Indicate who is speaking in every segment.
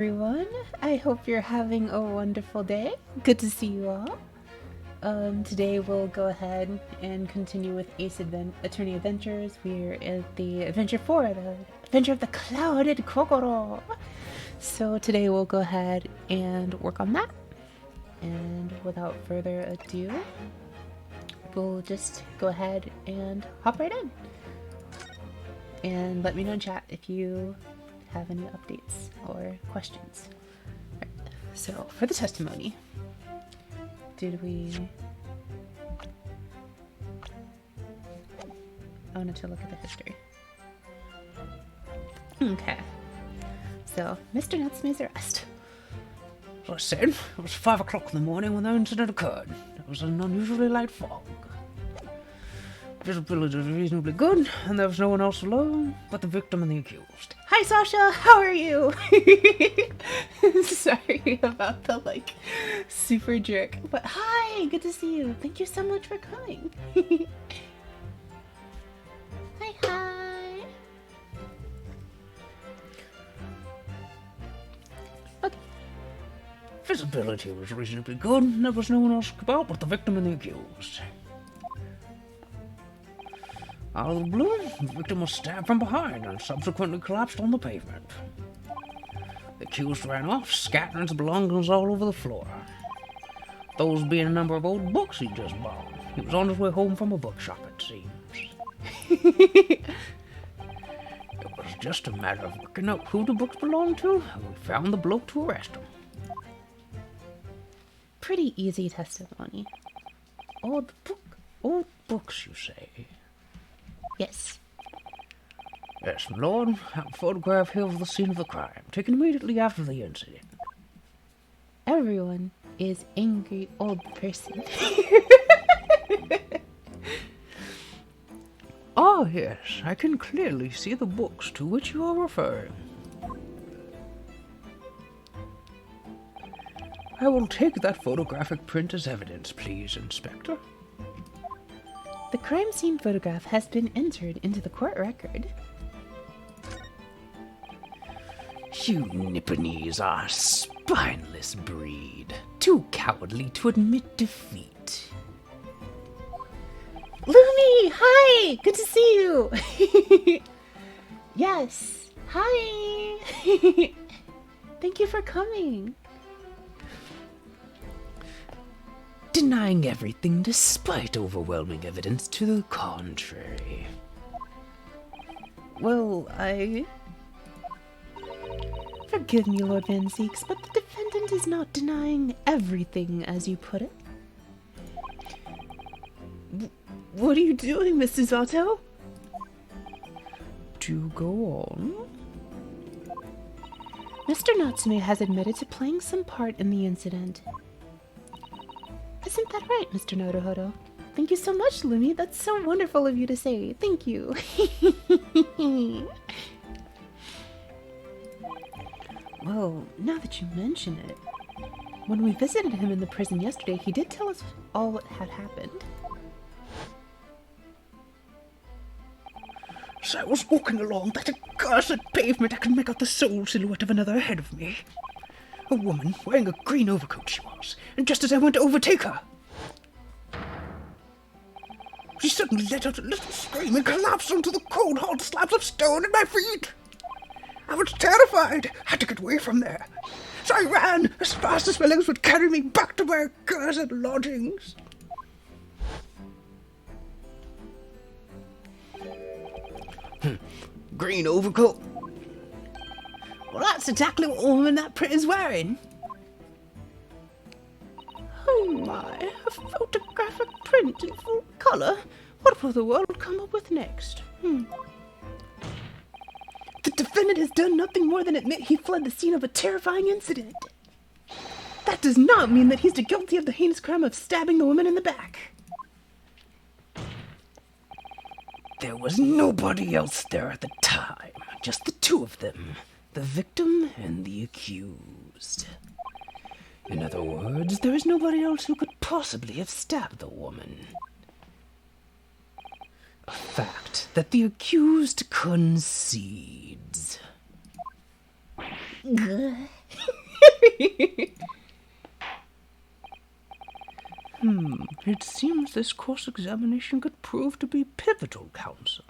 Speaker 1: Everyone. I hope you're having a wonderful day. Good to see you all. Today we'll go ahead and continue with Attorney Adventures. We're at the Adventure 4, the Adventure of the Clouded Kokoro. So today we'll go ahead and work on that. And without further ado, we'll just go ahead and hop right in. And let me know in chat if you have any updates or questions. Right. So for the testimony, I wanted to look at the history. Okay. So, Mr. Natsume's arrest.
Speaker 2: As I said, it was 5 o'clock in the morning when the incident occurred. It was an unusually light fog. Visibility was reasonably good, and there was no one else alone but the victim and the accused.
Speaker 1: Hi, Sasha! How are you? Sorry about the, super jerk. But hi! Good to see you. Thank you so much for coming. Hi. Okay.
Speaker 2: Visibility was reasonably good, and there was no one else about but the victim and the accused. Out of the blue, the victim was stabbed from behind and subsequently collapsed on the pavement. The accused ran off, scattering his belongings all over the floor. Those being a number of old books he just bought. He was on his way home from a bookshop, it seems. It was just a matter of working out who the books belonged to, and we found the bloke to arrest him.
Speaker 1: Pretty easy testimony.
Speaker 2: Old books, you say?
Speaker 1: Yes.
Speaker 2: Yes, my lord. I have a photograph here of the scene of the crime, taken immediately after the incident.
Speaker 1: Everyone is angry old person.
Speaker 2: Ah, yes, I can clearly see the books to which you are referring. I will take that photographic print as evidence, please, Inspector.
Speaker 1: The crime scene photograph has been entered into the court record.
Speaker 2: You Nipponese are a spineless breed, too cowardly to admit defeat.
Speaker 1: Lumi, hi! Good to see you! Yes, hi! Thank you for coming.
Speaker 2: Denying everything despite overwhelming evidence to the contrary.
Speaker 1: Well, Forgive me, Lord Van Zeeks, but the defendant is not denying everything, as you put it. What are you doing, Mr. Zato?
Speaker 2: To go on?
Speaker 1: Mr. Natsume has admitted to playing some part in the incident. Isn't that right, Mr. Naruhodo? Thank you so much, Lumi. That's so wonderful of you to say. Thank you. Well, now that you mention it, when we visited him in the prison yesterday, he did tell us all what had happened.
Speaker 2: As I was walking along that accursed pavement, I could make out the sole silhouette of another ahead of me. A woman wearing a green overcoat she was, and just as I went to overtake her, she suddenly let out a little scream and collapsed onto the cold, hard slabs of stone at my feet. I was terrified. I had to get away from there. So I ran as fast as my legs would carry me back to my accursed lodgings. Green overcoat. Well, that's exactly what a woman that print is wearing.
Speaker 1: Oh my, a photographic print in full colour? What will the world come up with next? The defendant has done nothing more than admit he fled the scene of a terrifying incident. That does not mean that he's guilty of the heinous crime of stabbing the woman in the back.
Speaker 2: There was nobody else there at the time, just the two of them, the victim and the accused. In other words, there is nobody else who could possibly have stabbed the woman. A fact that the accused concedes. means this cross-examination could prove to be pivotal, counsel.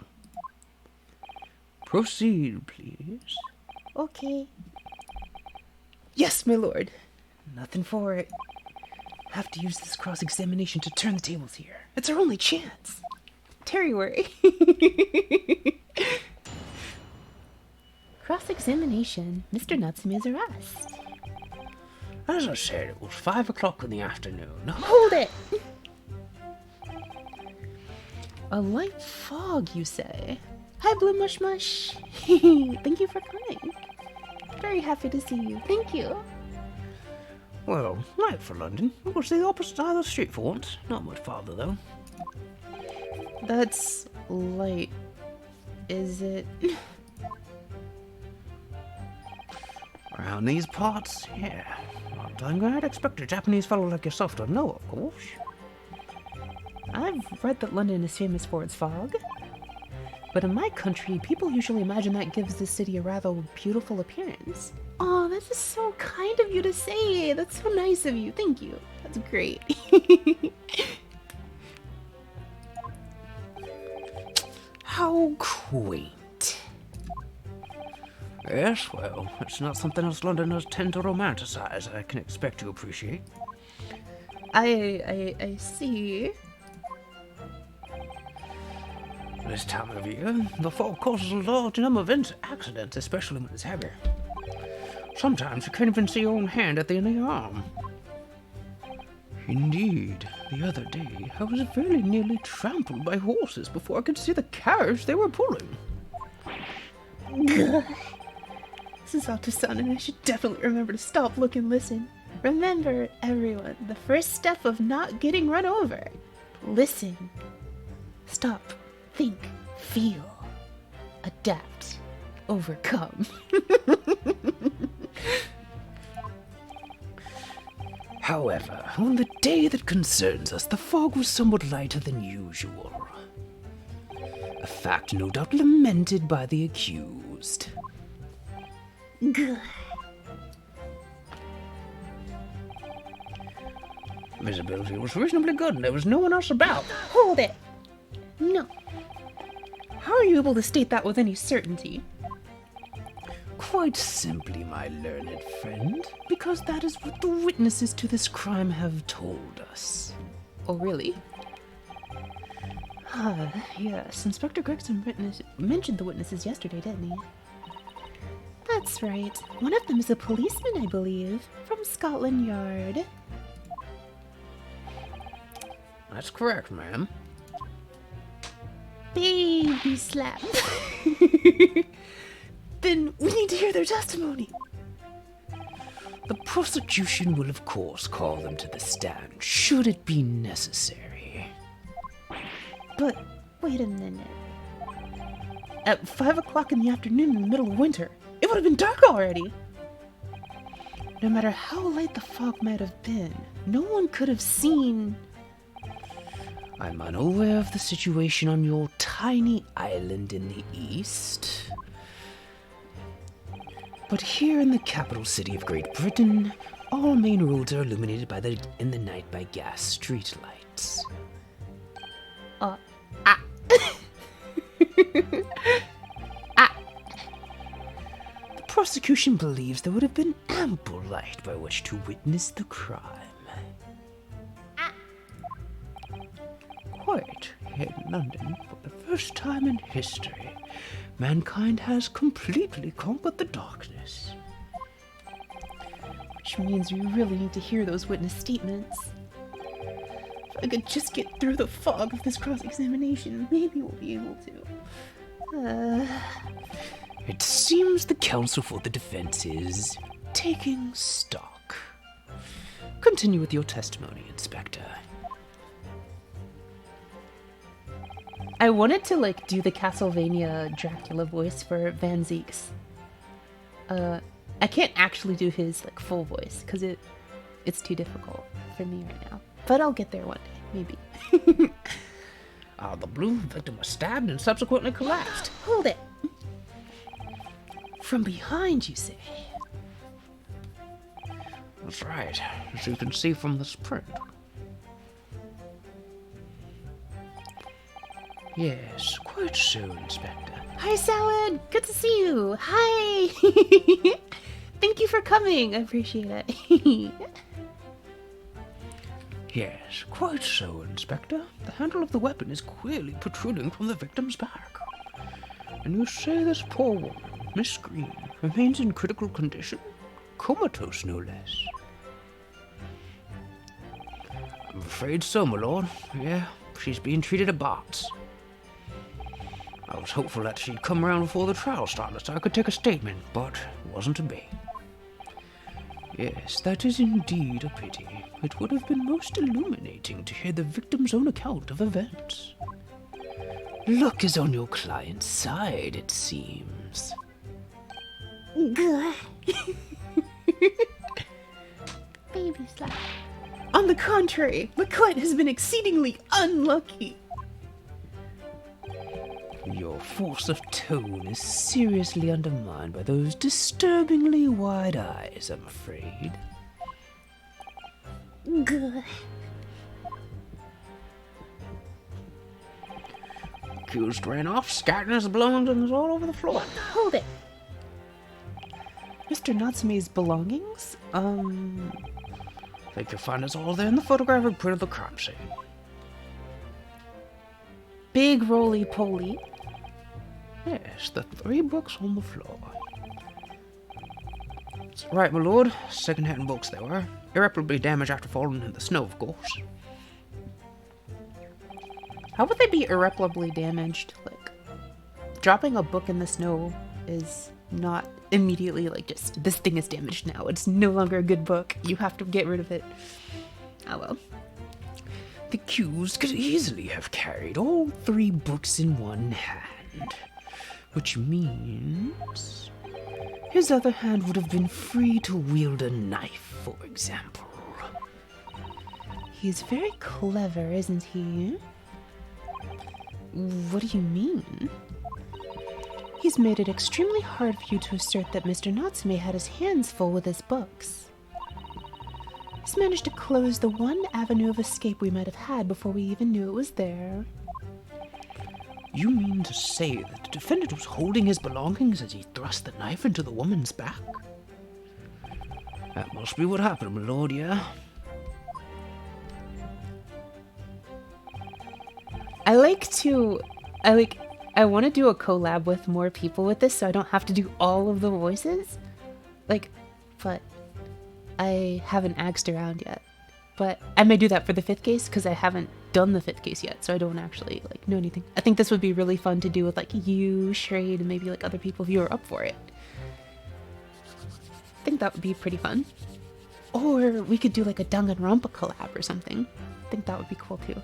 Speaker 2: Proceed, please.
Speaker 1: Okay. Yes, my lord. Nothing for it. Have to use this cross-examination to turn the tables here. It's our only chance. Terry worry. Cross-examination. Mr. Natsume's arrest.
Speaker 2: As I said, it was 5 o'clock in the afternoon.
Speaker 1: Hold it! A light fog, you say? Hi, Blue Mush Mush. Thank you for coming. Very happy to see you. Thank you.
Speaker 2: Well, light for London. It was the opposite side of the street for once. Not much farther, though.
Speaker 1: That's light. Is it?
Speaker 2: Around these parts, yeah. I'm glad I'd expect a Japanese fellow like yourself to know, of course.
Speaker 1: I've read that London is famous for its fog. But in my country, people usually imagine that gives the city a rather beautiful appearance. Oh, that is so kind of you to say. That's so nice of you. Thank you. That's great.
Speaker 2: How quaint. Yes, well, it's not something us Londoners tend to romanticize, I can expect to appreciate.
Speaker 1: I see.
Speaker 2: This time of year, the fog causes a large number of accidents, especially when it's heavy. Sometimes you can't even see your own hand at the end of your arm. Indeed, the other day, I was very nearly trampled by horses before I could see the carriage they were pulling.
Speaker 1: This is about to sound, and I should definitely remember to stop, look, and listen. Remember, everyone, the first step of not getting run over. Listen. Stop. Think. Feel. Adapt. Overcome.
Speaker 2: However, on the day that concerns us, the fog was somewhat lighter than usual. A fact no doubt lamented by the accused.
Speaker 1: Good.
Speaker 2: Visibility was reasonably good and there was no one else about.
Speaker 1: Hold it! No. How are you able to state that with any certainty?
Speaker 2: Quite simply, my learned friend, because that is what the witnesses to this crime have told us.
Speaker 1: Oh, really? Yes, Inspector Gregson mentioned the witnesses yesterday, didn't he? That's right. One of them is a policeman, I believe, from Scotland Yard.
Speaker 2: That's correct, ma'am.
Speaker 1: Baby slap. Then we need to hear their testimony.
Speaker 2: The prosecution will, of course, call them to the stand, should it be necessary.
Speaker 1: But, wait a minute. At 5 o'clock in the afternoon in the middle of winter, it would have been dark already. No matter how light the fog might have been, no one could have seen...
Speaker 2: I'm unaware of the situation on your tiny island in the east. But here in the capital city of Great Britain, all main roads are illuminated in the night by gas streetlights. The prosecution believes there would have been ample light by which to witness the crime. Quite, here in London, for the first time in history, mankind has completely conquered the darkness.
Speaker 1: Which means we really need to hear those witness statements. If I could just get through the fog of this cross-examination, maybe we'll be able to.
Speaker 2: It seems the counsel for the defense is taking stock. Continue with your testimony, Inspector.
Speaker 1: I wanted to, do the Castlevania Dracula voice for Van Zeeks. I can't actually do his, full voice, because it's too difficult for me right now. But I'll get there one day, maybe.
Speaker 2: The blue victim was stabbed and subsequently collapsed.
Speaker 1: Hold it! From behind, you say?
Speaker 2: That's right, as you can see from this print. Yes, quite so, Inspector.
Speaker 1: Hi, Salad. Good to see you. Hi. Thank you for coming. I appreciate it.
Speaker 2: Yes, quite so, Inspector. The handle of the weapon is clearly protruding from the victim's back. And you say this poor woman, Miss Green, remains in critical condition? Comatose, no less. I'm afraid so, my lord. Yeah, she's being treated at Bart's. I was hopeful that she'd come round before the trial started so I could take a statement, but it wasn't to be. Yes, that is indeed a pity. It would have been most illuminating to hear the victim's own account of events. Luck is on your client's side, it seems.
Speaker 1: Baby slap. On the contrary, my client has been exceedingly unlucky.
Speaker 2: Your force of tone is seriously undermined by those disturbingly wide eyes, I'm afraid. Accused ran off, scattering his belongings all over the floor.
Speaker 1: Hold it. Mr. Natsume's belongings?
Speaker 2: Think you'll find us all there in the photographic print of the crime scene.
Speaker 1: Big roly-poly.
Speaker 2: Yes, the 3 books on the floor. That's right, my lord. Second-hand books they were. Irreparably damaged after falling in the snow, of course.
Speaker 1: How would they be irreparably damaged? Like, dropping a book in the snow is not immediately like just, this thing is damaged now. It's no longer a good book. You have to get rid of it. Oh well.
Speaker 2: The accused could easily have carried all 3 books in one hand. Which means his other hand would have been free to wield a knife, for example.
Speaker 1: He's very clever, isn't he? What do you mean? He's made it extremely hard for you to assert that Mr. Natsume had his hands full with his books. He's managed to close the one avenue of escape we might have had before we even knew it was there.
Speaker 2: You mean to say that the defendant was holding his belongings as he thrust the knife into the woman's back? That must be what happened, my lord, yeah?
Speaker 1: I want to do a collab with more people with this so I don't have to do all of the voices. But I haven't axed around yet. But I may do that for the 5th case because I haven't done the 5th case yet, so I don't actually know anything. I think this would be really fun to do with you, Shrade, and maybe other people if you are up for it. I think that would be pretty fun. Or we could do a Danganronpa collab or something. I think that would be cool too.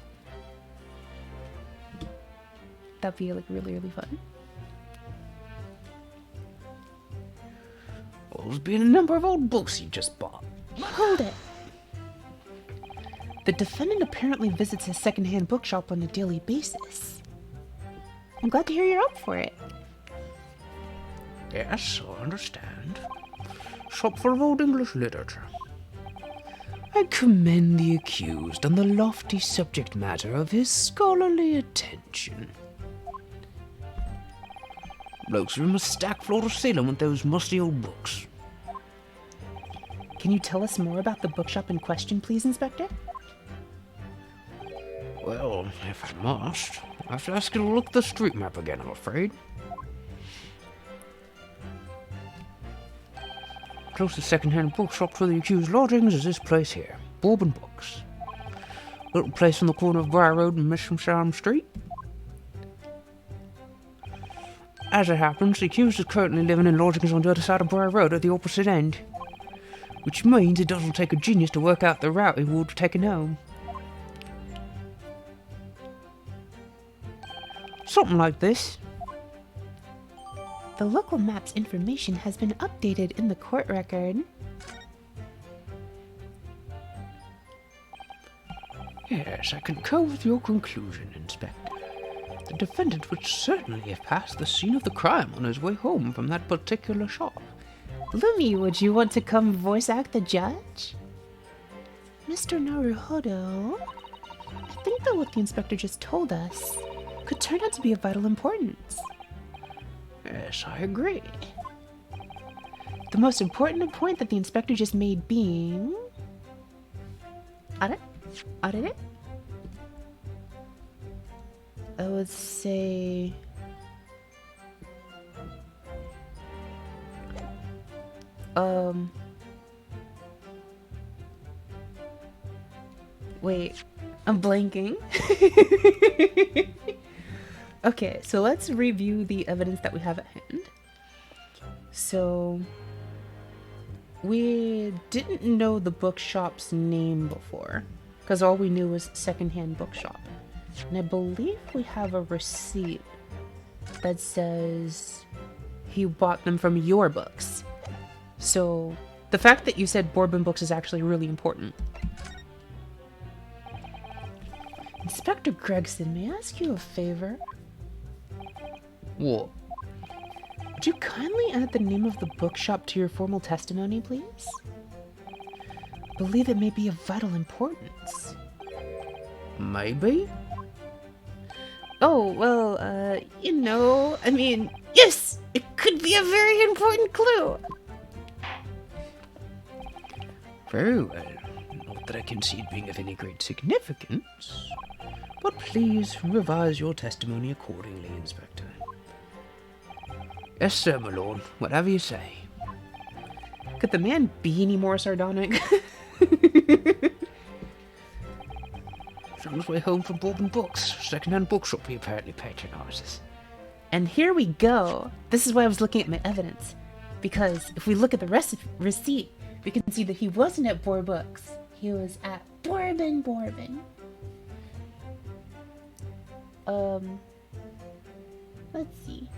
Speaker 1: That'd be really, really fun.
Speaker 2: Well, there's been a number of old books you just bought.
Speaker 1: Hold it! The defendant apparently visits his secondhand bookshop on a daily basis. I'm glad to hear you're up for it.
Speaker 2: Yes, I understand. Shop full of old English literature. I commend the accused on the lofty subject matter of his scholarly attention. Blokes room is stacked floor to ceiling with those musty old books.
Speaker 1: Can you tell us more about the bookshop in question, please, Inspector?
Speaker 2: Well, if I must, I have to ask you to look at the street map again, I'm afraid. Closest second-hand bookshop to the accused lodgings is this place here, Bourbon Books. Little place on the corner of Briar Road and Mishamsham Street. As it happens, the accused is currently living in lodgings on the other side of Briar Road at the opposite end. Which means it doesn't take a genius to work out the route he would have taken home. Something like this.
Speaker 1: The local map's information has been updated in the court record.
Speaker 2: Yes, I concur with your conclusion, Inspector. The defendant would certainly have passed the scene of the crime on his way home from that particular shop.
Speaker 1: Lumi, would you want to come voice act the judge? Mr. Naruhodo, I think that what the inspector just told us could turn out to be of vital importance.
Speaker 2: Yes, I agree.
Speaker 1: The most important point that the inspector just made being... Audit? Audit it? I would say... Wait, I'm blanking. Okay, so let's review the evidence that we have at hand. So, we didn't know the bookshop's name before, because all we knew was secondhand bookshop. And I believe we have a receipt that says he bought them from your books. So, the fact that you said Bourbon Books is actually really important. Inspector Gregson, may I ask you a favor?
Speaker 2: What?
Speaker 1: Would you kindly add the name of the bookshop to your formal testimony, please? I believe it may be of vital importance.
Speaker 2: Maybe?
Speaker 1: Oh, well, I mean, yes! It could be a very important clue!
Speaker 2: Very well. Not that I can see it being of any great significance. But please revise your testimony accordingly, Inspector. Yes, sir, my lord. Whatever you say.
Speaker 1: Could the man be any more sardonic?
Speaker 2: On his way home from Bourbon Books, second-hand bookshop he apparently patronizes.
Speaker 1: And here we go. This is why I was looking at my evidence. Because if we look at the receipt, we can see that he wasn't at Boar Books. He was at Bourbon. Let's see.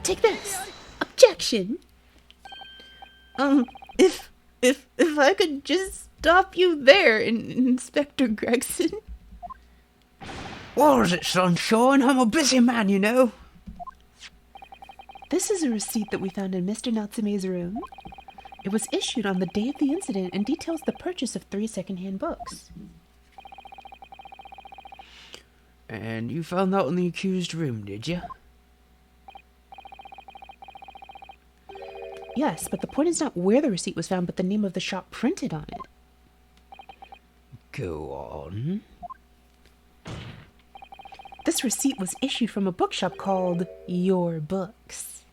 Speaker 1: Take this! Objection! If I could just stop you there, Inspector Gregson.
Speaker 2: What is it, sunshine? I'm a busy man, you know.
Speaker 1: This is a receipt that we found in Mr. Natsume's room. It was issued on the day of the incident and details the purchase of 3 second-hand books.
Speaker 2: And you found that in the accused room, did you?
Speaker 1: Yes, but the point is not where the receipt was found, but the name of the shop printed on it.
Speaker 2: Go on.
Speaker 1: This receipt was issued from a bookshop called Your Books.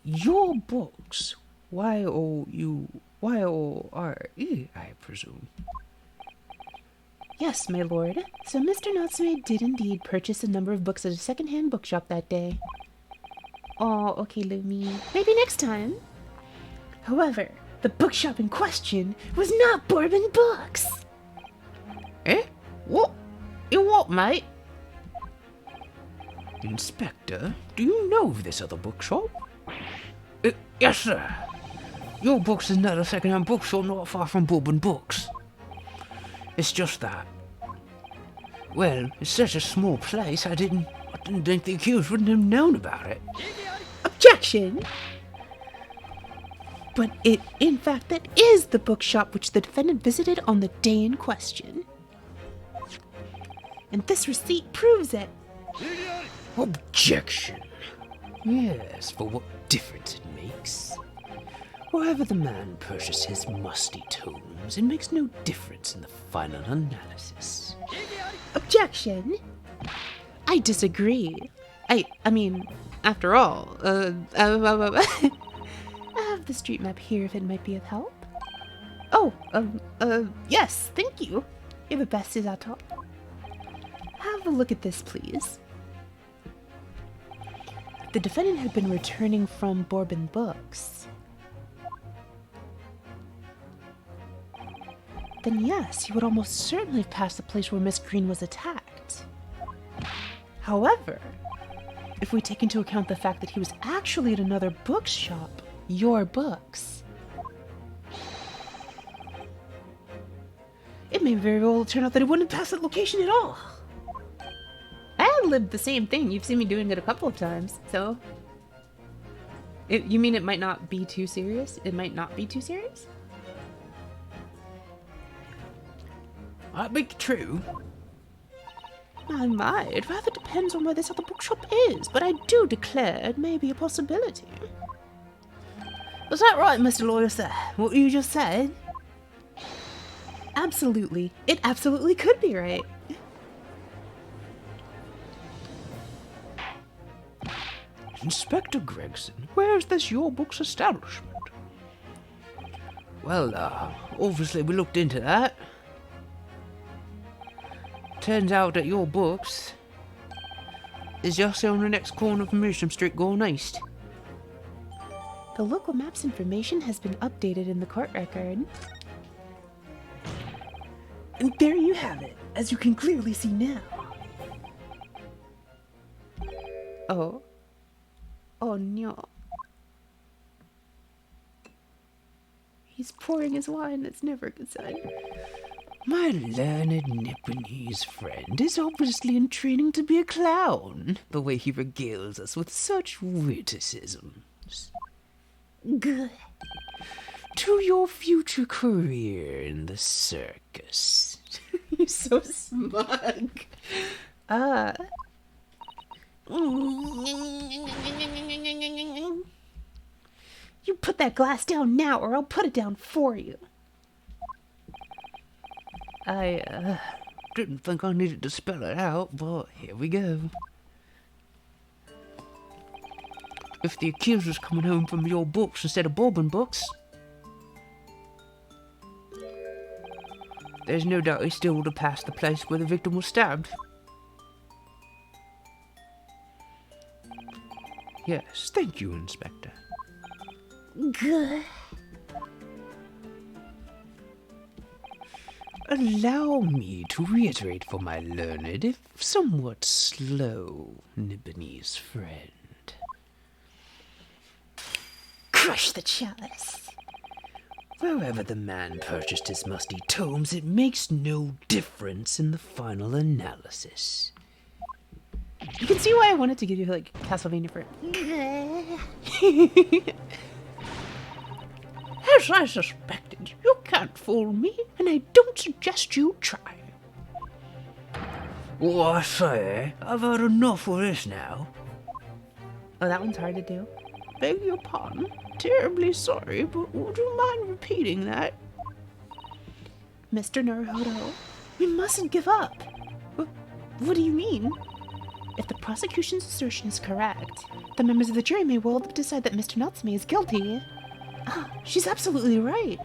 Speaker 2: Your Books? Y-O-U... Y-O-R-E, I presume.
Speaker 1: Yes, my lord. So Mr. Natsume did indeed purchase a number of books at a second-hand bookshop that day. Oh, okay, Lumi. Maybe next time. However, the bookshop in question was not Bourbon Books.
Speaker 2: Eh? What? You what, mate? Inspector, do you know of this other bookshop? Yes, sir. Your Books is another second-hand bookshop not far from Bourbon Books. It's just that. Well, it's such a small place, I didn't think the accused wouldn't have known about it.
Speaker 1: Objection! But in fact, that is the bookshop which the defendant visited on the day in question. And this receipt proves it.
Speaker 2: Objection! Yes, for what difference it makes. Wherever the man purchased his musty tomes, it makes no difference in the final analysis.
Speaker 1: Objection! I disagree. I mean, after all, I have the street map here if it might be of help. Oh, yes, thank you. You're the best is at all. Have a look at this, please. If the defendant had been returning from Bourbon Books, then yes, he would almost certainly have passed the place where Miss Green was attacked. However, if we take into account the fact that he was actually at another bookshop, Your Books, it may very well turn out that it wouldn't pass that location at all. I lived the same thing. You've seen me doing it a couple of times, so... You mean it might not be too serious? It might not be too serious?
Speaker 2: Might be true.
Speaker 1: My, it rather depends on where this other bookshop is, but I do declare it may be a possibility. Was that right, Mr. Lawyer, sir? What you just said? Absolutely. It absolutely could be right.
Speaker 2: Inspector Gregson, where is this your book's establishment? Well, obviously we looked into that. Turns out that your books is just on the next corner from Measham Street going east.
Speaker 1: The local map's information has been updated in the court record. And there you have it, as you can clearly see now. Oh. Oh no. He's pouring his wine, that's never a good sign.
Speaker 2: My learned Nipponese friend is obviously in training to be a clown, the way he regales us with such witticisms.
Speaker 1: Good.
Speaker 2: To your future career in the circus.
Speaker 1: You're so smug. You put that glass down now, or I'll put it down for you.
Speaker 2: I didn't think I needed to spell it out, but here we go. If the accuser's coming home from your books instead of Bourbon books, there's no doubt he still would have passed the place where the victim was stabbed. Yes, thank you, Inspector.
Speaker 1: Good.
Speaker 2: Allow me to reiterate for my learned, if somewhat slow, Nibonese friend.
Speaker 1: Crush the chalice.
Speaker 2: Wherever the man purchased his musty tomes, it makes no difference in the final analysis.
Speaker 1: You can see why I wanted to give you, like, Castlevania for As I suspected, you can't fool me, and I don't suggest you try.
Speaker 2: Oh, I say, I've had enough of this now.
Speaker 1: Oh, that one's hard to do.
Speaker 2: Beg your pardon. Terribly sorry, but would you mind repeating that?
Speaker 1: Mr. Naruhodo, we mustn't give up. What do you mean? If the prosecution's assertion is correct, the members of the jury may well decide that Mr. Natsume is guilty. Ah, she's absolutely right.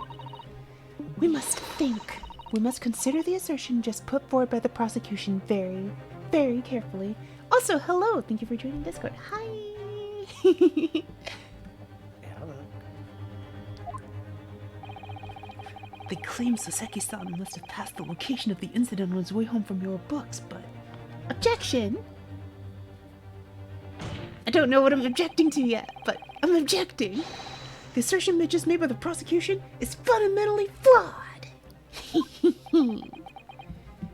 Speaker 1: We must think. We must consider the assertion just put forward by the prosecution very, very carefully. Also, hello. Thank you for joining Discord. Hi. They claim Soseki-san must have passed the location of the incident on his way home from your books, but... Objection! I don't know what I'm objecting to yet, but I'm objecting. The assertion just made by the prosecution is fundamentally flawed.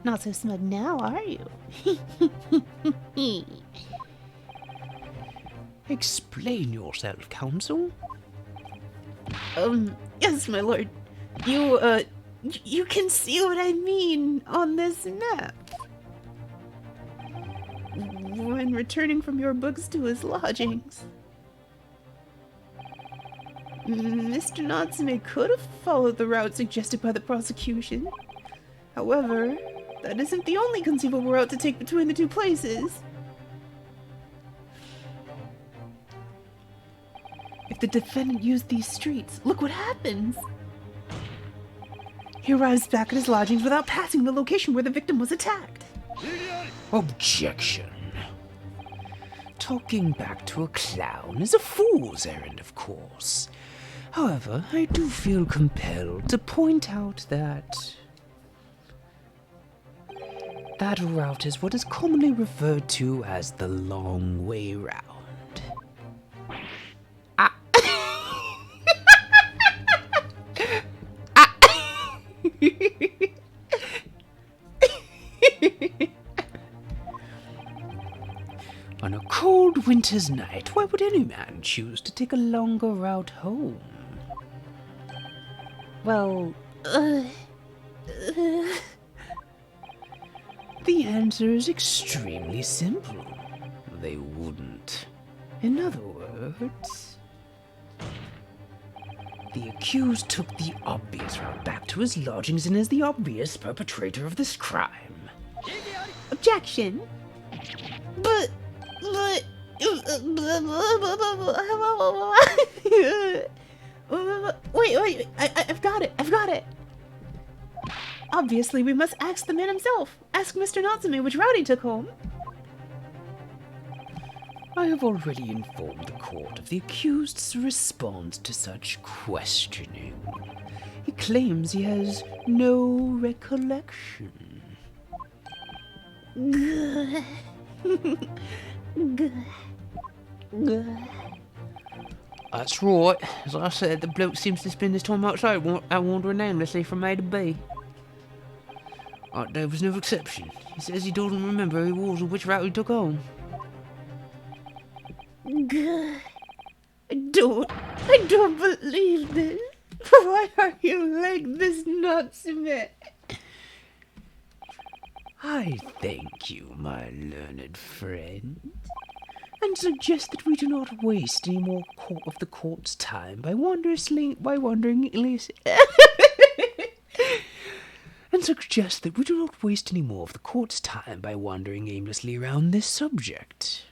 Speaker 1: Not so smug now, are you?
Speaker 2: Explain yourself, counsel.
Speaker 1: Yes, my lord. You can see what I mean on this map. When returning from your books to his lodgings, Mr. Natsume could have followed the route suggested by the prosecution. However, that isn't the only conceivable route to take between the two places. If the defendant used these streets, look what happens! He arrives back at his lodgings without passing the location where the victim was attacked.
Speaker 2: Objection. Talking back to a clown is a fool's errand, of course. However, I do feel compelled to point out that that route is what is commonly referred to as the long way round. On a cold winter's night, why would any man choose to take a longer route home?
Speaker 1: Well,
Speaker 2: The answer is extremely simple. They wouldn't. In other words, the accused took the obvious route back to his lodgings and is the obvious perpetrator of this crime.
Speaker 1: Objection! But... Wait, I've got it. Obviously, we must ask the man himself. Ask Mr. Natsume which route he took home.
Speaker 2: I have already informed the court of the accused's response to such questioning. He claims he has no recollection. That's right. As I said, the bloke seems to spend his time outside wandering aimlessly from A to B. There was no exception. He says he doesn't remember who he was or which route he took home.
Speaker 1: I don't believe this. Why are you like this, Natsume?
Speaker 2: I thank you, my learned friend, and suggest that we do not waste any more of the court's time by wandering aimlessly around this subject.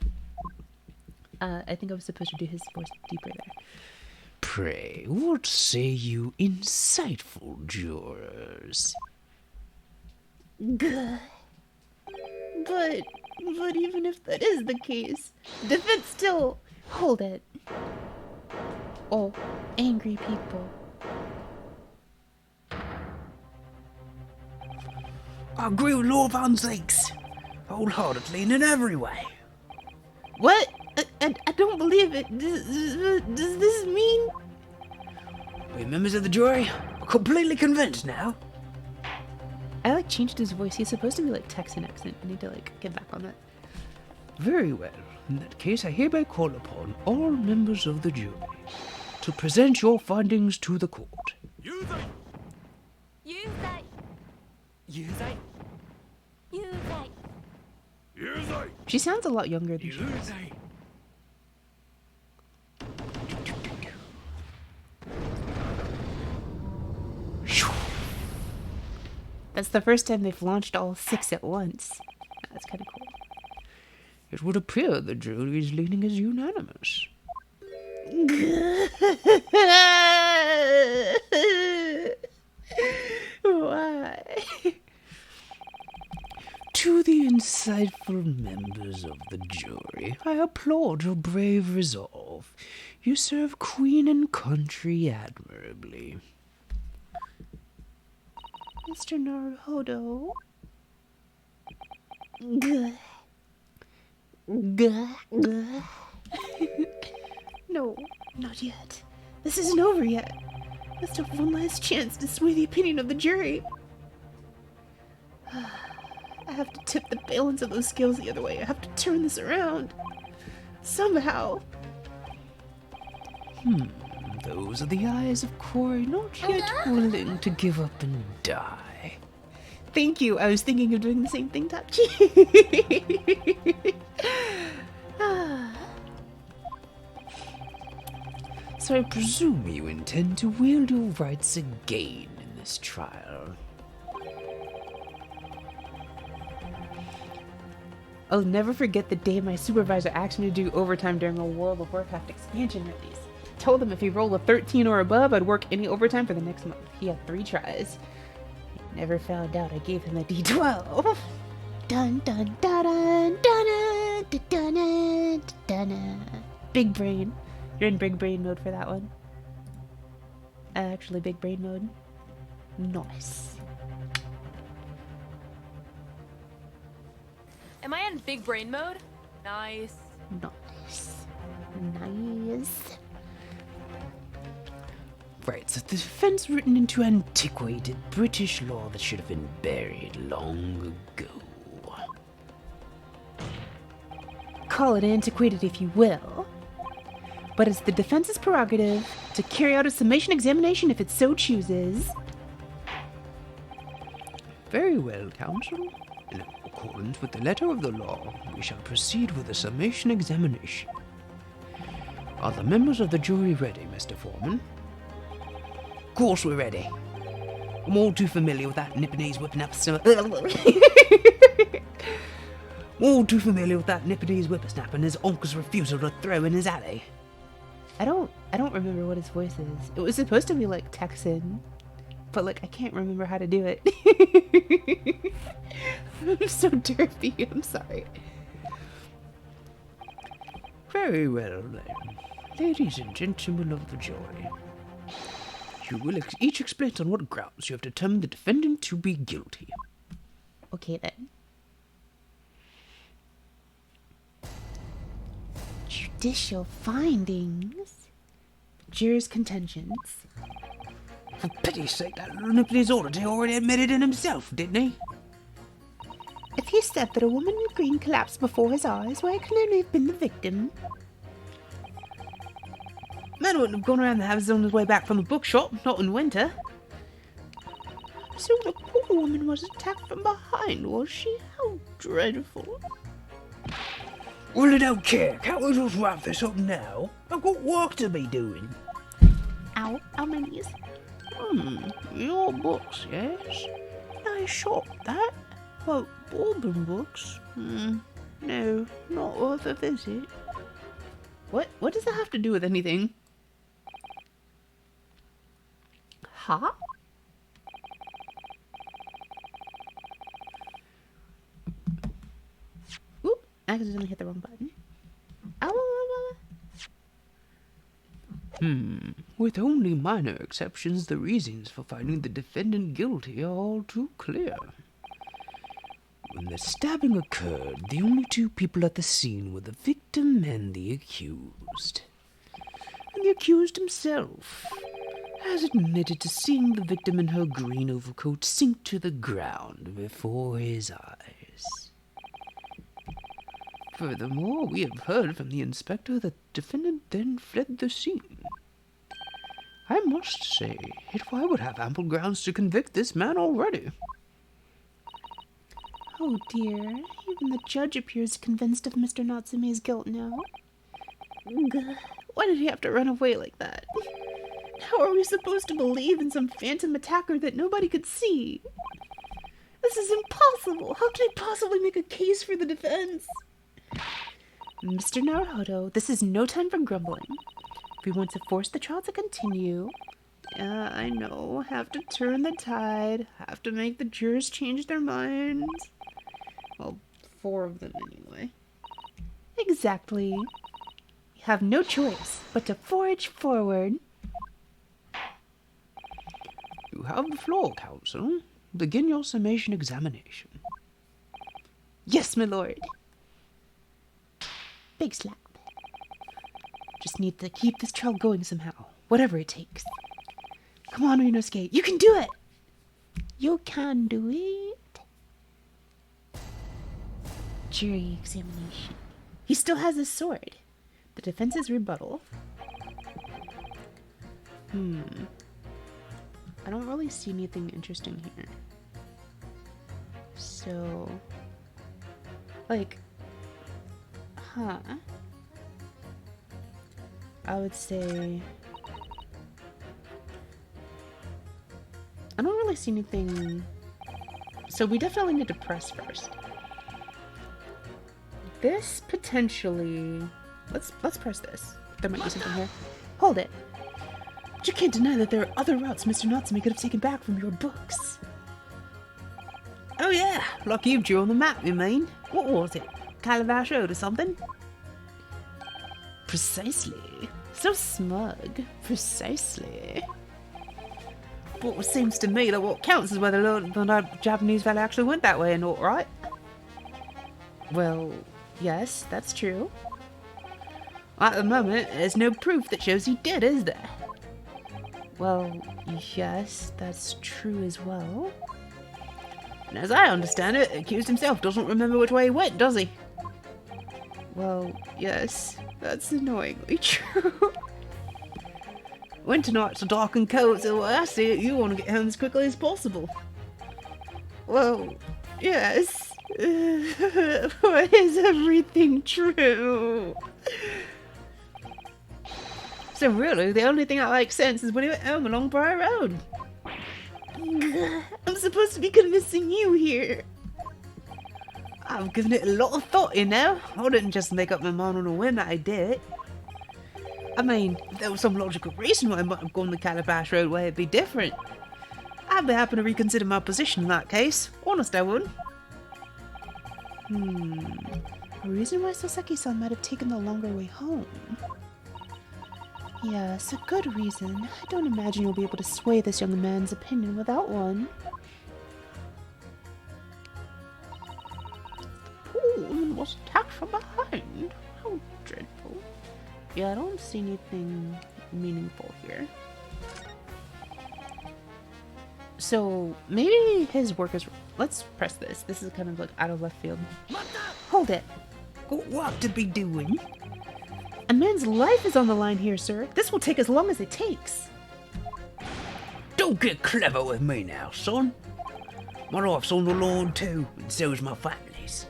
Speaker 1: I think I was supposed to do his voice deeper there.
Speaker 2: Pray, what say you insightful jurors?
Speaker 1: But even if that is the case, defense still... Hold it. Oh, angry people.
Speaker 2: I agree with Lord Van Zeeks, wholeheartedly and in every way.
Speaker 1: What? I don't believe it. Does this mean...
Speaker 2: We members of the jury are completely convinced now.
Speaker 1: I changed his voice. He's supposed to be Texan accent. I need to get back on that.
Speaker 2: Very well. In that case, I hereby call upon all members of the jury to present your findings to the court.
Speaker 1: She sounds a lot younger than she is. That's the first time they've launched all 6 at once. That's kind of cool.
Speaker 2: It would appear the jury is leaning as unanimous.
Speaker 1: Why?
Speaker 2: To the insightful members of the jury, I applaud your brave resolve. You serve Queen and country admirably.
Speaker 1: Mr. Naruhodo. No, not yet. This isn't over yet. I still have one last chance to sway the opinion of the jury. I have to tip the balance of those scales the other way. I have to turn this around. Somehow.
Speaker 2: Those are the eyes of Corey, not yet willing to give up and die.
Speaker 1: Thank you. I was thinking of doing the same thing, Tachi.
Speaker 2: So I presume you intend to wield your rights again in this trial.
Speaker 1: I'll never forget the day my supervisor asked me to do overtime during a World of Warcraft expansion release. Told him if he rolled a 13 or above, I'd work any overtime for the next month. He had 3 tries. He never found out I gave him a D12. Dun dun dun dun dun dun dun dun dun. Big brain. You're in big brain mode for that one. Actually, big brain mode. Nice.
Speaker 3: Am I in big brain mode? Nice.
Speaker 1: Nice. Nice.
Speaker 2: Right, so the defense written into antiquated British law that should have been buried long ago.
Speaker 1: Call it antiquated if you will. But it's the defense's prerogative to carry out a summation examination if it so chooses.
Speaker 2: Very well, counsel. And of accordance with the letter of the law, we shall proceed with the summation examination. Are the members of the jury ready, Mr. Foreman? Of course we're ready. I'm all too familiar with that Nipponese whippersnapper and his uncle's refusal to throw in his alley.
Speaker 1: I don't remember what his voice is. It was supposed to be like Texan, but like I can't remember how to do it. I'm so derpy. I'm sorry.
Speaker 2: Very well, then. Ladies and gentlemen of the jury, you will each explain on what grounds you have determined the defendant to be guilty.
Speaker 1: Okay then. Judicial findings. Jurors' contentions.
Speaker 2: For pity's sake, that Nipponese auditor already admitted it himself, didn't he?
Speaker 1: If he said that a woman in green collapsed before his eyes, why, it can only have been the victim.
Speaker 2: Man wouldn't have gone around the houses on his way back from the bookshop, not in winter.
Speaker 1: So the poor woman was attacked from behind, was she? How dreadful.
Speaker 2: Well, I don't care. Can't we just wrap this up now? I've got work to be doing.
Speaker 1: Ow, how many is?
Speaker 2: Your books, yes?
Speaker 1: Nice shop, that. Well, Bourbon books? No, not worth a visit. What does that have to do with anything? Huh? Oop, accidentally hit the wrong button.
Speaker 2: With only minor exceptions, the reasons for finding the defendant guilty are all too clear. When the stabbing occurred, the only two people at the scene were the victim and the accused. And the accused himself has admitted to seeing the victim in her green overcoat sink to the ground before his eyes. Furthermore, we have heard from the inspector that the defendant then fled the scene. I must say, I would have ample grounds to convict this man already.
Speaker 1: Oh dear, even the judge appears convinced of Mr. Natsume's guilt now. Ugh. Why did he have to run away like that? How are we supposed to believe in some phantom attacker that nobody could see? This is impossible! How can he possibly make a case for the defense? Mr. Naruhodo, this is no time for grumbling. If we want to force the trial to continue... I know, have to turn the tide, have to make the jurors change their minds. Well, 4 of them anyway. Exactly. We have no choice but to forge forward.
Speaker 2: You have the floor, counsel. Begin your summation examination.
Speaker 1: Yes, my lord. Big slap. Just need to keep this trial going somehow, whatever it takes. Come on, Ryunosuke, you can do it! You can do it. Jury examination. He still has his sword. The defense's rebuttal. I don't really see anything interesting here. So... like... I would say... I don't really see anything... So we definitely need to press first. This potentially... Let's press this. There might be something here. Hold it. But you can't deny that there are other routes Mr. Natsume could have taken back from your books.
Speaker 2: Oh yeah, like you drew on the map, you mean?
Speaker 1: What was it? Calabash Road or something?
Speaker 2: Precisely.
Speaker 1: So smug. Precisely.
Speaker 2: But it seems to me that what counts is whether the Japanese fella actually went that way or not, right?
Speaker 1: Well, yes, that's true.
Speaker 2: At the moment, there's no proof that shows he did, is there?
Speaker 1: Well, yes, that's true as well.
Speaker 2: And as I understand it, the accused himself doesn't remember which way he went, does he?
Speaker 1: Well, yes, that's annoyingly true.
Speaker 2: Winter nights are dark and cold, so I see it, you want to get home as quickly as possible.
Speaker 1: Well, yes. Why is everything true? So really, the only thing that makes sense is when he went home along Briar Road. I'm supposed to be convincing you here. I've given it a lot of thought, you know. I didn't just make up my mind on a whim that I did. I mean, if there was some logical reason why I might have gone the Calabash Road way, it'd be different. I'd be happy to reconsider my position in that case. Honest, I would. A reason why Soseki-san might have taken the longer way home. Yes, a good reason. I don't imagine you'll be able to sway this young man's opinion without one. The pool was attacked from behind. How dreadful. Yeah, I don't see anything meaningful here. So, maybe his work is... Let's press this. This is kind of like out of left field. Hold it.
Speaker 2: What to be doing?
Speaker 1: A man's life is on the line here, sir. This will take as long as it takes.
Speaker 2: Don't get clever with me now, son. My life's on the line too, and so is my family's.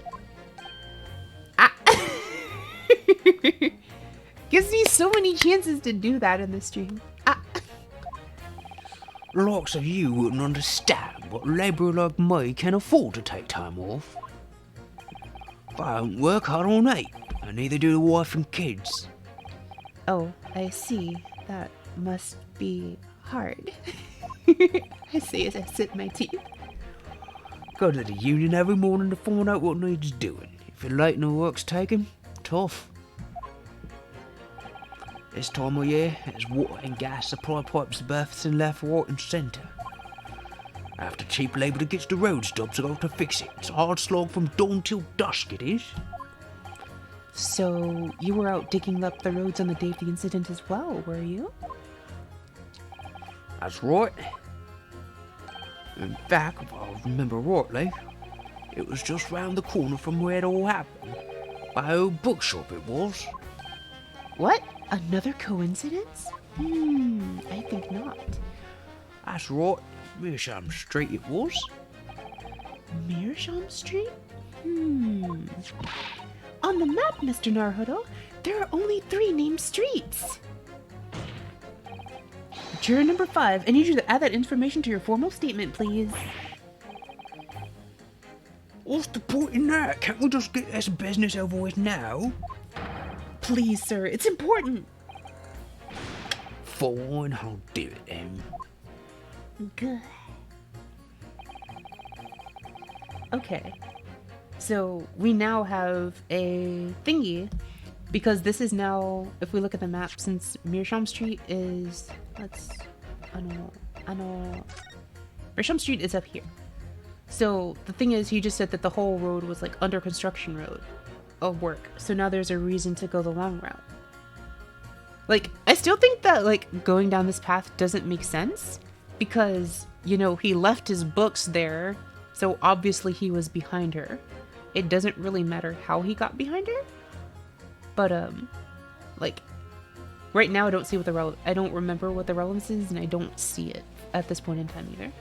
Speaker 1: Gives me so many chances to do that in this stream.
Speaker 2: The likes of you wouldn't understand, but a labourer like me can afford to take time off. If I don't work hard all night, and neither do the wife and kids.
Speaker 1: Oh, I see. That must be hard. I say as I sit my teeth.
Speaker 2: Go to the union every morning to find out what needs doing. If you're late and the work's taken, tough. This time of year, there's water and gas supply pipes bursting left, right and centre. After cheap labour that gets the road stops are out to fix it. It's a hard slog from dawn till dusk it is.
Speaker 1: So, you were out digging up the roads on the day of the incident as well, were you?
Speaker 2: That's right. In fact, if I remember rightly, it was just round the corner from where it all happened. By an old bookshop it was.
Speaker 1: What? Another coincidence? I think not.
Speaker 2: That's right. Meerschaum Street it was.
Speaker 1: Meerschaum Street? On the map, Mr. Naruhodo, there are only 3 named streets. Juror number 5, I need you to add that information to your formal statement, please.
Speaker 2: What's the point in that? Can't we just get this business over with now?
Speaker 1: Please, sir, it's important.
Speaker 2: Fine, I'll do it then.
Speaker 1: Good. Okay. So we now have a thingy, because this is now, if we look at the map, since Meerschaum Street is, Meerschaum Street is up here. So the thing is, he just said that the whole road was like under construction road of work. So now there's a reason to go the long route. Like, I still think that like going down this path doesn't make sense because, you know, he left his books there. So obviously he was behind her. It doesn't really matter how he got behind her. But, like, right now I don't see what I don't remember what the relevance is, and I don't see it at this point in time either.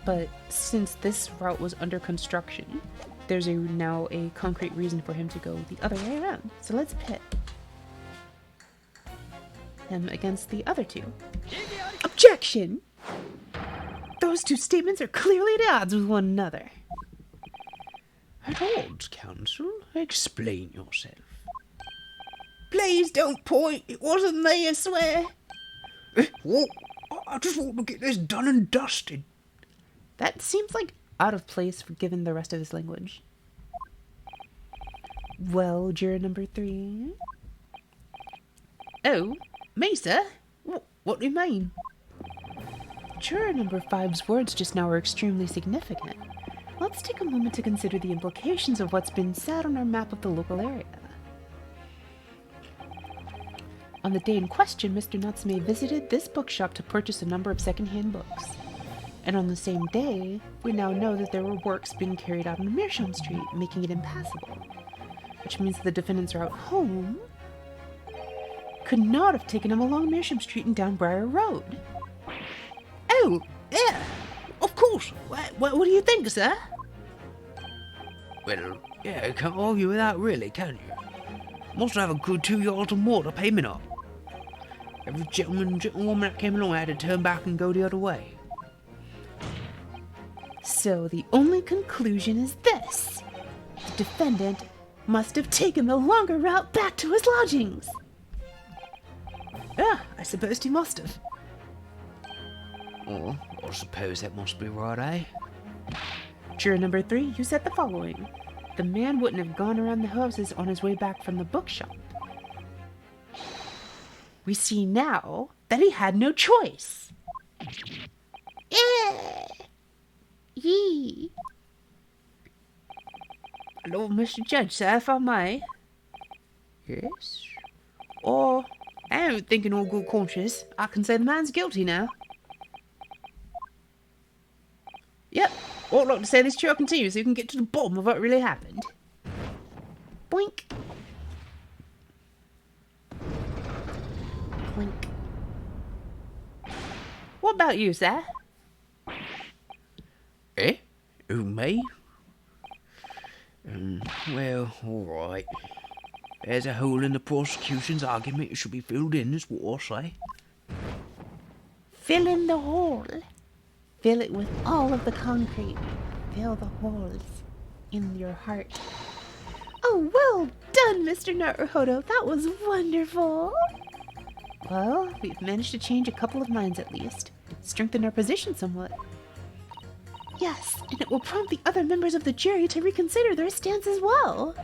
Speaker 1: But since this route was under construction, there's now a concrete reason for him to go the other way around. So let's pit him against the other 2. Objection! Those 2 statements are clearly at odds with one another.
Speaker 2: At odds, Counsel? Explain yourself.
Speaker 1: Please don't point. It wasn't me, I swear.
Speaker 2: What? I just want to get this done and dusted.
Speaker 1: That seems like out of place given the rest of his language. Well, juror number 3. Oh, me, sir? What do you mean? Juror number 5's words just now are extremely significant. Let's take a moment to consider the implications of what's been said on our map of the local area. On the day in question, Mr. Natsume visited this bookshop to purchase a number of second-hand books. And on the same day, we now know that there were works being carried out on Meerschaum Street, making it impassable. Which means that the defendants are out home could not have taken him along Meerschaum Street and down Briar Road. Oh, yeah, of course. What do you think, sir?
Speaker 2: Well, yeah, you can't argue with that really, can you? Must have a good 2 yards or more to pay me up. Every gentleman and gentlewoman that came along had to turn back and go the other way.
Speaker 1: So the only conclusion is this. The defendant must have taken the longer route back to his lodgings. Ah, I suppose he must have.
Speaker 2: Oh, I suppose that must be right, eh?
Speaker 1: Juror number 3, you said the following. The man wouldn't have gone around the houses on his way back from the bookshop. We see now that he had no choice. Yee. Hello, Mr. Judge, sir, if I may. Yes? Or, I don't think in all good conscience I can say the man's guilty now. Yep, all I'd like to say this trial continues so you can get to the bottom of what really happened. Boink. Clink. What about you, sir?
Speaker 2: Eh? Who, me? Well, alright. There's a hole in the prosecution's argument. It should be filled in, is what I say.
Speaker 1: Fill in the hole. Fill it with all of the concrete. Fill the holes in your heart. Oh, well done, Mr. Naruhodo. That was wonderful. Well, we've managed to change a couple of minds at least. Strengthen our position somewhat. Yes, and it will prompt the other members of the jury to reconsider their stance as well.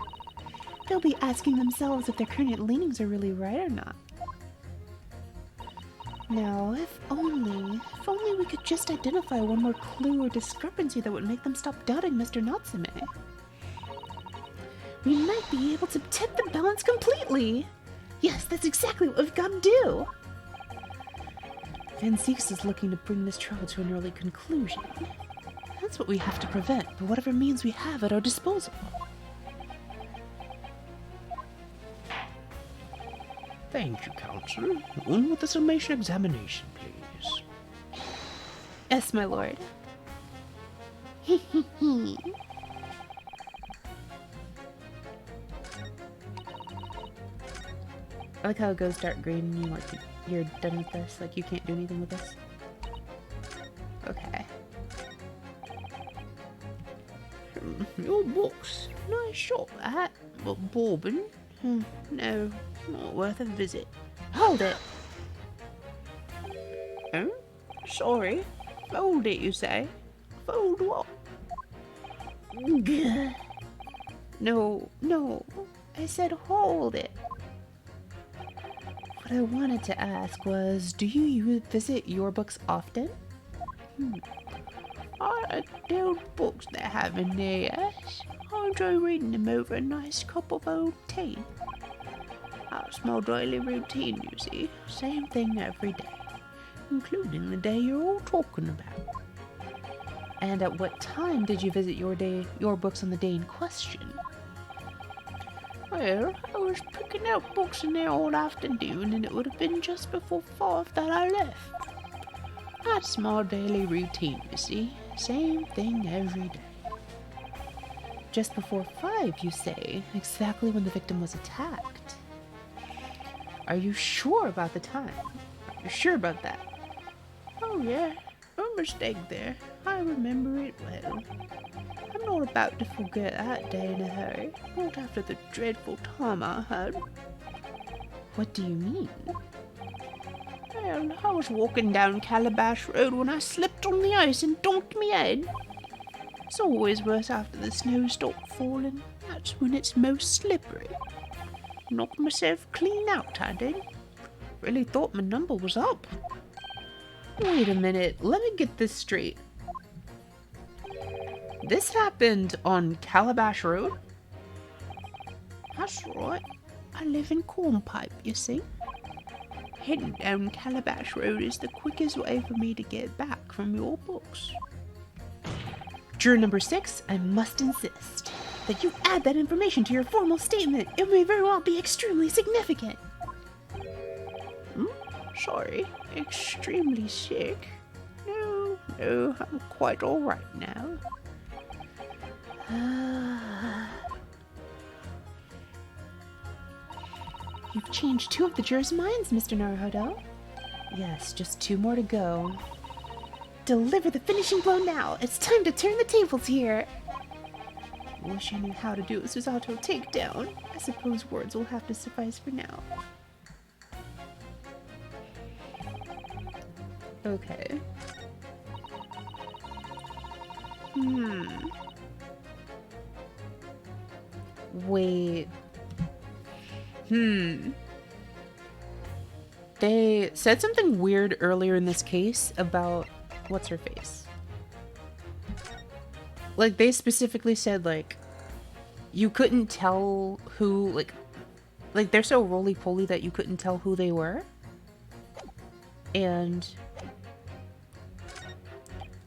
Speaker 1: They'll be asking themselves if their current leanings are really right or not. Now, if only we could just identify one more clue or discrepancy that would make them stop doubting Mr. Natsume. We might be able to tip the balance completely. Yes, that's exactly what we've got to do. Van Zieks is looking to bring this trial to an early conclusion. That's what we have to prevent by whatever means we have at our disposal.
Speaker 2: Thank you, Counselor. On with the summation examination, please.
Speaker 1: Yes, my lord. I like how it goes dark green and you're done with this, like you can't do anything with this. Okay.
Speaker 2: Your book's nice shot, that, but Bourbon? No, not worth a visit.
Speaker 1: Hold it!
Speaker 2: Oh? Sorry. Fold it, you say? Fold what?
Speaker 1: No, I said hold it. What I wanted to ask was, do you visit your books often?
Speaker 2: I do books that have in there, yes. I enjoy reading them over a nice cup of old tea. That's my daily routine, you see. Same thing every day, including the day you're all talking about.
Speaker 1: And at what time did you visit your books on the day in question?
Speaker 2: Well, I was picking out books in there all afternoon, and it would have been just before 5 that I left. That's my daily routine, you see. Same thing every day.
Speaker 1: Just before 5, you say, exactly when the victim was attacked. Are you sure about the time? Are you sure about that?
Speaker 2: Oh yeah, no mistake there. I remember it well. I'm not about to forget that day in a hurry, not after the dreadful time I had.
Speaker 1: What do you mean?
Speaker 2: Well, I was walking down Calabash Road when I slipped on the ice and donked me head. It's always worse after the snow stopped falling. That's when it's most slippery. Knocked myself clean out, I did. Really thought my number was up.
Speaker 1: Wait a minute, let me get this straight. This happened on Calabash Road?
Speaker 2: That's right. I live in Cornpipe, you see. Heading down Calabash Road is the quickest way for me to get back from your books.
Speaker 1: Juror number 6, I must insist that you add that information to your formal statement. It may very well be extremely significant.
Speaker 2: Sorry, extremely sick? No, I'm quite alright now.
Speaker 1: You've changed 2 of the jurors' minds, Mr. Naruhodo. Yes, just 2 more to go. Deliver the finishing blow now! It's time to turn the tables here! Wish I knew how to do a Susato takedown. I suppose words will have to suffice for now. Okay. Wait. They said something weird earlier in this case about what's her face. Like, they specifically said, like, you couldn't tell who, like they're so roly-poly that you couldn't tell who they were. And,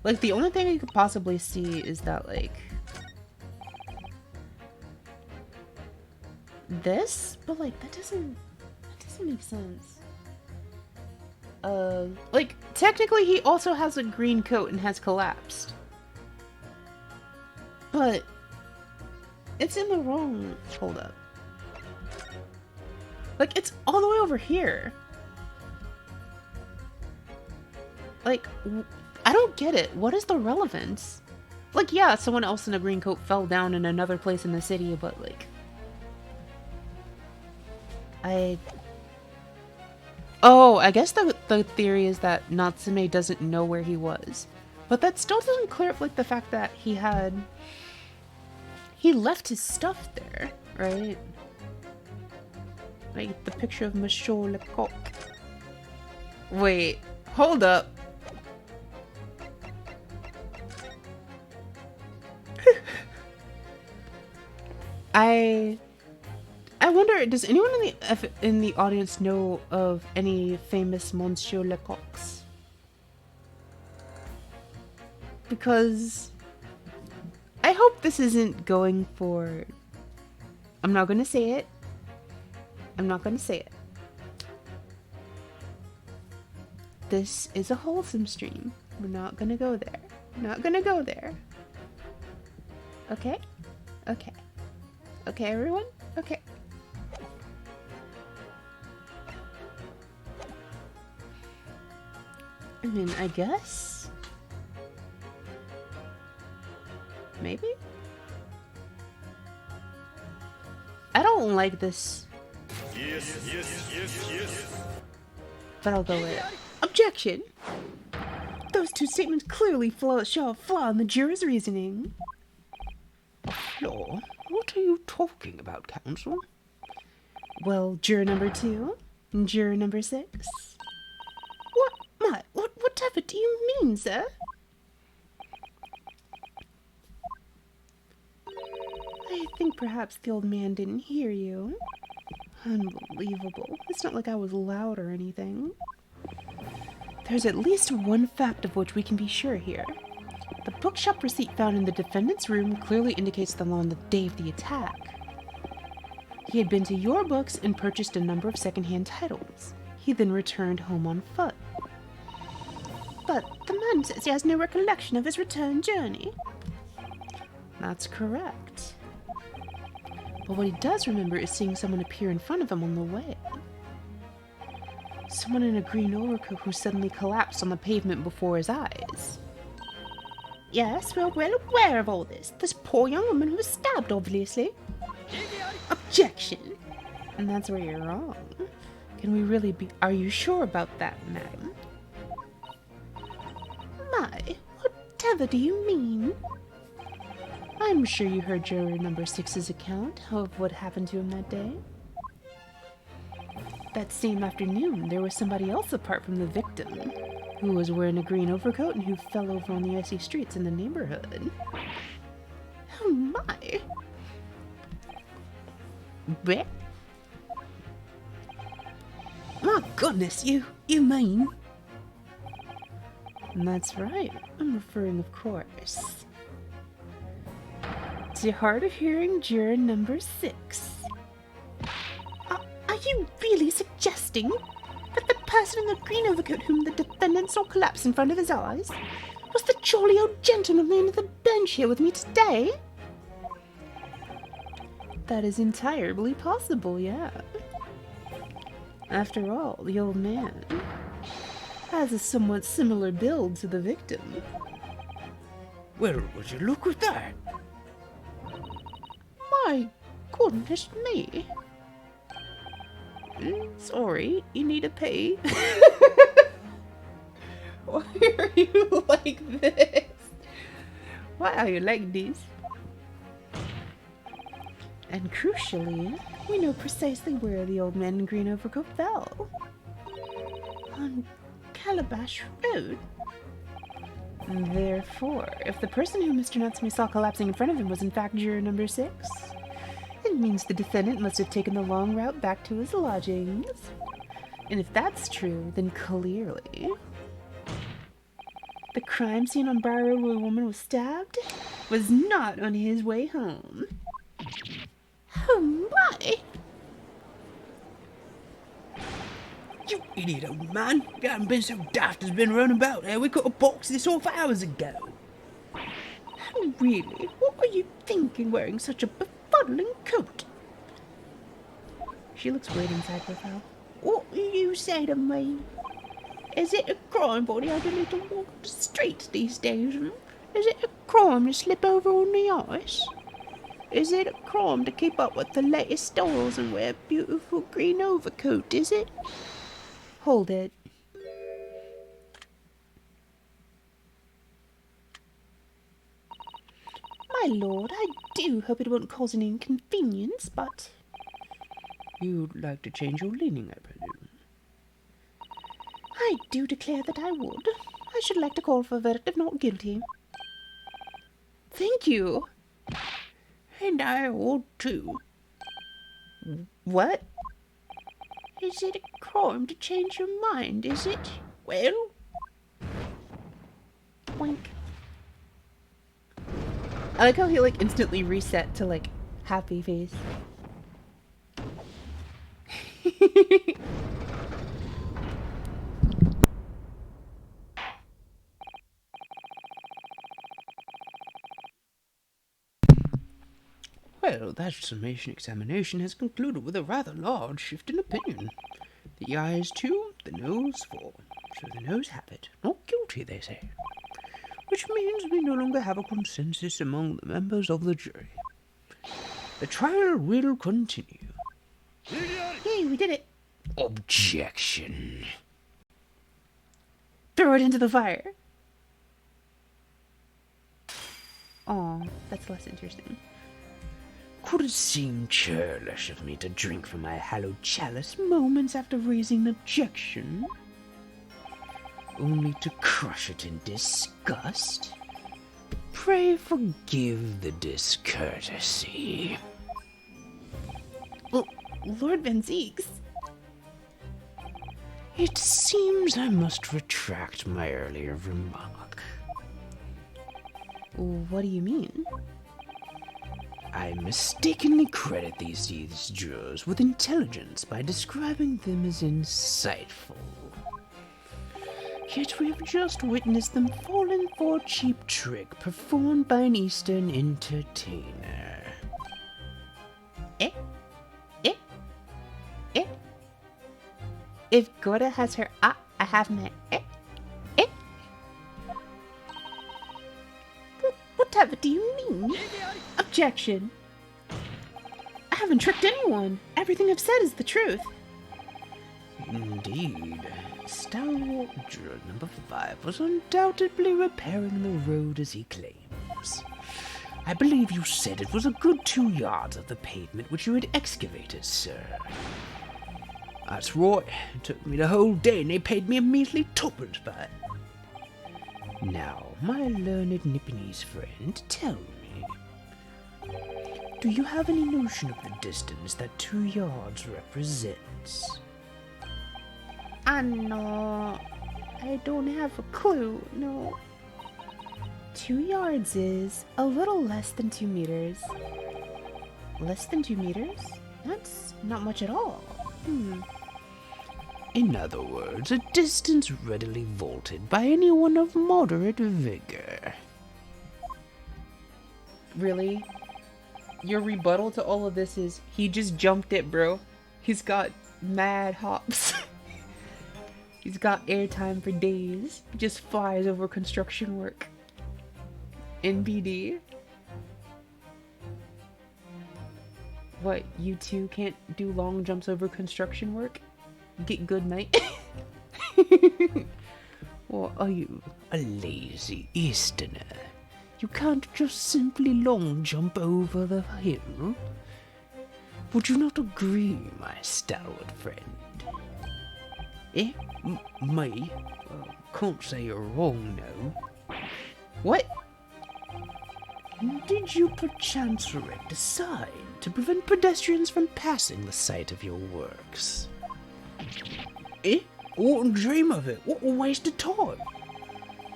Speaker 1: like, the only thing you could possibly see is that, like, this? But, like, that doesn't make sense. Like, technically he also has a green coat and has collapsed. But it's in the wrong... Hold up. Like, it's all the way over here. Like, I don't get it. What is the relevance? Like, yeah, someone else in a green coat fell down in another place in the city, but, like... Oh, I guess the theory is that Natsume doesn't know where he was. But that still doesn't clear up, like, the fact that he left his stuff there, right? Like, the picture of Monsieur Lecoq. Wait, hold up. I wonder, does anyone in the audience know of any famous Monsieur Lecoqs? Because I hope this isn't going for... I'm not gonna say it. I'm not gonna say it. This is a wholesome stream. We're not gonna go there. We're not gonna go there. Okay? Okay. Okay, everyone? Okay. I mean, I guess? Maybe? I don't like this.
Speaker 4: Yes, yes, yes, yes.
Speaker 1: But I'll go with it. Objection! Those 2 statements clearly show a flaw in the juror's reasoning.
Speaker 2: Flaw? What are you talking about, counsel?
Speaker 1: Well, juror number 2, and juror number 6. Whatever do you mean, sir? I think perhaps the old man didn't hear you. Unbelievable. It's not like I was loud or anything. There's at least one fact of which we can be sure here. The bookshop receipt found in the defendant's room clearly indicates that on the day of the attack, he had been to your books and purchased a number of secondhand titles. He then returned home on foot. But the man says he has no recollection of his return journey. That's correct. But what he does remember is seeing someone appear in front of him on the way. Someone in a green overcoat who suddenly collapsed on the pavement before his eyes. Yes, we're well aware of all this. This poor young woman who was stabbed, obviously. Objection! And that's where you're wrong. Can we really be... Are you sure about that, madam? My, whatever do you mean? I'm sure you heard juror number 6's account of what happened to him that day. That same afternoon, there was somebody else apart from the victim, who was wearing a green overcoat and who fell over on the icy streets in the neighborhood. Oh my! Blech. My goodness, you mean? And that's right, I'm referring, of course, to hard of hearing juror number 6. Are you really suggesting that the person in the green overcoat whom the defendant saw collapse in front of his eyes was the jolly old gentleman laying on the bench here with me today? That is entirely possible, yeah. After all, the old man has a somewhat similar build to the victim.
Speaker 2: Well, would you look at that?
Speaker 1: My goodness me. Sorry, you need to pay. Why are you like this? Why are you like this? And crucially, we know precisely where the old man in green overcoat fell. On Calabash Road. Therefore, if the person who Mr. Natsume saw collapsing in front of him was in fact juror number 6, it means the defendant must have taken the long route back to his lodgings. And if that's true, then clearly the crime scene on Bar Road where a woman was stabbed was not on his way home. Oh my!
Speaker 2: You idiot, old man. You haven't been so daft as been running about there. We could have boxed this off hours ago.
Speaker 1: Really? What were you thinking wearing such a befuddling coat? She looks weird inside profile. What do you say to me? Is it a crime for the elderly to walk the streets these days? Is it a crime to slip over on the ice? Is it a crime to keep up with the latest styles and wear a beautiful green overcoat, is it? Hold it. My lord, I do hope it won't cause any inconvenience, but...
Speaker 2: You'd like to change your leaning, I presume?
Speaker 1: I do declare that I would. I should like to call for a verdict of not guilty. Thank you.
Speaker 2: And I would too.
Speaker 1: What? Is it a crime to change your mind, is it? Well... Wink. I like how he like instantly reset to like happy face.
Speaker 2: Well, that summation examination has concluded with a rather large shift in opinion. The eyes 2, the nose 4. So the nose have it. Not guilty, they say. Which means we no longer have a consensus among the members of the jury. The trial will continue.
Speaker 1: Yay, we did it.
Speaker 2: Objection.
Speaker 1: Throw it into the fire. Aw, that's less interesting.
Speaker 2: Could it seem churlish of me to drink from my hallowed chalice moments after raising an objection? Only to crush it in disgust? Pray forgive the discourtesy.
Speaker 1: Well, Lord Van Zeeks.
Speaker 2: It seems I must retract my earlier remark.
Speaker 1: What do you mean?
Speaker 2: I mistakenly credit these jurors with intelligence by describing them as insightful. Yet we have just witnessed them falling for a cheap trick performed by an Eastern entertainer.
Speaker 1: Eh? If Gora has her I have my Whatever do you mean? Objection. I haven't tricked anyone. Everything I've said is the truth.
Speaker 2: Indeed. Stalwart juror number 5 was undoubtedly repairing the road as he claims. I believe you said it was a good 2 yards of the pavement which you had excavated, sir. That's right. It took me the whole day and they paid me a measly tuppence for it. Now, my learned Nipponese friend, tell me, do you have any notion of the distance that 2 yards represents?
Speaker 1: No, I don't have a clue, no. 2 yards is a little less than 2 meters. Less than 2 meters? That's not much at all.
Speaker 2: In other words, a distance readily vaulted by anyone of moderate vigor.
Speaker 1: Really? Your rebuttal to all of this is, he just jumped it, bro. He's got mad hops. He's got airtime for days. He just flies over construction work. NBD. What, you two can't do long jumps over construction work? Get good night. What are you, a lazy Easterner? You can't just simply long jump over the hill? Would you not agree, my stalwart friend? Eh? Me? Can't say you're wrong, no. What? Did you perchance erect a sign to prevent pedestrians from passing the site of your works? Eh? Wouldn't dream of it. What a waste of time.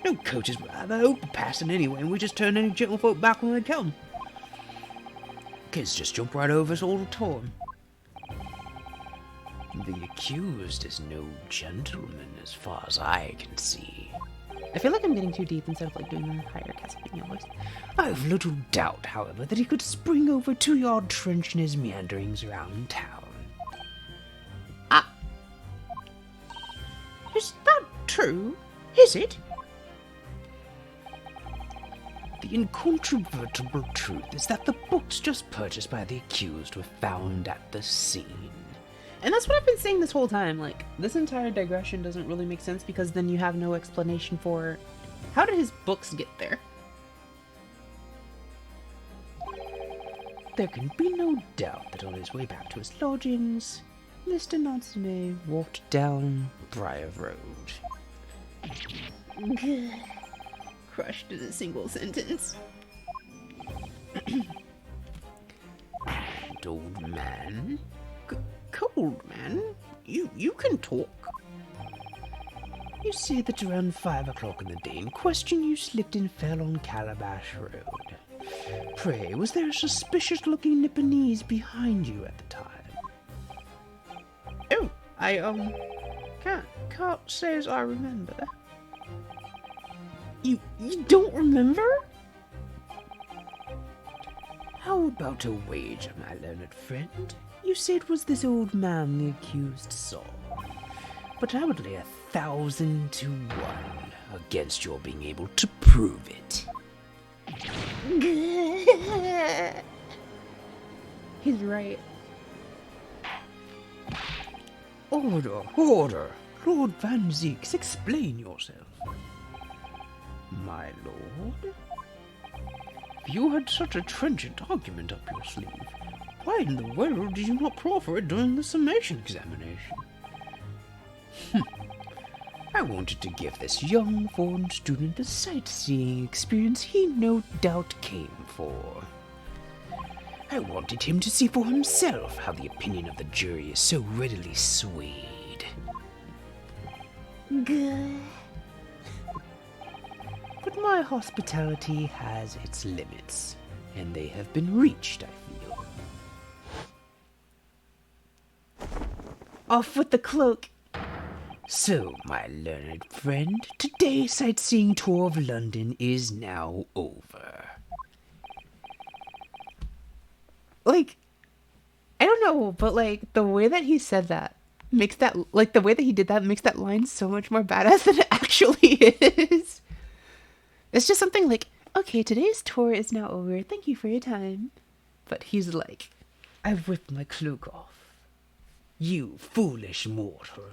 Speaker 1: No coaches would have a hope of passing anyway, and we just turn any gentlefolk back when they come. Kids just jump right over us all the time. The accused is no gentleman as far as I can see. I feel like I'm getting too deep instead of like doing a higher Castlevania voice. I've little doubt, however, that he could spring over 2-yard trench in his meanderings around town. Ah! Is that true? Is it? The incontrovertible truth is that the books just purchased by the accused were found at the scene. And that's what I've been saying this whole time. Like, this entire digression doesn't really make sense because then you have no explanation for how did his books get there? There can be no doubt that on his way back to his lodgings, Mr. Natsume walked down Briar Road. Crushed in a single sentence. And old man? Cold man? You can talk. You say that around 5 o'clock in the day in question you slipped and fell on Calabash Road. Pray, was there a suspicious-looking Nipponese behind you at the time? Oh, I can't say as I remember. You don't remember? How about a wager, my learned friend? You say it was this old man the accused saw. But I would lay 1,000 to 1 against your being able to prove it. He's right. Order, order! Lord Van Zeeks, explain yourself. My lord? If you had such a trenchant argument up your sleeve, why in the world did you not proffer it during the summation examination? I wanted to give this young foreign student the sightseeing experience he no doubt came for. I wanted him to see for himself how the opinion of the jury is so readily swayed. Good. But my hospitality has its limits, and they have been reached, I feel. Off with the cloak! So, my learned friend, today's sightseeing tour of London is now over. Like, I don't know, but like, the way that he said that makes that, like, the way that he did that makes that line so much more badass than it actually is. It's just something like, okay, today's tour is now over, thank you for your time. But he's like, I've whipped my cloak off. You foolish mortal.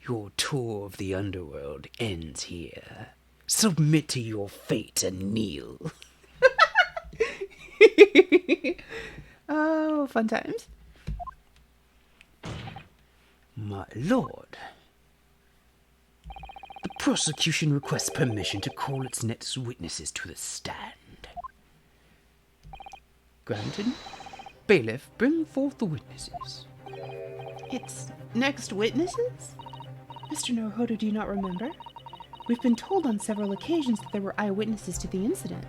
Speaker 1: Your tour of the underworld ends here. Submit to your fate and kneel. Oh, fun times. My lord. The prosecution requests permission to call its next witnesses to the stand. Granted. Bailiff, bring forth the witnesses. Its next witnesses? Mr. Naruhodo, do you not remember? We've been told on several occasions that there were eyewitnesses to the incident.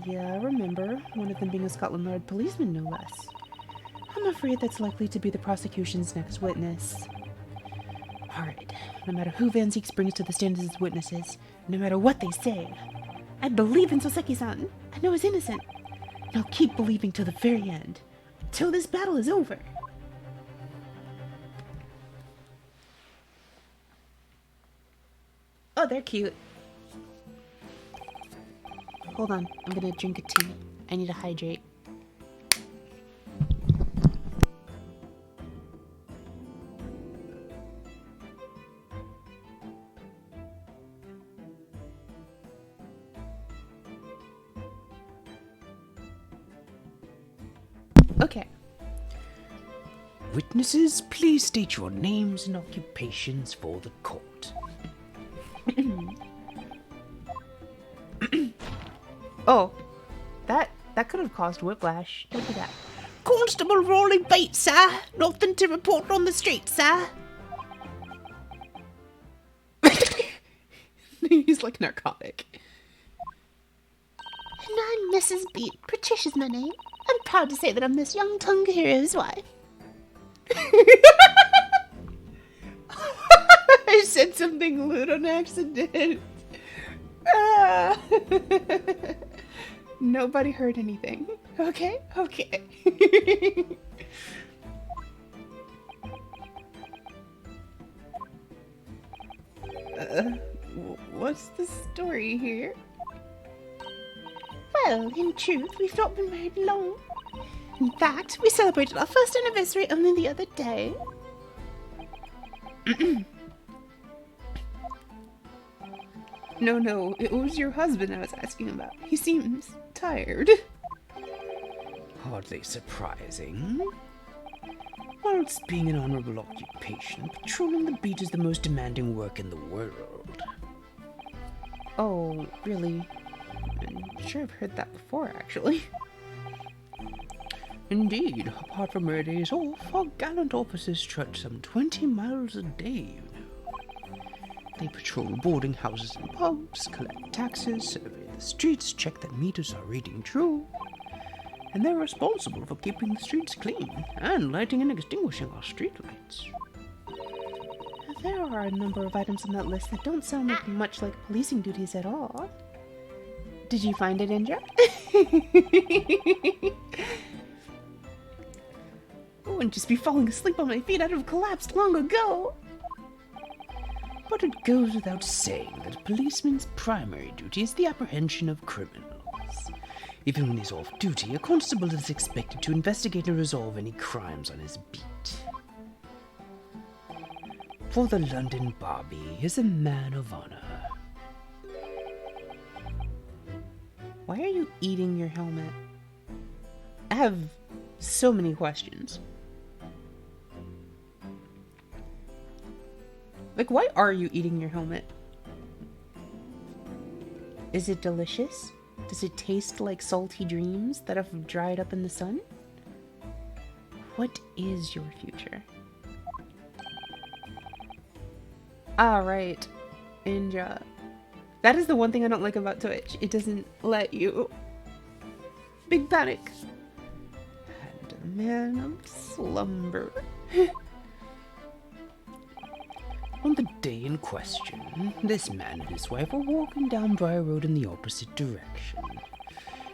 Speaker 1: Yeah, I remember. One of them being a Scotland Yard policeman, no less. I'm afraid that's likely to be the prosecution's next witness. Alright, no matter who Van Zeeks brings to the stand as his witnesses, no matter what they say, I believe in Soseki-san. I know he's innocent. And I'll keep believing till the very end. Till this battle is over. Oh, they're cute. Hold on, I'm gonna drink a tea. I need to hydrate. Okay.
Speaker 2: Witnesses, please state your names and occupations for the court.
Speaker 1: Oh, that could have caused whiplash. Don't do that.
Speaker 2: Constable Rolling Bates, sir. Nothing to report on the street, sir.
Speaker 1: He's like narcotic.
Speaker 5: And I'm Mrs. Beat. Patricia's my name. I'm proud to say that I'm this young tongue hero's wife.
Speaker 1: I said something lewd on accident. Ah. Nobody heard anything. Okay? Okay. What's the story here?
Speaker 5: Well, in truth, we've not been married long.
Speaker 1: In fact, we celebrated our first anniversary only the other day. No, it was your husband I was asking about. He seems tired.
Speaker 2: Hardly surprising. Whilst being an honorable occupation, patrolling the beat is the most demanding work in the world.
Speaker 1: Oh, really? I'm sure I've heard that before, actually.
Speaker 2: Indeed, apart from their days off, our gallant officers trudge some 20 miles a day, you know. They patrol boarding houses and pubs, collect taxes, survey the streets, check that meters are reading true. And they're responsible for keeping the streets clean and lighting and extinguishing our streetlights.
Speaker 1: There are a number of items on that list that don't sound like much like policing duties at all. Did you find it, Indra? I wouldn't just be falling asleep on my feet. I'd have collapsed long ago.
Speaker 2: But it goes without saying that a policeman's primary duty is the apprehension of criminals. Even when he's off duty, a constable is expected to investigate and resolve any crimes on his beat. For the London Barbie, he is a man of honor.
Speaker 1: Why are you eating your helmet? I have so many questions. Like, why are you eating your helmet? Is it delicious? Does it taste like salty dreams that have dried up in the sun? What is your future? Ah, right. Indra. That is the one thing I don't like about Twitch. It doesn't let you. Big panic. And a man of slumber.
Speaker 2: On the day in question, this man and his wife were walking down Briar Road in the opposite direction,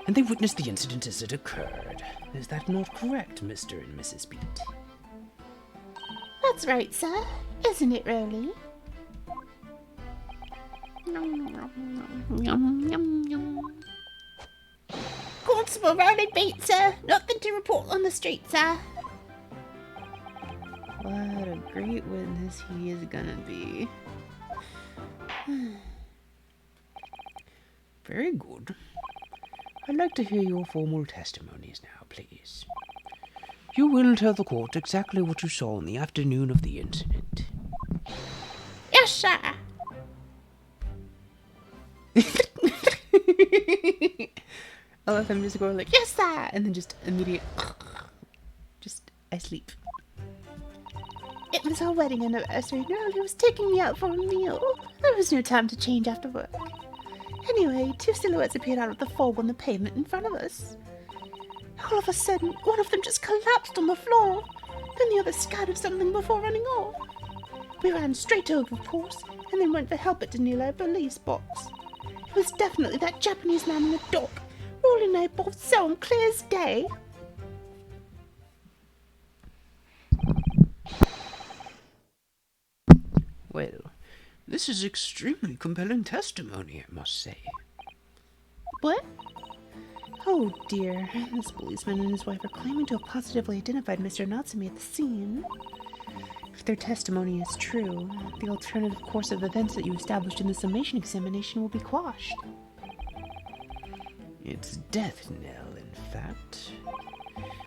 Speaker 2: and they witnessed the incident as it occurred. Is that not correct, Mr. and Mrs. Beat?
Speaker 5: That's right, sir. Isn't it, Rolly? Constable Rolling Bates, sir. Nothing to report on the street, sir.
Speaker 1: What a great witness he is gonna be.
Speaker 2: Very good. I'd like to hear your formal testimonies now, please. You will tell the court exactly what you saw on the afternoon of the incident.
Speaker 5: Yes, sir.
Speaker 1: I love him just going like, yes, sir! And then just immediate, I sleep.
Speaker 5: It was our wedding anniversary. Rolly was taking me out for a meal. There was no time to change after work. Anyway, two silhouettes appeared out of the fog on the pavement in front of us. All of a sudden, one of them just collapsed on the floor. Then the other scattered something before running off. We ran straight over, of course, and then went for help at the nearby police box. It was definitely that Japanese man in the dock. Rolly and I both saw him clear as day.
Speaker 2: Well, This is extremely compelling testimony, I must say.
Speaker 5: What? Oh dear, this policeman and his wife are claiming to have positively identified Mr. Natsume at the scene. If their testimony is true, the alternative course of events that you established in the summation examination will be quashed.
Speaker 2: It's death knell, in fact.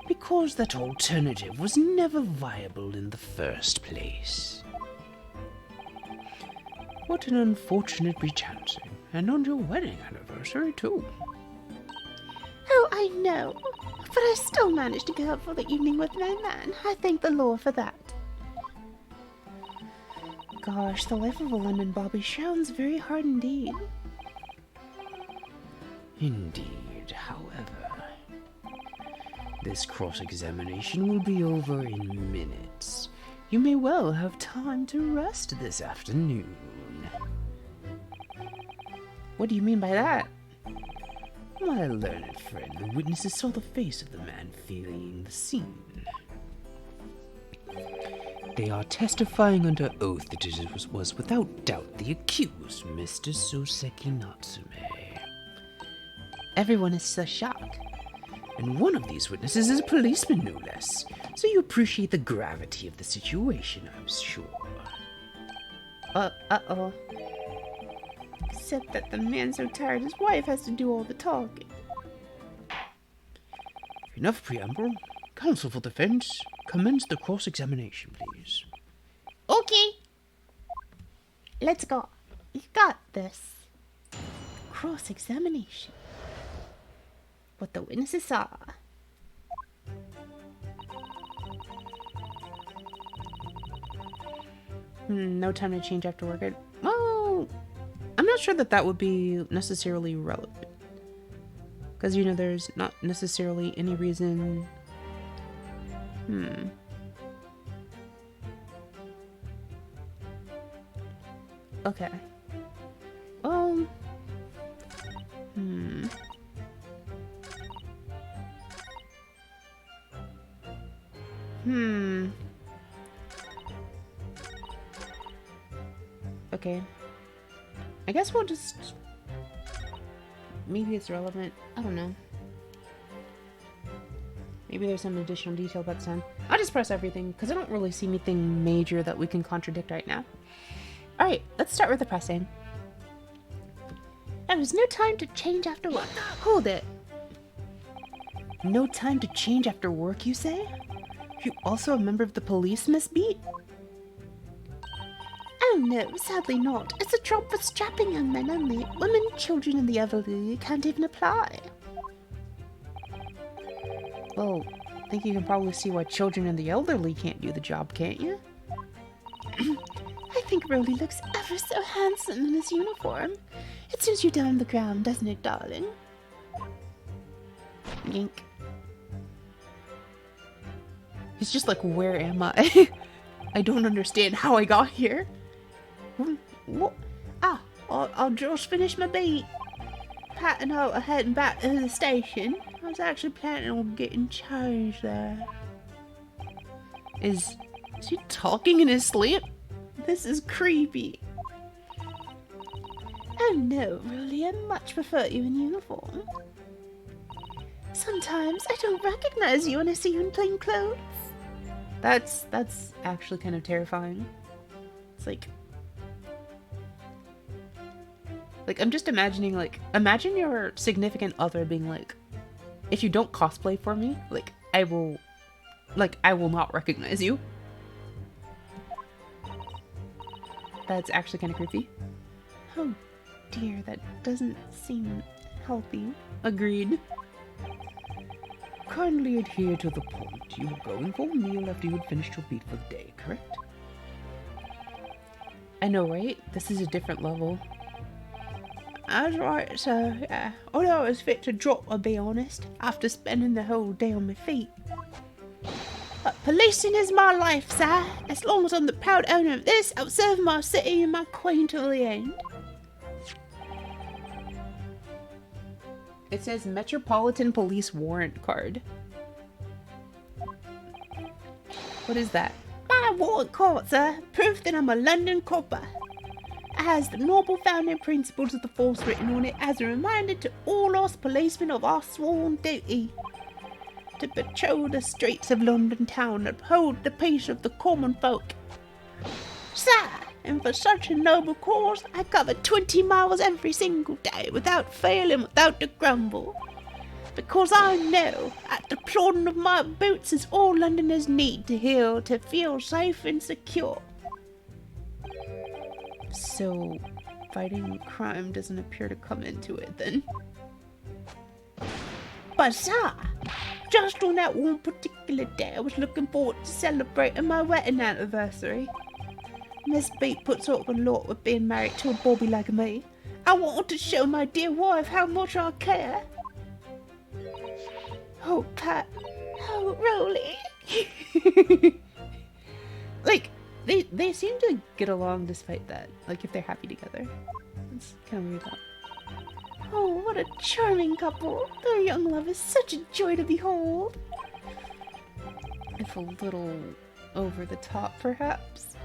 Speaker 2: Because that alternative was never viable in the first place. What an unfortunate rechancing, and on your wedding anniversary, too.
Speaker 5: Oh, I know, but I still managed to go out for the evening with my man. I thank the Lord for that. Gosh, the life of a London Bobby sounds very hard indeed.
Speaker 2: Indeed, however, this cross-examination will be over in minutes. You may well have time to rest this afternoon.
Speaker 1: What do you mean by that?
Speaker 2: My learned friend, the witnesses saw the face of the man fleeing the scene. They are testifying under oath that it was without doubt the accused, Mr. Soseki Natsume.
Speaker 1: Everyone is so shocked.
Speaker 2: And one of these witnesses is a policeman, no less. So you appreciate the gravity of the situation, I'm sure.
Speaker 1: Uh-oh.
Speaker 5: Except that the man's so tired his wife has to do all the talking.
Speaker 2: Enough preamble. Counsel for defense, commence the cross-examination, please.
Speaker 5: Okay. Let's go. You got this. Cross-examination. What the witnesses saw.
Speaker 1: No time to change after work. Well, I'm not sure that would be necessarily relevant. Because, you know, there's not necessarily any reason... Okay. Well... Okay. I guess we'll just... Maybe it's relevant. I don't know. Maybe there's some additional detail about the sound. I'll just press everything, because I don't really see anything major that we can contradict right now. Alright, let's start with the pressing.
Speaker 5: There was no time to change after work.
Speaker 1: Hold it. No time to change after work, you say? You also a member of the police, Miss Beat?
Speaker 5: Oh no, sadly not. It's a job for strapping young men only. Women, children, and the elderly can't even apply.
Speaker 1: Well, I think you can probably see why children and the elderly can't do the job, can't you?
Speaker 5: I think Rolly looks ever so handsome in his uniform. It suits you down on the ground, doesn't it, darling?
Speaker 1: Yink. He's just like, where am I? I don't understand how I got here.
Speaker 5: What? Ah, I'll just finish my beat. Patting out and heading back to the station. I was actually planning on getting changed there.
Speaker 1: Is he talking in his sleep?
Speaker 5: This is creepy. Oh no, really, I much prefer you in uniform. Sometimes I don't recognize you when I see you in plain clothes.
Speaker 1: That's actually kind of terrifying. It's like I'm just imagining, like, imagine your significant other being like, if you don't cosplay for me, I will not recognize you. That's actually kind of creepy.
Speaker 5: Oh dear, that doesn't seem healthy.
Speaker 1: Agreed.
Speaker 2: Kindly adhere to the point. You were going for a meal after you had finished your beat for the day, correct?
Speaker 1: I know, right? This is a different level.
Speaker 5: That's right, sir. Yeah. Although I was fit to drop, I'll be honest, after spending the whole day on my feet. But policing is my life, sir. As long as I'm the proud owner of this, I'll serve my city and my queen till the end.
Speaker 1: It says Metropolitan Police Warrant Card. What is that?
Speaker 5: My warrant card, sir. Proof that I'm a London copper. has the noble founding principles of the force written on it as a reminder to all us policemen of our sworn duty to patrol the streets of London town and uphold the peace of the common folk. Sir, and for such a noble cause, I cover 20 miles every single day without fail and without a grumble. Because I know, at the plodding of my boots is all Londoners need to heal to feel safe and secure.
Speaker 1: So, fighting crime doesn't appear to come into it then.
Speaker 5: But sir, just on that one particular day, I was looking forward to celebrating my wedding anniversary. Miss Beat puts up a lot with being married to a bobby like me. I wanted to show my dear wife how much I care. Oh, Pat. Oh, Rolly.
Speaker 1: Like, they seem to get along despite that. Like, if they're happy together. It's kind of weird though.
Speaker 5: Oh, what a charming couple. Their young love is such a joy to behold.
Speaker 1: If a little over the top, perhaps.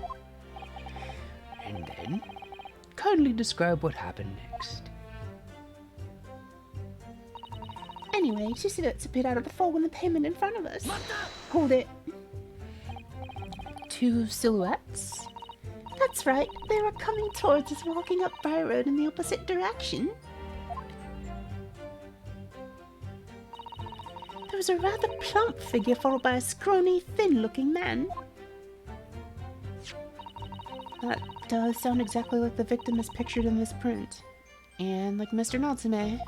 Speaker 2: And then, kindly describe what happened next.
Speaker 5: Anyway, she said it's appeared out of the fog on the pavement in front of us. Hold it.
Speaker 1: 2 silhouettes?
Speaker 5: That's right. They were coming towards us, walking up Briar Road in the opposite direction. There was a rather plump figure followed by a scrawny, thin-looking man.
Speaker 1: That does sound exactly like the victim is pictured in this print. And like Mr. Natsume.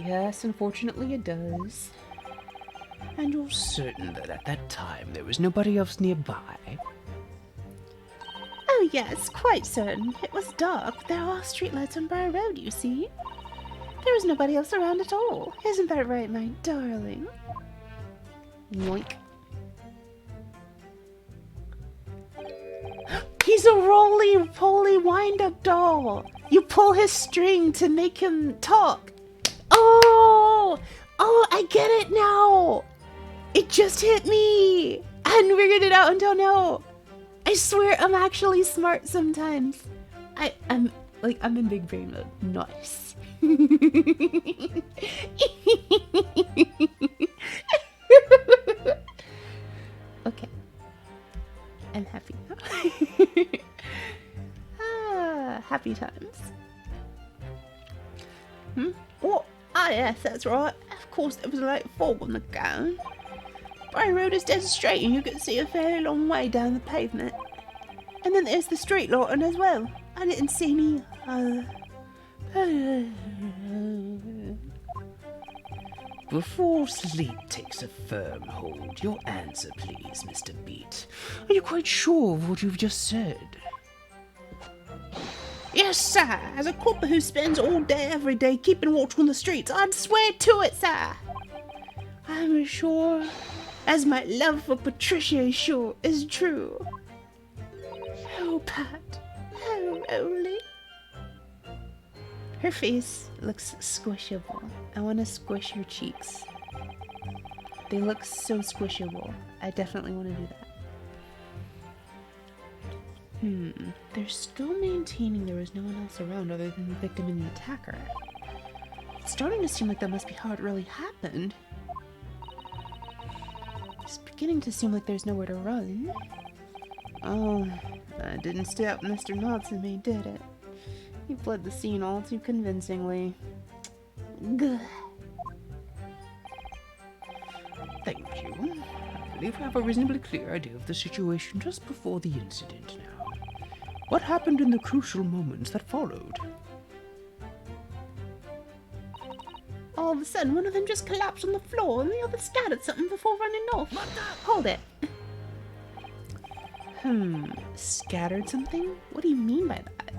Speaker 1: Yes, unfortunately it does.
Speaker 2: And you're certain that at that time there was nobody else nearby?
Speaker 5: Oh yes, quite certain. It was dark. There are streetlights on Briar Road, you see. There was nobody else around at all. Isn't that right, my darling?
Speaker 1: Yoink.
Speaker 5: He's a roly-poly wind-up doll. You pull his string to make him talk. Oh, I get it now. It just hit me. I hadn't figured it out until now. I swear I'm actually smart sometimes.
Speaker 1: I'm in big brain mode. Nice. Okay. I'm happy now. Happy times.
Speaker 5: Oh, yes, that's right. Of course, there was a light fog on the ground. Briar Road is dead straight and you can see a fairly long way down the pavement. And then there's the street lantern as well. I didn't see any
Speaker 2: Before sleep takes a firm hold, your answer please, Mr. Beat. Are you quite sure of what you've just said?
Speaker 5: Yes, sir. As a copper who spends all day every day keeping watch on the streets, I'd swear to it, sir. I'm as sure as my love for Patricia is true. Oh, Pat. Oh, Rolly.
Speaker 1: Her face looks squishable. I want to squish her cheeks. They look so squishable. I definitely want to do that. They're still maintaining there was no one else around other than the victim and the attacker. It's starting to seem like that must be how it really happened. It's beginning to seem like there's nowhere to run. Oh, that didn't stop Mr. Natsume, did it? He fled the scene all too convincingly.
Speaker 5: Good.
Speaker 2: Thank you. I believe I have a reasonably clear idea of the situation just before the incident now. What happened in the crucial moments that followed?
Speaker 5: All of a sudden, one of them just collapsed on the floor and the other scattered something before running off. Hold it.
Speaker 1: Scattered something? What do you mean by that?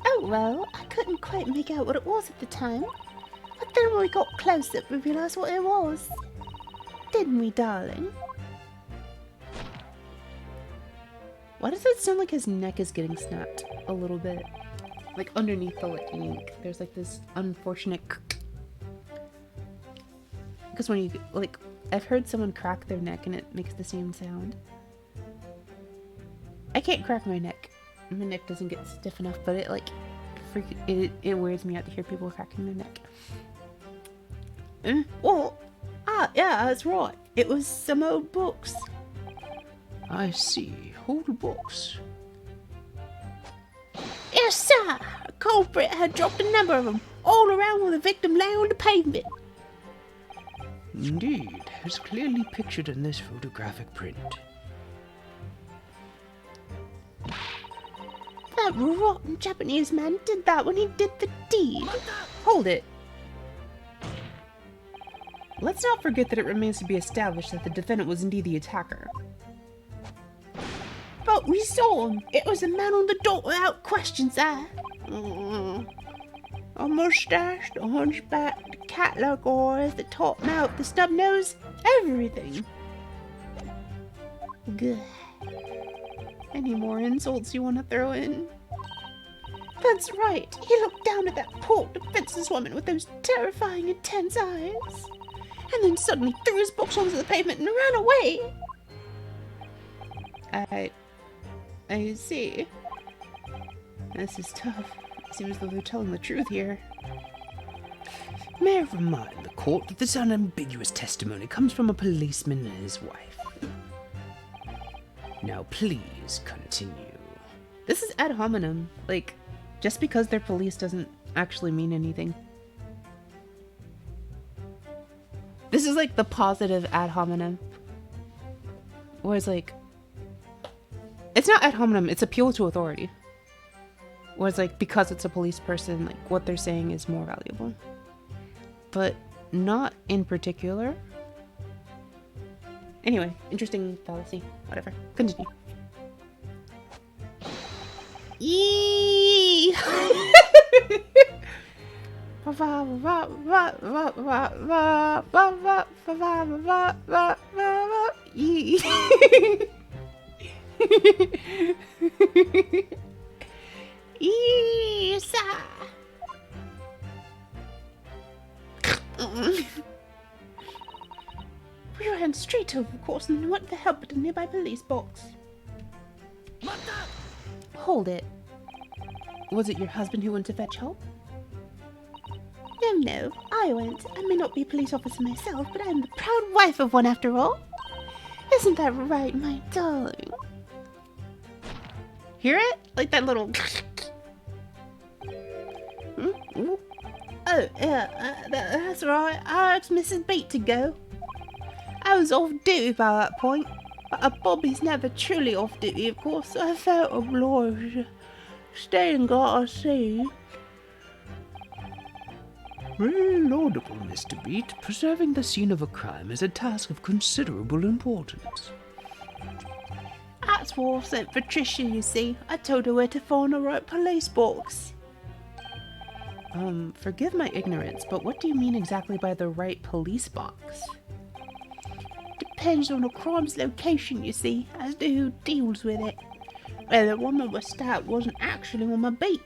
Speaker 5: Oh, well, I couldn't quite make out what it was at the time. But then when we got closer, we realized what it was. Didn't we, darling?
Speaker 1: Why does it sound like his neck is getting snapped a little bit? Like underneath the ink, there's like this unfortunate because when you, like, I've heard someone crack their neck and it makes the same sound. I can't crack my neck. My neck doesn't get stiff enough, but it like it wears me out to hear people cracking their neck. Well, yeah, that's right. It was some old books.
Speaker 2: I see. Old books.
Speaker 5: Yes, sir. A culprit had dropped a number of them, all around with the victim laying on the pavement.
Speaker 2: Indeed, as clearly pictured in this photographic print.
Speaker 5: That rotten Japanese man did that when he did the deed.
Speaker 1: Hold it. Let's not forget that it remains to be established that the defendant was indeed the attacker.
Speaker 5: But we saw him. It was a man on the dock without question, sir. A mustache, the hunchback, the cat-like eyes, the top mouth, the stub nose, everything. Good.
Speaker 1: Any more insults you want to throw in?
Speaker 5: That's right. He looked down at that poor defenseless woman with those terrifying, intense eyes. And then suddenly threw his books onto the pavement and ran away.
Speaker 1: I see. This is tough. It seems though they're telling the truth here.
Speaker 2: May I remind the court that this unambiguous testimony comes from a policeman and his wife. Now please continue.
Speaker 1: This is ad hominem. Like, just because they're police doesn't actually mean anything. This is like the positive ad hominem. Whereas like, it's not ad hominem, it's appeal to authority. Whereas like, because it's a police person, like what they're saying is more valuable. But not in particular. Anyway, interesting fallacy. Whatever. Continue.
Speaker 5: Yee! Yes, we ran straight over, of course, and went to help at a nearby police box.
Speaker 1: Hold it. Was it your husband who went to fetch help?
Speaker 5: No, I went. I may not be a police officer myself, but I am the proud wife of one after all. Isn't that right, my darling?
Speaker 1: Hear it? Like that little...
Speaker 5: Oh, yeah, that's right. I asked Mrs. Beat to go. I was off duty by that point, but a Bobby's never truly off duty, of course, so I felt obliged. Stay and gotta see.
Speaker 2: Very laudable, Mr. Beat. Preserving the scene of a crime is a task of considerable importance.
Speaker 5: That's why I sent Patricia, you see. I told her where to find the right police box.
Speaker 1: Forgive my ignorance, but what do you mean exactly by the right police box?
Speaker 5: Depends on the crime's location, you see, as to who deals with it. Well, the woman was stabbed wasn't actually on my beat.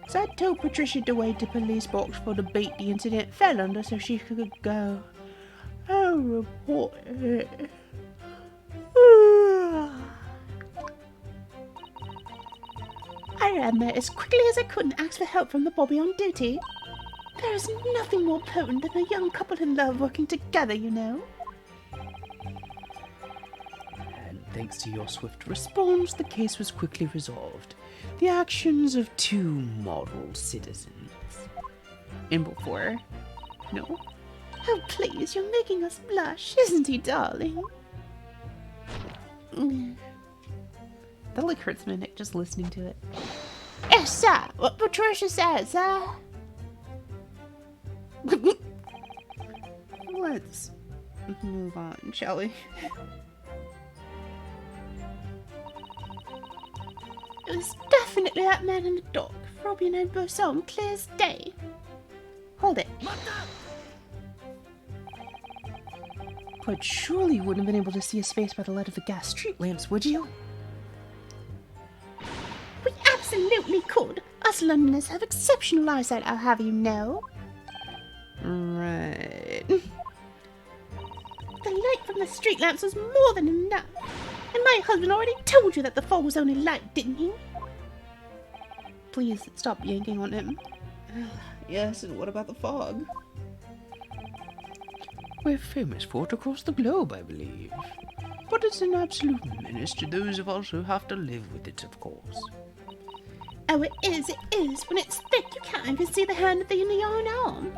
Speaker 5: So I told Patricia to wait the police box for the beat the incident fell under so she could go. I'll report it. I ran there as quickly as I could and asked for help from the Bobby on duty. There is nothing more potent than a young couple in love working together, you know.
Speaker 2: And thanks to your swift response, the case was quickly resolved. The actions of two model citizens.
Speaker 1: And before? No?
Speaker 5: Oh, please, you're making us blush, isn't he, darling?
Speaker 1: That like hurts my neck just listening to it.
Speaker 5: Yes, sir. What Patricia says, sir.
Speaker 1: Let's move on, shall we?
Speaker 5: It was definitely that man in the dock. Robbie and I both saw him clear as day.
Speaker 1: Hold it. But surely you wouldn't have been able to see his face by the light of the gas street lamps, would you?
Speaker 5: We absolutely could. Us Londoners have exceptional eyesight, I'll have you know.
Speaker 1: Right.
Speaker 5: The light from the street lamps was more than enough. And My husband already told you that the fog was only light, didn't he? Please stop yanking on him.
Speaker 1: Yes, and what about the fog?
Speaker 2: We're famous for it across the globe, I believe. But it's an absolute menace to those of us who have to live with it, of course.
Speaker 5: Oh, it is. When it's thick, you can't even see the hand in your own arm.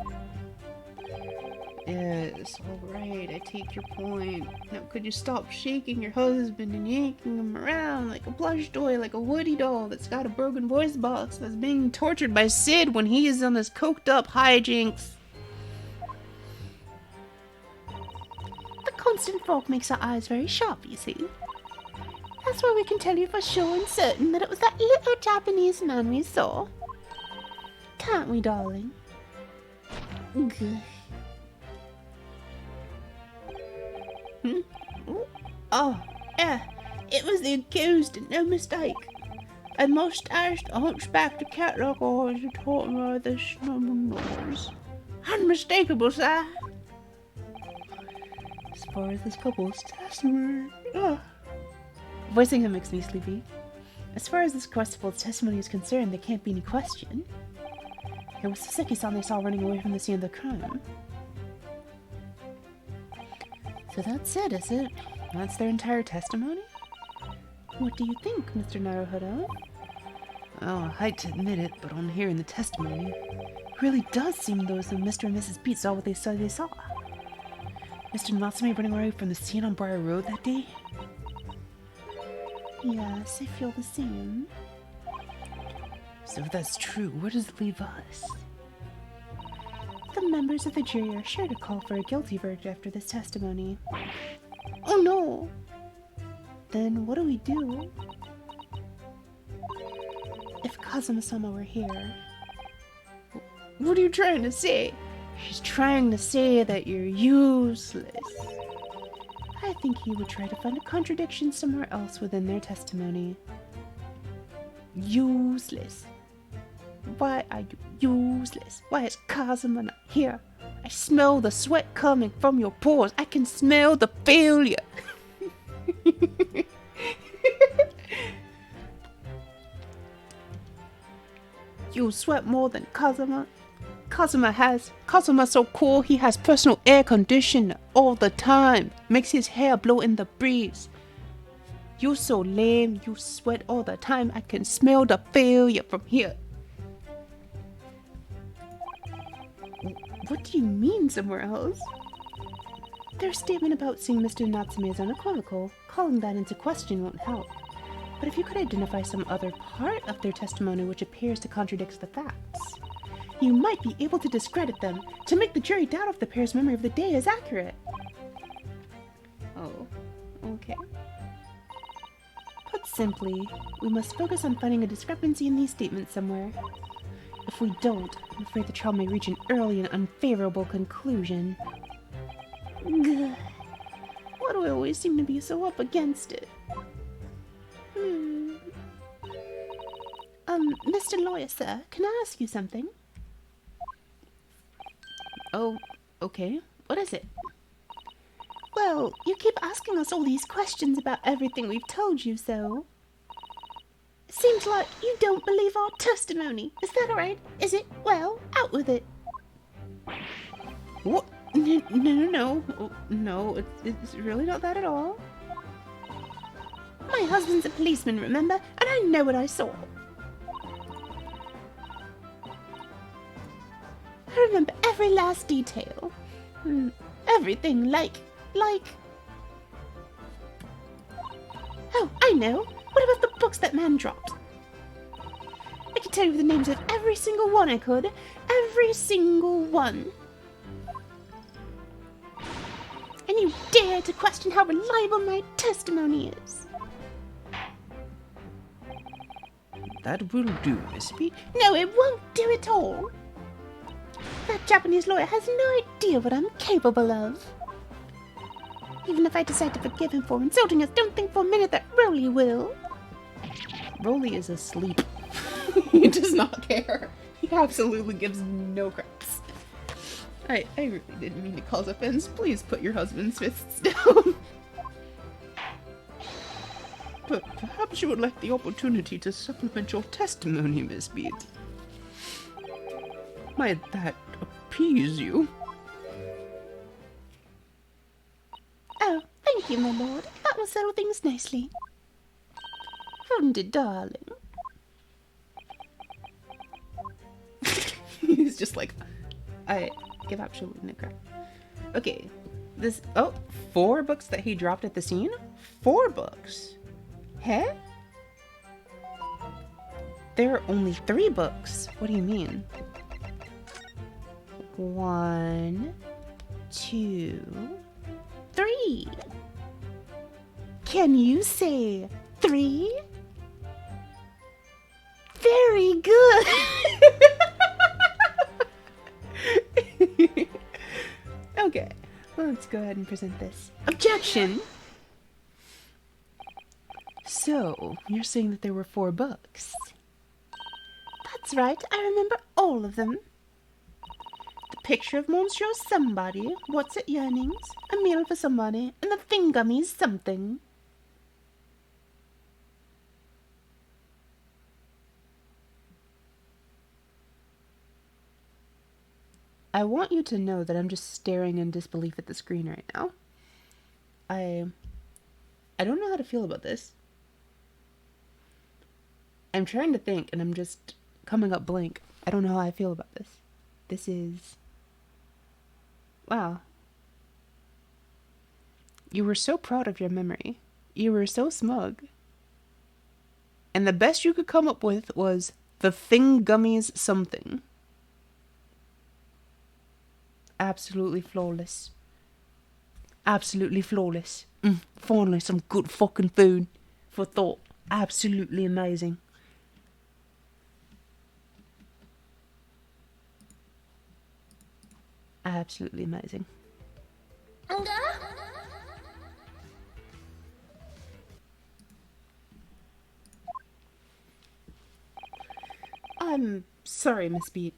Speaker 1: Yes, alright, I take your point. Now, could you stop shaking your husband and yanking him around like a plush toy, like a Woody doll that's got a broken voice box that's being tortured by Sid when he is on this coked up hijinks?
Speaker 5: The constant fog makes our eyes very sharp, you see. That's why we can tell you for sure and certain that it was that little Japanese man we saw. Can't we, darling? Gah.
Speaker 1: Oh, yeah, it was the accused and no mistake. A mustached, hunchbacked cat-like eyes who taught me the snubble nose. Unmistakable, sir. As far as this couple's testimony,
Speaker 5: Voicing him makes me sleepy. As far as this couple's testimony is concerned, there can't be any question. It was the Saseki-san they saw running away from the scene of the crime. So that's it, is it? That's their entire testimony? What do you think, Mr. Naruhodo?
Speaker 1: well, I hate to admit it, but on hearing the testimony,
Speaker 5: It really does seem though as though Mr. and Mrs. Pete saw what they said they saw. Mr. Natsume running away from the scene on Briar Road that day? Yes, I feel the same.
Speaker 1: so if that's true, where does it leave us?
Speaker 5: The members of the jury are sure to call for a guilty verdict after this testimony.
Speaker 1: Oh no!
Speaker 5: Then what do we do? If Kazuma-sama were here,
Speaker 1: What are you trying to say?
Speaker 5: she's trying to say that you're useless. I think he would try to find a contradiction somewhere else within their testimony. Useless. Why are you useless? Why is Kazuma not here? I smell the sweat coming from your pores. I can smell the failure. You sweat more than Kazuma. Kazuma's so cool, he has personal air conditioner all the time. Makes his hair blow in the breeze. You're so lame, you sweat all the time. I can smell the failure from here. What do you mean somewhere else? Their statement about seeing Mr. Natsume is unequivocal. Calling that into question won't help. But if you could identify some other part of their testimony which appears to contradict the facts, you might be able to discredit them, to make the jury doubt if the pair's memory of the day is accurate.
Speaker 1: Oh, okay.
Speaker 5: Put simply, we must focus on finding a discrepancy in these statements somewhere. If we don't, I'm afraid the trial may reach an early and unfavorable conclusion. Gah. Why do I always seem to be so up against it? Mr. Lawyer, sir, can I ask you something?
Speaker 1: Oh, okay. What is it?
Speaker 5: Well, you keep asking us all these questions about everything we've told you, so... Seems like you don't believe our testimony. Is that right? Is it? Well, out with it.
Speaker 1: What? No. Oh, no, it's really not that at all.
Speaker 5: My husband's a policeman, remember? And I know what I saw. I remember every last detail. Everything, like... Oh, I know. What about the books that man dropped? I could tell you the names of every single one I could. Every single one. And you dare to question how reliable my testimony is.
Speaker 1: That will do, Miss Pete.
Speaker 5: No, it won't do at all. That Japanese lawyer has no idea what I'm capable of. Even if I decide to forgive him for insulting us, don't think for a minute that Rolly will.
Speaker 1: Rolly is asleep. He does not care. He absolutely gives no craps. I really didn't mean to cause offense. Please put your husband's fists down. But perhaps you would like the opportunity to supplement your testimony, Miss Beat. Might that appease you?
Speaker 5: Oh, thank you, my lord. That will settle things nicely. Wouldn't it, darling?
Speaker 1: He's just like, I give absolutely no crap. Okay, this, oh, 4 books that he dropped at the scene? 4 books? Huh? There are only 3 books. What do you mean? 1, 2, 3.
Speaker 5: Can you say 3? Very good.
Speaker 1: Okay, well, let's go ahead and present this. Objection! So, you're saying that there were 4 books?
Speaker 5: That's right. I remember all of them. The picture of Monsieur Somebody, What's It Yearnings, A Meal for Somebody, and the Thingummies Something.
Speaker 1: I want you to know that I'm just staring in disbelief at the screen right now. I don't know how to feel about this. I'm trying to think, and I'm just coming up blank. I don't know how I feel about this. This is... Wow. You were so proud of your memory. You were so smug. And the best you could come up with was the Thingummies something. Absolutely flawless. Absolutely flawless. Finally, some good fucking food for thought. Absolutely amazing. Absolutely amazing. I'm sorry, Miss Beat.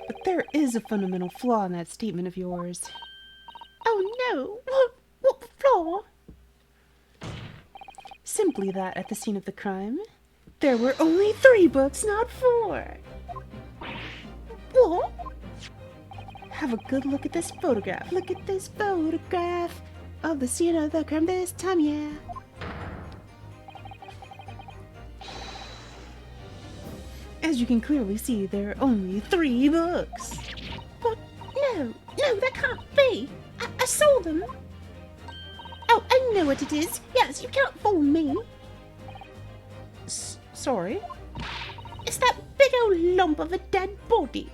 Speaker 1: But there is a fundamental flaw in that statement of yours.
Speaker 5: Oh no! What flaw?
Speaker 1: Simply that at the scene of the crime, there were only 3 books, not 4.
Speaker 5: What?
Speaker 1: Have a good look at this photograph. Look at this photograph of the scene of the crime this time, yeah. As you can clearly see, there are only 3 books.
Speaker 5: What? No, that can't be. I saw them. Oh, I know what it is. Yes, you can't fool me.
Speaker 1: Sorry?
Speaker 5: It's that big old lump of a dead body.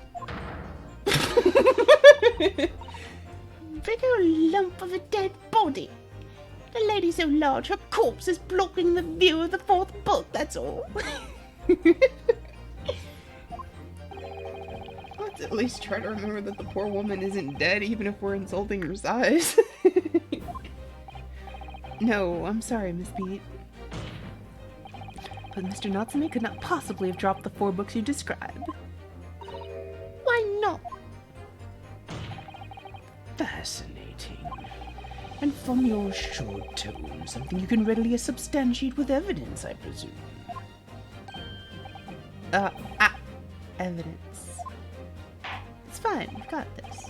Speaker 5: Big old lump of a dead body. The lady's so large, her corpse is blocking the view of the 4th book, that's all.
Speaker 1: Let's at least try to remember that the poor woman isn't dead, even if we're insulting her size. No, I'm sorry, Miss Beat. But Mr. Natsume could not possibly have dropped the 4 books you describe.
Speaker 5: Why not?
Speaker 2: Fascinating. And from your short tone, something you can readily substantiate with evidence, I presume.
Speaker 1: Evidence. It's fine, we've got this.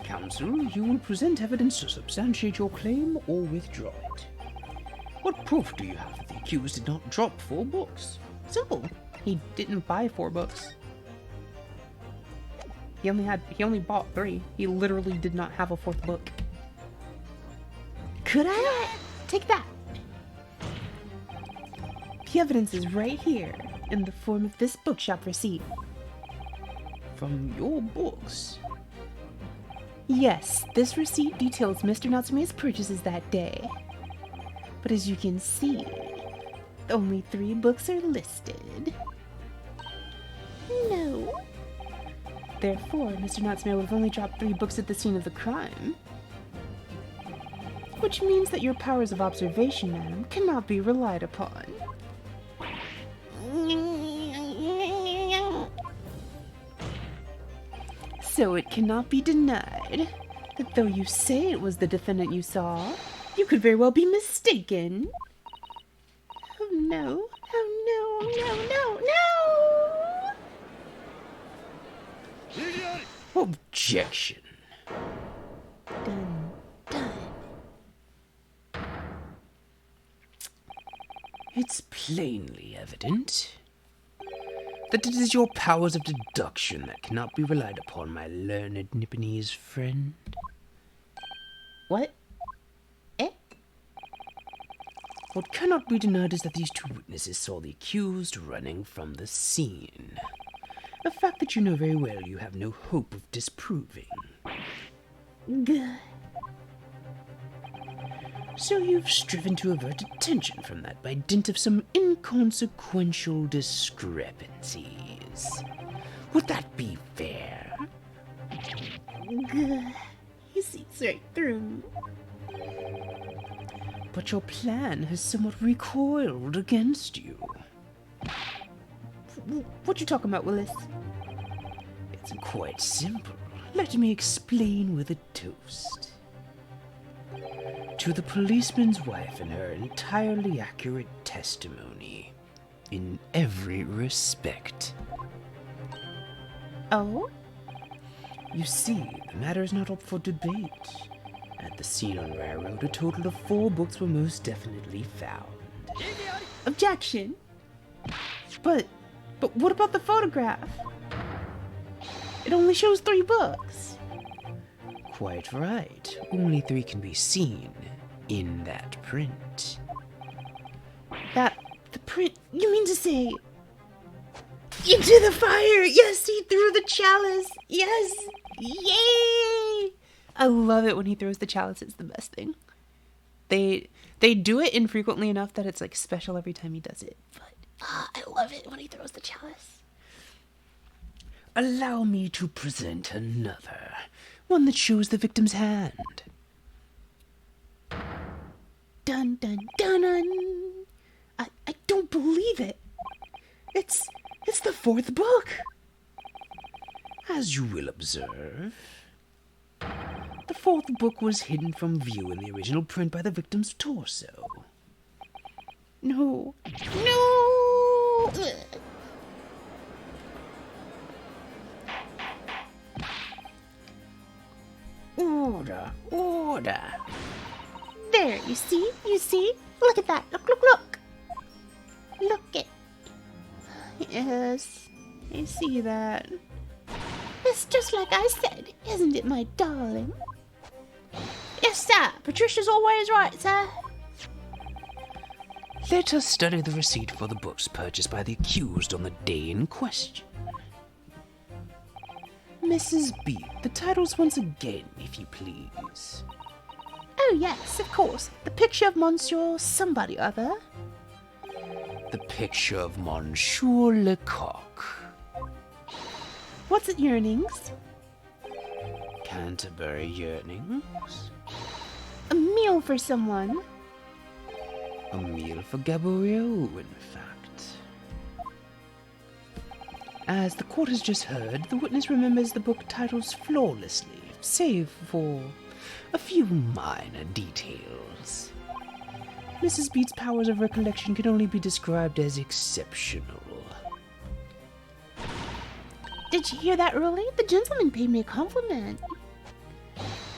Speaker 2: Counsel, you will present evidence to substantiate your claim or withdraw it. What proof do you have that the accused did not drop 4 books?
Speaker 1: Simple. He didn't buy 4 books. He only bought 3. He literally did not have a 4th book.
Speaker 5: Could I? Take that.
Speaker 1: The evidence is right here, in the form of this bookshop receipt.
Speaker 2: From your books?
Speaker 1: Yes, this receipt details Mr. Natsume's purchases that day. But as you can see, only 3 books are listed.
Speaker 5: No.
Speaker 1: Therefore, Mr. Natsume would have only dropped 3 books at the scene of the crime. Which means that your powers of observation, madam, cannot be relied upon. So it cannot be denied that though you say it was the defendant you saw, You could very well be mistaken.
Speaker 5: Oh no. Oh no, no, no, no!
Speaker 2: Objection.
Speaker 5: Done. Done.
Speaker 2: It's plainly evident that it is your powers of deduction that cannot be relied upon, my learned Nipponese friend.
Speaker 1: What? Eh?
Speaker 2: What cannot be denied is that these two witnesses saw the accused running from the scene. A fact that you know very well you have no hope of disproving.
Speaker 5: Good.
Speaker 2: So you've striven to avert attention from that by dint of some inconsequential discrepancies. Would that be fair?
Speaker 5: Good. He sees right through me.
Speaker 2: But your plan has somewhat recoiled against you.
Speaker 1: What you talking about, Willis?
Speaker 2: It's quite simple. Let me explain with a toast. To the policeman's wife and her entirely accurate testimony, in every respect.
Speaker 5: Oh?
Speaker 2: You see, the matter is not up for debate. At the scene on Railroad, a total of 4 books were most definitely found.
Speaker 1: Objection. But what about the photograph? It only shows 3 books.
Speaker 2: Quite right. Only 3 can be seen in that print.
Speaker 1: The print, you mean to say? Into the fire! Yes, he threw the chalice! Yes! Yay! I love it when he throws the chalice, it's the best thing. They do it infrequently enough that it's like special every time he does it. But I love it when he throws the chalice.
Speaker 2: Allow me to present another, one that shows the victim's hand.
Speaker 5: Dun dun dun dun.
Speaker 1: I don't believe it. It's the 4th book.
Speaker 2: As you will observe, the 4th book was hidden from view in the original print by the victim's torso.
Speaker 1: No.
Speaker 5: No!
Speaker 2: Order, order.
Speaker 5: There, you see? You see? Look at that. Look, look, look. Look it.
Speaker 1: Yes, I see that.
Speaker 5: It's just like I said, isn't it, my darling? Yes, sir. Patricia's always right, sir.
Speaker 2: Let us study the receipt for the books purchased by the accused on the day in question. Mrs. B, the titles once again, if you please.
Speaker 5: Oh, yes, of course. The picture of Monsieur somebody or other.
Speaker 2: The picture of Monsieur Lecoq.
Speaker 1: What's it, yearnings?
Speaker 2: Canterbury Yearnings.
Speaker 5: A meal for someone.
Speaker 2: A meal for Gaboriau, in fact. As the court has just heard, the witness remembers the book titles flawlessly, save for a few minor details. Mrs. Beat's powers of recollection can only be described as exceptional.
Speaker 5: Did you hear that, Rolly? The gentleman paid me a compliment.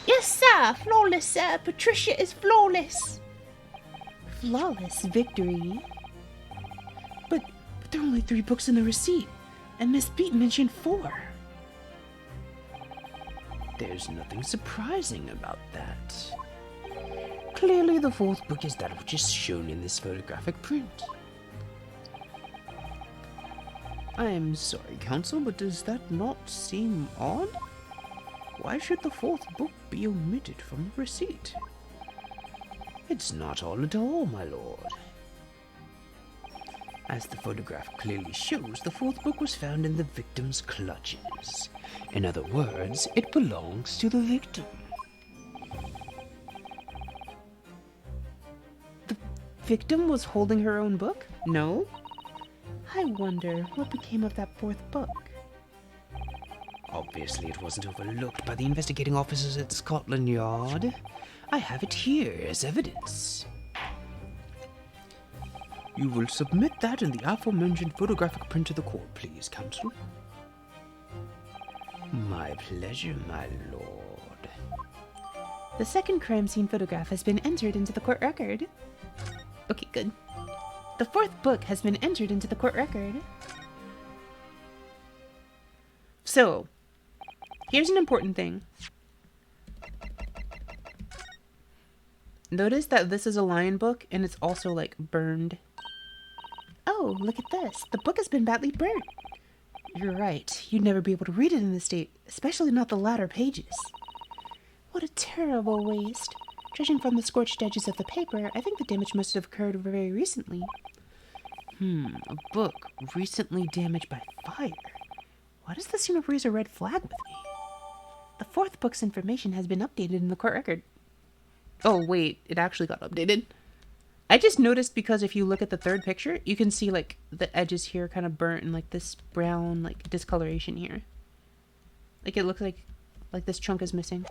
Speaker 5: Yes, sir. Flawless, sir. Patricia is flawless.
Speaker 1: Flawless victory. But there are only 3 books in the receipt, and Miss Beat mentioned 4.
Speaker 2: There's nothing surprising about that. Clearly, the 4th book is that which is shown in this photographic print. I am sorry, Counsel, but does that not seem odd? Why should the 4th book be omitted from the receipt? It's not odd at all, my lord. As the photograph clearly shows, the 4th book was found in the victim's clutches. In other words, it belongs to the victim.
Speaker 1: The victim was holding her own book? No? I wonder what became of that 4th book.
Speaker 2: Obviously, it wasn't overlooked by the investigating officers at Scotland Yard. I have it here as evidence. You will submit that in the aforementioned photographic print to the court, please, Counsel. My pleasure, my lord.
Speaker 1: The second crime scene photograph has been entered into the court record. Okay, good. The fourth book has been entered into the court record. So, here's an important thing. Notice that this is a lion book and it's also like burned.
Speaker 5: Oh, look at this. The book has been badly burnt.
Speaker 1: You're right. You'd never be able to read it in this state, especially not the latter pages.
Speaker 5: What a terrible waste. Judging from the scorched edges of the paper, I think the damage must have occurred very recently.
Speaker 1: A book recently damaged by fire. Why does this seem to raise a red flag with me?
Speaker 5: The fourth book's information has been updated in the court record.
Speaker 1: Oh, wait. It actually got updated. I just noticed because if you look at the third picture, you can see like the edges here kind of burnt and like this brown like discoloration here. Like it looks like this chunk is missing.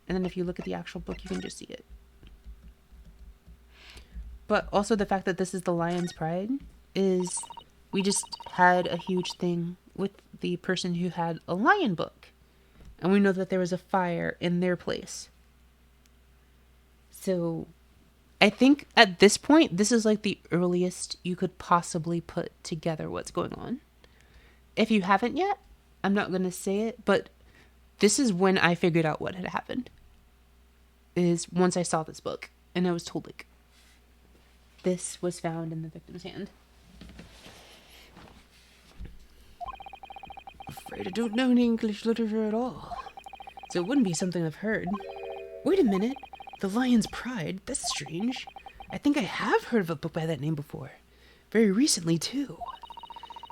Speaker 1: And then if you look at the actual book, you can just see it. But also the fact that this is the Lion's Pride is we just had a huge thing with the person who had a lion book. And we know that there was a fire in their place. So I think at this point, this is like the earliest you could possibly put together what's going on. If you haven't yet, I'm not going to say it, but this is when I figured out what had happened. Is once I saw this book and I was told like, this was found in the victim's hand.
Speaker 2: Afraid I don't know any English literature at all.
Speaker 1: So it wouldn't be something I've heard. Wait a minute. The Lion's Pride? That's strange. I think I have heard of a book by that name before. Very recently, too.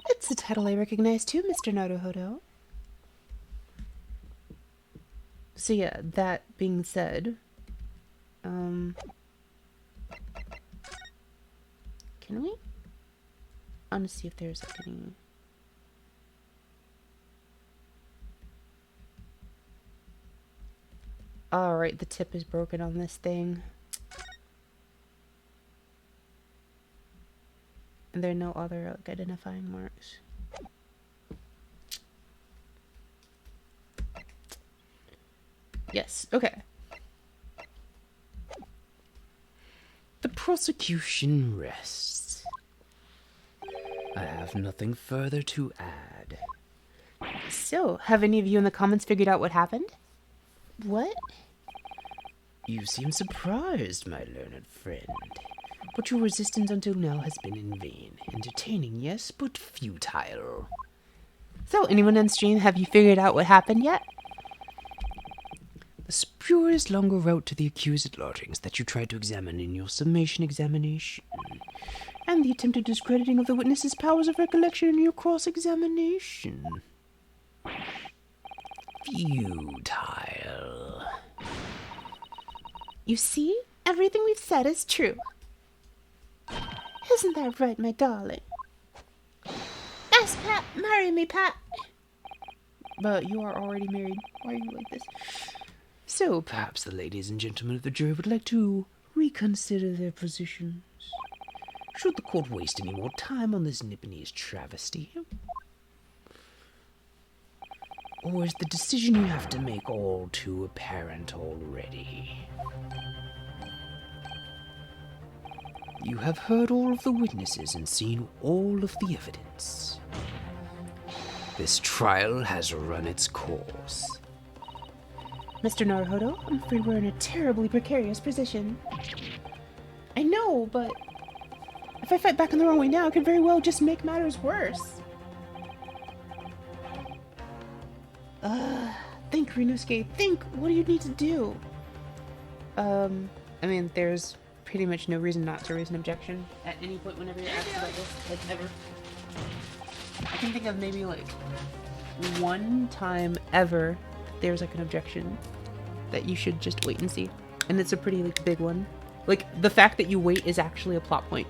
Speaker 5: It's a title I recognize too, Mr. Naruhodo.
Speaker 1: So yeah, that being said, can we? I want to see if there's like any... Alright, the tip is broken on this thing. And there are no other like, identifying marks. Yes, okay.
Speaker 2: The prosecution rests. I have nothing further to add.
Speaker 1: So, have any of you in the comments figured out what happened?
Speaker 5: What?
Speaker 2: You seem surprised, my learned friend.
Speaker 1: But your resistance until now has been in vain.
Speaker 2: Entertaining, yes, but futile.
Speaker 1: So, anyone on stream, have you figured out what happened yet?
Speaker 2: The spurious longer route to the accused lodgings that you tried to examine in your summation examination,
Speaker 1: And the attempted discrediting of the witness's powers of recollection in your cross-examination.
Speaker 2: Futile.
Speaker 5: You see? Everything we've said is true. Isn't that right, my darling? Yes, Pat. Marry me, Pat.
Speaker 1: But you are already married. Why are you like this?
Speaker 2: So perhaps the ladies and gentlemen of the jury would like to reconsider their positions. Should the court waste any more time on this Nipponese travesty? Or is the decision you have to make all too apparent already? You have heard all of the witnesses and seen all of the evidence. This trial has run its course.
Speaker 5: Mr. Naruhodo, I'm afraid we're in a terribly precarious position.
Speaker 1: I know, but if I fight back in the wrong way now, it could very well just make matters worse. Think, Rinosuke. Think. What do you need to do? I mean, there's pretty much no reason not to raise an objection at any point whenever you're asked about this, like ever. I can think of maybe like one time ever there's like an objection that you should just wait and see, and it's a pretty like big one. Like the fact that you wait is actually a plot point.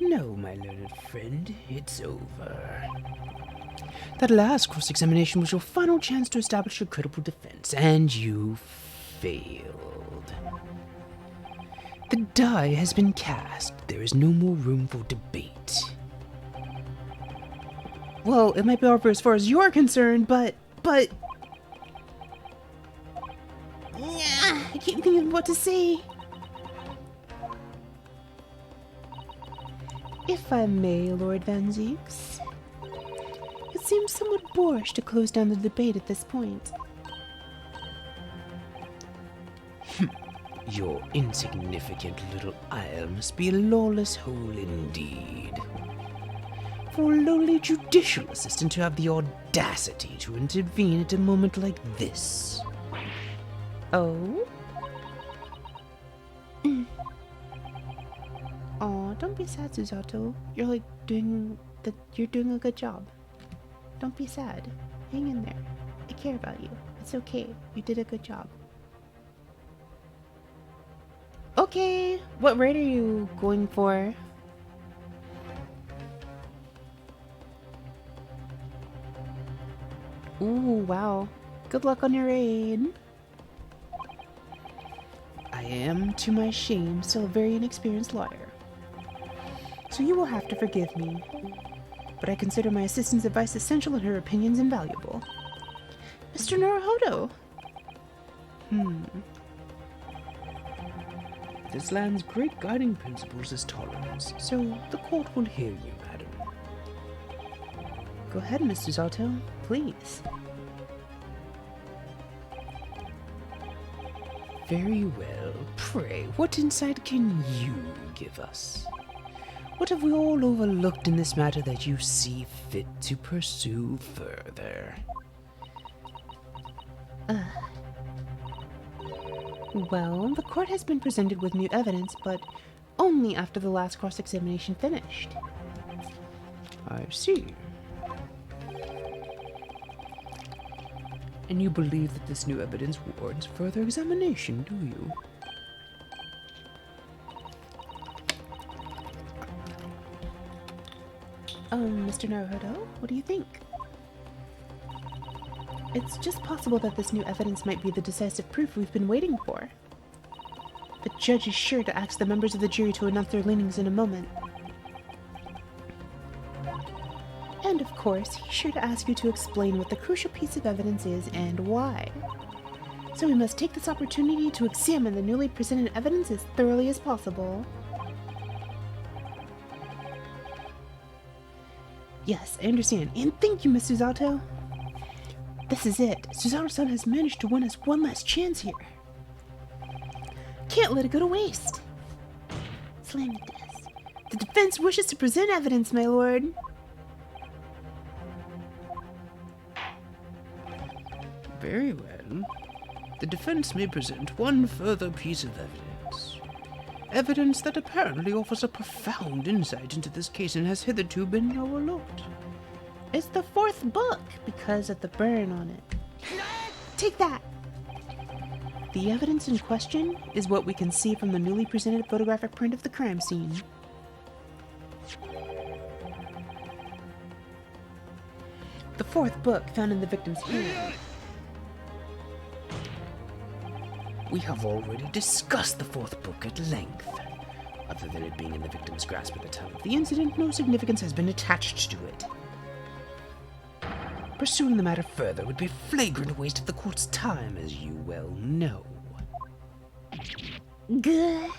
Speaker 2: No, my learned friend, it's over. That last cross-examination was your final chance to establish a credible defense, and you failed. The die has been cast. There is no more room for debate.
Speaker 1: Well, it might be over as far as you're concerned, but...
Speaker 5: I can't think of what to say.
Speaker 1: If I may, Lord Van Zeeks, it seems somewhat boorish to close down the debate at this point.
Speaker 2: Your insignificant little isle must be a lawless hole indeed. For a lowly judicial assistant to have the audacity to intervene at a moment like this.
Speaker 1: Oh?
Speaker 5: Aw, don't be sad, Susato. You're doing a good job. Don't be sad. Hang in there. I care about you. It's okay. You did a good job.
Speaker 1: Okay, what rate are you going for? Ooh, wow. Good luck on your raid. I am, to my shame, still a very inexperienced lawyer. So you will have to forgive me. But I consider my assistant's advice essential and her opinions invaluable.
Speaker 5: Mr. Naruhodo!
Speaker 2: This land's great guiding principles is tolerance, so the court will hear you, madam.
Speaker 1: Go ahead, Mr. Zato, please.
Speaker 2: Very well. Pray, what insight can you give us? What have we all overlooked in this matter that you see fit to pursue further?
Speaker 1: Well, the court has been presented with new evidence, but only after the last cross-examination finished.
Speaker 2: I see. And you believe that this new evidence warrants further examination, do you?
Speaker 1: Mr. Naruhodo, what do you think? It's just possible that this new evidence might be the decisive proof we've been waiting for. The judge is sure to ask the members of the jury to announce their leanings in a moment. And of course, he's sure to ask you to explain what the crucial piece of evidence is and why. So we must take this opportunity to examine the newly presented evidence as thoroughly as possible. Yes, I understand. And thank you, Miss Susato. This is it. Susato-san has managed to win us one last chance here. Can't let it go to waste. Slam the desk. The defense wishes to present evidence, my lord.
Speaker 2: Very well. The defense may present one further piece of evidence. Evidence that apparently offers a profound insight into this case and has hitherto been overlooked.
Speaker 1: It's the fourth book because of the burn on it. Take that! The evidence in question is what we can see from the newly presented photographic print of the crime scene. The fourth book found in the victim's hand.
Speaker 2: We have already discussed the fourth book at length. Other than it being in the victim's grasp at the time of the incident, no significance has been attached to it. Pursuing the matter further would be a flagrant waste of the court's time, as you well know.
Speaker 5: Good.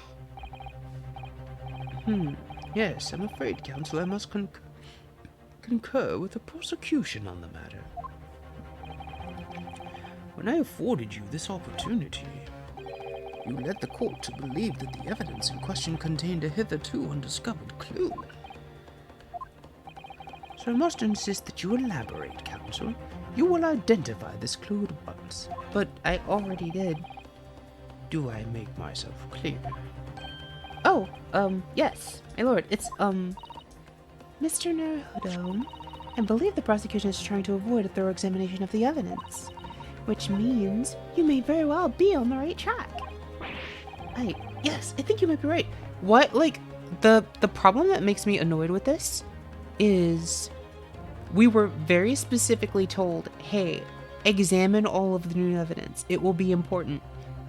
Speaker 2: Yes, I'm afraid, counsel, I must concur with the prosecution on the matter. When I afforded you this opportunity, you led the court to believe that the evidence in question contained a hitherto undiscovered clue. So I must insist that you elaborate, counsel. You will identify this clue at once.
Speaker 1: But I already did.
Speaker 2: Do I make myself clear?
Speaker 1: Oh, yes, my lord, it's, Mr. Naruhodo, I believe the prosecution is trying to avoid a thorough examination of the evidence, which means you may very well be on the right track. Yes, I think you might be right. What? Like, the problem that makes me annoyed with this is we were very specifically told, hey, examine all of the new evidence. It will be important.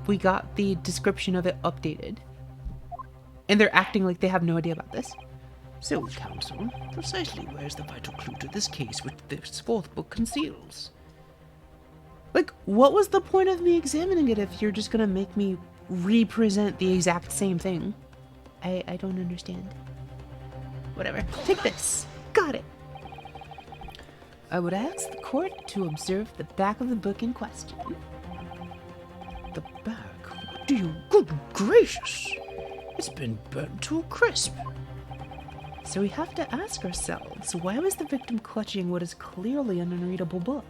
Speaker 1: We got the description of it updated. And they're acting like they have no idea about this.
Speaker 2: So, Counsel, precisely where's the vital clue to this case which this fourth book conceals?
Speaker 1: Like, what was the point of me examining it if you're just gonna make me represent the exact same thing? I don't understand. Whatever. Take this. Got it. I would ask the court to observe the back of the book in question.
Speaker 2: The back? What do you... Good gracious! It's been burnt to a crisp.
Speaker 1: So we have to ask ourselves, why was the victim clutching what is clearly an unreadable book?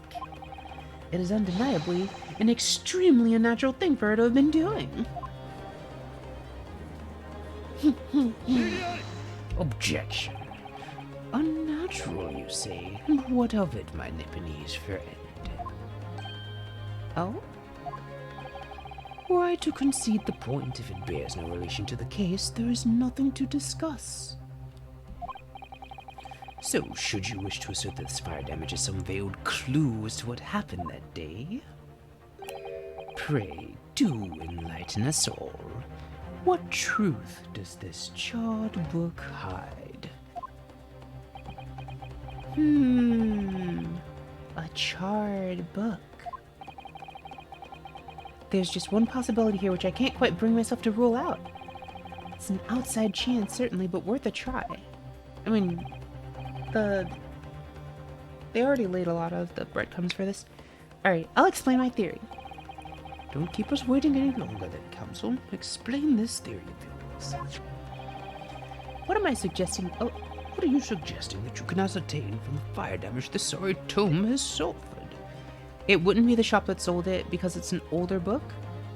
Speaker 1: It is undeniably an extremely unnatural thing for her to have been doing.
Speaker 2: Objection. Unnatural, you say? What of it, my Nipponese friend?
Speaker 1: Oh?
Speaker 2: Why, to concede the point, if it bears no relation to the case, there is nothing to discuss. So, should you wish to assert that this fire damage is some veiled clue as to what happened that day? Pray, do enlighten us all. What truth does this charred book hide?
Speaker 1: A charred book. There's just one possibility here which I can't quite bring myself to rule out. It's an outside chance, certainly, but worth a try. I mean, they already laid a lot of the breadcrumbs for this. Alright, I'll explain my theory.
Speaker 2: Don't keep us waiting any longer then, Counsel. Explain this theory of yours.
Speaker 1: What am I suggesting? Oh,
Speaker 2: what are you suggesting that you can ascertain from the fire damage the sorry tome has suffered?
Speaker 1: it wouldn't be the shop that sold it because it's an older book.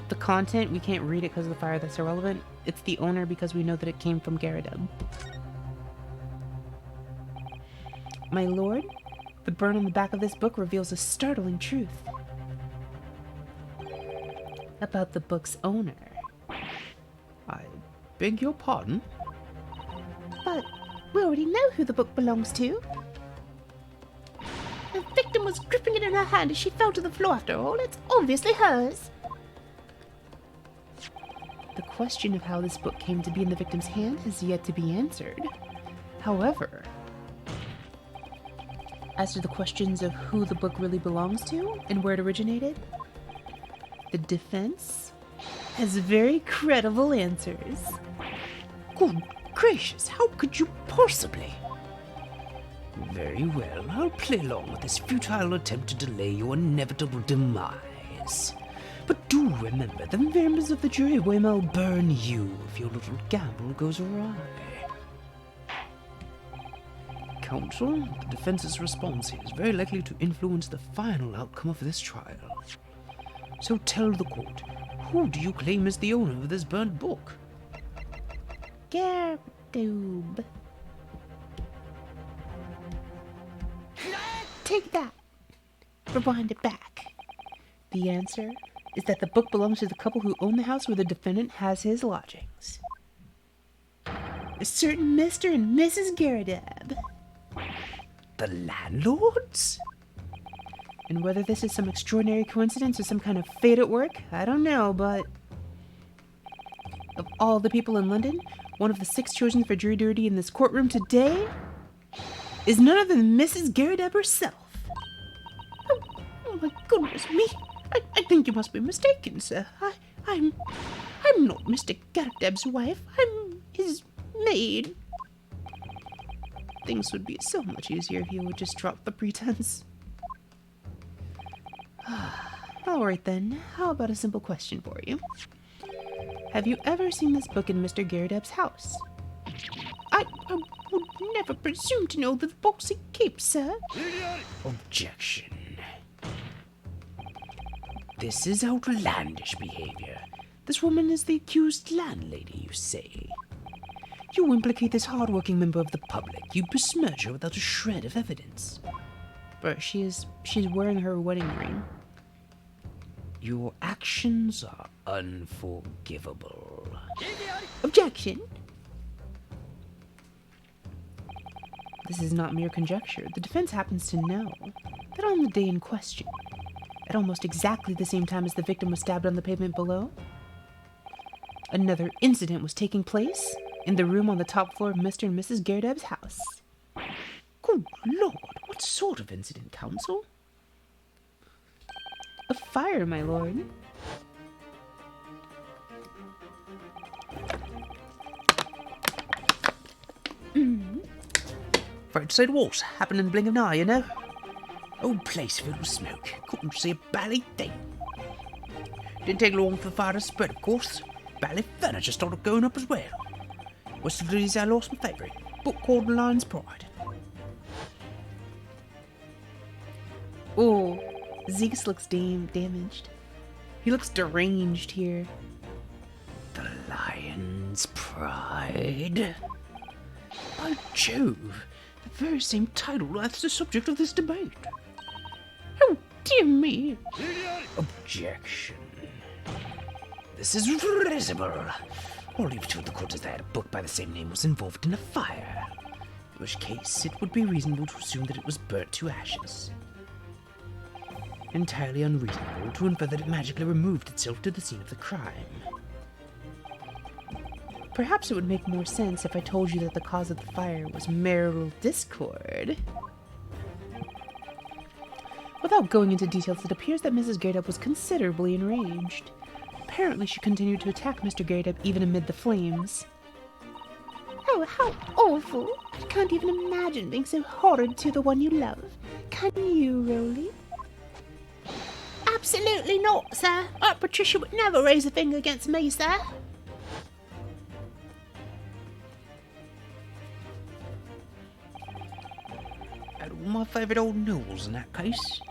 Speaker 1: The content, we can't read it because of the fire, that's irrelevant. It's the owner because we know that it came from Garadeb. My lord, the burn on the back of this book reveals a startling truth about the book's owner.
Speaker 2: I beg your pardon?
Speaker 5: But we already know who the book belongs to. The victim was gripping it in her hand as she fell to the floor after all. It's obviously hers.
Speaker 1: The question of how this book came to be in the victim's hand has yet to be answered. However, as to the questions of who the book really belongs to and where it originated, the defense has very credible answers.
Speaker 2: Good gracious, how could you possibly? Very well, I'll play along with this futile attempt to delay your inevitable demise. But do remember, the members of the jury will burn you if your little gamble goes awry. Counsel, the defense's response here is very likely to influence the final outcome of this trial. So tell the court, who do you claim is the owner of this burnt book?
Speaker 5: Garadeb. Take that. Rewind it back.
Speaker 1: The answer is that the book belongs to the couple who own the house where the defendant has his lodgings. A certain Mr. and Mrs. Garadeb.
Speaker 2: The landlords?
Speaker 1: And whether this is some extraordinary coincidence or some kind of fate at work, I don't know, but of all the people in London, one of the 6 chosen for jury duty in this courtroom today is none other than Mrs. Garadeb herself.
Speaker 5: Oh my goodness me. I think you must be mistaken, sir. I'm not Mr. Garadeb's wife. I'm his maid.
Speaker 1: Things would be so much easier if you would just drop the pretense. Alright then, how about a simple question for you? Have you ever seen this book in Mr. Garadeb's house?
Speaker 5: I would never presume to know the books he keeps, sir.
Speaker 2: Objection. This is outlandish behavior. This woman is the accused landlady, you say. You implicate this hard-working member of the public. You besmirch her without a shred of evidence.
Speaker 1: But she's wearing her wedding ring.
Speaker 2: Your actions are unforgivable.
Speaker 5: Objection.
Speaker 1: This is not mere conjecture. The defense happens to know that on the day in question, at almost exactly the same time as the victim was stabbed on the pavement below, another incident was taking place in the room on the top floor of Mr. and Mrs. Gairdeb's house.
Speaker 2: Good Lord, what sort of incident, Counsel?
Speaker 1: A fire, my lord.
Speaker 2: Afraid to say the worst. Happened in the blink of an eye, you know. Old place filled with smoke. Couldn't see a bally thing. Didn't take long for the fire to spread, of course. Bally furniture started going up as well. West of these I lost my favourite. Book called The Lion's Pride.
Speaker 1: Oh, Zeus looks damaged. He looks deranged here.
Speaker 2: The Lion's Pride? By Jove, the very same title that's the subject of this debate.
Speaker 1: Oh, dear me.
Speaker 2: Objection. This is risible. I'll leave it to the court as that a book by the same name was involved in a fire, in which case it would be reasonable to assume that it was burnt to ashes. Entirely unreasonable to infer that it magically removed itself to the scene of the crime.
Speaker 1: Perhaps it would make more sense if I told you that the cause of the fire was marital discord. Without going into details, it appears that Mrs. Gairdeb was considerably enraged. Apparently, she continued to attack Mr. Gairdeb even amid the flames.
Speaker 5: Oh, how awful. I can't even imagine being so horrid to the one you love. Can you, Rolly? Absolutely not, sir. Aunt Patricia would never raise a finger against me, sir.
Speaker 2: Had all my favourite old nobles in that case.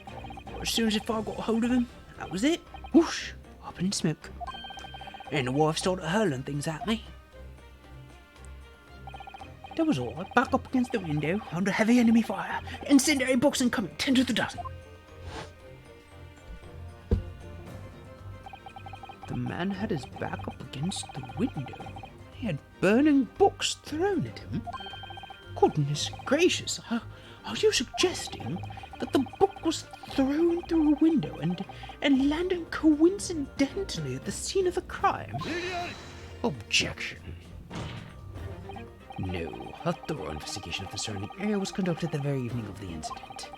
Speaker 2: But as soon as the fire got hold of him, that was it. Whoosh! Up in smoke. And the wife started hurling things at me. That was all. Back up against the window, under heavy enemy fire. Incendiary books incoming, 10 to the dozen. The man had his back up against the window. He had burning books thrown at him. Goodness gracious, are you suggesting that the book was thrown through a window and landed coincidentally at the scene of the crime? Objection. No, a thorough investigation of the surrounding area was conducted the very evening of the incident,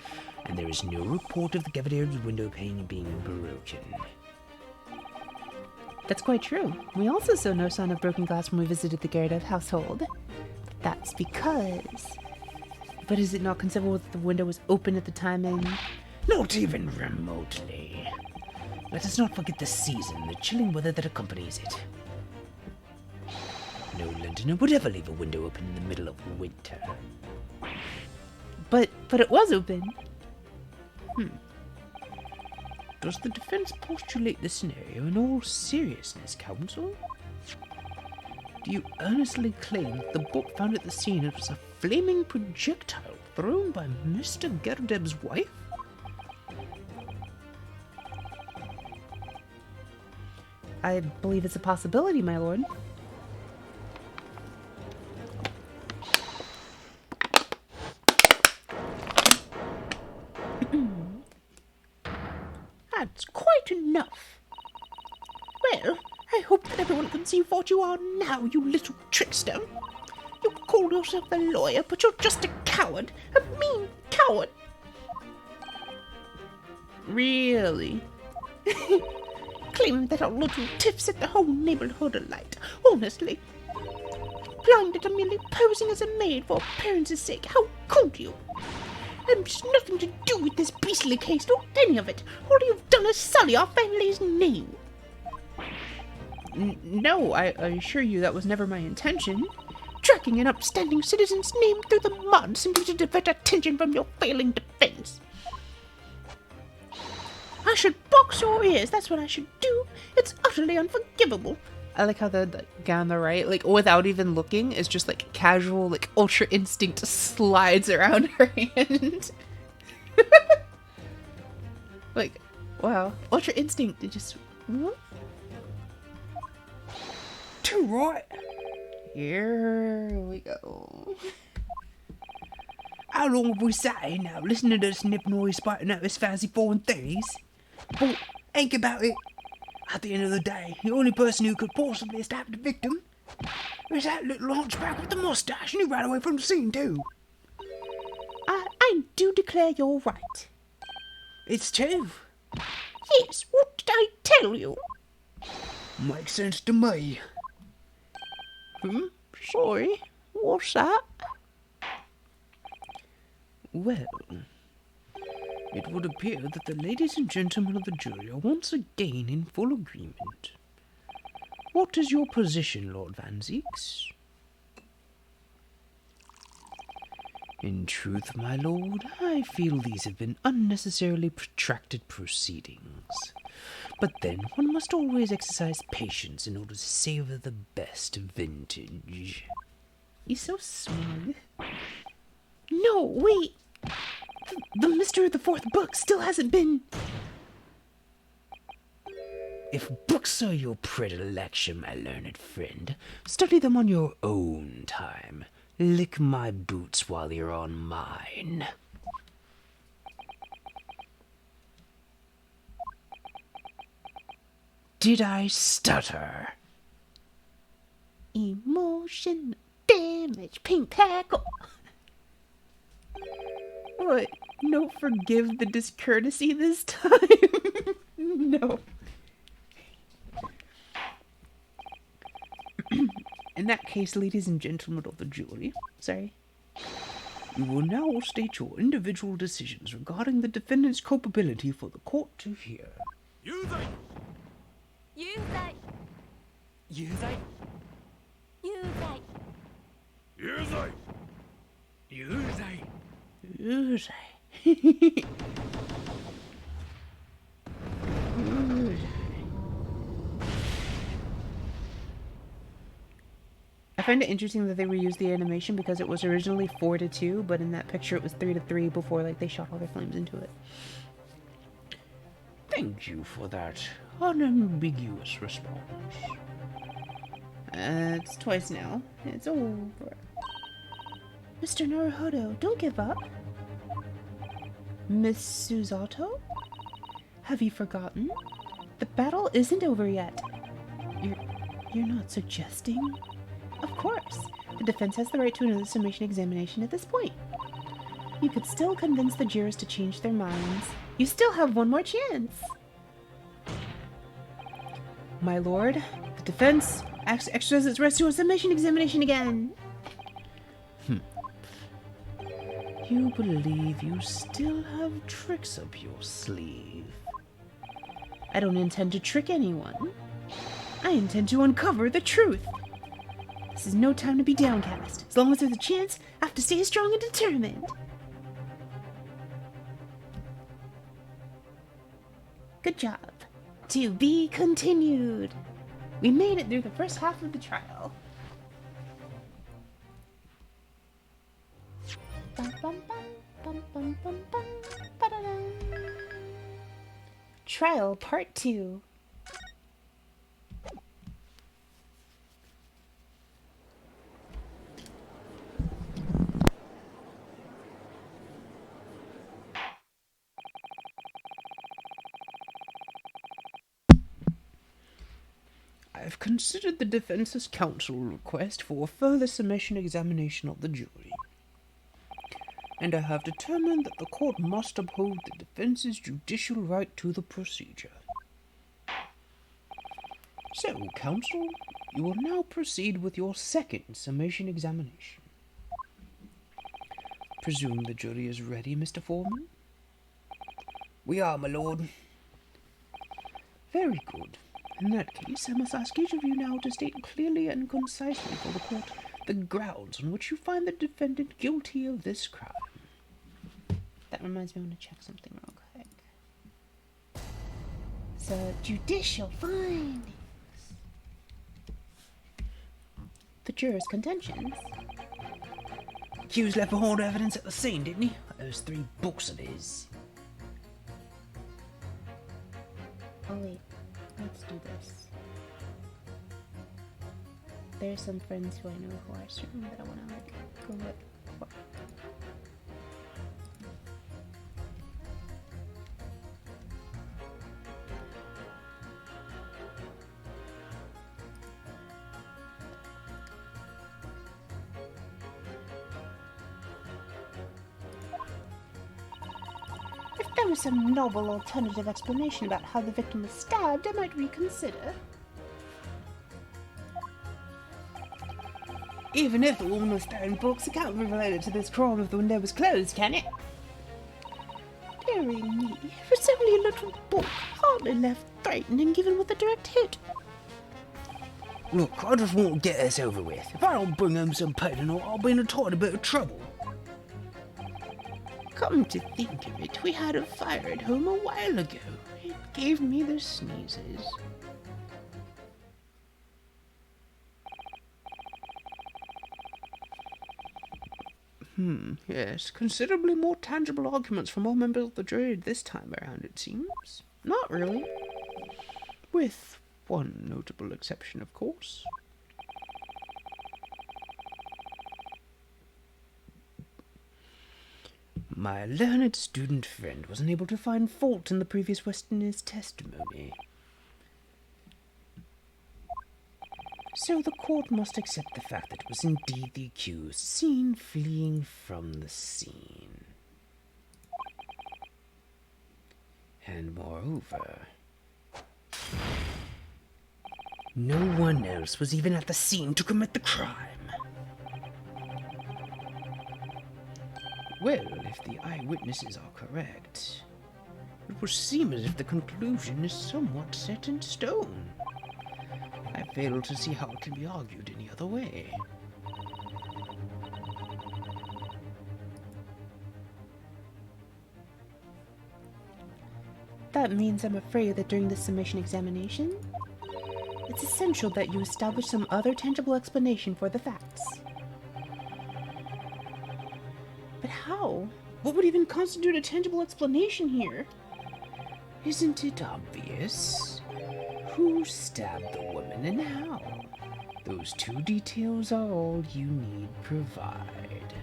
Speaker 2: and there is no report of the Gavidair's window pane being broken.
Speaker 1: That's quite true. We also saw no sign of broken glass when we visited the Gairdeb household. That's because... But is it not conceivable that the window was open at the time and...
Speaker 2: Not even remotely. Let us not forget the season, the chilling weather that accompanies it. No Londoner would ever leave a window open in the middle of winter.
Speaker 1: But it was open.
Speaker 2: Does the defense postulate the scenario in all seriousness, counsel? Do you earnestly claim that the book found at the scene was a flaming projectile thrown by Mr. Gairdeb's wife?
Speaker 1: I believe it's a possibility, my lord.
Speaker 5: That's quite enough. Well, I hope that everyone can see what you are now, you little trickster. You call yourself a lawyer, but you're just a coward. A mean coward.
Speaker 1: Really?
Speaker 5: Claiming that our little tiff set the whole neighborhood alight. Honestly. Blinded and merely posing as a maid for appearance's sake. How could you? I've just nothing to do with this beastly case, not any of it. All you've done is sully our family's name.
Speaker 1: No, I assure you that was never my intention.
Speaker 5: Dragging an upstanding citizen's name through the mud simply to divert attention from your failing defense. I should box your ears, that's what I should do. It's utterly unforgivable.
Speaker 1: I like how the guy on the right, like, without even looking, is just, like, casual, like, Ultra Instinct slides around her hand. Like, wow. Ultra Instinct, it just... Whoop.
Speaker 2: Too right.
Speaker 1: Here we go.
Speaker 2: How long have we sat here now, listening to this nip noise spouting out his fancy foreign theories? But think about it. At the end of the day, the only person who could possibly stab the victim is that little hunchback with the mustache, and he ran away from the scene too.
Speaker 5: I do declare you're right.
Speaker 2: It's true.
Speaker 5: Yes, what did I tell you?
Speaker 2: Makes sense to me.
Speaker 5: Sorry, what's that?
Speaker 2: Well, it would appear that the ladies and gentlemen of the jury are once again in full agreement. What is your position, Lord Van Zieks? In truth, my lord, I feel these have been unnecessarily protracted proceedings. But then, one must always exercise patience in order to savor the best vintage.
Speaker 1: He's so smug.
Speaker 5: No, wait. The mystery of the fourth book still hasn't been...
Speaker 2: If books are your predilection, my learned friend, study them on your own time. Lick my boots while you're on mine. Did I stutter?
Speaker 5: Emotional damage, pink tackle.
Speaker 1: What? No, forgive the discourtesy this time? No. In that case, ladies and gentlemen of the jury, sorry,
Speaker 2: You will now state your individual decisions regarding the defendant's culpability for the court to hear.
Speaker 4: 有罪
Speaker 3: 有罪
Speaker 4: 有罪
Speaker 3: 有罪
Speaker 4: 有罪
Speaker 1: I find it interesting that they reused the animation because it was originally 4-2, but in that picture it was 3-3 before like they shot all their flames into it.
Speaker 2: Thank you for that unambiguous response.
Speaker 1: It's twice now. It's over.
Speaker 5: Mr. Naruhodo, don't give up.
Speaker 1: Miss Susato? Have you forgotten? The battle isn't over yet. You're not suggesting? Of course. The defense has the right to another summation examination at this point. You could still convince the jurors to change their minds. You still have one more chance. My lord, the defense exercises its right to a summation examination again.
Speaker 2: You believe you still have tricks up your sleeve.
Speaker 1: I don't intend to trick anyone. I intend to uncover the truth. This is no time to be downcast. As long as there's a chance, I have to stay strong and determined. Good job. To be continued. We made it through the first half of the trial. Bum, bum, bum, bum, bum, bum, bum, ba-da-dum. Trial Part 2.
Speaker 2: I have considered the defense's counsel request for a further summation examination of the jury, and I have determined that the court must uphold the defense's judicial right to the procedure. So, counsel, you will now proceed with your second summation examination. Presume the jury is ready, Mr. Foreman?
Speaker 4: We are, my lord.
Speaker 2: Very good. In that case, I must ask each of you now to state clearly and concisely for the court the grounds on which you find the defendant guilty of this crime.
Speaker 1: That reminds me, I want to check something real quick. So, judicial findings. The jurors' contentions.
Speaker 2: Accused left behind evidence at the scene, didn't he? Those 3 books of his.
Speaker 1: Oh wait, let's do this. There's some friends who I know who are certain that I want to like go with.
Speaker 5: was some novel alternative explanation about how the victim was stabbed, I might reconsider.
Speaker 1: Even if the woman was stabbed in books, it can't be related to this crime if the window was closed, can it?
Speaker 5: Dearie me, if it's only a little book, hardly left frightening even with a direct hit.
Speaker 2: Look, I just want to get this over with. If I don't bring home some pain, I'll be in a tiny bit of trouble.
Speaker 5: Come to think of it, we had a fire at home a while ago. It gave me the sneezes.
Speaker 1: Yes, considerably more tangible arguments from all members of the jury this time around, it seems. Not really. With one notable exception, of course. My learned student friend was unable to find fault in the previous Westerner's testimony. So the court must accept the fact that it was indeed the accused seen fleeing from the scene. And moreover, no one else was even at the scene to commit the crime. Well, if the eyewitnesses are correct, it would seem as if the conclusion is somewhat set in stone. I fail to see how it can be argued any other way. That means I'm afraid that during the summation examination, it's essential that you establish some other tangible explanation for the facts. But how? What would even constitute a tangible explanation here? Isn't it obvious? Who stabbed the woman and how? Those two details are all you need provide.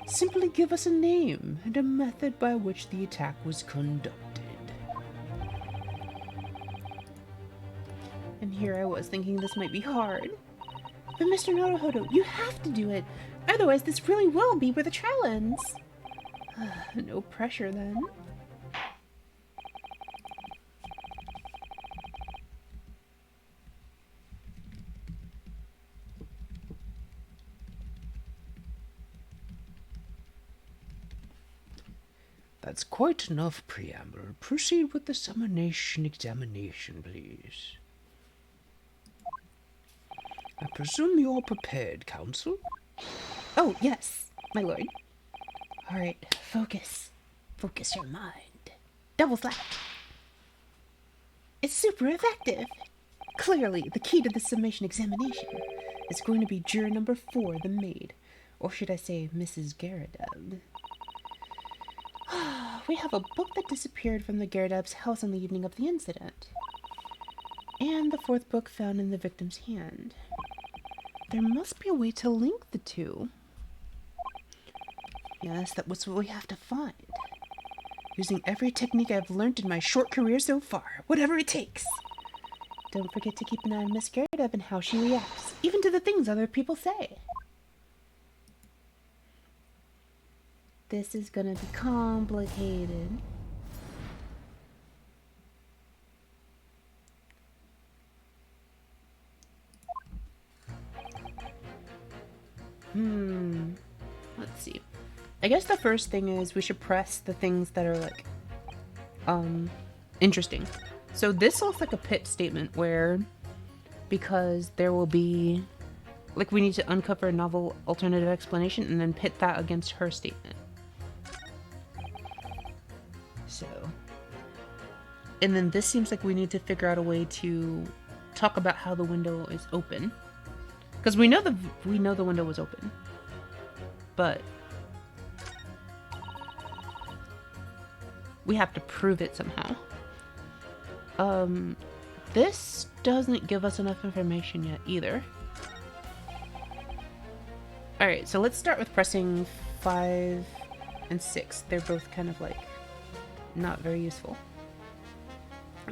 Speaker 1: Simply give us a name and a method by which the attack was conducted. And here I was thinking this might be hard. But Mr. Naruhodo, you have to do it. Otherwise this really will be where the trial ends. No pressure then. That's quite enough preamble. Proceed with the summonation examination, please. I presume you're prepared, counsel? Oh, yes, my lord. All right, focus. Focus your mind. Double slap. It's super effective. Clearly, the key to the summation examination is going to be juror number 4, the maid. Or should I say, Mrs. Garadub. We have a book that disappeared from the Garadub's house on the evening of the incident. And the 4th book found in the victim's hand. There must be a way to link the two. Yes, that was what we have to find. Using every technique I've learned in my short career so far, whatever it takes. Don't forget to keep an eye on Miss Garadub and how she reacts, even to the things other people say. This is gonna be complicated. Let's see. I guess the first thing is we should press the things that are like, interesting. So this looks like a pit statement where, because there will be, like we need to uncover a novel alternative explanation and then pit that against her statement. So, and then this seems like we need to figure out a way to talk about how the window is open. Because we know the window was open. But we have to prove it somehow. This doesn't give us enough information yet either. Alright, so let's start with pressing 5 and 6. They're both kind of like not very useful.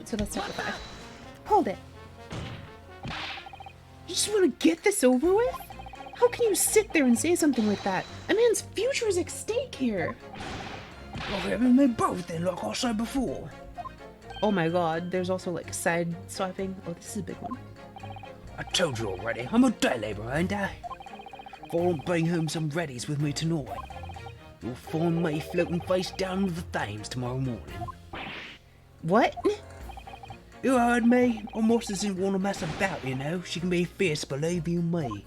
Speaker 1: So let's start with 5. Hold it. You just want to get this over with? How can you sit there and say something like that? A man's future is at stake here.
Speaker 2: You're giving me both then, like I said before.
Speaker 1: Oh my god, there's also like side swiping. Oh, this is a big one.
Speaker 2: I told you already, I'm a day labourer, ain't I? If I don't bring home some readies with me tonight, you'll find me floating face down with the Thames tomorrow morning.
Speaker 1: What?
Speaker 2: You heard me? My missus doesn't want to mess about, you know. She can be fierce, believe you me.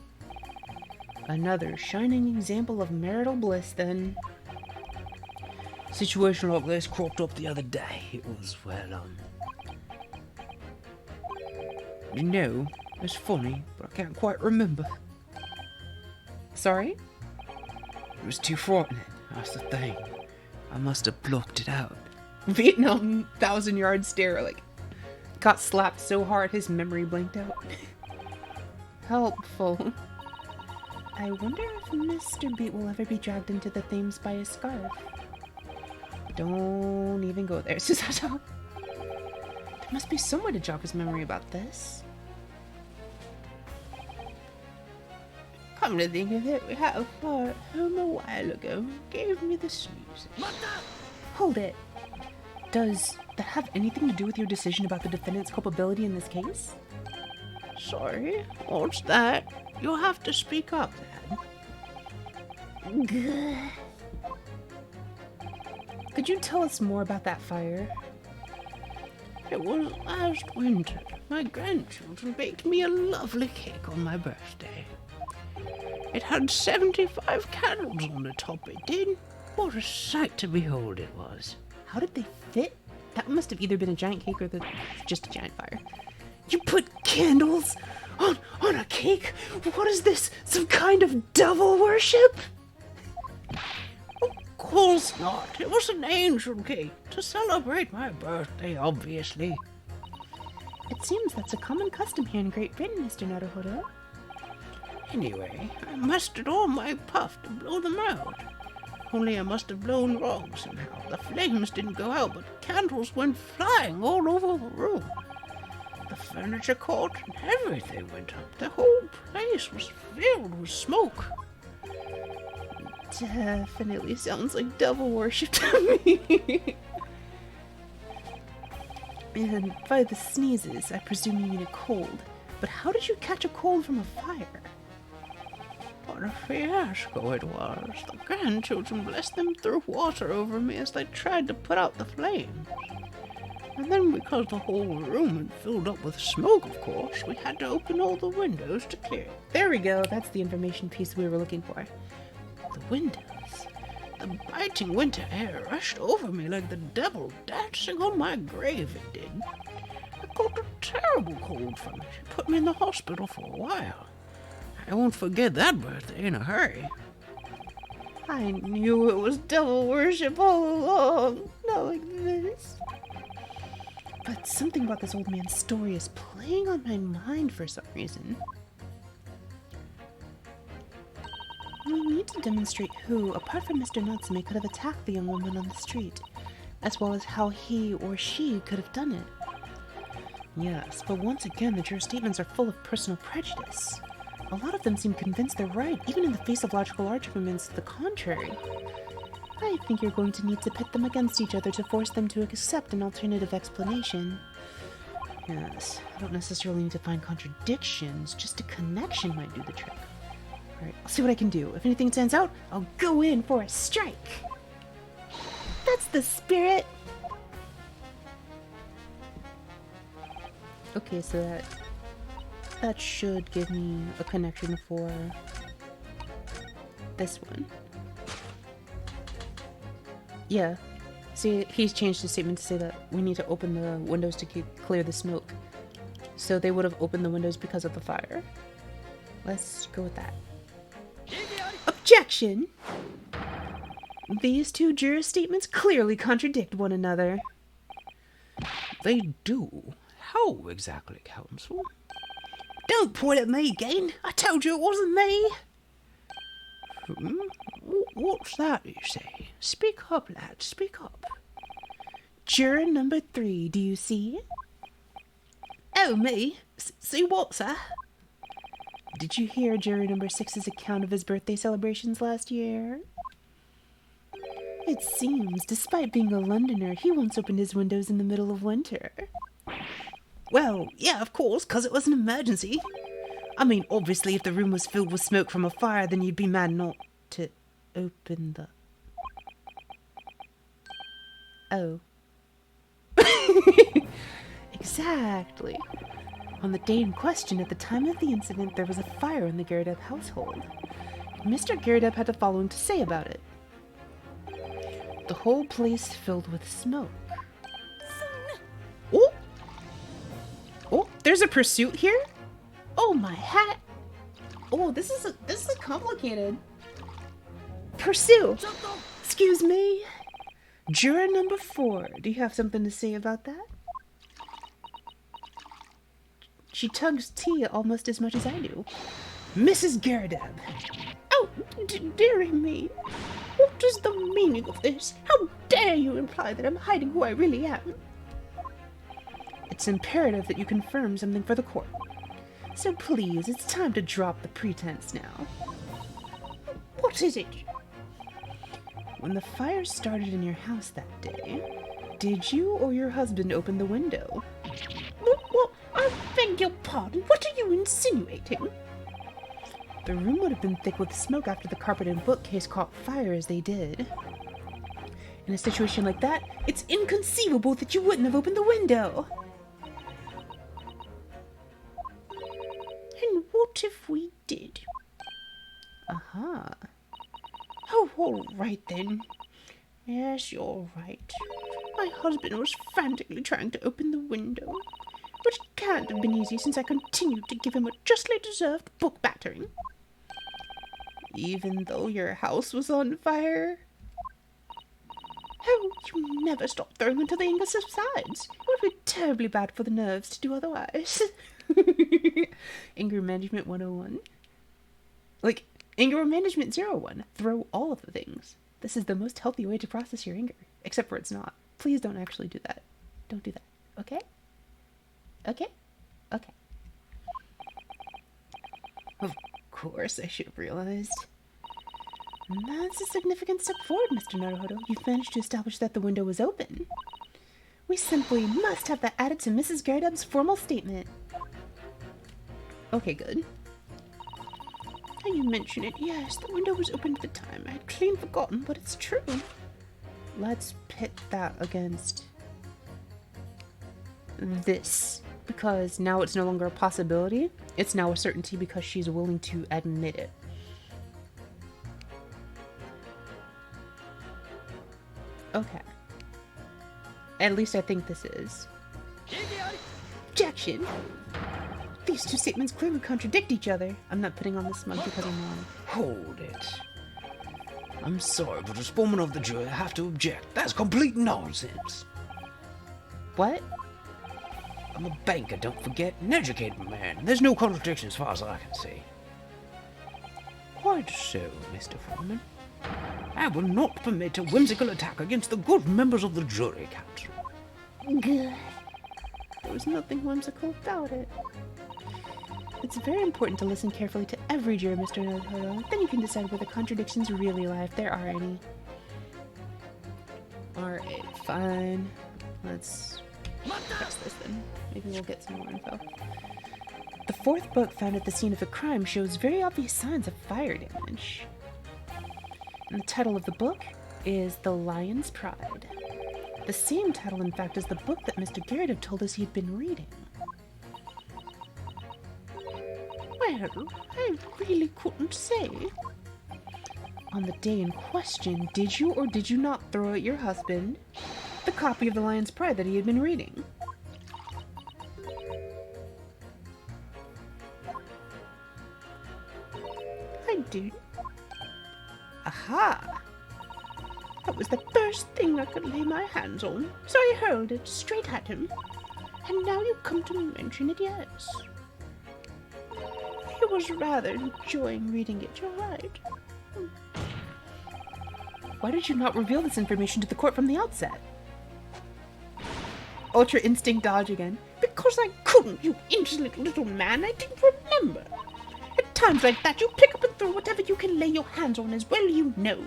Speaker 1: Another shining example of marital bliss, then.
Speaker 2: Situation like this cropped up the other day. It was, well, you know, it's funny, but I can't quite remember.
Speaker 1: Sorry?
Speaker 2: It was too frightening, that's the thing. I must have blocked it out.
Speaker 1: Vietnam 1,000-yard stare, like, got slapped so hard his memory blanked out. Helpful. I wonder if Mr. Beat will ever be dragged into the Thames by a scarf. Don't even go there, Susato. There must be some way to jog his memory about this. Come to think of it, we had a fire at home a while ago. Gave me the sneeze. Hold it. Does that have anything to do with your decision about the defendant's culpability in this case? Sorry, what's that? You'll have to speak up, then. Could you tell us more about that fire? It was last winter. My grandchildren baked me a lovely cake on my birthday. It had 75 candles on the top, it did. What a sight to behold it was. How did they fit? That must have either been a giant cake or just a giant fire. You put candles on a cake? What is this? Some kind of devil worship? Of course not. It was an angel cake to celebrate my birthday, obviously. It seems that's a common custom here in Great Britain, Mr. Naruhodo. Anyway, I mustered all my puff to blow them out. Only I must have blown wrong somehow. The flames didn't go out, but candles went flying all over the room. The furniture caught and everything went up. The whole place was filled with smoke. Definitely sounds like devil worship to me. And by the sneezes, I presume you mean a cold. But how did you catch a cold from a fire? What a fiasco it was. The grandchildren, bless them, threw water over me as they tried to put out the flames. And then because the whole room had filled up with smoke, of course, we had to open all the windows to clear it. There we go. That's the information piece we were looking for. The windows. The biting winter air rushed over me like the devil dancing on my grave, it did. I caught a terrible cold from it. It put me in the hospital for a while. I won't forget that birthday in a hurry. I knew it was devil worship all along. Not like this. But something about this old man's story is playing on my mind for some reason. We need to demonstrate who, apart from Mr. Natsume, could have attacked the young woman on the street, as well as how he or she could have done it. Yes, but once again, the jurors' statements are full of personal prejudice. A lot of them seem convinced they're right, even in the face of logical arguments to the contrary. I think you're going to need to pit them against each other to force them to accept an alternative explanation. Yes, I don't necessarily need to find contradictions, just a connection might do the trick. Alright, I'll see what I can do. If anything stands out, I'll go in for a strike! That's the spirit! Okay, so that should give me a connection for this one. Yeah. See, he's changed his statement to say that we need to open the windows to clear the smoke. So they would have opened the windows because of the fire. Let's go with that. Objection! These two juror statements clearly contradict one another.
Speaker 2: They do. How exactly, counsel?
Speaker 1: Don't point at me again! I told you it wasn't me!
Speaker 2: What's that you say? Speak up, lad, speak up.
Speaker 1: Juror number 3, do you see? Oh, me? See what, sir? Did you hear juror number 6's account of his birthday celebrations last year? It seems, despite being a Londoner, he once opened his windows in the middle of winter. Well, yeah, of course, 'cause it was an emergency. I mean, obviously, if the room was filled with smoke from a fire, then you'd be mad not to open the... Oh. Exactly. On the day in question, at the time of the incident, there was a fire in the Gerardep household. Mr. Gerardep had the following to say about it. The whole place filled with smoke. Oh! Oh, there's a pursuit here? Oh, my hat! Oh, this is complicated. Pursue! Excuse me? Juror number 4, do you have something to say about that? She tugs tea almost as much as I do. Mrs. Gerardep.
Speaker 5: Oh, dearie me. What is the meaning of this? How dare you imply that I'm hiding who I really am?
Speaker 1: It's imperative that you confirm something for the court. So please, it's time to drop the pretense now.
Speaker 5: What is it?
Speaker 1: When the fire started in your house that day, did you or your husband open the window?
Speaker 5: What? I beg your pardon. What are you insinuating?
Speaker 1: The room would have been thick with smoke after the carpet and bookcase caught fire as they did. In a situation like that, it's inconceivable that you wouldn't have opened the window.
Speaker 5: And what if we did?
Speaker 1: Aha.
Speaker 5: Oh, all right then. Yes, you're right. My husband was frantically trying to open the window, which can't have been easy since I continued to give him a justly deserved book battering.
Speaker 1: Even though your house was on fire?
Speaker 5: Oh, you never stop throwing until the anger subsides.
Speaker 1: It would be terribly bad for the nerves to do otherwise. Anger Management 101. Like, Anger Management 01. Throw all of the things. This is the most healthy way to process your anger. Except for it's not. Please don't actually do that. Don't do that. Okay? Okay? Okay. Of course I should have realized. And that's a significant step forward, Mr. Naruhodo. You've managed to establish that the window was open. We simply must have that added to Mrs. Gerardep's formal statement. Okay, good.
Speaker 5: Now you mention it, yes, the window was open at the time. I had clean forgotten, but it's true.
Speaker 1: Let's pit that against this. Because now it's no longer a possibility. It's now a certainty because she's willing to admit it. Okay. At least I think this is. Objection! These two statements clearly contradict each other. I'm not putting on this mug because I'm wrong.
Speaker 2: Hold it. I'm sorry, but as foreman of the jury, I have to object. That's complete nonsense.
Speaker 1: What?
Speaker 2: I'm a banker, don't forget, an educated man. There's no contradiction as far as I can see. Quite so, Mr. Foreman. I will not permit a whimsical attack against the good members of the jury council.
Speaker 5: Good.
Speaker 1: There was nothing whimsical about it. It's very important to listen carefully to every juror, Mr. Naruhodo. Then you can decide where the contradictions really lie, if there are any. Alright, fine. Let's fix this then. Maybe we'll get some more info. The fourth book found at the scene of the crime shows very obvious signs of fire damage. And the title of the book is The Lion's Pride. The same title, in fact, as the book that Mr. Gerardep told us he'd been reading.
Speaker 5: Well, I really couldn't say.
Speaker 1: On the day in question, did you or did you not throw at your husband the copy of The Lion's Pride that he had been reading?
Speaker 5: I did.
Speaker 1: Aha!
Speaker 5: That was the first thing I could lay my hands on, so I hurled it straight at him. And now you come to mention it, yes. He was rather enjoying reading it, you're right.
Speaker 1: Why did you not reveal this information to the court from the outset? Ultra Instinct dodge again.
Speaker 5: Because I couldn't, you insolent little man, I didn't remember. At times like that, you pick up and throw whatever you can lay your hands on as well you know.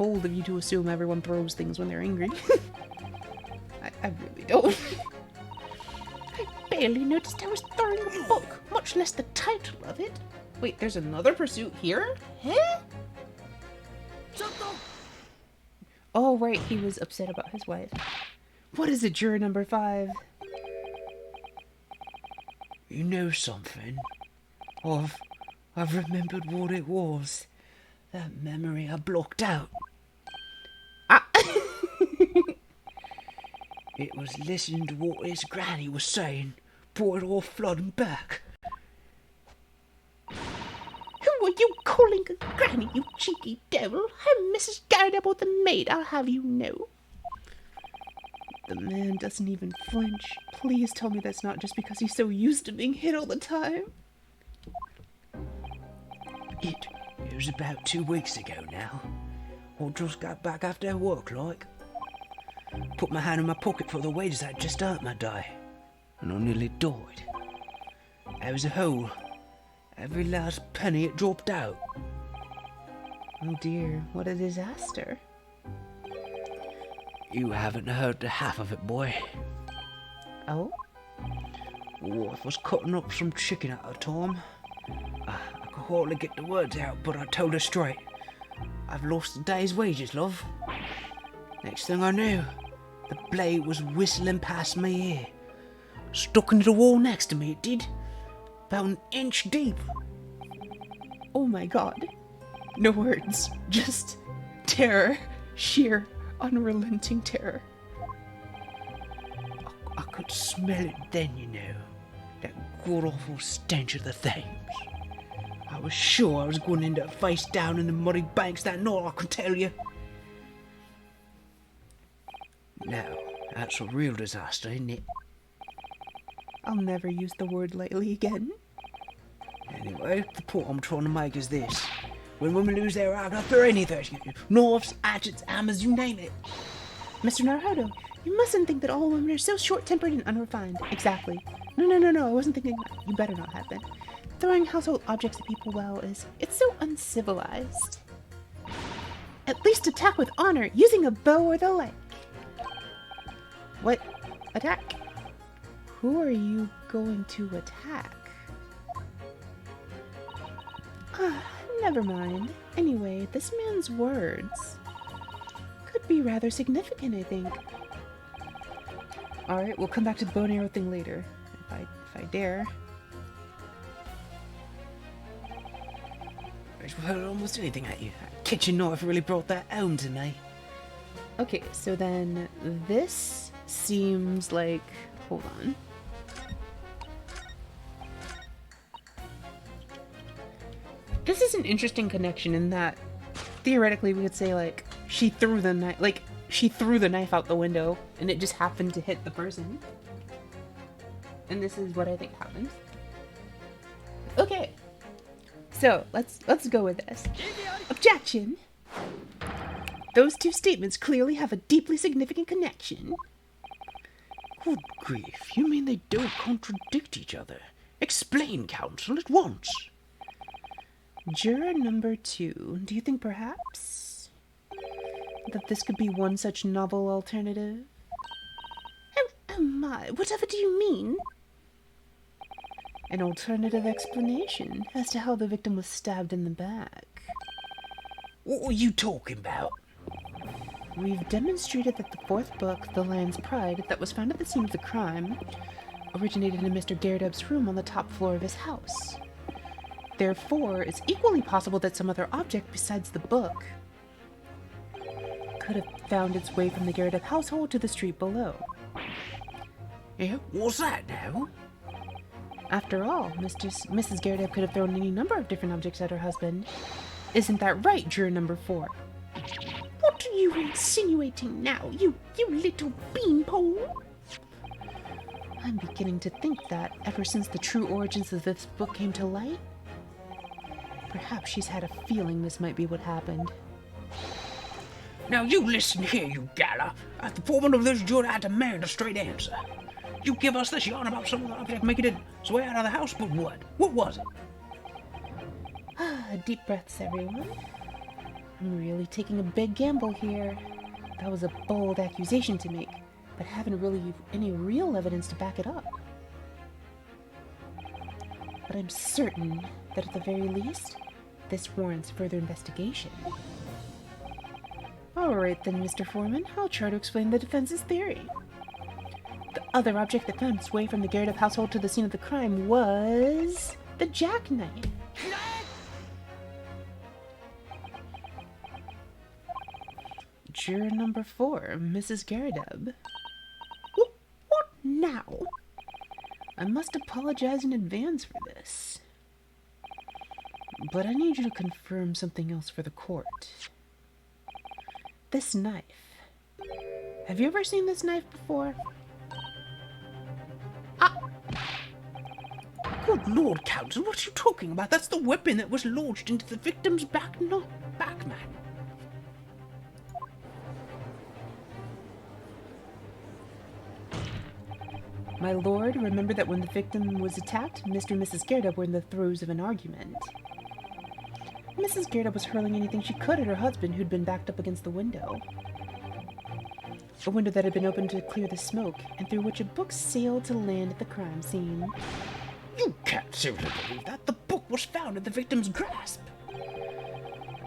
Speaker 1: bold of you to assume everyone throws things when they're angry. I really don't.
Speaker 5: I barely noticed I was throwing a book, much less the title of it.
Speaker 1: Wait, there's another pursuit here? Huh? Oh, right, he was upset about his wife. What is it, juror number 5?
Speaker 2: You know something? I've remembered what it was. That memory I blocked out.
Speaker 1: Ah!
Speaker 2: It was listening to what his granny was saying. Brought it all flooding back.
Speaker 5: Who are you calling a granny, you cheeky devil? I'm Mrs. Gardeable the maid, I'll have you know.
Speaker 1: The man doesn't even flinch. Please tell me that's not just because he's so used to being hit all the time.
Speaker 2: It was about 2 weeks ago now. I just got back after work, like. Put my hand in my pocket for the wages I'd just earned my day. And I nearly died. There was a hole. Every last penny it dropped out.
Speaker 1: Oh dear, what a disaster.
Speaker 2: You haven't heard the half of it, boy.
Speaker 1: Oh?
Speaker 2: My wife was cutting up some chicken at the time. I could hardly get the words out, but I told her straight. I've lost a day's wages, love. Next thing I knew, the blade was whistling past my ear. Stuck into the wall next to me, it did. About an inch deep.
Speaker 1: Oh my god. No words. Just terror. Sheer, unrelenting terror.
Speaker 2: I could smell it then, you know. That god-awful stench of the Thames. I was sure I was going to end up face down in the muddy banks that night, I can tell you. Now, that's a real disaster, isn't it?
Speaker 1: I'll never use the word lightly again.
Speaker 2: Anyway, the point I'm trying to make is this. When women lose their eye for anything, knives, hatchets, hammers, you name it.
Speaker 1: Mr. Naruto, you mustn't think that all women are so short-tempered and unrefined. Exactly. No, I wasn't thinking that. You better not have been. Throwing household objects at people, well, it's so uncivilized. At least attack with honor, using a bow or the like. What? Attack? Who are you going to attack? Never mind. Anyway, this man's words could be rather significant, I think. Alright, we'll come back to the bow and arrow thing later. If I dare.
Speaker 2: I just heard almost anything at you. That kitchen knife really brought that home to me.
Speaker 1: Okay, so then this seems like... Hold on. This is an interesting connection in that theoretically we could say like she threw the knife out the window and it just happened to hit the person. And this is what I think happens. Okay. So, let's go with this. Objection. Those two statements clearly have a deeply significant connection.
Speaker 2: Good grief, you mean they don't contradict each other? Explain, counsel, at once.
Speaker 1: Juror number 2, do you think perhaps that this could be one such novel alternative?
Speaker 5: Oh my, whatever do you mean?
Speaker 1: An alternative explanation as to how the victim was stabbed in the back.
Speaker 2: What were you talking about?
Speaker 1: We've demonstrated that the 4th book, The Land's Pride, that was found at the scene of the crime, originated in Mr. Daredevil's room on the top floor of his house. Therefore, it's equally possible that some other object besides the book could have found its way from the Daredevil household to the street below.
Speaker 2: Yeah, what's that now?
Speaker 1: After all, Mrs. Daredevil could have thrown any number of different objects at her husband. Isn't that right, juror number 4?
Speaker 5: What are you insinuating now, you little beanpole?
Speaker 1: I'm beginning to think that, ever since the true origins of this book came to light, perhaps she's had a feeling this might be what happened.
Speaker 2: Now you listen here, you gala. As the foreman of this jury, I demand a straight answer. You give us this yarn about some of the object making its way out of the house, but what? What was it?
Speaker 1: Deep breaths, everyone. I'm really taking a big gamble here. That was a bold accusation to make, but haven't really any real evidence to back it up. But I'm certain that at the very least, this warrants further investigation. Alright then, Mr. Foreman, I'll try to explain the defense's theory. The other object that found its way from the Garrett household to the scene of the crime was the jackknife. Juror number 4, Mrs. Garrideb. What now? I must apologize in advance for this. But I need you to confirm something else for the court. This knife. Have you ever seen this knife before?
Speaker 2: Good Lord, Counsel, what are you talking about? That's the weapon that was lodged into the victim's back, man.
Speaker 1: My lord, remember that when the victim was attacked, Mr. and Mrs. Gerda were in the throes of an argument. Mrs. Gerda was hurling anything she could at her husband, who'd been backed up against the window. A window that had been opened to clear the smoke, and through which a book sailed to land at the crime scene.
Speaker 2: You can't seriously believe that. The book was found in the victim's grasp.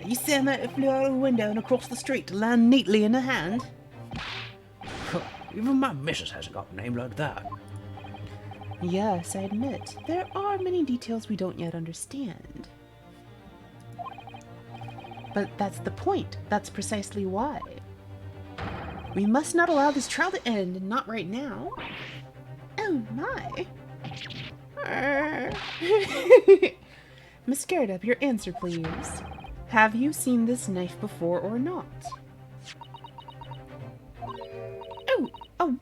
Speaker 1: You saying that it flew out of the window and across the street to land neatly in her hand?
Speaker 2: Even my missus hasn't got a name like that.
Speaker 1: Yes, I admit, there are many details we don't yet understand. But that's the point. That's precisely why. We must not allow this trial to end, not right now. Oh my. Miss Garrideb, your answer, please. Have you seen this knife before or not? Oh.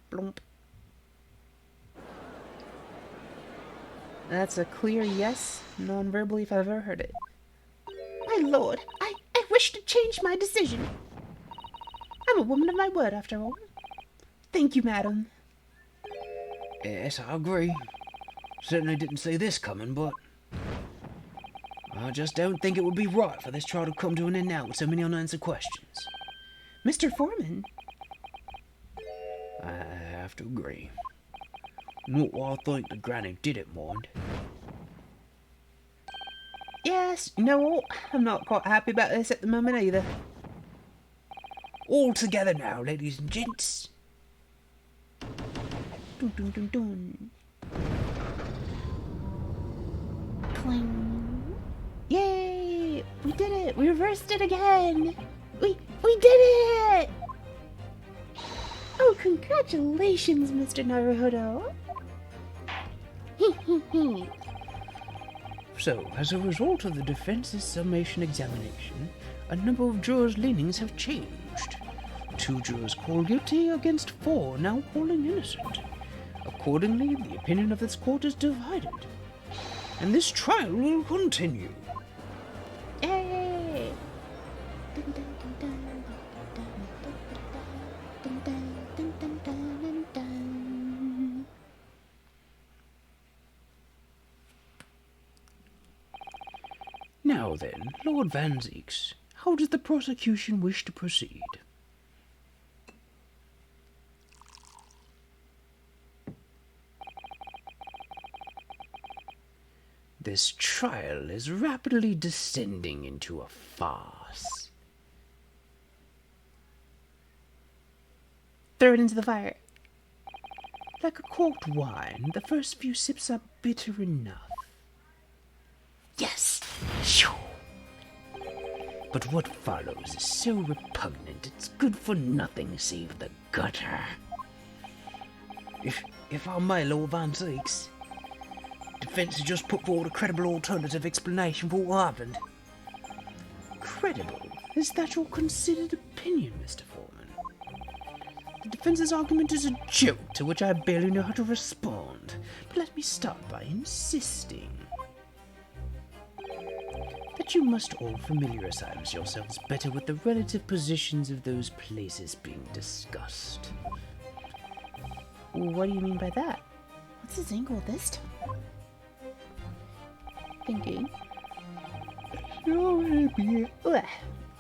Speaker 1: Blump. That's a clear yes, non-verbally if I've ever heard it.
Speaker 5: My lord, I wish to change my decision. I'm a woman of my word, after all.
Speaker 1: Thank you, madam.
Speaker 2: Yes, I agree. Certainly didn't see this coming, but I just don't think it would be right for this trial to come to an end now with so many unanswered questions.
Speaker 1: Mr. Foreman.
Speaker 2: I have to agree. Not what I think the granny did it, mind.
Speaker 1: Yes, no, I'm not quite happy about this at the moment either.
Speaker 2: All together now, ladies and gents.
Speaker 1: Dun dun dun dun. Cling. Yay! We did it! We reversed it again! We did it! Oh, congratulations, Mr. Naruhodo!
Speaker 2: So, as a result of the defense's summation examination, a number of jurors' leanings have changed. 2 jurors call guilty against 4 now calling innocent. Accordingly, the opinion of this court is divided, and this trial will continue.
Speaker 1: Yay!
Speaker 2: Now then, Lord Van Zeeks, how does the prosecution wish to proceed? This trial is rapidly descending into a farce.
Speaker 1: Throw it into the fire.
Speaker 2: Like a corked wine, the first few sips are bitter enough.
Speaker 1: Yes!
Speaker 2: But what follows is so repugnant, it's good for nothing save the gutter. If I may, Lord Van Zeeks, defense has just put forward a credible alternative explanation for what happened. Credible? Is that your considered opinion, Mr. Foreman? The defense's argument is a joke to which I barely know how to respond, but let me start by insisting that you must all familiarize yourselves better with the relative positions of those places being discussed.
Speaker 1: What do you mean by that? What's his angle this time? thinking.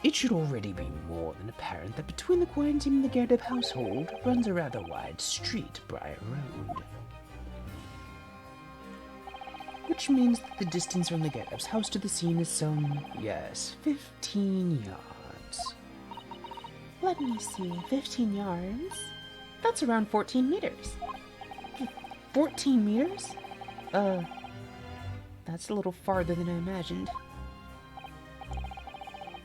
Speaker 2: It should already be more than apparent that between the quarantine and the Gerda household runs a rather wide street, Briar Road. Which means that the distance from the Gerda's house to the scene is some, 15 yards.
Speaker 1: Let me see, 15 yards? That's around 14 meters. 14 meters? That's a little farther than I imagined.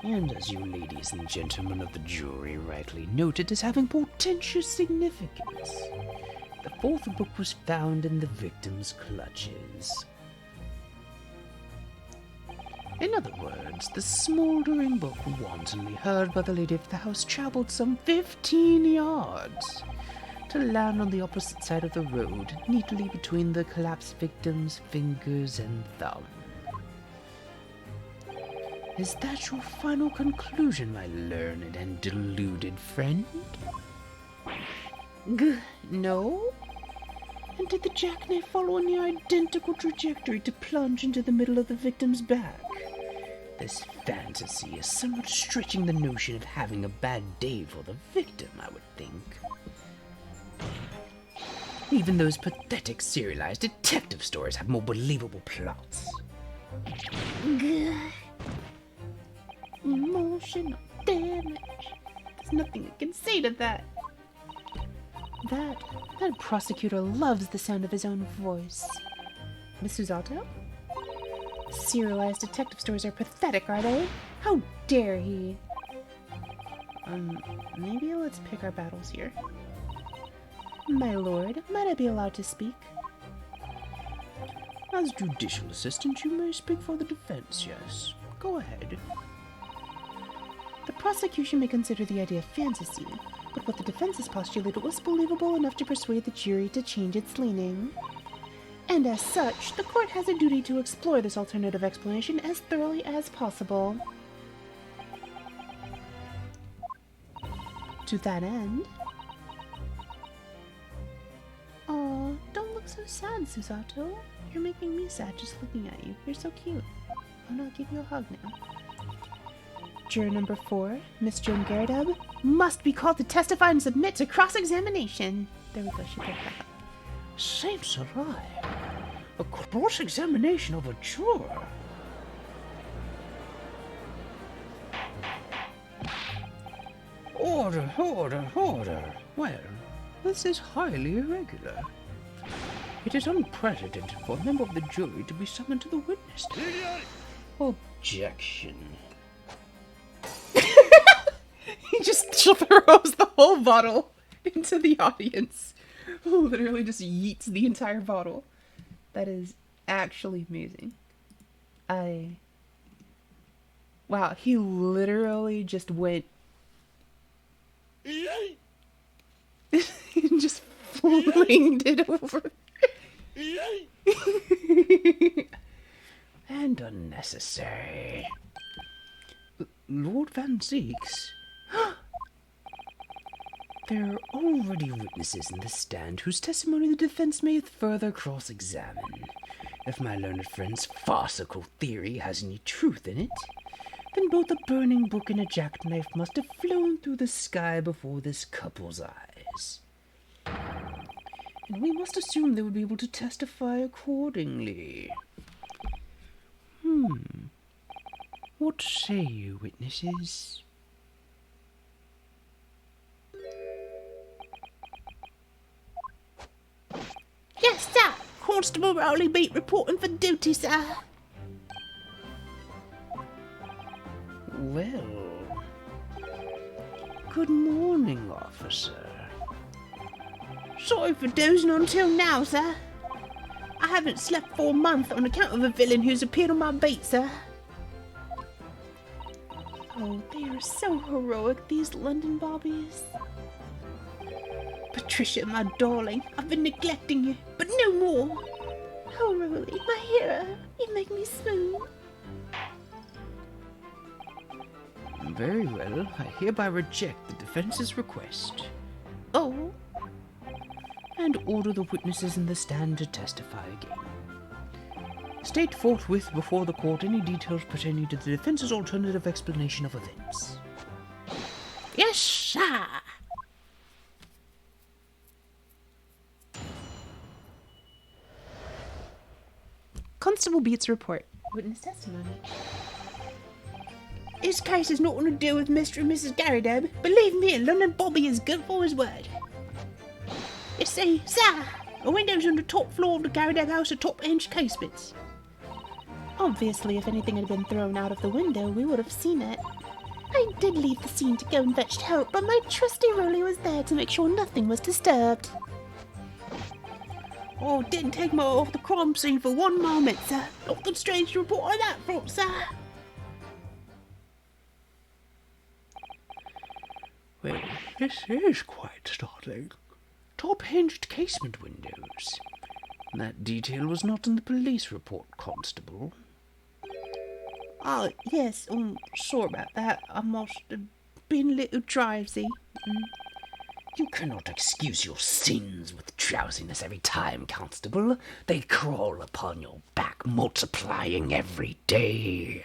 Speaker 2: And as you ladies and gentlemen of the jury rightly noted as having portentous significance, the fourth book was found in the victim's clutches. In other words, the smouldering book wantonly hurled by the lady of the house traveled some 15 yards to land on the opposite side of the road, neatly between the collapsed victim's fingers and thumb. Is that your final conclusion, my learned and deluded friend?
Speaker 1: No?
Speaker 2: And did the jackknife follow any identical trajectory to plunge into the middle of the victim's back? This fantasy is somewhat stretching the notion of having a bad day for the victim, I would think. Even those pathetic serialized detective stories have more believable plots.
Speaker 1: Emotional damage. There's nothing I can say to that. That prosecutor loves the sound of his own voice. Miss Susato? Serialized detective stories are pathetic, are they? How dare he? Maybe let's pick our battles here. My lord, might I be allowed to speak?
Speaker 2: As judicial assistant, you may speak for the defense, yes. Go ahead.
Speaker 1: The prosecution may consider the idea fantasy, but what the defense has postulated was believable enough to persuade the jury to change its leaning. And as such, the court has a duty to explore this alternative explanation as thoroughly as possible. To that end... Aw, don't look so sad, Susato. You're making me sad just looking at you. You're so cute. I'll not give you a hug now. Juror number 4, Miss Joan Garadub, must be called to testify and submit to cross-examination. There we go, she picked that up.
Speaker 2: Saints alive! A cross-examination of a juror? Order, order, order. Well, this is highly irregular. It is unprecedented for a member of the jury to be summoned to the witness stand. Objection.
Speaker 1: He just throws the whole bottle into the audience. Literally just yeets the entire bottle. That is actually amazing. Wow, he literally just went... and just flinged it over.
Speaker 2: And unnecessary. Lord Van Zeeks? There are already witnesses in the stand whose testimony the defense may further cross-examine. If my learned friend's farcical theory has any truth in it, then both a burning book and a jackknife must have flown through the sky before this couple's eyes. And we must assume they would be able to testify accordingly. What say you, witnesses?
Speaker 5: Yes, sir. Constable Rowley Beat reporting for duty, sir.
Speaker 2: Well, good morning, officer.
Speaker 5: Sorry for dozing until now, sir. I haven't slept for a month on account of a villain who's appeared on my beat, sir.
Speaker 1: Oh, they are so heroic, these London bobbies.
Speaker 5: Patricia, my darling, I've been neglecting you, but no more.
Speaker 1: Oh, Rowley, my hero, you make me swoon.
Speaker 2: Very well, I hereby reject the defense's request.
Speaker 1: Oh?
Speaker 2: And order the witnesses in the stand to testify again. State forthwith before the court any details pertaining to the defense's alternative explanation of events.
Speaker 1: Yes, sir. Constable Beats report. Witness testimony.
Speaker 5: This case has nothing to do with Mr. and Mrs. Garrideb. Believe me, London Bobby is good for his word. You see, sir, the windows on the top floor of the Garrideb house are top-hinged casements.
Speaker 1: Obviously, if anything had been thrown out of the window, we would have seen it.
Speaker 5: I did leave the scene to go and fetch help, but my trusty Rolly was there to make sure nothing was disturbed. Oh, it didn't take my eye off the crime scene for one moment, sir. Nothing strange to report on that front, sir.
Speaker 2: Well, this is quite startling. Top-hinged casement windows. That detail was not in the police report, Constable.
Speaker 5: Oh, yes, sorry about that. I must have been a little drowsy.
Speaker 2: You cannot excuse your sins with drowsiness every time, Constable. They crawl upon your back, multiplying every day.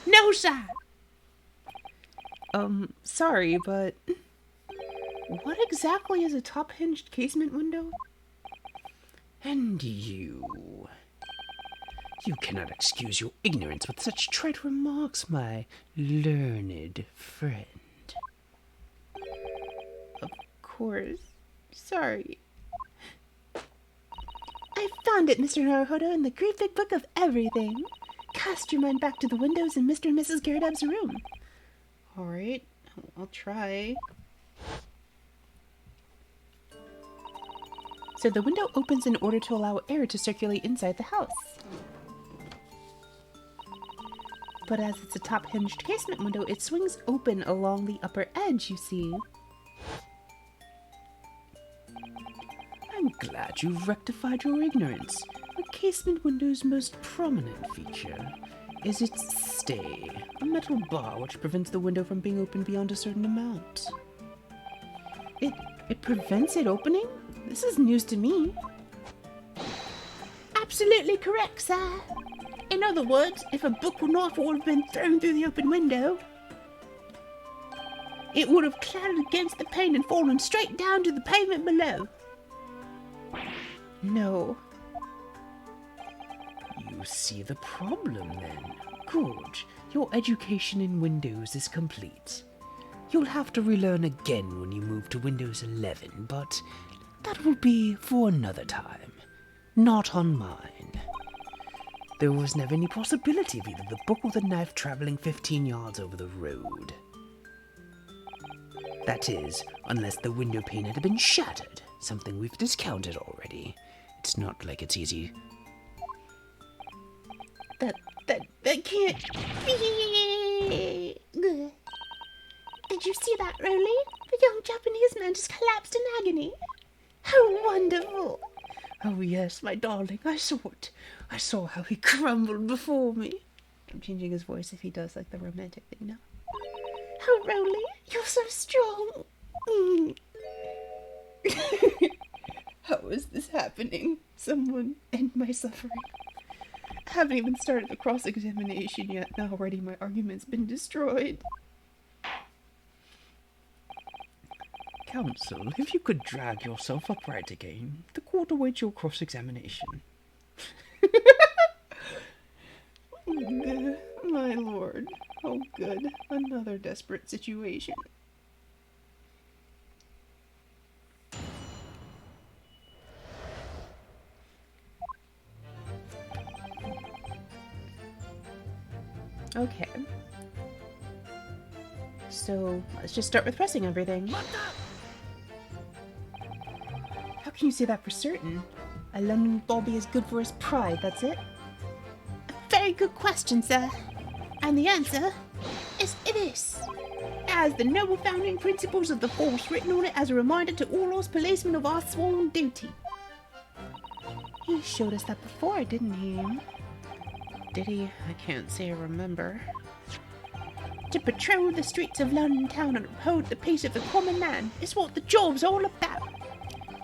Speaker 5: No, sir.
Speaker 1: Sorry, but what exactly is a top-hinged casement window?
Speaker 2: And you cannot excuse your ignorance with such trite remarks, my learned friend.
Speaker 1: Of course. Sorry.
Speaker 5: I found it, Mr. Naruhodo, in the great big book of everything. Cast your mind back to the windows in Mr. and Mrs. Garrideb's room.
Speaker 1: Alright, I'll try. So the window opens in order to allow air to circulate inside the house. But as it's a top-hinged casement window, it swings open along the upper edge, you see.
Speaker 2: I'm glad you've rectified your ignorance. A casement window's most prominent feature is its stay, a metal bar which prevents the window from being opened beyond a certain amount.
Speaker 1: It prevents it opening? This is news to me.
Speaker 5: Absolutely correct, sir. In other words, if a book or novel would have been thrown through the open window, it would have clattered against the pane and fallen straight down to the pavement below.
Speaker 1: No.
Speaker 2: You see the problem, then. Good. Your education in Windows is complete. You'll have to relearn again when you move to Windows 11, but that will be for another time. Not on mine. There was never any possibility of either the book or the knife traveling 15 yards over the road. That is, unless the window pane had been shattered, something we've discounted already. It's not like it's easy.
Speaker 5: That can't be. Did you see that, Rolly? The young Japanese man just collapsed in agony. How wonderful!
Speaker 1: Oh yes, my darling, I saw it. I saw how he crumbled before me. I'm changing his voice if he does like the romantic thing now.
Speaker 5: Oh, Rolly, you're so strong.
Speaker 1: How is this happening? Someone end my suffering. I haven't even started the cross-examination yet, and already my argument's been destroyed.
Speaker 2: Counsel, if you could drag yourself upright again, the court awaits your cross-examination.
Speaker 1: My lord. Oh good. Another desperate situation. Okay. So, let's just start with pressing everything. How can you say that for certain? A London Bobby is good for his pride, that's it?
Speaker 5: Very good question, sir. And the answer is this. It has the noble founding principles of the force written on it as a reminder to all us policemen of our sworn duty.
Speaker 1: He showed us that before, didn't he? Did he? I can't say I remember.
Speaker 5: To patrol the streets of London town and uphold the peace of the common man is what the job's all about.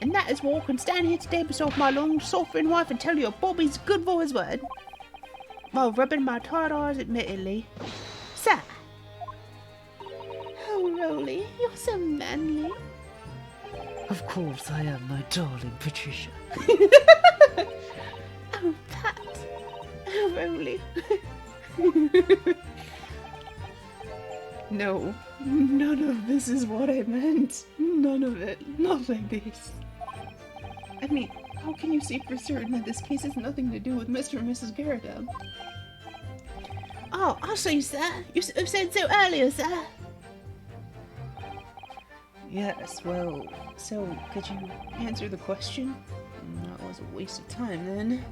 Speaker 5: And that is why I can stand here today beside my long-suffering wife and tell you Bobby's good for his word. While rubbing my tired eyes admittedly. Sir. Oh, Rolly, you're so manly.
Speaker 2: Of course I am, my darling Patricia.
Speaker 5: Oh, Pat. Oh, Rolly.
Speaker 1: No, none of this is what I meant. None of it. Not like this. I mean, how can you say for certain that this case has nothing to do with Mr. and Mrs. Garrideb?
Speaker 5: Oh, I see, sir. You have said so earlier, sir.
Speaker 1: Yes, well, so could you answer the question? That was a waste of time then.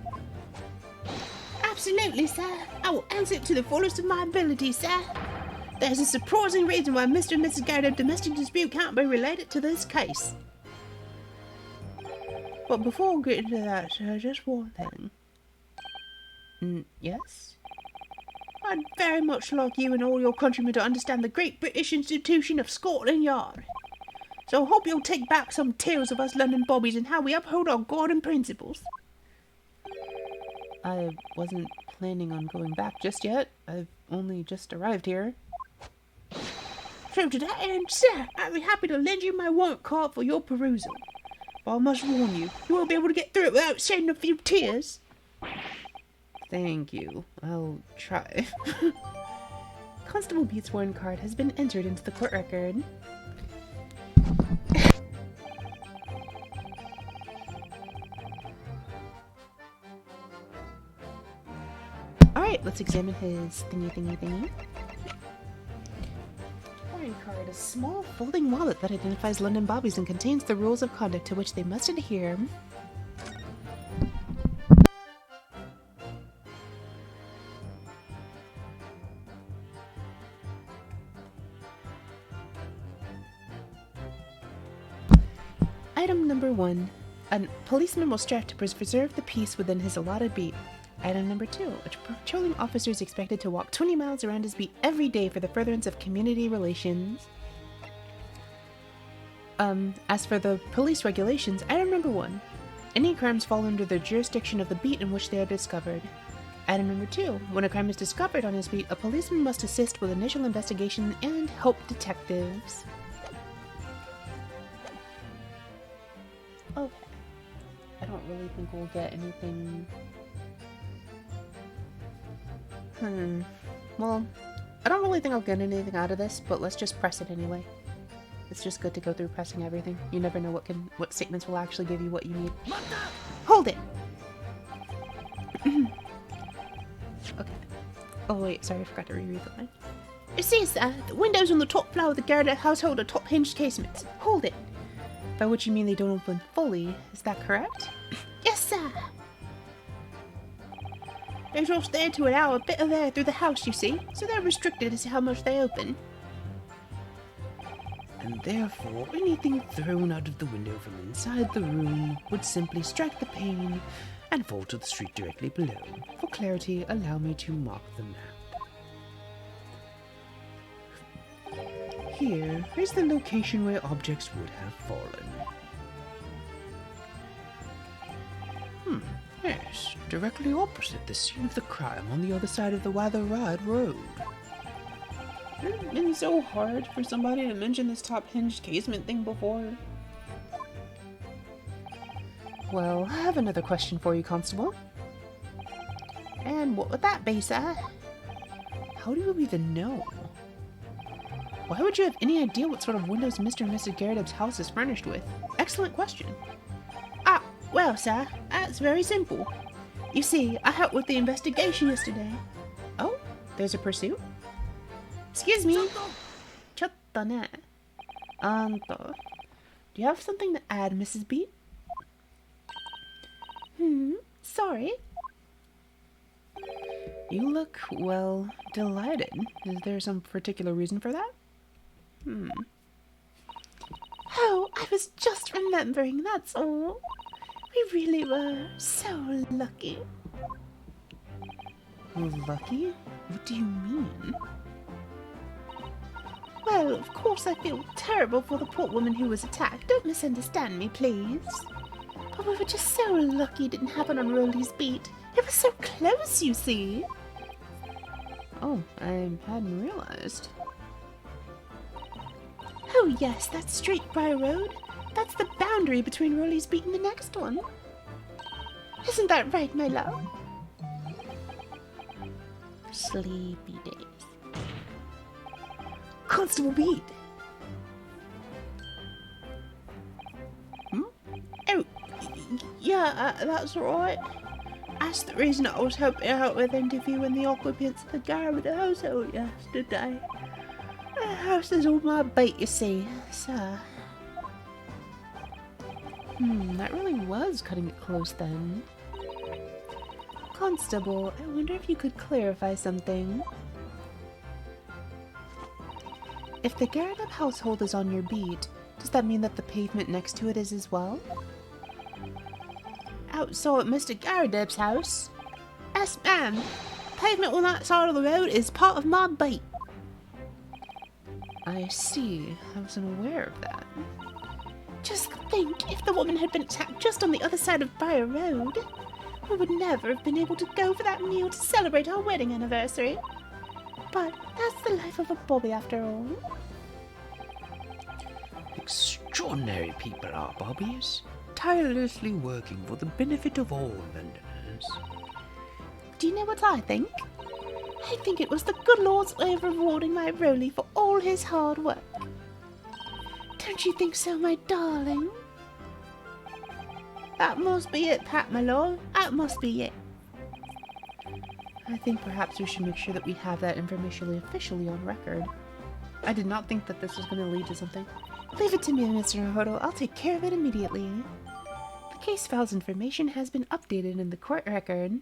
Speaker 5: Absolutely, sir. I will answer it to the fullest of my ability, sir. There's a surprising reason why Mr. and Mrs. Garrideb's domestic dispute can't be related to this case.
Speaker 1: But before I get into that, sir, just one thing. Yes?
Speaker 5: I'd very much like you and all your countrymen to understand the great British institution of Scotland Yard. So I hope you'll take back some tales of us London bobbies and how we uphold our golden principles.
Speaker 1: I wasn't planning on going back just yet. I've only just arrived here.
Speaker 5: So to that end, sir, I'd be happy to lend you my warrant card for your perusal. But I must warn you, you won't be able to get through it without shedding a few tears.
Speaker 1: Thank you. I'll try. Constable Beat's warrant card has been entered into the court record. Alright, let's examine his thingy. Warrant card, a small folding wallet that identifies London Bobbies and contains the rules of conduct to which they must adhere. Item number 1. A policeman will strive to preserve the peace within his allotted beat. Item number 2. A patrolling officer is expected to walk 20 miles around his beat every day for the furtherance of community relations. As for the police regulations, item number 1. Any crimes fall under the jurisdiction of the beat in which they are discovered. Item number 2. When a crime is discovered on his beat, a policeman must assist with initial investigation and help detectives. Okay. I don't really think we'll get anything... Well, I don't really think I'll get anything out of this, but let's just press it anyway. It's just good to go through pressing everything. You never know what statements will actually give you what you need. Hold it! Okay. Oh wait, sorry, I forgot to reread the line.
Speaker 5: It says, the windows on the top floor of the Garrideb household are top hinged casements. Hold it.
Speaker 1: By which you mean they don't open fully, is that correct?
Speaker 5: Yes, sir. There's just there to allow a bit of air through the house, you see, so they're restricted as to how much they open.
Speaker 2: And therefore anything thrown out of the window from inside the room would simply strike the pane and fall to the street directly below. For clarity, allow me to mark the map. Here is the location where objects would have fallen. Yes, directly opposite the scene of the crime on the other side of the rather wide road.
Speaker 1: It's been so hard for somebody to mention this top hinged casement thing before. Well, I have another question for you, Constable.
Speaker 5: And what would that be, sir?
Speaker 1: How do you even know? Why would you have any idea what sort of windows Mr. and Mrs. Garrideb's house is furnished with? Excellent question.
Speaker 5: Ah, well, sir, that's very simple. You see, I helped with the investigation yesterday.
Speaker 1: Oh, there's a pursuit?
Speaker 5: Excuse me.
Speaker 1: Chotto ne. Anto. Do you have something to add, Mrs. Beat?
Speaker 5: Sorry.
Speaker 1: You look, well, delighted. Is there some particular reason for that?
Speaker 5: Oh, I was just remembering, that's all. We really were so lucky.
Speaker 1: Lucky? What do you mean?
Speaker 5: Well, of course I feel terrible for the poor woman who was attacked. Don't misunderstand me, please. But we were just so lucky it didn't happen on Rolly's beat. It was so close, you see.
Speaker 1: Oh, I hadn't realized.
Speaker 5: Oh yes, that's Straight Briar Road. That's the boundary between Rolly's beat and the next one. Isn't that right, my love?
Speaker 1: Sleepy days.
Speaker 5: Constable Beat. Oh, yeah, that's right. That's the reason I was helping out with interviewing the occupants of the Garrett household yesterday. The house is all my bait, you see, sir.
Speaker 1: That really was cutting it close then. Constable, I wonder if you could clarify something. If the Garrett household is on your beat, does that mean that the pavement next to it is as well?
Speaker 5: Outside at Mr. Garrideb's house? Yes, ma'am. Pavement on that side of the road is part of my beat.
Speaker 1: I see. I wasn't aware of that.
Speaker 5: Just think, if the woman had been attacked just on the other side of Briar Road, we would never have been able to go for that meal to celebrate our wedding anniversary. But that's the life of a bobby after all.
Speaker 2: Extraordinary people are bobbies, tirelessly working for the benefit of all Londoners.
Speaker 5: Do you know what I think? I think it was the good Lord's way of rewarding my Roly for all his hard work. Don't you think so, my darling? That must be it, Pat, my love. That must be it.
Speaker 1: I think perhaps we should make sure that we have that information officially on record. I did not think that this was going to lead to something.
Speaker 5: Leave it to me, Mr. Hodel. I'll take care of it immediately.
Speaker 1: The case file's information has been updated in the court record.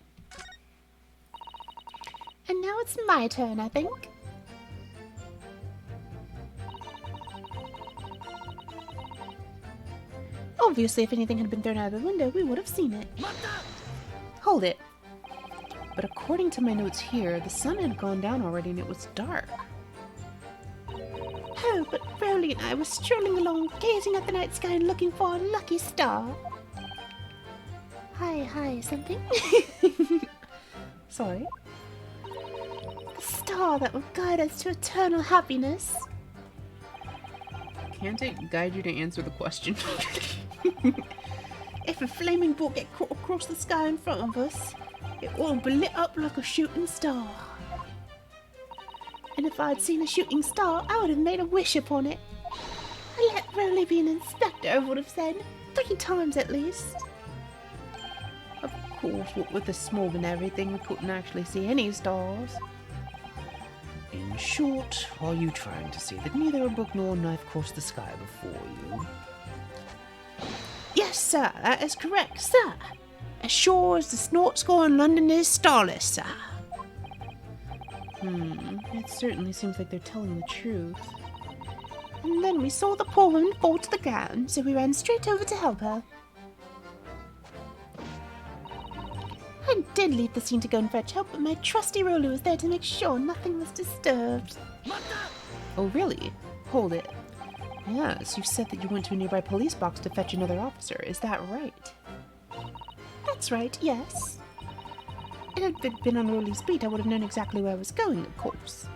Speaker 5: And now it's my turn, I think. Obviously, if anything had been thrown out of the window, we would have seen it.
Speaker 1: Hold it. But according to my notes here, the sun had gone down already and it was dark.
Speaker 5: Oh, but Rowley and I were strolling along, gazing at the night sky and looking for a lucky star. Hi, something?
Speaker 1: Sorry?
Speaker 5: The star that will guide us to eternal happiness.
Speaker 1: Can't it guide you to answer the question?
Speaker 5: If a flaming ball get caught across the sky in front of us, it will be lit up like a shooting star. And if I'd seen a shooting star, I would have made a wish upon it. Let Rowley be an inspector, I would have said. 3 times at least.
Speaker 1: Of course, what with the smog and everything, we couldn't actually see any stars.
Speaker 2: In short, are you trying to say that neither a book nor a knife crossed the sky before you?
Speaker 5: Yes, sir, that is correct, sir. As sure as the snort score in London is starless, sir.
Speaker 1: It certainly seems like they're telling the truth.
Speaker 5: And then we saw the poor woman fall to the ground, so we ran straight over to help her. I did leave the scene to go and fetch help, but my trusty Rowley was there to make sure nothing was disturbed.
Speaker 1: Oh, really? Hold it. Yes, you said that you went to a nearby police box to fetch another officer. Is that right?
Speaker 5: That's right, yes. If it had been on Rowley's beat, I would have known exactly where I was going, of course.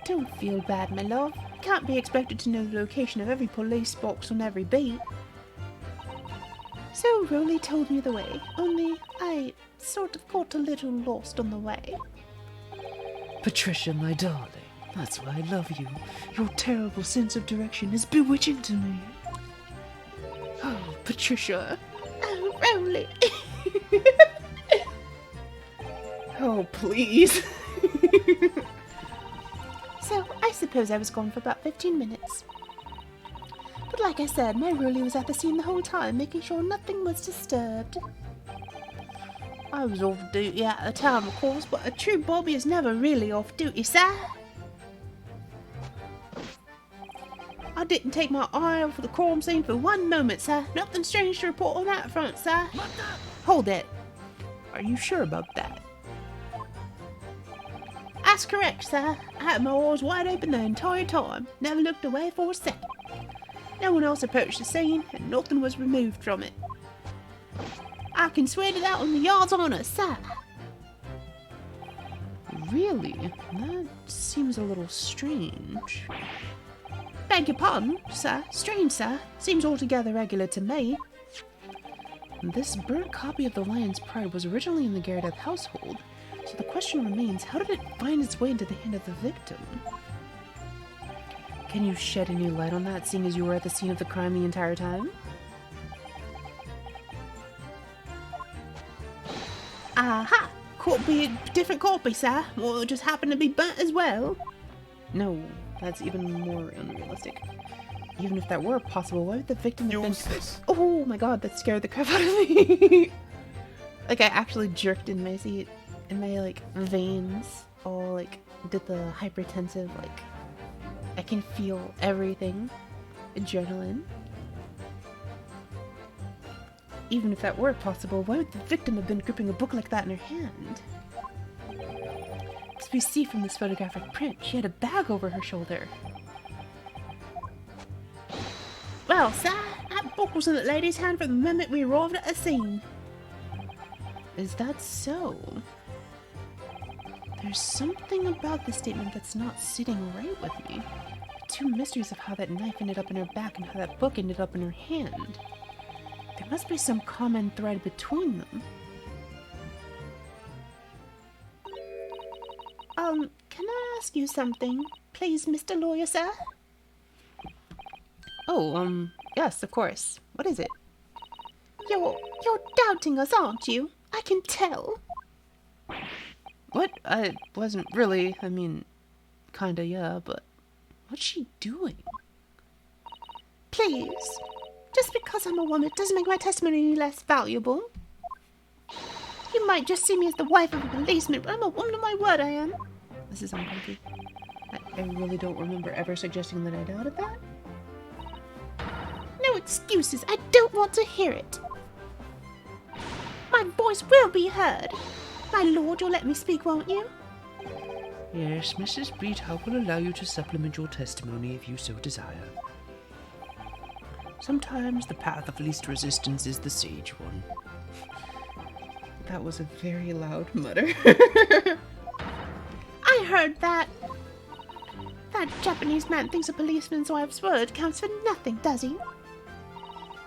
Speaker 5: Don't feel bad, my love. You can't be expected to know the location of every police box on every beat. So Rowley told me the way, only I sort of got a little lost on the way.
Speaker 2: Patricia, my darling, that's why I love you. Your terrible sense of direction is bewitching to me.
Speaker 1: Oh, Patricia.
Speaker 5: Oh, Rowley.
Speaker 1: Oh, please.
Speaker 5: So, I suppose I was gone for about 15 minutes. But like I said, my Rowley was at the scene the whole time, making sure nothing was disturbed. I was off duty at the time, of course, but a true bobby is never really off duty, sir. I didn't take my eye off the crime scene for one moment, sir. Nothing strange to report on that front, sir.
Speaker 1: Hold it. Are you sure about that?
Speaker 5: I That's correct, sir. I had my eyes wide open the entire time. Never looked away for a second. No one else approached the scene, and nothing was removed from it. I can swear to that on the yard's honor, sir.
Speaker 1: Really? That seems a little strange.
Speaker 5: Beg your pardon, sir. Strange, sir. Seems altogether regular to me.
Speaker 1: This burnt copy of the Lion's Pride was originally in the Gyarados household, so the question remains, how did it find its way into the hand of the victim? Can you shed any light on that, seeing as you were at the scene of the crime the entire time?
Speaker 5: Aha! Could be a different copy, sir. Or it just happened to be burnt as well.
Speaker 1: No, that's even more unrealistic. Even if that were possible, why would the victim have been...
Speaker 4: Useless.
Speaker 1: Oh my god, that scared the crap out of me! Like, I actually jerked in my seat, and my, like, veins all, like, did the hypertensive, like... I can feel everything. Adrenaline. Even if that were possible, why would the victim have been gripping a book like that in her hand? As we see from this photographic print, she had a bag over her shoulder.
Speaker 5: Well, sir, that book was in the lady's hand from the moment we arrived at the scene.
Speaker 1: Is that so? There's something about this statement that's not sitting right with me. Two mysteries of how that knife ended up in her back and how that book ended up in her hand. There must be some common thread between them.
Speaker 5: Can I ask you something? Please, Mr. Lawyer, sir?
Speaker 1: Oh, yes, of course. What is it?
Speaker 5: You're doubting us, aren't you? I can tell.
Speaker 1: What? I wasn't really. I mean, kinda, yeah, but what's she doing?
Speaker 5: Please. Just because I'm a woman doesn't make my testimony any less valuable. You might just see me as the wife of a policeman, but I'm a woman of my word, I am.
Speaker 1: This is uncomfy. I really don't remember ever suggesting that I doubted that.
Speaker 5: No excuses. I don't want to hear it. My voice will be heard. My lord, you'll let me speak, won't you?
Speaker 2: Yes, Mrs. Beat-Hop will allow you to supplement your testimony if you so desire. Sometimes the path of least resistance is the sage one.
Speaker 1: That was a very loud mutter.
Speaker 5: I heard that. That Japanese man thinks a policeman's wife's word counts for nothing, does he?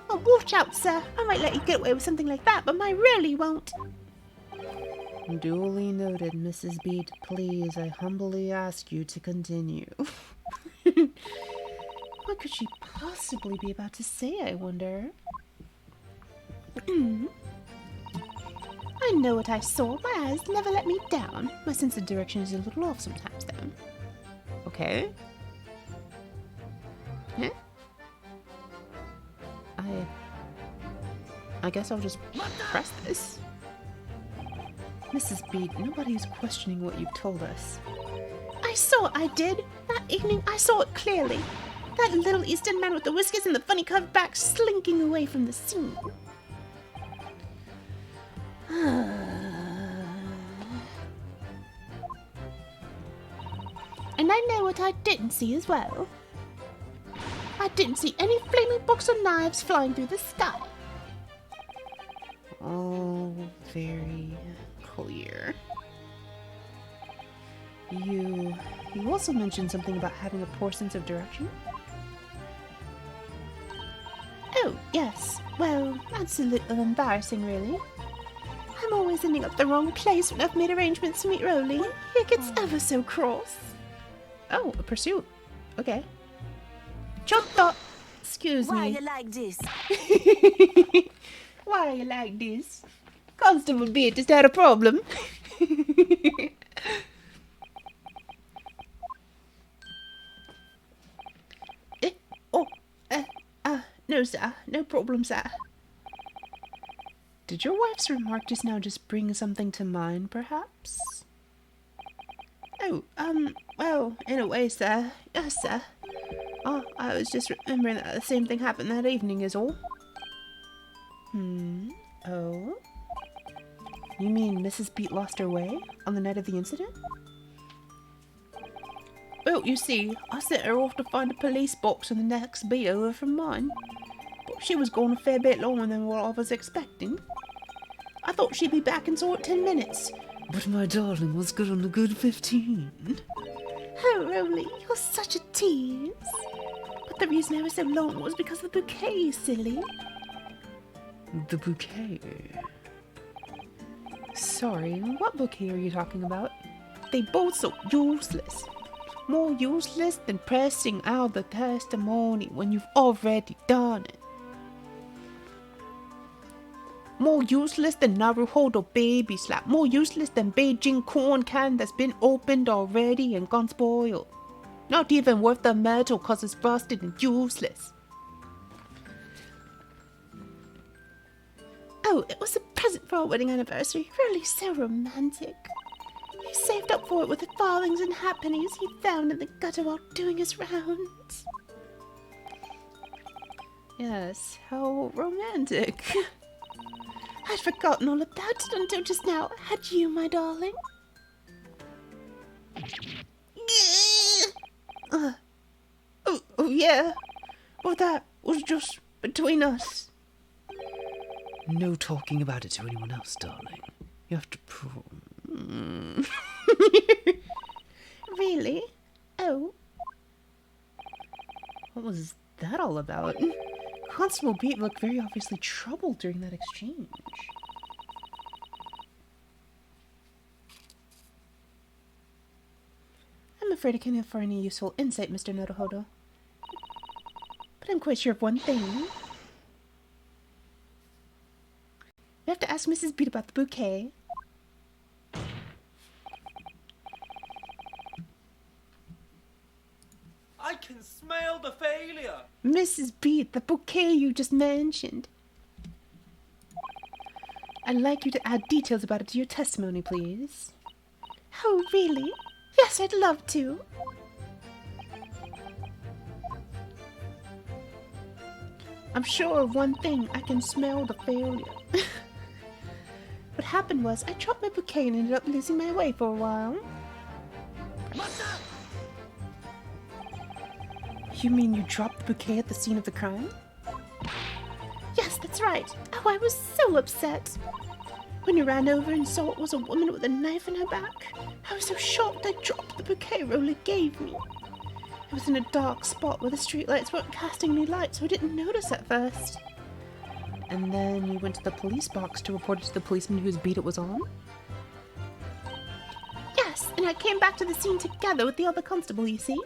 Speaker 5: Oh, watch out, sir. I might let you get away with something like that, but mine really won't.
Speaker 1: Duly noted, Mrs. Beat. Please, I humbly ask you to continue. What could she possibly be about to say, I wonder?
Speaker 5: I know what I saw. My eyes never let me down. My sense of direction is a little off sometimes, though.
Speaker 1: Okay.
Speaker 5: Huh?
Speaker 1: I guess I'll just press this. Mrs. Beat, nobody's questioning what you've told us.
Speaker 5: I saw I did. That evening, I saw it clearly. That little Eastern man with the whiskers and the funny curved back slinking away from the scene. And I know what I didn't see as well. I didn't see any flaming books or knives flying through the sky.
Speaker 1: All very clear. You also mentioned something about having a poor sense of direction?
Speaker 5: Oh, yes. Well, that's a little embarrassing, really. I'm always ending up the wrong place when I've made arrangements to meet Rowley. He gets ever so cross.
Speaker 1: Oh, a pursuit. Okay.
Speaker 5: Chotto! Excuse
Speaker 3: Why
Speaker 5: me.
Speaker 3: you like this?
Speaker 5: Why are you like this? Constable Beat just had a problem. No, sir. No problem, sir.
Speaker 1: Did your wife's remark just now just bring something to mind, perhaps?
Speaker 5: Oh, well, in a way, sir. Yes, sir. Oh, I was just remembering that the same thing happened that evening is all.
Speaker 1: Oh? You mean Mrs. Beat lost her way on the night of the incident?
Speaker 5: Well, you see, I sent her off to find a police box in the next beat over from mine. But she was gone a fair bit longer than what I was expecting. I thought she'd be back in sort of 10 minutes.
Speaker 2: But my darling was good on a good 15.
Speaker 5: Oh, Rolly, you're such a tease. But the reason I was so long was because of the bouquet, silly.
Speaker 2: The bouquet.
Speaker 1: Sorry, what bouquet are you talking about?
Speaker 5: They both so useless. More useless than pressing out the testimony when you've already done it. More useless than Naruhodo baby slap. More useless than Beijing corn can that's been opened already and gone spoiled. Not even worth the metal cause it's rusted and useless. Oh, it was a present for our wedding anniversary. Really so romantic. He saved up for it with the farthings and halfpennies he found in the gutter while doing his rounds.
Speaker 1: Yes, how romantic.
Speaker 5: I'd forgotten all about it until just now. Had you, my darling? Oh, yeah. Well, that was just between us.
Speaker 2: No talking about it to anyone else, darling. You have to prove.
Speaker 5: Really? Oh.
Speaker 1: What was that all about? Constable Beat looked very obviously troubled during that exchange.
Speaker 5: I'm afraid I can't offer any useful insight, Mr. Naruhodo. But I'm quite sure of one thing. We have to ask Mrs. Beat about the bouquet.
Speaker 4: I can smell the failure.
Speaker 5: Mrs. Beat, the bouquet you just mentioned.
Speaker 1: I'd like you to add details about it to your testimony, please.
Speaker 5: Oh, really? Yes, I'd love to. I'm sure of one thing, I can smell the failure. What happened was, I dropped my bouquet and ended up losing my way for a while.
Speaker 1: You mean you dropped the bouquet at the scene of the crime?
Speaker 5: Yes, that's right. Oh, I was so upset. When you ran over and saw it was a woman with a knife in her back, I was so shocked I dropped the bouquet Rolly gave me. It was in a dark spot where the streetlights weren't casting any light, so I didn't notice at first.
Speaker 1: And then you went to the police box to report it to the policeman whose beat it was on?
Speaker 5: Yes, and I came back to the scene together with the other constable, you see.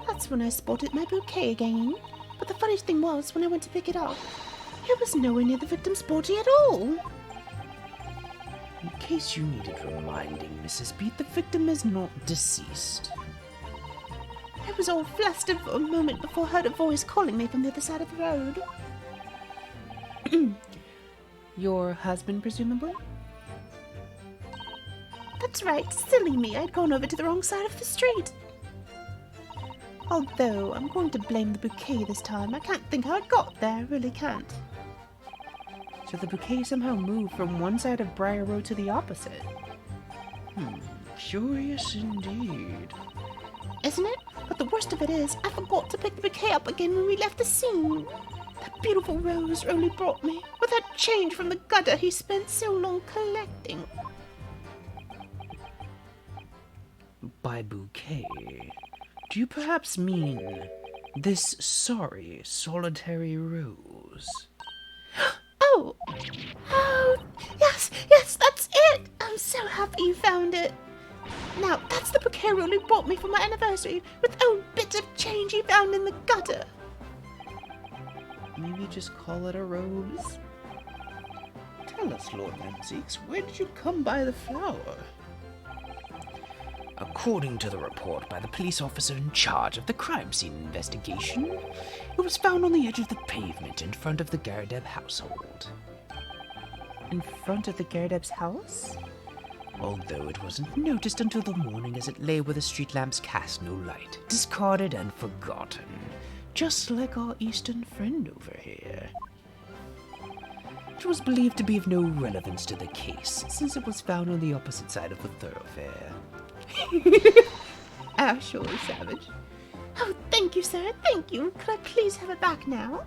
Speaker 5: That's when I spotted my bouquet again. But the funny thing was, when I went to pick it up, it was nowhere near the victim's body at all.
Speaker 2: In case you needed reminding, Mrs. Beat, the victim is not deceased.
Speaker 5: I was all flustered for a moment before I heard a voice calling me from the other side of the road.
Speaker 1: Your husband, presumably?
Speaker 5: That's right, silly me, I'd gone over to the wrong side of the street. Although, I'm going to blame the bouquet this time. I can't think how it got there, I really can't.
Speaker 1: So the bouquet somehow moved from one side of Briar Road to the opposite.
Speaker 2: Curious indeed.
Speaker 5: Isn't it? But the worst of it is, I forgot to pick the bouquet up again when we left the scene. That beautiful rose Rolly brought me, with that change from the gutter he spent so long collecting.
Speaker 2: By bouquet, do you perhaps mean this sorry, solitary rose?
Speaker 5: Oh! Oh! Yes, that's it! I'm so happy you found it. Now, that's the bouquet Rolly brought me for my anniversary, with old bits of change he found in the gutter.
Speaker 1: Maybe just call it a rose?
Speaker 2: Tell us, Lord Menzies, where did you come by the flower? According to the report by the police officer in charge of the crime scene investigation, it was found on the edge of the pavement in front of the Gardeb household.
Speaker 1: In front of the Gardeb's house?
Speaker 2: Although it wasn't noticed until the morning as it lay where the street lamps cast no light, discarded and forgotten, just like our eastern friend over here. It was believed to be of no relevance to the case, since it was found on the opposite side of the thoroughfare.
Speaker 5: Surely savage. Oh, thank you, sir. Thank you. Could I please have it back now?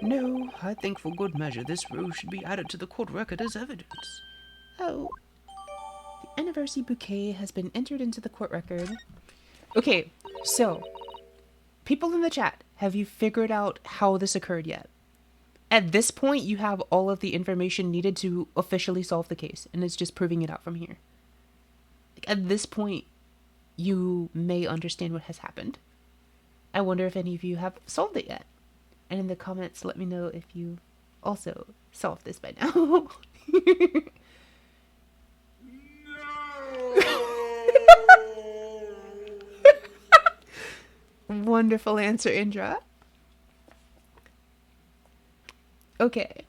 Speaker 2: No, I think for good measure this rose should be added to the court record as evidence.
Speaker 5: Oh,
Speaker 1: The anniversary bouquet has been entered into the court record. Okay, so, people in the chat, have you figured out how this occurred yet? At this point, you have all of the information needed to officially solve the case, and it's just proving it out from here. Like, at this point, you may understand what has happened. I wonder if any of you have solved it yet. And in the comments, let me know if you also solved this by now. Wonderful answer, Indra. Okay,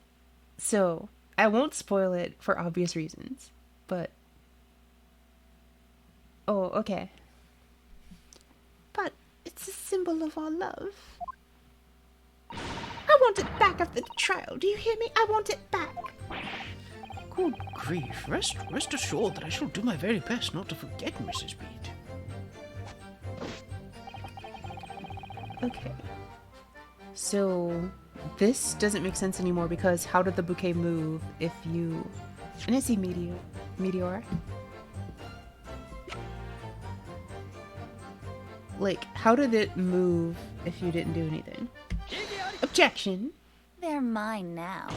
Speaker 1: so I won't spoil it for obvious reasons, but... Oh, okay.
Speaker 5: but it's a symbol of our love. I want it back after the trial. Do you hear me? I want it back.
Speaker 2: Good grief. Rest assured that I shall do my very best not to forget, Mrs. Beat.
Speaker 1: Okay. So, this doesn't make sense anymore because how did the bouquet move if you... And I see Meteor. Like, how did it move if you didn't do anything? Objection!
Speaker 3: They're mine now.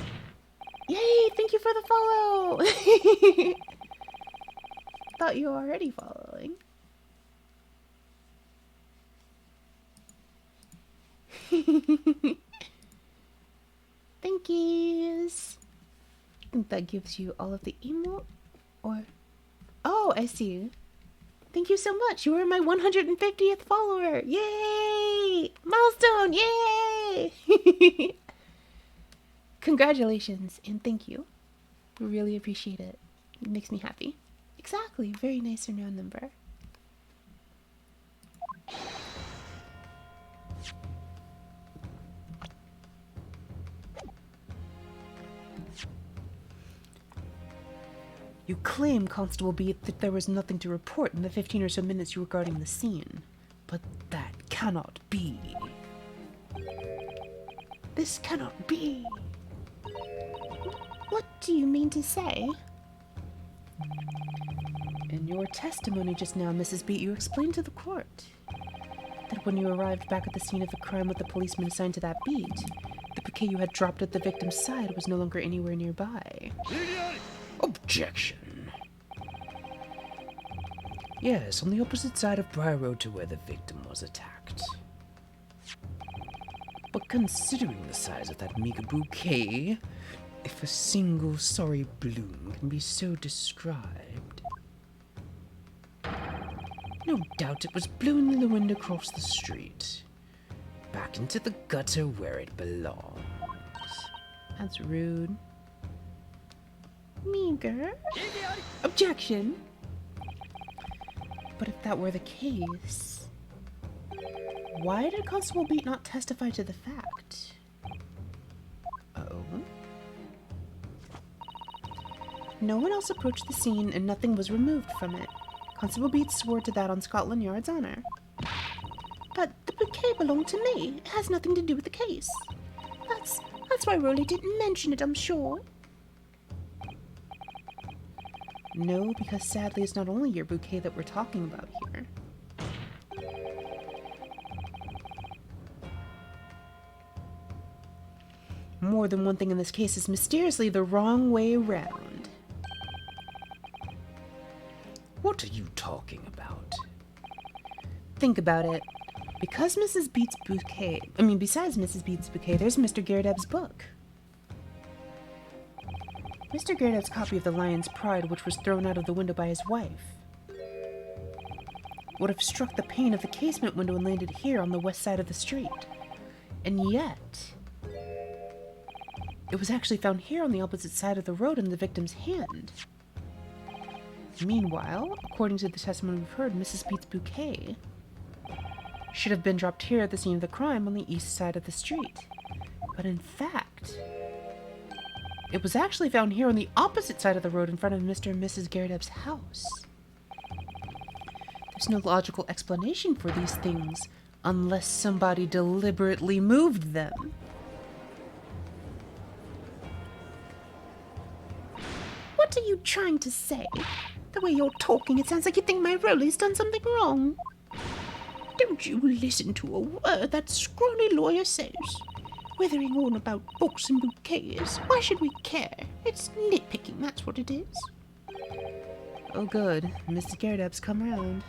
Speaker 1: Yay! Thank you for the follow! Thought you were already following. Thank yous. I think that gives you all of the emote. Or... Oh, I see. Thank you so much. You were my 150th follower. Yay! Milestone! Yay! Congratulations and thank you. We really appreciate it. It makes me happy. Exactly. Very nice and round number. You claim, Constable Beat, that there was nothing to report in the 15 or so minutes you were guarding the scene. But that cannot be. This cannot be.
Speaker 5: What do you mean to say?
Speaker 1: In your testimony just now, Mrs. Beat, you explained to the court that when you arrived back at the scene of the crime with the policeman assigned to that beat, the bouquet you had dropped at the victim's side was no longer anywhere nearby.
Speaker 2: Objection. Yes, on the opposite side of Briar Road to where the victim was attacked. But considering the size of that meager bouquet, if a single sorry bloom can be so described, no doubt it was blown in the wind across the street, back into the gutter where it belongs.
Speaker 1: That's rude.
Speaker 5: Meager?
Speaker 1: Objection! But if that were the case, why did Constable Beat not testify to the fact? Uh-oh. No one else approached the scene and nothing was removed from it. Constable Beat swore to that on Scotland Yard's honor.
Speaker 5: But the bouquet belonged to me. It has nothing to do with the case. That's why Rolly didn't mention it, I'm sure.
Speaker 1: No, because sadly it's not only your bouquet that we're talking about here. More than one thing in this case is mysteriously the wrong way round.
Speaker 2: What are you talking about?
Speaker 1: Think about it. Because Mrs. Beat's bouquet, besides Mrs. Beat's bouquet, there's Mr. Garredeb's book. Mr. Garredeb's copy of The Lion's Pride, which was thrown out of the window by his wife, would have struck the pane of the casement window and landed here on the west side of the street. And yet, it was actually found here on the opposite side of the road in the victim's hand. Meanwhile, according to the testimony we've heard, Mrs. Beat's bouquet should have been dropped here at the scene of the crime on the east side of the street. But in fact, it was actually found here on the opposite side of the road in front of Mr. and Mrs. Garredeb's house. There's no logical explanation for these things unless somebody deliberately moved them.
Speaker 5: What are you trying to say? The way you're talking, it sounds like you think my Rolly's done something wrong. Don't you listen to a word that scrawny lawyer says. Withering on about books and bouquets. Why should we care? It's nitpicking, that's what it is.
Speaker 1: Oh good, Mrs. Garrett's come around.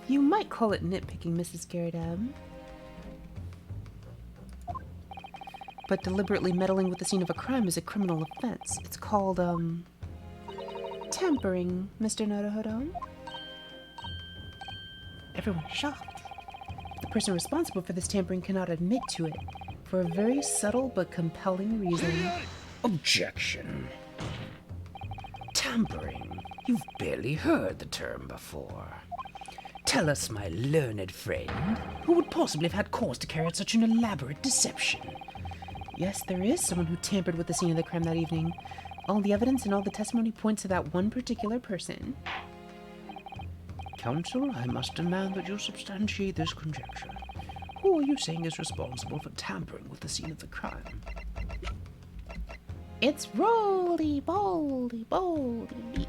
Speaker 1: You might call it nitpicking, Mrs. Garrett. But deliberately meddling with the scene of a crime is a criminal offense. It's called, tampering, Mr. Naruhodo. Everyone's shocked. The person responsible for this tampering cannot admit to it, for a very subtle but compelling reason.
Speaker 2: Objection. Tampering. You've barely heard the term before. Tell us, my learned friend, who would possibly have had cause to carry out such an elaborate deception?
Speaker 1: Yes, there is someone who tampered with the scene of the crime that evening. All the evidence and all the testimony points to that one particular person.
Speaker 2: Counsel, I must demand that you substantiate this conjecture. Who are you saying is responsible for tampering with the scene of the crime?
Speaker 5: It's Roly Boly Boly.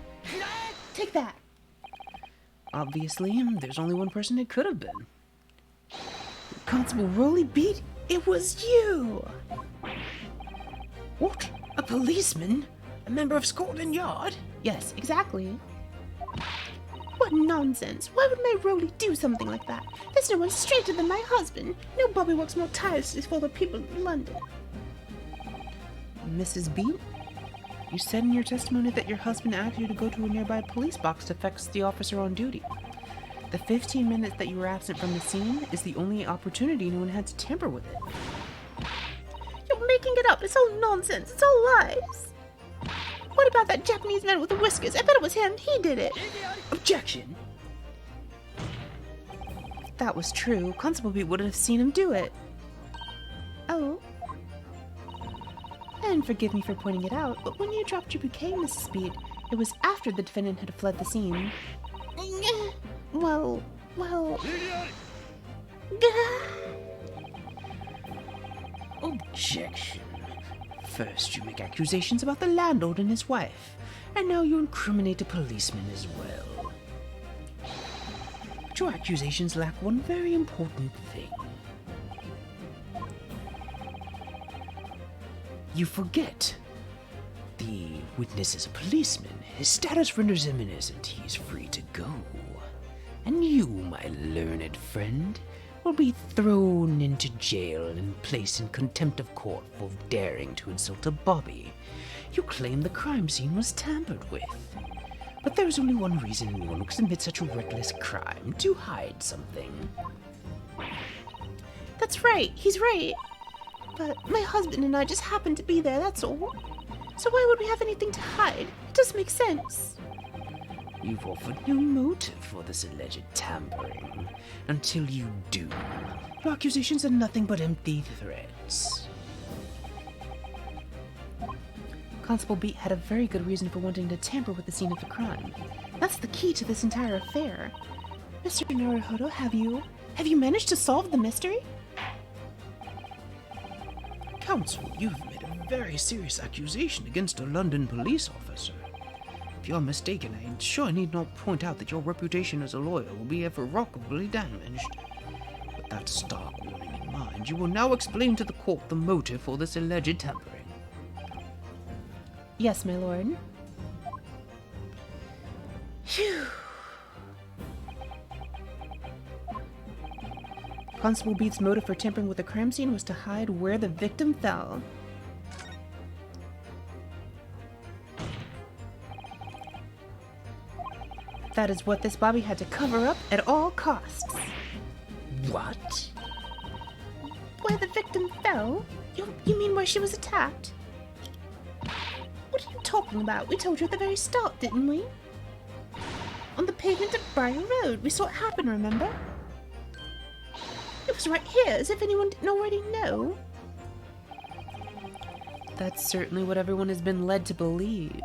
Speaker 5: Take that.
Speaker 1: Obviously, there's only one person it could have been. Constable Roly Beat, it was you!
Speaker 2: What? A policeman? A member of Scotland Yard?
Speaker 1: Yes, exactly.
Speaker 5: What nonsense. Why would my Roly do something like that? There's no one straighter than my husband. No Bobby works more tirelessly for the people in London.
Speaker 1: Mrs. Beat, you said in your testimony that your husband asked you to go to a nearby police box to fetch the officer on duty. The 15 minutes that you were absent from the scene is the only opportunity anyone had to tamper with it.
Speaker 5: You're making it up. It's all nonsense. It's all lies. What about that Japanese man with the whiskers? I bet it was him. He did it.
Speaker 2: Objection.
Speaker 1: If that was true, Constable Beat would have seen him do it.
Speaker 5: Oh.
Speaker 1: And forgive me for pointing it out, but when you dropped your bouquet, Mrs. Beat, it was after the defendant had fled the scene.
Speaker 5: Well.
Speaker 2: Objection. First, you make accusations about the landlord and his wife, and now you incriminate a policeman as well. But your accusations lack one very important thing. You forget. The witness is a policeman. His status renders him innocent. He is free to go. And you, my learned friend, will be thrown into jail and placed in contempt of court for daring to insult a bobby. You claim the crime scene was tampered with. But there is only one reason anyone would commit such a reckless crime: to hide something.
Speaker 5: That's right. He's right. But my husband and I just happened to be there, that's all. So why would we have anything to hide? It doesn't make sense.
Speaker 2: You've offered no motive for this alleged tampering. Until you do, your accusations are nothing but empty threats.
Speaker 1: Constable Beat had a very good reason for wanting to tamper with the scene of the crime. That's the key to this entire affair.
Speaker 5: Mr. Naruhodo, have you managed to solve the mystery?
Speaker 2: Counsel, you have made a very serious accusation against a London police officer. If you're mistaken, I am sure I need not point out that your reputation as a lawyer will be irrevocably damaged. With that stark warning in mind, you will now explain to the court the motive for this alleged tampering.
Speaker 1: Yes, my lord.
Speaker 5: Phew.
Speaker 1: Constable Beat's motive for tampering with the crime scene was to hide where the victim fell. That is what this bobby had to cover up at all costs.
Speaker 2: What?
Speaker 5: Where the victim fell? You mean where she was attacked? What are you talking about? We told you at the very start, didn't we? On the pavement of Briar Road. We saw it happen, remember? It was right here, as if anyone didn't already know.
Speaker 1: That's certainly what everyone has been led to believe.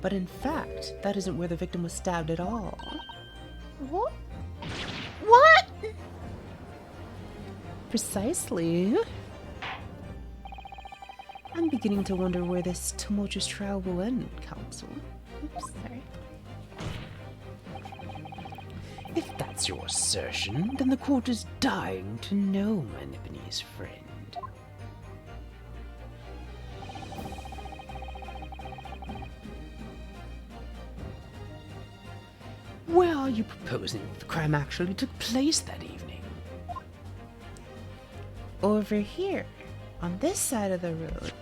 Speaker 1: But in fact, that isn't where the victim was stabbed at all.
Speaker 5: What? What?
Speaker 1: Precisely. I'm beginning to wonder where this tumultuous trial will end, Counsel.
Speaker 5: Oops, sorry.
Speaker 2: If that's your assertion, then the court is dying to know my Nipponese friend. Where are you proposing the crime actually took place that evening?
Speaker 1: Over here, on this side of the road.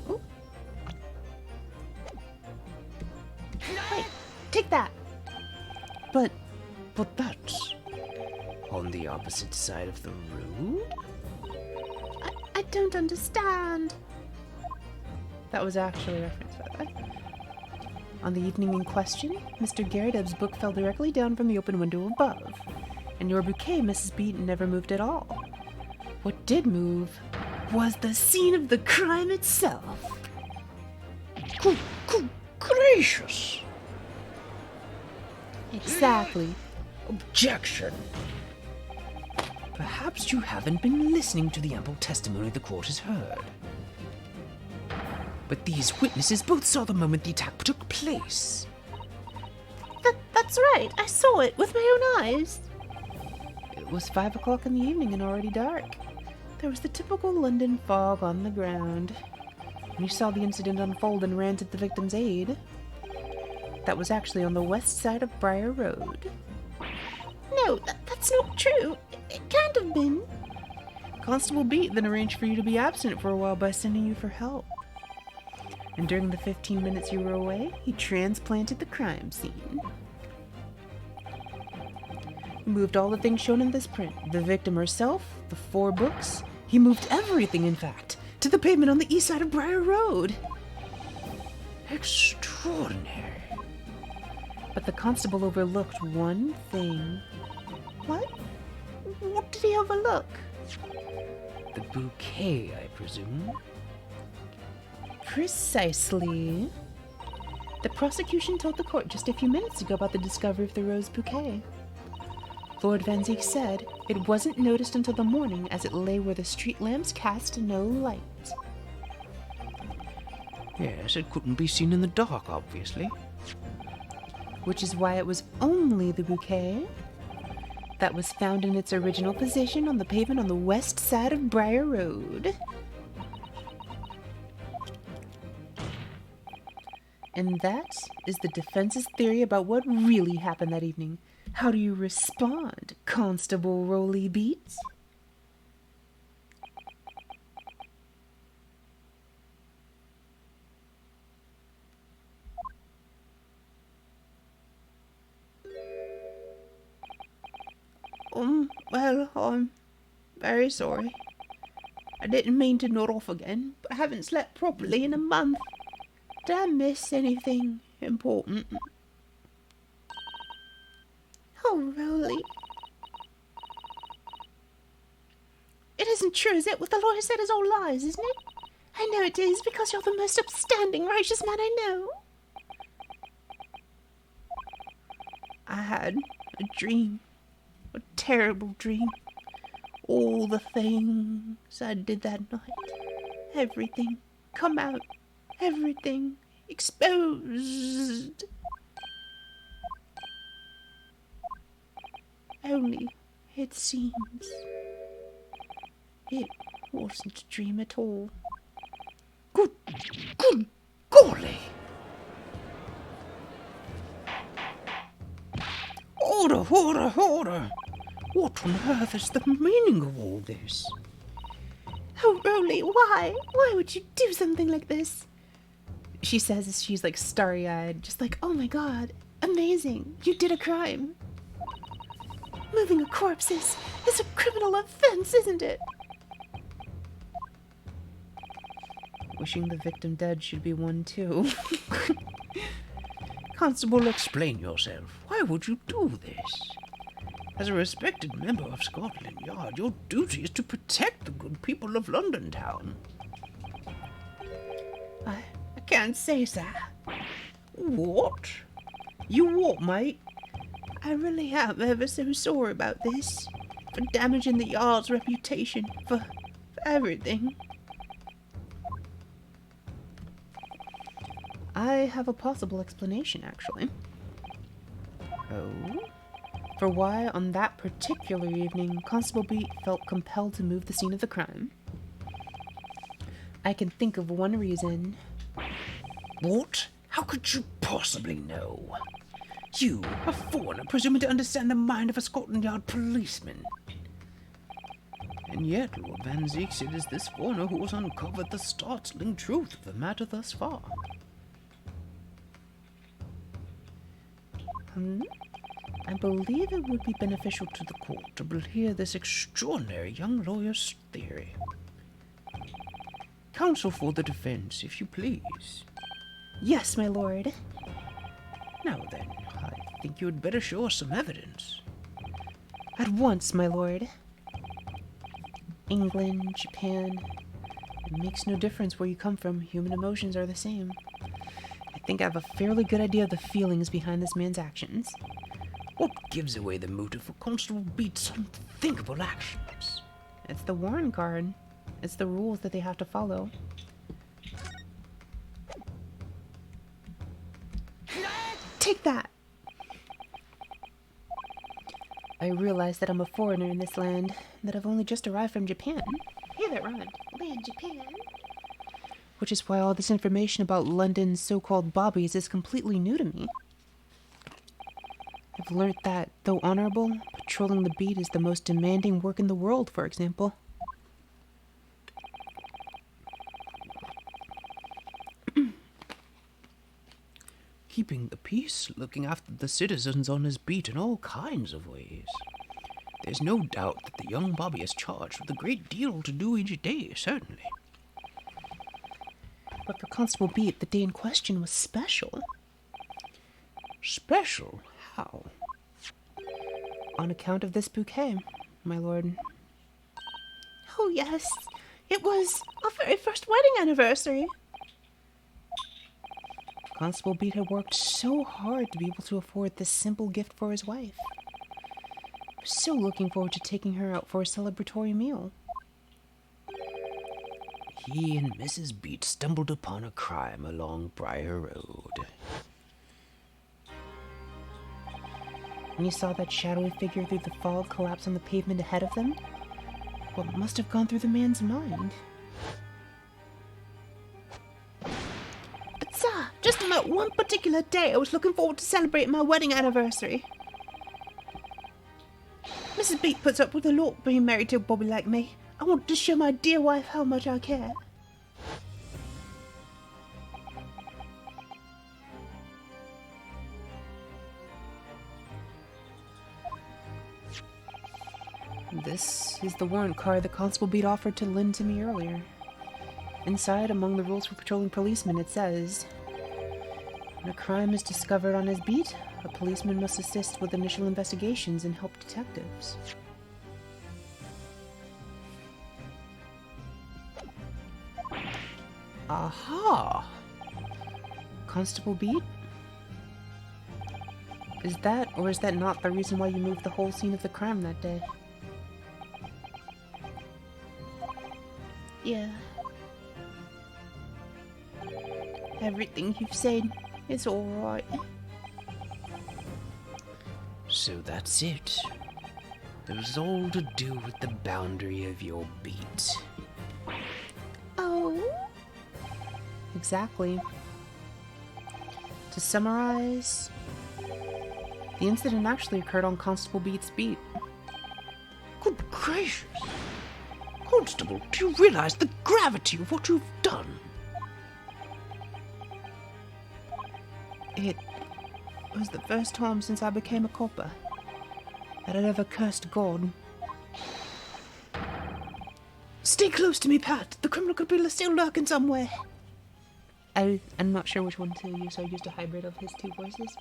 Speaker 1: Ooh.
Speaker 5: Hey, take that.
Speaker 1: But
Speaker 2: That's on the opposite side of the road?
Speaker 5: I don't understand.
Speaker 1: that was actually a reference, by the way. On the evening in question, Mr. Garrideb's book fell directly down from the open window above, and your bouquet, Mrs. Beaton, never moved at all. What did move was the scene of the crime itself.
Speaker 2: Good gracious!
Speaker 1: Exactly.
Speaker 2: Objection! Perhaps you haven't been listening to the ample testimony the court has heard. But these witnesses both saw the moment the attack took place.
Speaker 5: That's right. I saw it with my own eyes.
Speaker 1: It was 5 o'clock in the evening and already dark. There was the typical London fog on the ground. When you saw the incident unfold and ran to the victim's aid, that was actually on the west side of Briar Road.
Speaker 5: No, that's not true. It can't have been.
Speaker 1: Constable Beat then arranged for you to be absent for a while by sending you for help. And during the 15 minutes you were away, he transplanted the crime scene. He moved all the things shown in this print. The victim herself, the 4 books. He moved everything, in fact, to the pavement on the east side of Briar Road.
Speaker 2: Extraordinary.
Speaker 1: But the constable overlooked one thing.
Speaker 5: What? What did he overlook?
Speaker 2: The bouquet, I presume?
Speaker 1: Precisely. The prosecution told the court just a few minutes ago about the discovery of the rose bouquet. Lord Van Zeek said it wasn't noticed until the morning as it lay where the street lamps cast no light.
Speaker 2: Yes, it couldn't be seen in the dark, obviously.
Speaker 1: Which is why it was only the bouquet that was found in its original position on the pavement on the west side of Briar Road. And that is the defense's theory about what really happened that evening. How do you respond, Constable Rolly Beats?
Speaker 5: Well, I'm very sorry. I didn't mean to nod off again, but I haven't slept properly in a month. Did I miss anything important? Oh, Rolly. It isn't true, is it? What the lawyer said is all lies, isn't it? I know it is, because you're the most upstanding, righteous man I know. I had a dream. A terrible dream. All the things I did that night. Everything. Come out. Everything. Exposed. Only, it seems, it wasn't a dream at all.
Speaker 2: Good golly! Order! What on earth is the meaning of all this?
Speaker 5: Oh, Rolly, why? Why would you do something like this?
Speaker 1: She says as she's like starry-eyed, just like,
Speaker 5: Oh my god, amazing. You did a crime. Moving a corpse is a criminal offense, isn't it?
Speaker 1: wishing the victim dead should be one too.
Speaker 2: Constable, explain yourself. Why would you do this? As a respected member of Scotland Yard, your duty is to protect the good people of London Town.
Speaker 5: can't say, sir.
Speaker 2: What? You what, mate?
Speaker 5: I really am ever so sorry about this. For damaging the Yard's reputation. For everything.
Speaker 1: I have a possible explanation, actually. Oh? For why, on that particular evening, Constable Beat felt compelled to move the scene of the crime. I can think of one reason.
Speaker 2: What? How could you possibly know? You, a foreigner, presuming to understand the mind of a Scotland Yard policeman. And yet, Lord Van Zeeks, it is this foreigner who has uncovered the startling truth of the matter thus far.
Speaker 1: I believe it would be beneficial to the court
Speaker 2: To hear this extraordinary young lawyer's theory. Counsel for the defense, if you please.
Speaker 1: Yes, my lord.
Speaker 2: Now then, I think you had better show us some evidence.
Speaker 1: At once, my lord. England, Japan. It makes no difference where you come from. Human emotions are the same. I think I have a fairly good idea of the feelings behind this man's actions.
Speaker 2: What gives away the motive for Constable Beat's unthinkable actions?
Speaker 1: It's the warrant card. It's the rules that they have to follow. Take that! I realize that I'm a foreigner in this land, that I've only just arrived from Japan.
Speaker 5: Hear that, Ron? Land Japan.
Speaker 1: Which is why all this information about London's so-called bobbies is completely new to me. I've learnt that, though honorable, patrolling the beat is the most demanding work in the world, for example.
Speaker 2: Keeping the peace, looking after the citizens on his beat in all kinds of ways. There's no doubt that the young Bobby is charged with a great deal to do each day, certainly.
Speaker 1: But for Constable Beat, the day in question was special.
Speaker 2: Special? How?
Speaker 1: On account of this bouquet, my lord.
Speaker 5: Oh, yes. It was our very first wedding anniversary.
Speaker 1: Constable Beat had worked so hard to be able to afford this simple gift for his wife. I was so looking forward to taking her out for a celebratory meal.
Speaker 2: He and Mrs. Beat stumbled upon a crime along Briar Road.
Speaker 1: When you saw that shadowy figure through the fog collapse on the pavement ahead of them, what must have gone through the man's mind?
Speaker 5: But, sir, just on that one particular day, I was looking forward to celebrating my wedding anniversary. Mrs. Beat puts up with a lot being married to a bobby like me. I wanted to show my dear wife how much I care.
Speaker 1: This is the warrant card that Constable Beat offered to lend to me earlier. Inside, among the rules for patrolling policemen, it says, when a crime is discovered on his beat, a policeman must assist with initial investigations and help detectives.
Speaker 2: Aha!
Speaker 1: Constable Beat? Is that, or is that not the reason why you moved the whole scene of the crime that day?
Speaker 5: Yeah. Everything you've said is alright.
Speaker 2: So that's it. It was all to do with the boundary of your beat.
Speaker 5: Oh.
Speaker 1: Exactly. To summarize, the incident actually occurred on Constable Beat's beat.
Speaker 2: Good gracious! Constable, do you realize the gravity of what you've done?
Speaker 1: It was the first time since I became a copper that I'd ever cursed God.
Speaker 5: Stay close to me, Pat. The criminal could be still lurking somewhere.
Speaker 1: I'm not sure which one to use, so I used a hybrid of his two voices.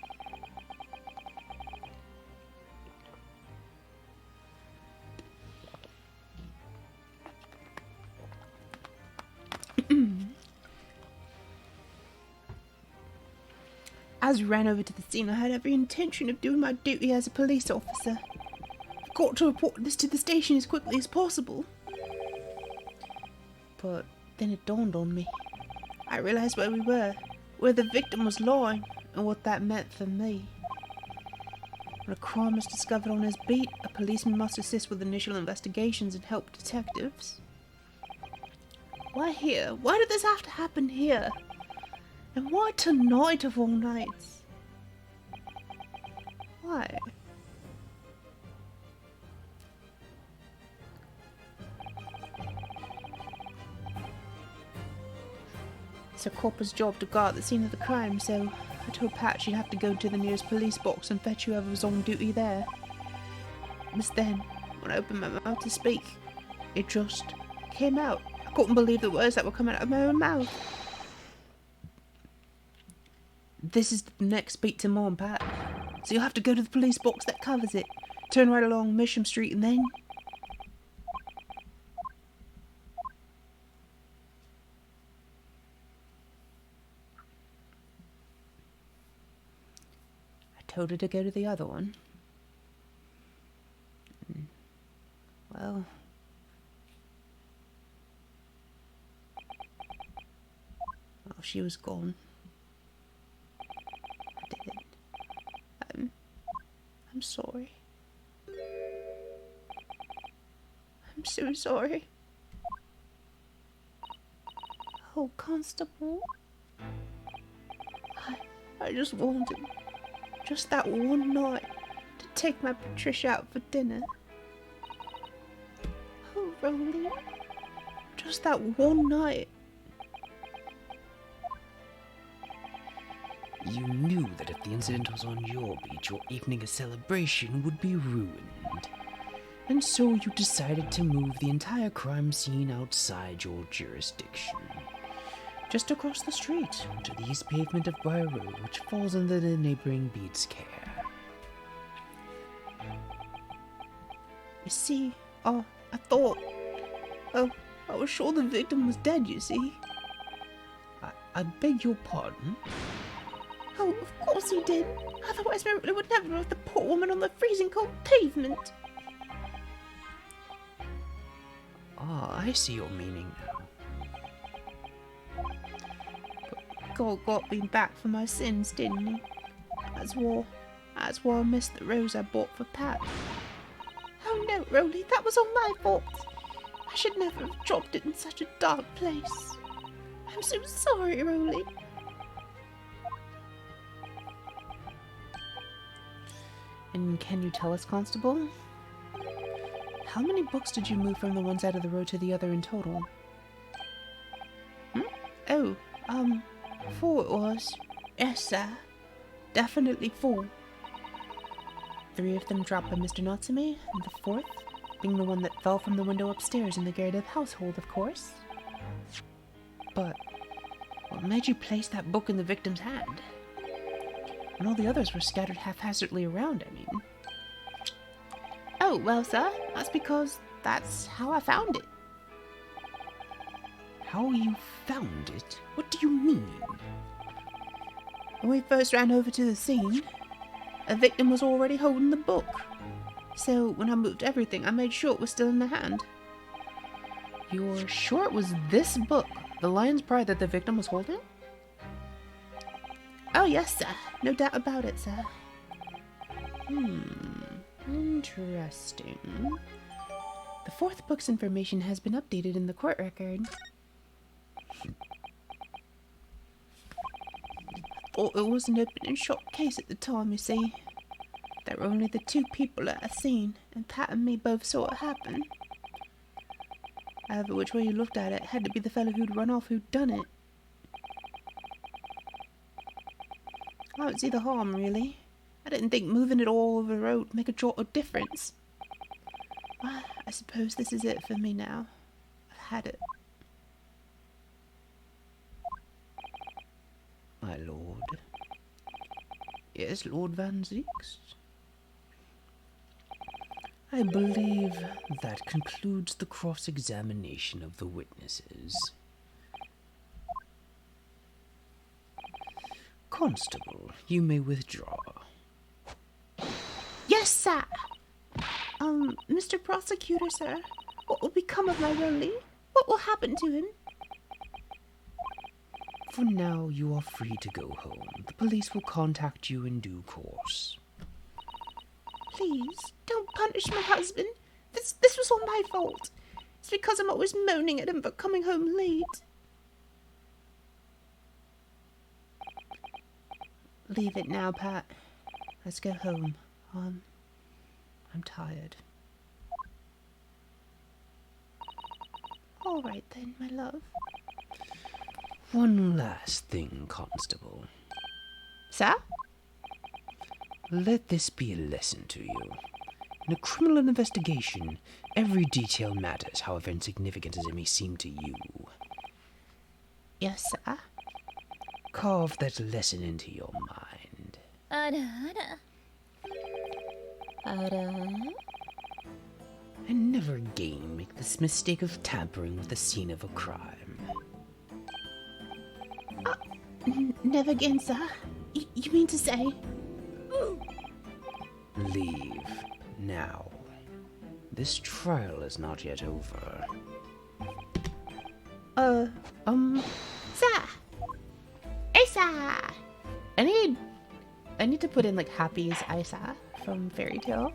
Speaker 5: As we ran over to the scene, I had every intention of doing my duty as a police officer. I've got to report this to the station as quickly as possible. But then it dawned on me. I realized where we were, where the victim was lying, and what that meant for me. When a crime is discovered on his beat, a policeman must assist with initial investigations and help detectives. Why here? Why did this have to happen here? And why tonight of all nights? Why? It's a corpor's job to guard the scene of the crime, so I told Pat she'd have to go to the nearest police box and fetch whoever was on duty there. It was then, when I opened my mouth to speak, it just came out. I couldn't believe the words that were coming out of my own mouth. This is the next beat to Mom, Pat. So you'll have to go to the police box that covers it. Turn right along Mission Street and then... I told her to go to the other one. Well... well, she was gone. I'm sorry. I'm so sorry. Oh, Constable. I just wanted, just that one night, to take my Patricia out for dinner. Oh, Rolly. Just that one night.
Speaker 2: You knew that if the incident was on your beat, your evening of celebration would be ruined. And so you decided to move the entire crime scene outside your jurisdiction. Just across the street, to the east pavement of Briar Road, which falls under the neighboring beat's care.
Speaker 5: You see, I thought... oh, I was sure the victim was dead, you see.
Speaker 2: I beg your pardon?
Speaker 5: Oh, of course he did. Otherwise, we would never have the poor woman on the freezing cold pavement.
Speaker 2: Ah, I see your meaning now.
Speaker 5: But God got me back for my sins, didn't he? That's why I missed the rose I bought for Pat. Oh no, Rolly, that was all my fault. I should never have dropped it in such a dark place. I'm so sorry, Rolly.
Speaker 1: And can you tell us, Constable? How many books did you move from the one side of the road to the other in total?
Speaker 5: Oh, 4 it was. Yes, sir. Definitely 4.
Speaker 1: 3 of them dropped by Mr. Natsume, and the 4th being the one that fell from the window upstairs in the Garrett household, of course. But what made you place that book in the victim's hand? And all the others were scattered haphazardly around, I mean.
Speaker 5: Oh, well, sir, that's because that's how I found it.
Speaker 2: How you found it? What do you mean?
Speaker 5: When we first ran over to the scene, a victim was already holding the book. So when I moved everything, I made sure it was still in the hand.
Speaker 1: You're sure it was this book, The Lion's Pride, that the victim was holding?
Speaker 5: Oh, yes, sir. No doubt about it, sir.
Speaker 1: Interesting. The 4th book's information has been updated in the court record.
Speaker 5: I thought it was an open and shut case at the time, you see. There were only the 2 people at the scene, and Pat and me both saw it happen. However, which way you looked at it, had to be the fellow who'd run off who'd done it. I don't see the harm, really. I didn't think moving it all over the road would make a jot of difference. Well, I suppose this is it for me now. I've had it.
Speaker 2: My lord. Yes, Lord Van Zieks? I believe that concludes the cross-examination of the witnesses. Constable, you may withdraw.
Speaker 5: Yes, sir. Mr. Prosecutor, sir, what will become of my Rolly? What will happen to him?
Speaker 2: For now, you are free to go home. The police will contact you in due course.
Speaker 5: Please, don't punish my husband. This was all my fault. It's because I'm always moaning at him for coming home late.
Speaker 1: Leave it now, Pat. Let's go home. I'm tired.
Speaker 5: All right then, my love.
Speaker 2: One last thing, Constable.
Speaker 5: Sir?
Speaker 2: Let this be a lesson to you. In a criminal investigation, every detail matters, however insignificant as it may seem to you.
Speaker 5: Yes, sir.
Speaker 2: Carve that lesson into your mind. And never again make this mistake of tampering with the scene of a crime.
Speaker 5: Never again, sir. You mean to say?
Speaker 2: Leave now. This trial is not yet over.
Speaker 5: Sir! Hey, sir!
Speaker 1: I need to put in like Happy's Isa from Fairy Tale.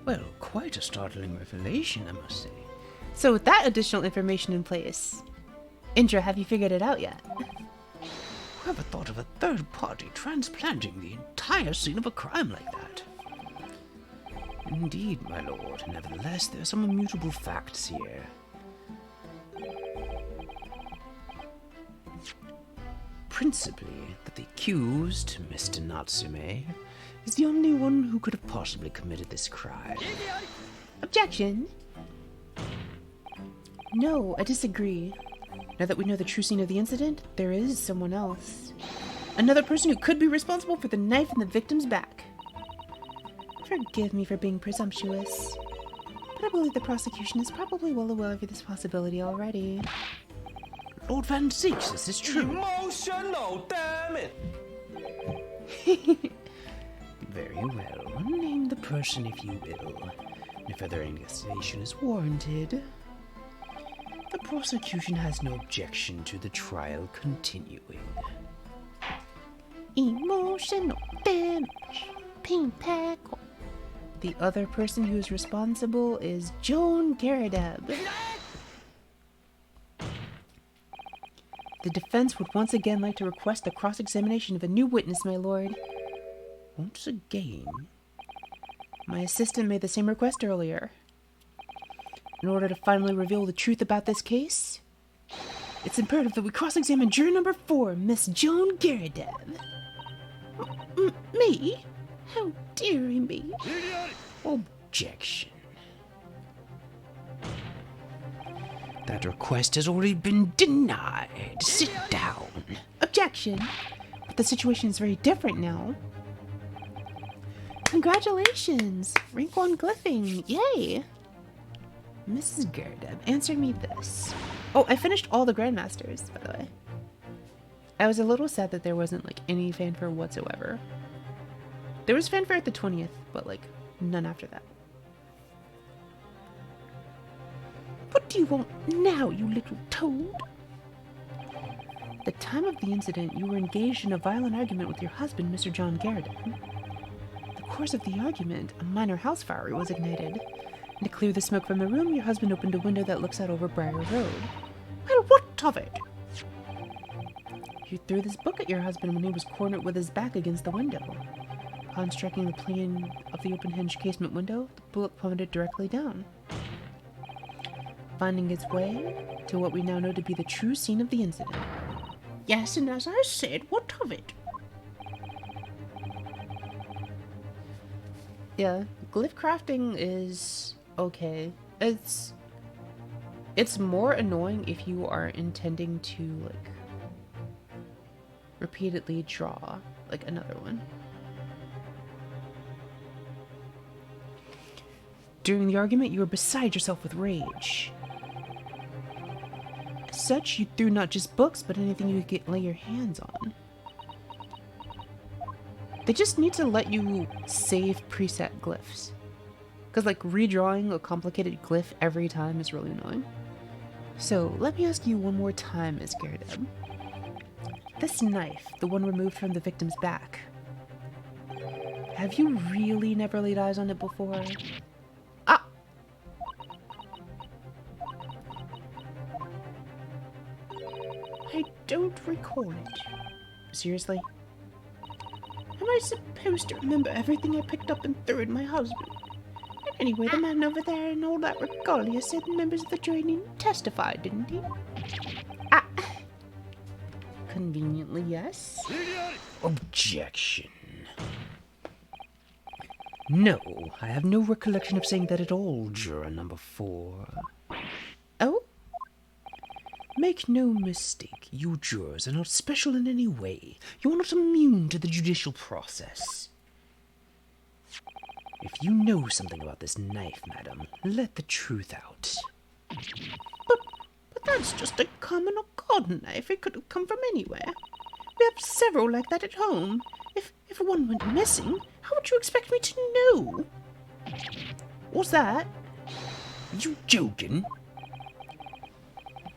Speaker 2: Well, quite a startling revelation, I must say.
Speaker 1: So with that additional information in place, Indra, have you figured it out yet?
Speaker 2: Whoever thought of a third party transplanting the entire scene of a crime like that? Indeed, my lord. Nevertheless, there are some immutable facts here. Principally, that the accused, Mr. Natsume, is the only one who could have possibly committed this crime.
Speaker 1: Objection! No, I disagree. Now that we know the true scene of the incident, there is someone else. Another person who could be responsible for the knife in the victim's back. Forgive me for being presumptuous, but I believe the prosecution is probably well aware of this possibility already.
Speaker 2: Lord Van Zeeks, this is true.
Speaker 4: Emotional, damn it!
Speaker 2: Very well. Name the person if you will. If further investigation is warranted, the prosecution has no objection to the trial continuing.
Speaker 5: Emotional damage. Pink packle.
Speaker 1: The other person who is responsible is Joan Garadeb. The defense would once again like to request the cross-examination of a new witness, my lord.
Speaker 2: Once again?
Speaker 1: My assistant made the same request earlier. In order to finally reveal the truth about this case, it's imperative that we cross-examine juror number 4, Miss Joan Garadeb.
Speaker 5: Me? How dare he be?
Speaker 2: Objection. That request has already been denied. Sit down.
Speaker 1: Objection! But the situation is very different now. Congratulations! Rank 1 glyphing! Yay! Mrs. Garadeb, answer me this. Oh, I finished all the Grandmasters, by the way. I was a little sad that there wasn't, like, any fanfare whatsoever. There was fanfare at the 20th, but, like, none after that.
Speaker 5: What do you want now, you little toad?
Speaker 1: At the time of the incident, you were engaged in a violent argument with your husband, Mr. John Garadeb. In the course of the argument, a minor house fire was ignited. And to clear the smoke from the room, your husband opened a window that looks out over Briar Road.
Speaker 5: Well, what of it?
Speaker 1: You threw this book at your husband when he was cornered with his back against the window. Upon striking the plane of the open-hinged casement window, the bullet plummeted directly down, finding its way to what we now know to be the true scene of the incident.
Speaker 5: Yes, and as I said, what of it?
Speaker 1: Yeah, glyph crafting is okay. It's more annoying if you are intending to, like, repeatedly draw, like, another one. During the argument, you were beside yourself with rage.
Speaker 5: A
Speaker 1: such, you threw not just books, but anything you could lay your hands on. They just need to let you save preset glyphs. Because, like, redrawing a complicated glyph every time is really annoying. So, let me ask you one more time, Miss Garrett. This knife, the one removed from the victim's back, have you really never laid eyes on it before? Ah!
Speaker 5: I don't recall it.
Speaker 1: Seriously?
Speaker 5: Am I supposed to remember everything I picked up and threw at my husband? Anyway, the man over there in all that regalia said members of the jury needn't testify, didn't he?
Speaker 1: Ah! Conveniently, yes.
Speaker 2: Objection. No, I have no recollection of saying that at all, juror number 4.
Speaker 1: Oh?
Speaker 2: Make no mistake, you jurors are not special in any way. You are not immune to the judicial process. If you know something about this knife, madam, let the truth out.
Speaker 5: But that's just a common or garden knife. It could have come from anywhere. We have several like that at home. If one went missing, how would you expect me to know?
Speaker 1: What's that?
Speaker 2: You joking?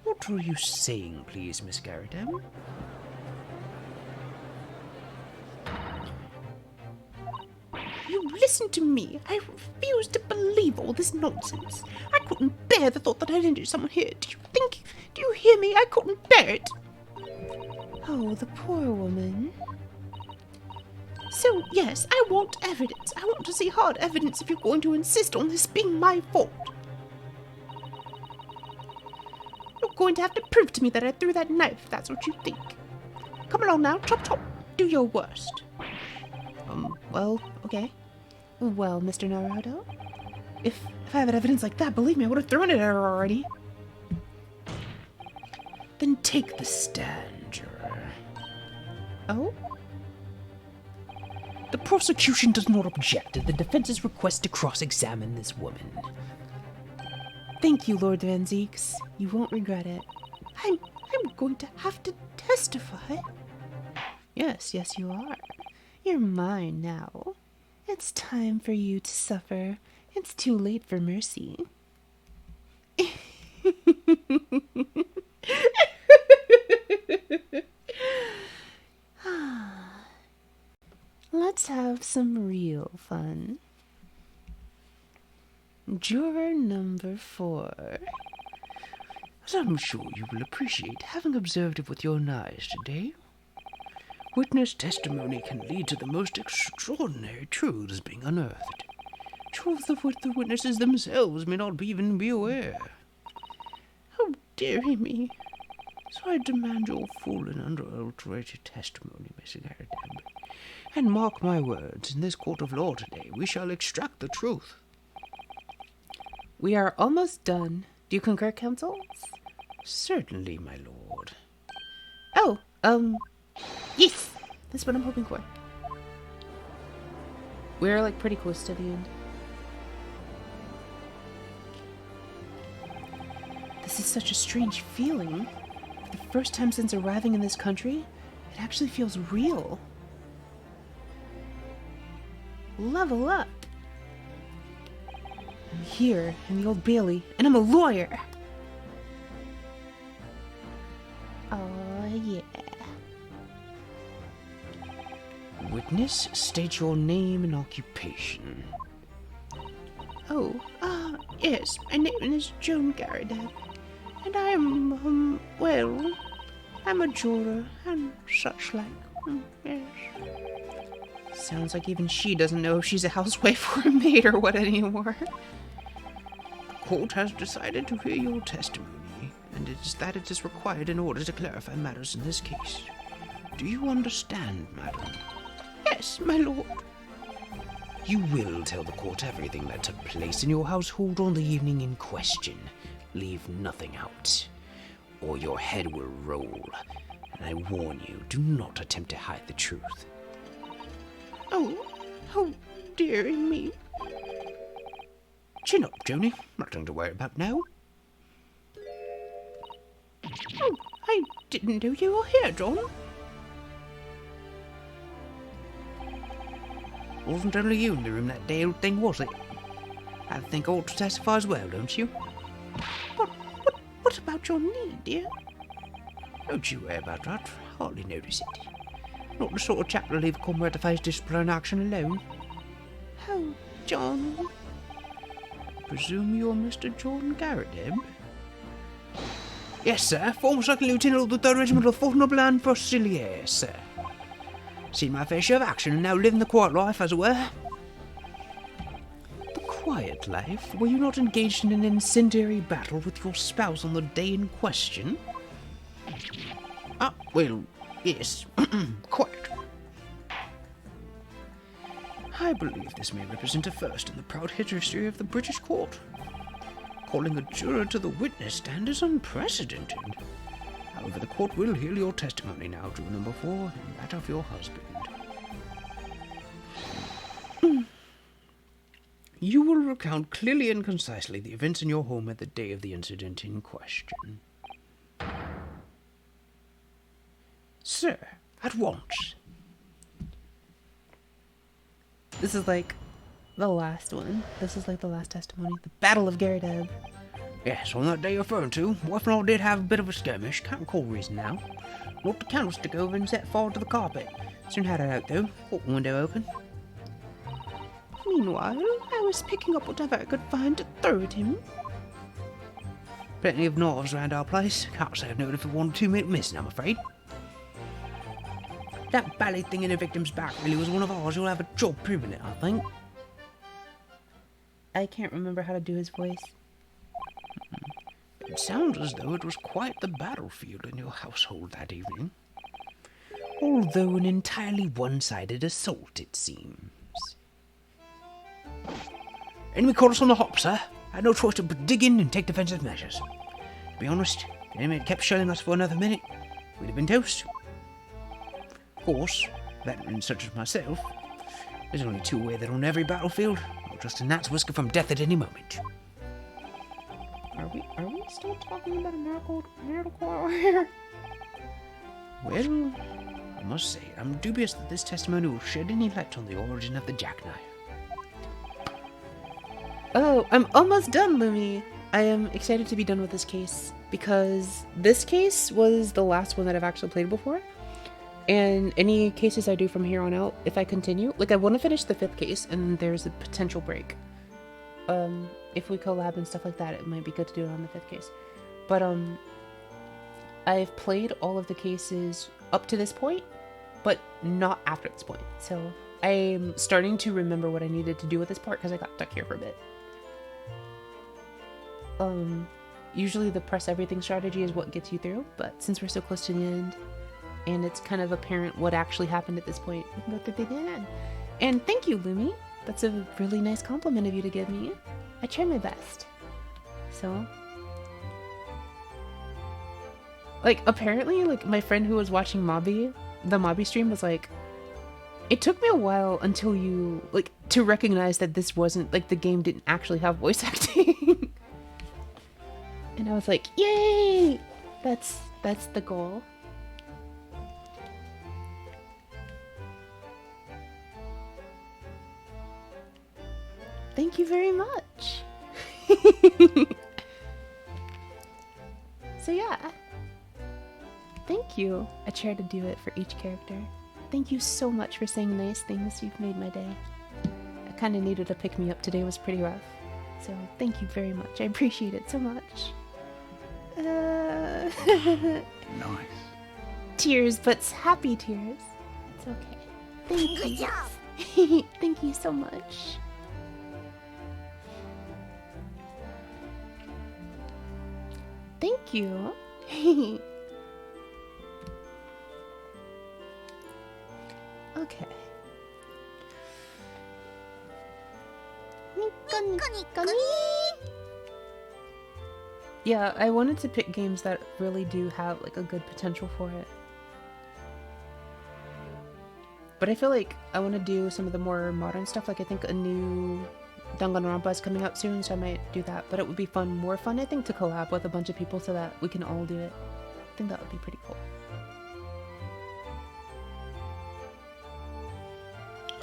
Speaker 2: What are you saying, please, Miss Garrett?
Speaker 5: You listen to me. I refuse to believe all this nonsense. I couldn't bear the thought that I'd injured someone here. Do you hear me? I couldn't bear it.
Speaker 1: Oh, the poor woman.
Speaker 5: So, yes, I want evidence. I want to see hard evidence if you're going to insist on this being my fault. You're going to have to prove to me that I threw that knife, if that's what you think. Come along now, chop chop. Do your worst.
Speaker 1: Well, okay. Well, Mr. Naruto, if I had evidence like that, believe me, I would have thrown it at her already.
Speaker 2: Then take the stand, juror.
Speaker 1: Oh?
Speaker 2: The prosecution does not object to the defense's request to cross-examine this woman.
Speaker 1: Thank you, Lord Van Zeeks. You won't regret it.
Speaker 5: I'm going to have to testify.
Speaker 1: Yes, you are. You're mine now. It's time for you to suffer. It's too late for mercy. Let's have some real fun. Juror number 4.
Speaker 2: As I'm sure you will appreciate, having observed it with your own eyes today, witness testimony can lead to the most extraordinary truths being unearthed. Truths of which the witnesses themselves may not even be aware.
Speaker 5: How dare me?
Speaker 2: So I demand your full and unadulterated testimony, Miss Garrett. And mark my words, in this court of law today, we shall extract the truth.
Speaker 1: We are almost done. Do you concur, counsel?
Speaker 2: Certainly, my lord.
Speaker 1: Oh, yes! That's what I'm hoping for. We're, like, pretty close to the end. This is such a strange feeling. For the first time since arriving in this country, it actually feels real. Level up. I'm here in the Old Bailey, and I'm a lawyer. Oh, yeah.
Speaker 2: Witness, state your name and occupation.
Speaker 5: Oh, yes, my name is Joan Garridad, and I am, well, I'm a juror and such like, yes.
Speaker 1: Sounds like even she doesn't know if she's a housewife or a maid or what anymore.
Speaker 2: The court has decided to hear your testimony, and it is required in order to clarify matters in this case. Do you understand, madam?
Speaker 5: Yes, my lord.
Speaker 2: You will tell the court everything that took place in your household on the evening in question. Leave nothing out, or your head will roll. And I warn you, do not attempt to hide the truth.
Speaker 5: Oh, how dare me.
Speaker 2: Chin up, Joni. Nothing to worry about now. Oh, I didn't know you were here, John. Wasn't only you in the room that day, old thing, was it? I think I ought to testify as well, don't you?
Speaker 5: What about your knee, dear?
Speaker 2: Don't you worry about that. Hardly notice it. Not the sort of chap to leave a comrade to face discipline action alone.
Speaker 5: Oh, John.
Speaker 2: Presume you're Mr. John Garrett, Ebb? Yes, sir. Former second lieutenant of the 3rd Regiment of the 4th Noble Fusiliers, sir. Seen my fair share of action and now living the quiet life, as it were. The quiet life? Were you not engaged in an incendiary battle with your spouse on the day in question? Ah, well, yes. Quite. I believe this may represent a first in the proud history of the British court. Calling a juror to the witness stand is unprecedented. However, the court will hear your testimony now, juror number 4, and that of your husband. You will recount clearly and concisely the events in your home at the day of the incident in question. Sir, at once.
Speaker 1: This is like the last one. This is like the last testimony. The Battle of Garrett.
Speaker 2: Yes, on that day you're referring to, wife and I did have a bit of a skirmish. Can't recall the reason now. Knocked the candlestick over and set fire to the carpet. Soon had it out though. Got the window open.
Speaker 5: Meanwhile, I was picking up whatever I could find to throw at him.
Speaker 2: Plenty of knives around our place. Can't say I've noted for 1 or 2 minute missing, I'm afraid. That bally thing in the victim's back really was one of ours. You'll have a job proving it, I think.
Speaker 1: I can't remember how to do his voice.
Speaker 2: It sounds as though it was quite the battlefield in your household that evening. Although an entirely one-sided assault, it seems. Enemy caught us on the hop, sir. Had no choice but dig in and take defensive measures. To be honest, if the enemy had kept shelling us for another minute, we'd have been toast. Of course, veterans such as myself, there's only 2 way that on every battlefield, or just a gnat's whisker from death at any moment.
Speaker 1: Are we still talking about a miracle here?
Speaker 2: Well, I must say, I'm dubious that this testimony will shed any light on the origin of the jackknife.
Speaker 1: Oh, I'm almost done, Lumi. I am excited to be done with this case because this case was the last one that I've actually played before. And any cases I do from here on out, if I continue, like I want to finish the 5th case and there's a potential break. If we collab and stuff like that, it might be good to do it on the 5th case. But I've played all of the cases up to this point, but not after this point. So I'm starting to remember what I needed to do with this part because I got stuck here for a bit. Usually the press everything strategy is what gets you through, but since we're so close to the end and it's kind of apparent what actually happened at this point, we can go through the end. And thank you, Lumi. That's a really nice compliment of you to give me. I try my best. So, like, apparently, like, my friend who was watching the Mobby stream was like, it took me a while until you, like, to recognize that this wasn't, like, the game didn't actually have voice acting. And I was like, yay! That's the goal. Thank you very much. So yeah. Thank you. I try to do it for each character. Thank you so much for saying nice things. You've made my day. I kind of needed a pick-me-up. Today was pretty rough. So thank you very much. I appreciate it so much.
Speaker 2: Nice.
Speaker 1: Tears, but happy tears. It's okay. Thank you.
Speaker 3: Good job.
Speaker 1: Thank you so much. Thank you. Okay. Yeah, I wanted to pick games that really do have like a good potential for it. But I feel like I want to do some of the more modern stuff. Like I think a new Danganronpa is coming out soon, so I might do that. But it would be more fun, I think, to collab with a bunch of people so that we can all do it. think that would be pretty cool.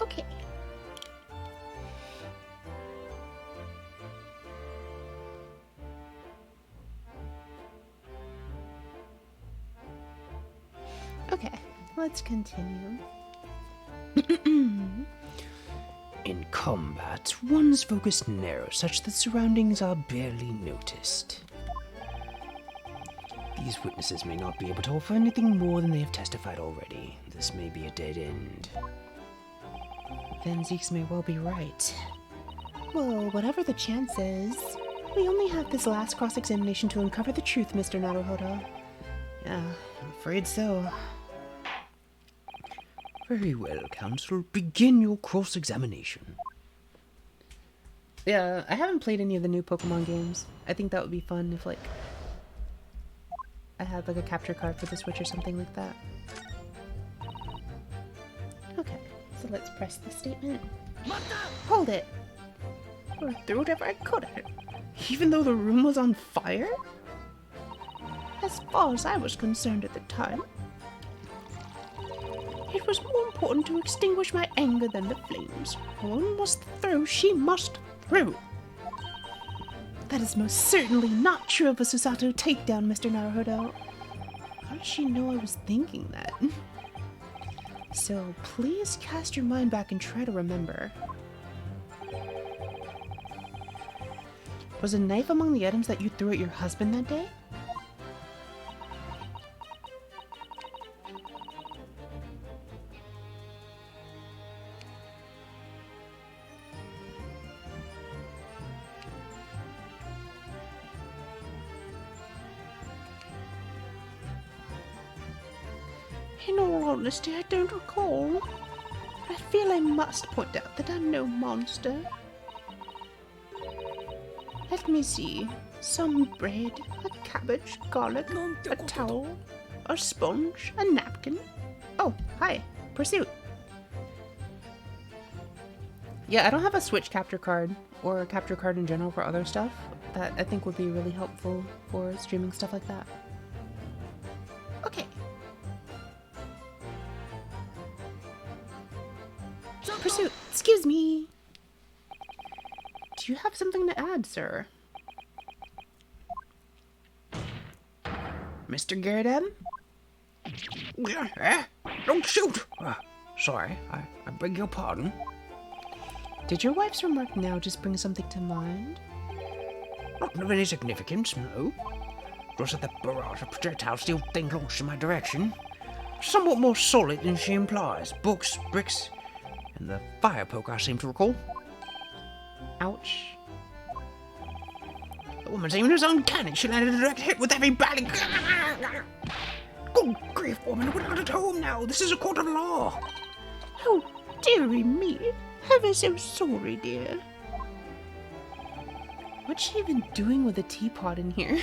Speaker 5: Okay.
Speaker 1: Okay, let's continue.
Speaker 2: In combat, one's focus narrows such that surroundings are barely noticed. These witnesses may not be able to offer anything more than they have testified already. This may be a dead end.
Speaker 1: Then Zeeks may well be right.
Speaker 5: Well, whatever the chances, we only have this last cross-examination to uncover the truth, Mr. Naruhodo.
Speaker 1: Yeah, I'm afraid so.
Speaker 2: Very well, Counsel. Begin your cross-examination.
Speaker 1: Yeah, I haven't played any of the new Pokemon games. I think that would be fun if, like, I had, like, a capture card for the Switch or something like that.
Speaker 5: Okay, so let's press the statement. Hold it! Or threw whatever I could at it.
Speaker 1: Even though the room was on fire?
Speaker 5: As far as I was concerned at the time, it was more important to extinguish my anger than the flames. One must throw, she must throw.
Speaker 1: That is most certainly not true of a Susato takedown, Mr. Naruhodo. How does she know I was thinking that? So please cast your mind back and try to remember. Was a knife among the items that you threw at your husband that day?
Speaker 5: In all honesty, I don't recall. I feel I must point out that I'm no monster. Let me see. Some bread, a cabbage, garlic, a towel, a sponge, a napkin.
Speaker 1: Oh, hi. Pursuit. Yeah, I don't have a Switch capture card or a capture card in general for other stuff that I think would be really helpful for streaming stuff like that.
Speaker 5: Okay.
Speaker 1: Pursuit, excuse me. Do you have something to add, sir? Mr. Garrett?
Speaker 2: Don't shoot! Sorry, I beg your pardon.
Speaker 1: Did your wife's remark now just bring something to mind?
Speaker 2: Not of any significance, no. Just that the barrage of projectile steel thing launched in my direction. Somewhat more solid than she implies. Books, bricks, and the fire poker I seem to recall.
Speaker 1: Ouch.
Speaker 2: The woman's aim is uncanny. She landed a direct hit with every bally. Good grief, woman, we're not at home now. This is a court of law.
Speaker 5: Oh, dearie me. Ever so sorry, dear.
Speaker 1: What's she even doing with a teapot in here?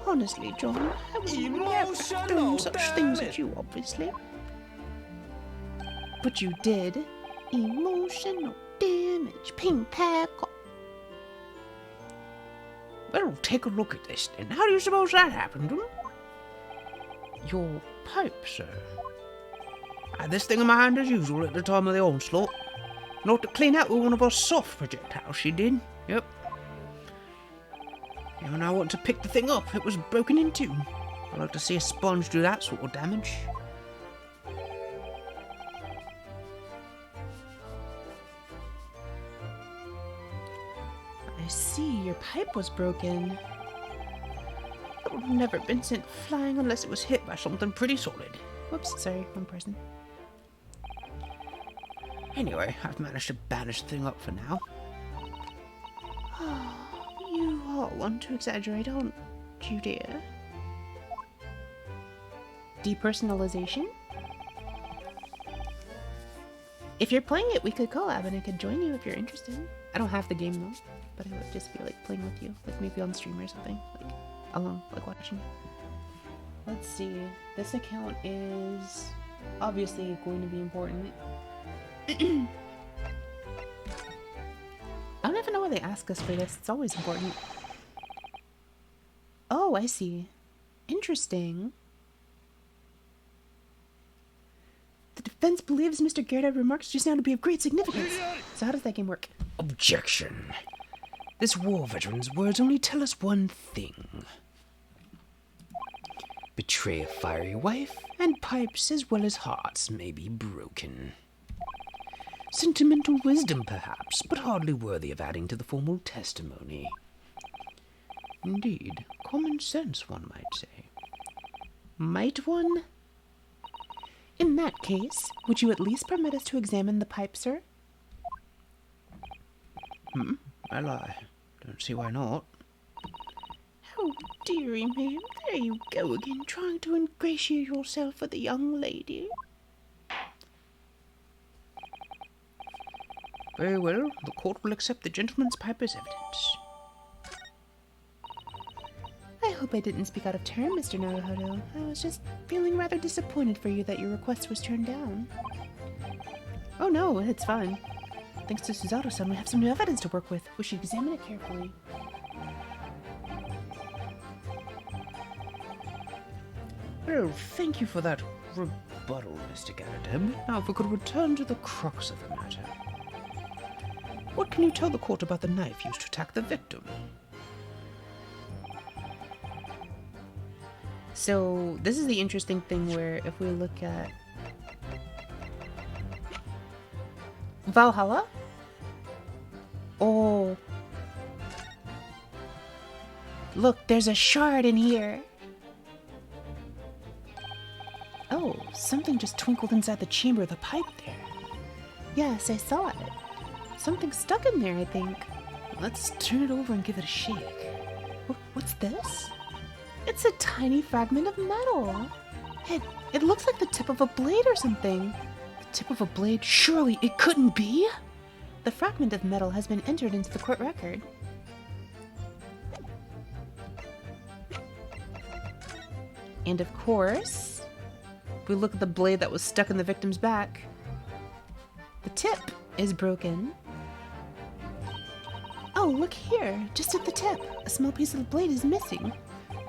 Speaker 5: Honestly, John, I would never have done such things at you, obviously.
Speaker 1: But you did.
Speaker 5: Emotional damage. Ping pack.
Speaker 2: Well, take a look at this then. How do you suppose that happened?
Speaker 1: Your
Speaker 2: Pipe, sir. I had this thing in my hand as usual at the time of the onslaught. Not to clean out with one of our soft projectiles, she did. Yep. And when I went to pick the thing up, it was broken in two. I like to see a sponge do that sort of damage.
Speaker 1: I see, your pipe was broken.
Speaker 5: It would have never been sent flying unless it was hit by something pretty solid.
Speaker 1: Whoops, sorry, one person.
Speaker 2: Anyway, I've managed to banish the thing up for now.
Speaker 5: You are one to exaggerate, aren't you, dear?
Speaker 1: Depersonalization? If you're playing it, we could collab and I could join you if you're interested. I don't have the game though, but I would just be like playing with you, like maybe on stream or something, like alone, like watching. Let's see, this account is obviously going to be important. I don't even know why they ask us for this, it's always important. Oh, I see. Interesting. The defense believes Mr. Gerda remarks just now to be of great significance. So how does that game work?
Speaker 2: Objection. This war veteran's words only tell us one thing. Betray a fiery wife, and pipes as well as hearts may be broken. Sentimental wisdom, perhaps, but hardly worthy of adding to the formal testimony. Indeed, common sense, one might say.
Speaker 1: Might one? In that case, would you at least permit us to examine the pipe, sir?
Speaker 2: Well, I don't see why not.
Speaker 5: Oh, dearie me, there you go again, trying to ingratiate yourself with the young lady.
Speaker 2: Very well, the court will accept the gentleman's pipe as evidence.
Speaker 1: I hope I didn't speak out of turn, Mr. Naruhodo. I was just feeling rather disappointed for you that your request was turned down. Oh no, it's fine. Thanks to Suzato-san, we have some new evidence to work with. We should examine it carefully.
Speaker 2: Well, thank you for that rebuttal, Mr. Garadeb. Now, if we could return to the crux of the matter. What can you tell the court about the knife used to attack the victim?
Speaker 1: So, this is the interesting thing where if we look at Valhalla? Oh. Look, there's a shard in here. Oh, something just twinkled inside the chamber of the pipe there. Yes, I saw it. Something stuck in there, I think. Let's turn it over and give it a shake. What's this? It's a tiny fragment of metal. It looks like the tip of a blade or something. The tip of a blade? Surely it couldn't be? The fragment of metal has been entered into the court record. And of course, if we look at the blade that was stuck in the victim's back, the tip is broken. Oh, look here, just at the tip. A small piece of the blade is missing.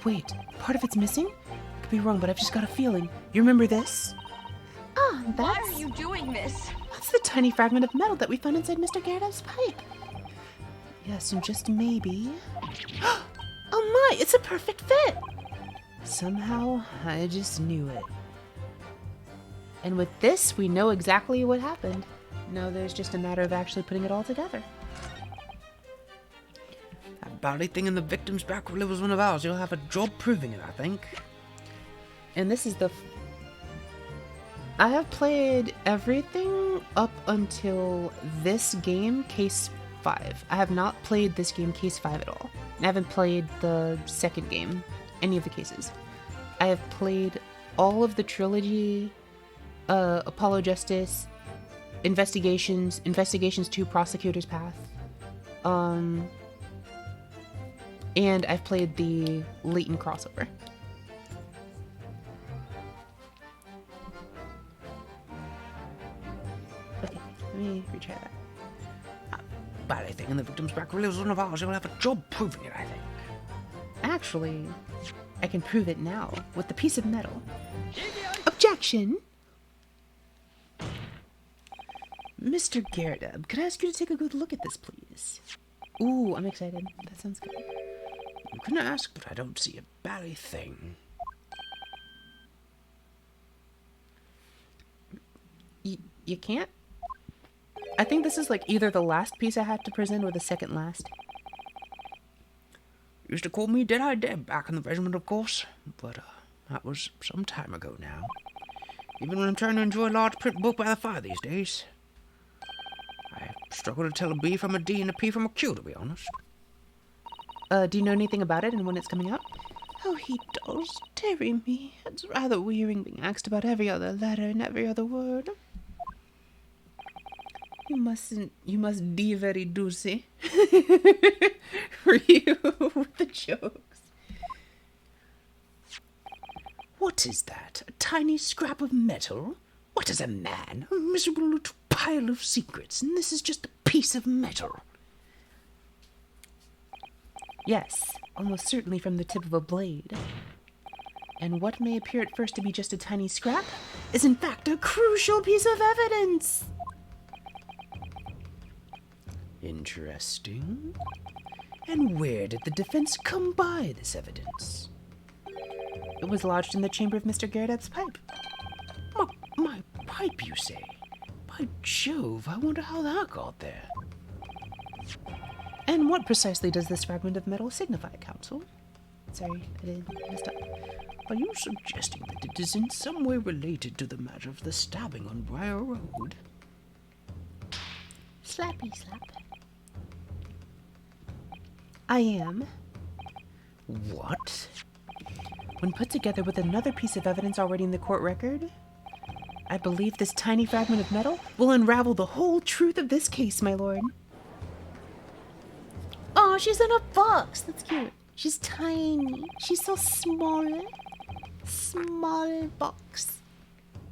Speaker 1: Wait, part of it's missing? Could be wrong, but I've just got a feeling. You remember this? Ah,
Speaker 3: Why are you doing this?
Speaker 1: That's the tiny fragment of metal that we found inside Mr. Gerda's pipe. Yes, and just maybe... Oh my, it's a perfect fit! Somehow, I just knew it. And with this, we know exactly what happened. Now there's just a matter of actually putting it all together.
Speaker 2: That bally thing in the victim's back really was one of ours. You'll have a job proving it, I think.
Speaker 1: And this is the... I have played everything up until this game, Case 5. I have not played this game, Case 5, at all. I haven't played the second game, any of the cases. I have played all of the trilogy, Apollo Justice, Investigations 2, Prosecutor's Path, and I've played the Leighton crossover. Okay, let me retry that.
Speaker 2: Bally thing in the victim's back really was one of ours. You'll have a job proving it, I think.
Speaker 1: Actually, I can prove it now with the piece of metal. Objection! Mr. Gerda, could I ask you to take a good look at this, please? Ooh, I'm excited. That sounds good.
Speaker 2: You can ask, but I don't see a bally thing.
Speaker 1: You can't? I think this is like either the last piece I had to present or the second last.
Speaker 2: Used to call me Dead-Eye Deb back in the regiment, of course, but that was some time ago now. Even when I'm trying to enjoy a large print book by the fire these days, I struggle to tell a B from a D and a P from a Q, to be honest.
Speaker 1: Do you know anything about it and when it's coming out?
Speaker 5: Oh, he does. Dearie me, it's rather wearing being asked about every other letter and every other word.
Speaker 1: You must be very doozy. For you with the jokes.
Speaker 2: What is that? A tiny scrap of metal? What is a man? A miserable little pile of secrets, and this is just a piece of metal.
Speaker 1: Yes, almost certainly from the tip of a blade. And what may appear at first to be just a tiny scrap is in fact a crucial piece of evidence. Interesting. And where did the defense come by this evidence? It was lodged in the chamber of Mr. Garrett's pipe. My pipe, you say? By Jove, I wonder how that got there. And what precisely does this fragment of metal signify, Counsel? Sorry, I did messed up.
Speaker 2: Are you suggesting that it is in some way related to the matter of the stabbing on Briar Road?
Speaker 5: Slappy slap.
Speaker 1: I am.
Speaker 2: What?
Speaker 1: When put together with another piece of evidence already in the court record, I believe this tiny fragment of metal will unravel the whole truth of this case, my lord.
Speaker 5: Oh, she's in a box. That's cute. She's tiny. She's so small. Small box.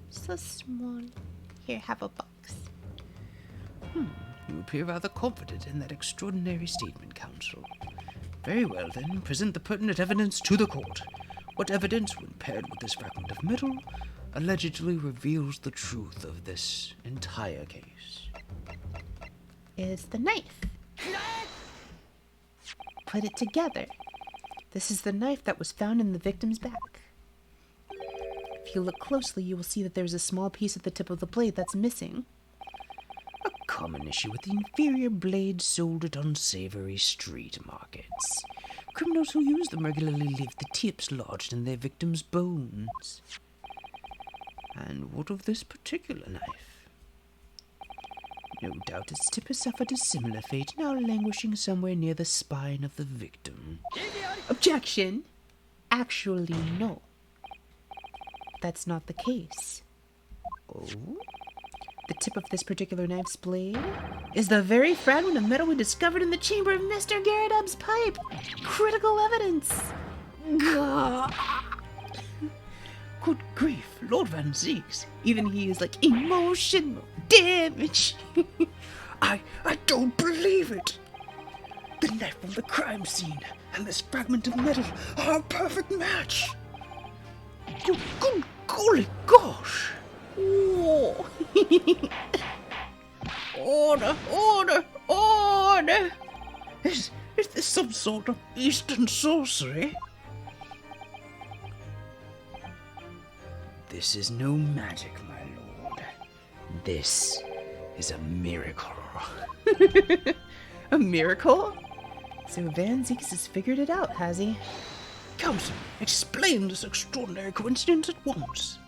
Speaker 5: So small. Here, have a box.
Speaker 2: You appear rather confident in that extraordinary statement, Counsel. Very well, then, present the pertinent evidence to the court. What evidence, when paired with this fragment of metal, allegedly reveals the truth of this entire case?
Speaker 5: Is the knife.
Speaker 1: Put it together. This is the knife that was found in the victim's back. If you look closely, you will see that there's a small piece at the tip of the blade that's missing.
Speaker 2: A common issue with the inferior blades sold at unsavory street markets. Criminals who use them regularly leave the tips lodged in their victims' bones. And what of this particular knife? No doubt its tip has suffered a similar fate, now languishing somewhere near the spine of the victim.
Speaker 1: Objection! Actually, no. That's not the case.
Speaker 2: Oh?
Speaker 1: The tip of this particular knife's blade is the very fragment of metal we discovered in the chamber of Mr. Garrett's pipe. Critical evidence.
Speaker 2: Good grief, Lord Van Zeeks.
Speaker 1: Even he is like emotional damage.
Speaker 2: I don't believe it. The knife from the crime scene and this fragment of metal are a perfect match. Good golly gosh.
Speaker 1: Whoa.
Speaker 2: Order, order, order. Is this some sort of Eastern sorcery? This is no magic, my lord. This is a miracle.
Speaker 1: A miracle? So Van Zeeks has figured it out, has he?
Speaker 2: Counsel, explain this extraordinary coincidence at once.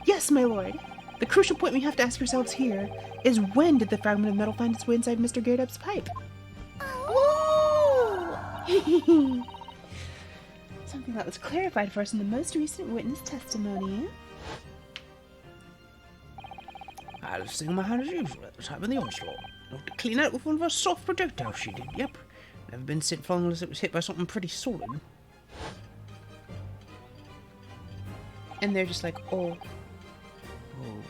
Speaker 1: Yes, my lord. The crucial point we have to ask ourselves here is when did the fragment of metal find its way inside Mr. Garrett's pipe?
Speaker 5: Woo!
Speaker 1: Something that was clarified for us in the most recent witness testimony.
Speaker 2: I'll sing my hand as usual at the time of the onslaught. Not to clean out with one of her soft projectiles she did, yep. Never been sent falling unless it was hit by something pretty solid.
Speaker 1: And they're just like, oh.
Speaker 2: Oh,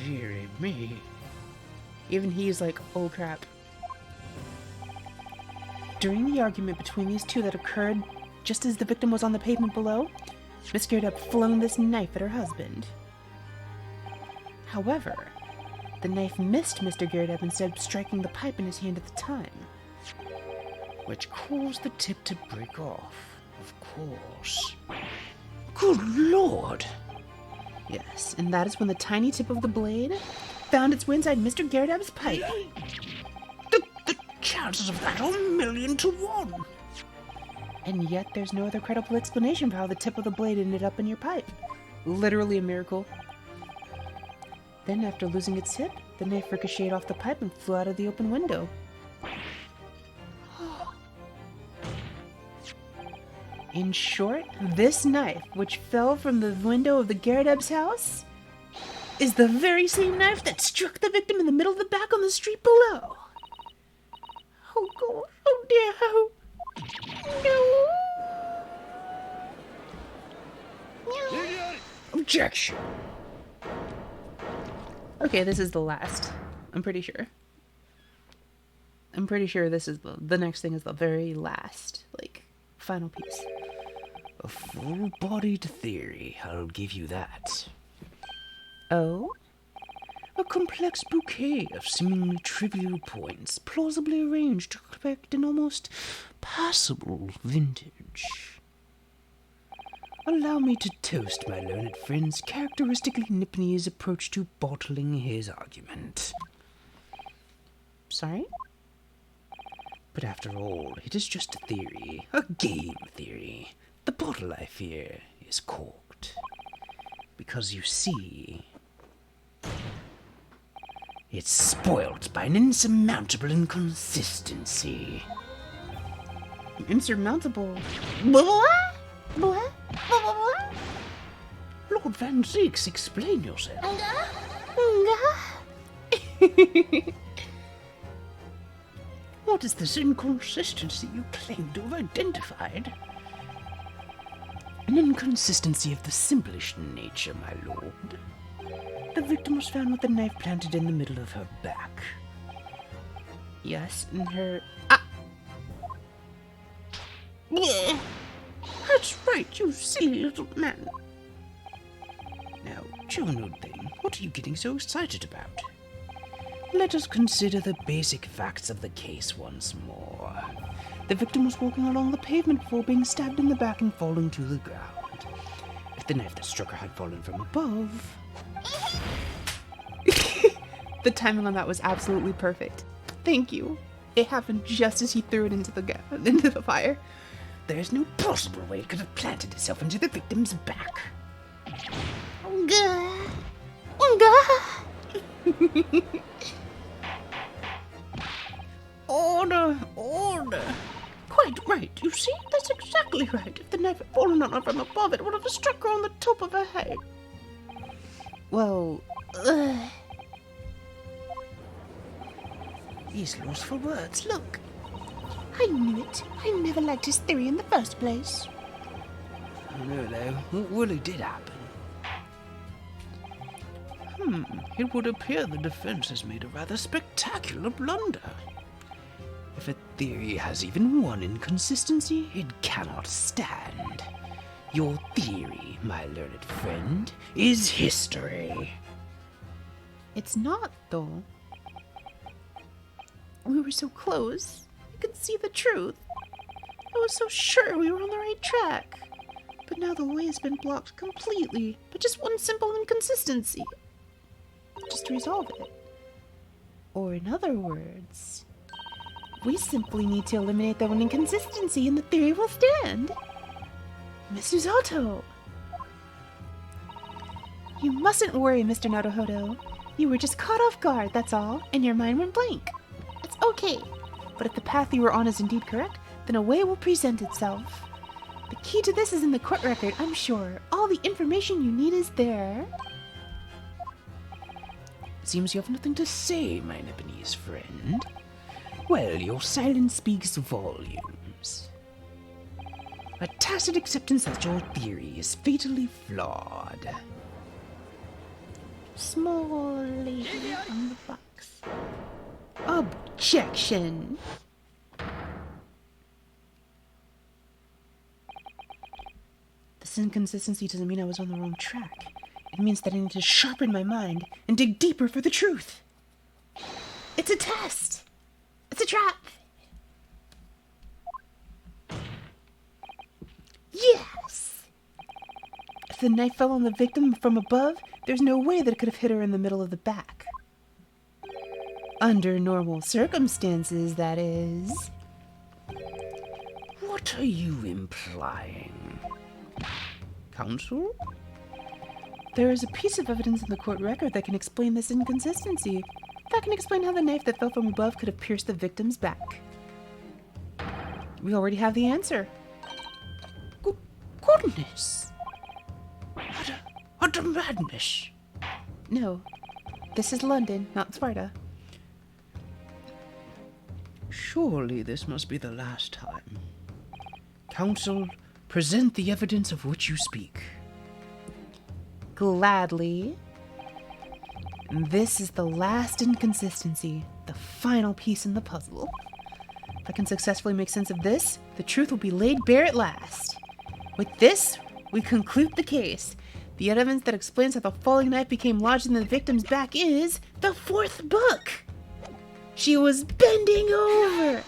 Speaker 2: dearie me.
Speaker 1: Even he's like, oh crap. During the argument between these two that occurred just as the victim was on the pavement below, Miss Garrett had flung this knife at her husband. However, the knife missed Mr. Garrett instead of striking the pipe in his hand at the time.
Speaker 2: Which caused the tip to break off, of course. Good lord!
Speaker 1: Yes, and that is when the tiny tip of the blade found its way inside Mr. Garrett's pipe.
Speaker 2: The chances of that are 1,000,000 to 1!
Speaker 1: And yet there's no other credible explanation for how the tip of the blade ended up in your pipe. Literally a miracle. Then, after losing its tip, the knife ricocheted off the pipe and flew out of the open window. In short, this knife, which fell from the window of the Garrett's house, is the very same knife that struck the victim in the middle of the back on the street below. Oh god, oh dear, oh. No.
Speaker 2: Objection!
Speaker 1: Okay, this is the last. I'm pretty sure. I'm pretty sure this is the next thing is the very last, like, final piece.
Speaker 2: A full-bodied theory, I'll give you that.
Speaker 1: Oh?
Speaker 2: A complex bouquet of seemingly trivial points, plausibly arranged to correct an almost passable vintage. Allow me to toast my learned friend's characteristically Nipponiese approach to bottling his argument.
Speaker 1: Sorry?
Speaker 2: But after all, it is just a theory, a game theory. The bottle, I fear, is corked. Because you see, it's spoilt by an insurmountable inconsistency.
Speaker 1: Insurmountable.
Speaker 5: Blah? Blah? Blah? Blah?
Speaker 2: Lord Van Zeeks, explain yourself. What is this inconsistency you claim to have identified? An inconsistency of the simplest nature, my lord. The victim was found with a knife planted in the middle of her back.
Speaker 1: Yes, in her...
Speaker 2: Bleh. That's right, you silly little man. Now, Jonah thing, what are you getting so excited about? Let us consider the basic facts of the case once more. The victim was walking along the pavement before being stabbed in the back and falling to the ground. If the knife that struck her had fallen from above...
Speaker 1: The timing on that was absolutely perfect. Thank you. It happened just as he threw it into the fire.
Speaker 2: There's no possible way it could have planted itself into the victim's back. Order! Order! Quite right, you see? That's exactly right. If the knife had fallen on her from above, it would have struck her on the top of her head.
Speaker 1: Well,
Speaker 2: He's lost for words, look.
Speaker 5: I knew it. I never liked his theory in the first place.
Speaker 2: No, though, what really did happen? It would appear the defense has made a rather spectacular blunder. If a theory has even one inconsistency, it cannot stand. Your theory, my learned friend, is history.
Speaker 1: it's not, though. We were so close. I could see the truth. I was so sure we were on the right track. But now the way has been blocked completely by just one simple inconsistency. Just to resolve it. Or in other words, we simply need to eliminate that one inconsistency and the theory will stand. Mr. Zato! You mustn't worry, Mr. Naruhodo. You were just caught off guard, that's all, and your mind went blank. It's okay. But if the path you were on is indeed correct, then a way will present itself. The key to this is in the court record, I'm sure. All the information you need is there.
Speaker 2: Seems you have nothing to say, my Nipponiese friend. Well, your silence speaks volumes. A tacit acceptance that your theory is fatally flawed.
Speaker 1: Small lady on the box. Objection! This inconsistency doesn't mean I was on the wrong track. It means that I need to sharpen my mind and dig deeper for the truth. It's a test! It's a trap! Yes! If the knife fell on the victim from above, there's no way that it could have hit her in the middle of the back. Under normal circumstances, that is.
Speaker 2: What are you implying? Counsel?
Speaker 1: There is a piece of evidence in the court record that can explain this inconsistency. That can explain how the knife that fell from above could have pierced the victim's back. We already have the answer.
Speaker 2: Goodness! Utter madness!
Speaker 1: No, this is London, not Sparta.
Speaker 2: Surely this must be the last time. Counsel, present the evidence of which you speak.
Speaker 1: Gladly. This is the last inconsistency, the final piece in the puzzle. If I can successfully make sense of this, the truth will be laid bare at last. With this, we conclude the case. The evidence that explains how the falling knife became lodged in the victim's back is the fourth book. She was bending over.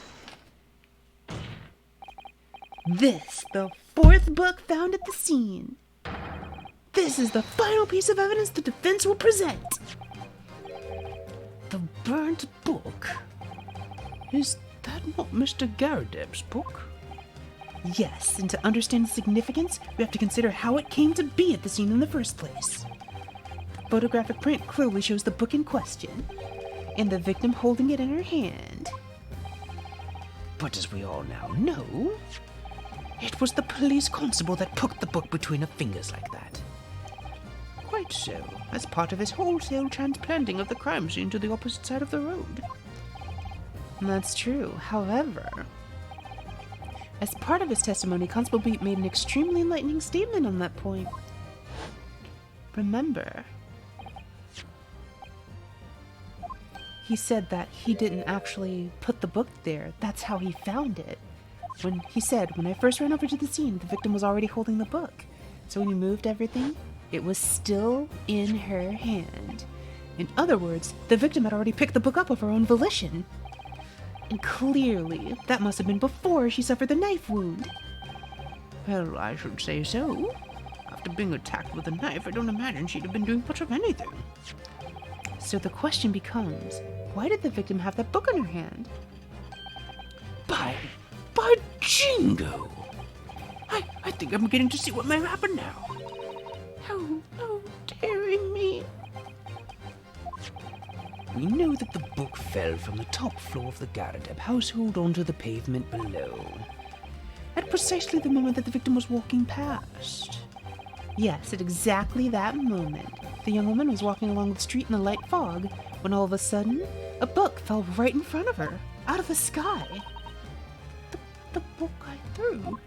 Speaker 1: This, the fourth book found at the scene. This is the final piece of evidence the defense will present.
Speaker 2: The burnt book? Is that not Mr. Garadeb's book?
Speaker 1: Yes, and to understand its significance, we have to consider how it came to be at the scene in the first place. The photographic print clearly shows the book in question, and the victim holding it in her hand.
Speaker 2: But as we all now know, it was the police constable that took the book between her fingers like that.
Speaker 1: Quite so, as part of his wholesale transplanting of the crime scene to the opposite side of the road. That's true. However, as part of his testimony, Constable Beat made an extremely enlightening statement on that point. Remember, he said that he didn't actually put the book there. That's how he found it. When he said, when I first ran over to the scene, the victim was already holding the book. So when he moved everything, it was still in her hand. In other words, the victim had already picked the book up of her own volition. And clearly, that must have been before she suffered the knife wound.
Speaker 2: Well, I should say so. After being attacked with a knife, I don't imagine she'd have been doing much of anything.
Speaker 1: So the question becomes, why did the victim have that book in her hand?
Speaker 2: By jingo! I think I'm getting to see what may happen now.
Speaker 1: Oh, dearie me.
Speaker 2: We know that the book fell from the top floor of the Garadeb household onto the pavement below, at precisely the moment that the victim was walking past.
Speaker 1: Yes, at exactly that moment, the young woman was walking along the street in the light fog, when all of a sudden, a book fell right in front of her, out of the sky. The book I threw.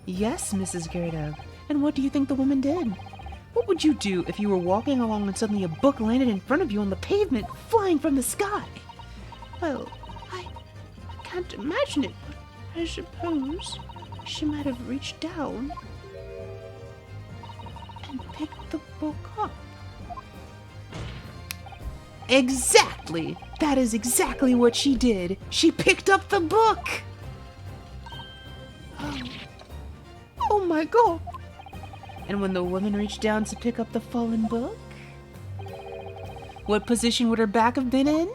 Speaker 1: Yes, Mrs. Garadeb. And what do you think the woman did? What would you do if you were walking along and suddenly a book landed in front of you on the pavement, flying from the sky?
Speaker 5: Well, I can't imagine it, but I suppose she might have reached down and picked the book up.
Speaker 1: Exactly! That is exactly what she did. She picked up the book!
Speaker 5: Oh my god!
Speaker 1: And when the woman reached down to pick up the fallen book, what position would her back have been in?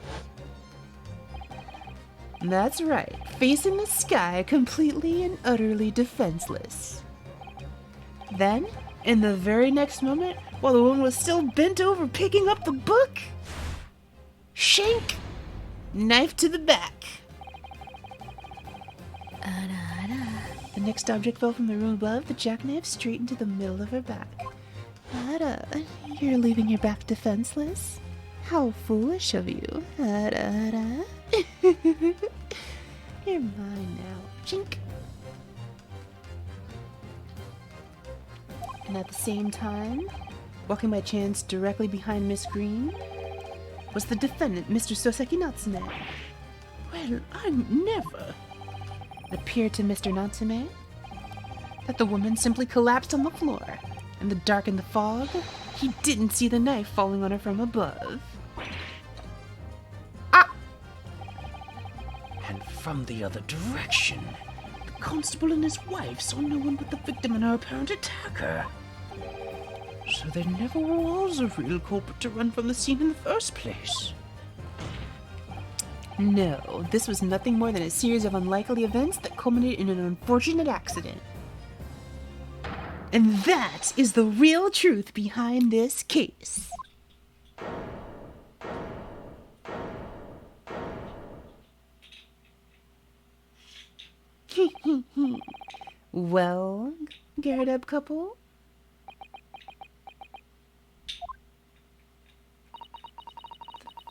Speaker 1: That's right, facing the sky, completely and utterly defenseless. Then, in the very next moment, while the woman was still bent over picking up the book, shank, knife to the back. The next object fell from the room above, the jackknife straight into the middle of her back. Ada, you're leaving your back defenseless? How foolish of you. Ada. You're mine now. Chink. And at the same time, walking by chance directly behind Miss Green, was the defendant, Mr. Soseki Natsume.
Speaker 2: Well, I never.
Speaker 1: It appeared to Mr. Natsume that the woman simply collapsed on the floor. In the dark and the fog, he didn't see the knife falling on her from above.
Speaker 2: And from the other direction, the constable and his wife saw no one but the victim and her apparent attacker. So there never was a real culprit to run from the scene in the first place.
Speaker 1: No, this was nothing more than a series of unlikely events that culminated in an unfortunate accident. And that is the real truth behind this case. Well, Garadeb couple?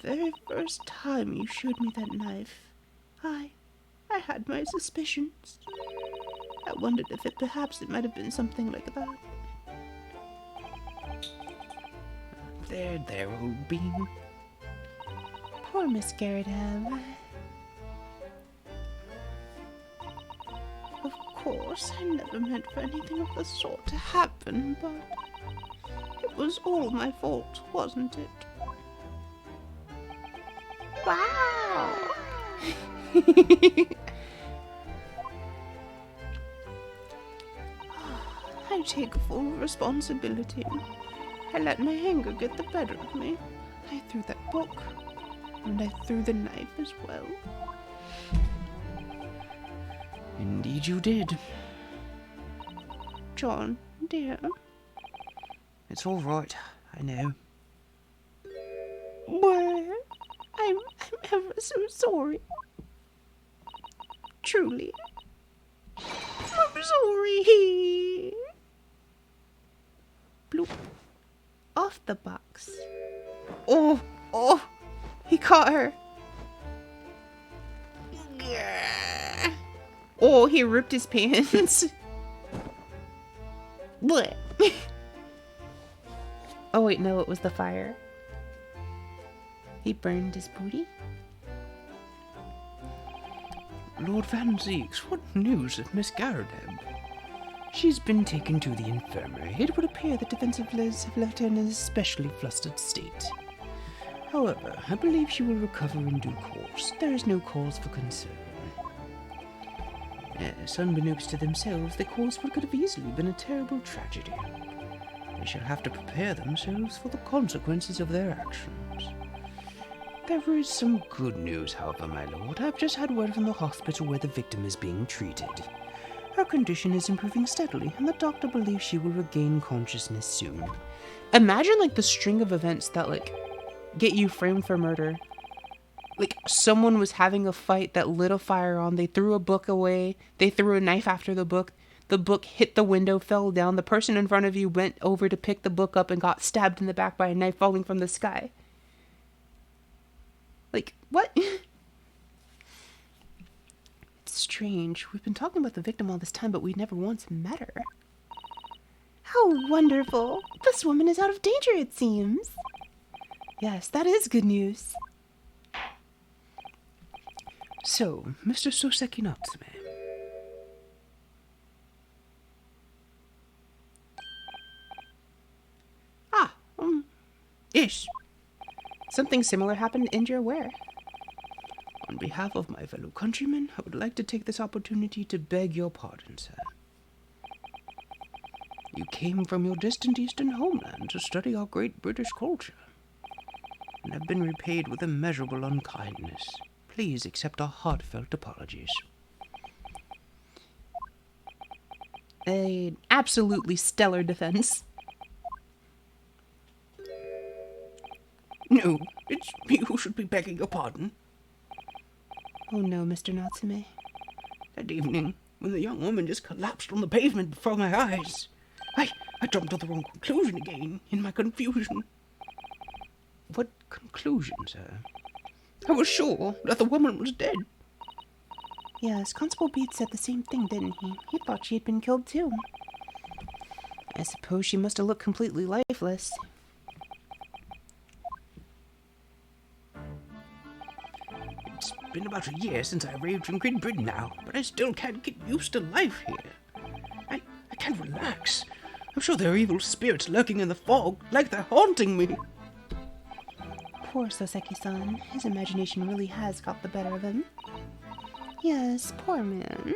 Speaker 5: The very first time you showed me that knife, I had my suspicions. I wondered if perhaps it might have been something like that.
Speaker 2: There, old bean.
Speaker 1: Poor Miss Garadeb.
Speaker 5: Of course. course, I never meant for anything of the sort to happen, but it was all my fault, wasn't it? Wow! I take full responsibility. I let my anger get the better of me. I threw that book, and I threw the knife as well.
Speaker 2: Indeed you did.
Speaker 5: John, dear.
Speaker 2: It's all right, I know.
Speaker 5: What? I'm ever so sorry. Truly. I'm sorry. Bloop. Off the box. Oh, he caught her. Oh, he ripped his pants. Blech. Oh wait, no, it was the fire. He burned his booty.
Speaker 2: Lord Van Zeeks, what news of Miss Garadeb? She's been taken to the infirmary.
Speaker 5: It would appear that defensive lids have left her in an especially flustered state.
Speaker 2: However, I believe she will recover in due course. There is no cause for concern. Yes, unbeknownst to themselves, the cause could have easily been a terrible tragedy. They shall have to prepare themselves for the consequences of their actions. There is some good news, however, my lord. I've just had word from the hospital where the victim is being treated. Her condition is improving steadily, and the doctor believes she will regain consciousness soon.
Speaker 5: Imagine, like, the string of events that, like, get you framed for murder. Like, someone was having a fight that lit a fire on, they threw a book away, they threw a knife after the book hit the window, fell down, the person in front of you went over to pick the book up and got stabbed in the back by a knife falling from the sky. Like, what? It's strange. We've been talking about the victim all this time, but we never once met her. How wonderful! This woman is out of danger, it seems. Yes, that is good news.
Speaker 2: So, Mr. Soseki Natsume.
Speaker 5: Ish. Something similar happened in your where?
Speaker 2: On behalf of my fellow countrymen, I would like to take this opportunity to beg your pardon, sir. You came from your distant eastern homeland to study our great British culture, and have been repaid with immeasurable unkindness. Please accept our heartfelt apologies.
Speaker 5: An absolutely stellar defense.
Speaker 2: No, it's me who should be begging your pardon.
Speaker 5: Oh no, Mr. Natsume.
Speaker 2: That evening, when the young woman just collapsed on the pavement before my eyes, I jumped to the wrong conclusion again, in my confusion. What conclusion, sir? I was sure that the woman was dead.
Speaker 5: Yes, Constable Beats said the same thing, didn't he? He thought she had been killed too. I suppose she must have looked completely lifeless.
Speaker 2: It's been about a year since I arrived from Great Britain now, but I still can't get used to life here. I can't relax. I'm sure there are evil spirits lurking in the fog, like they're haunting me.
Speaker 5: Poor Soseki-san. His imagination really has got the better of him. Yes, poor man.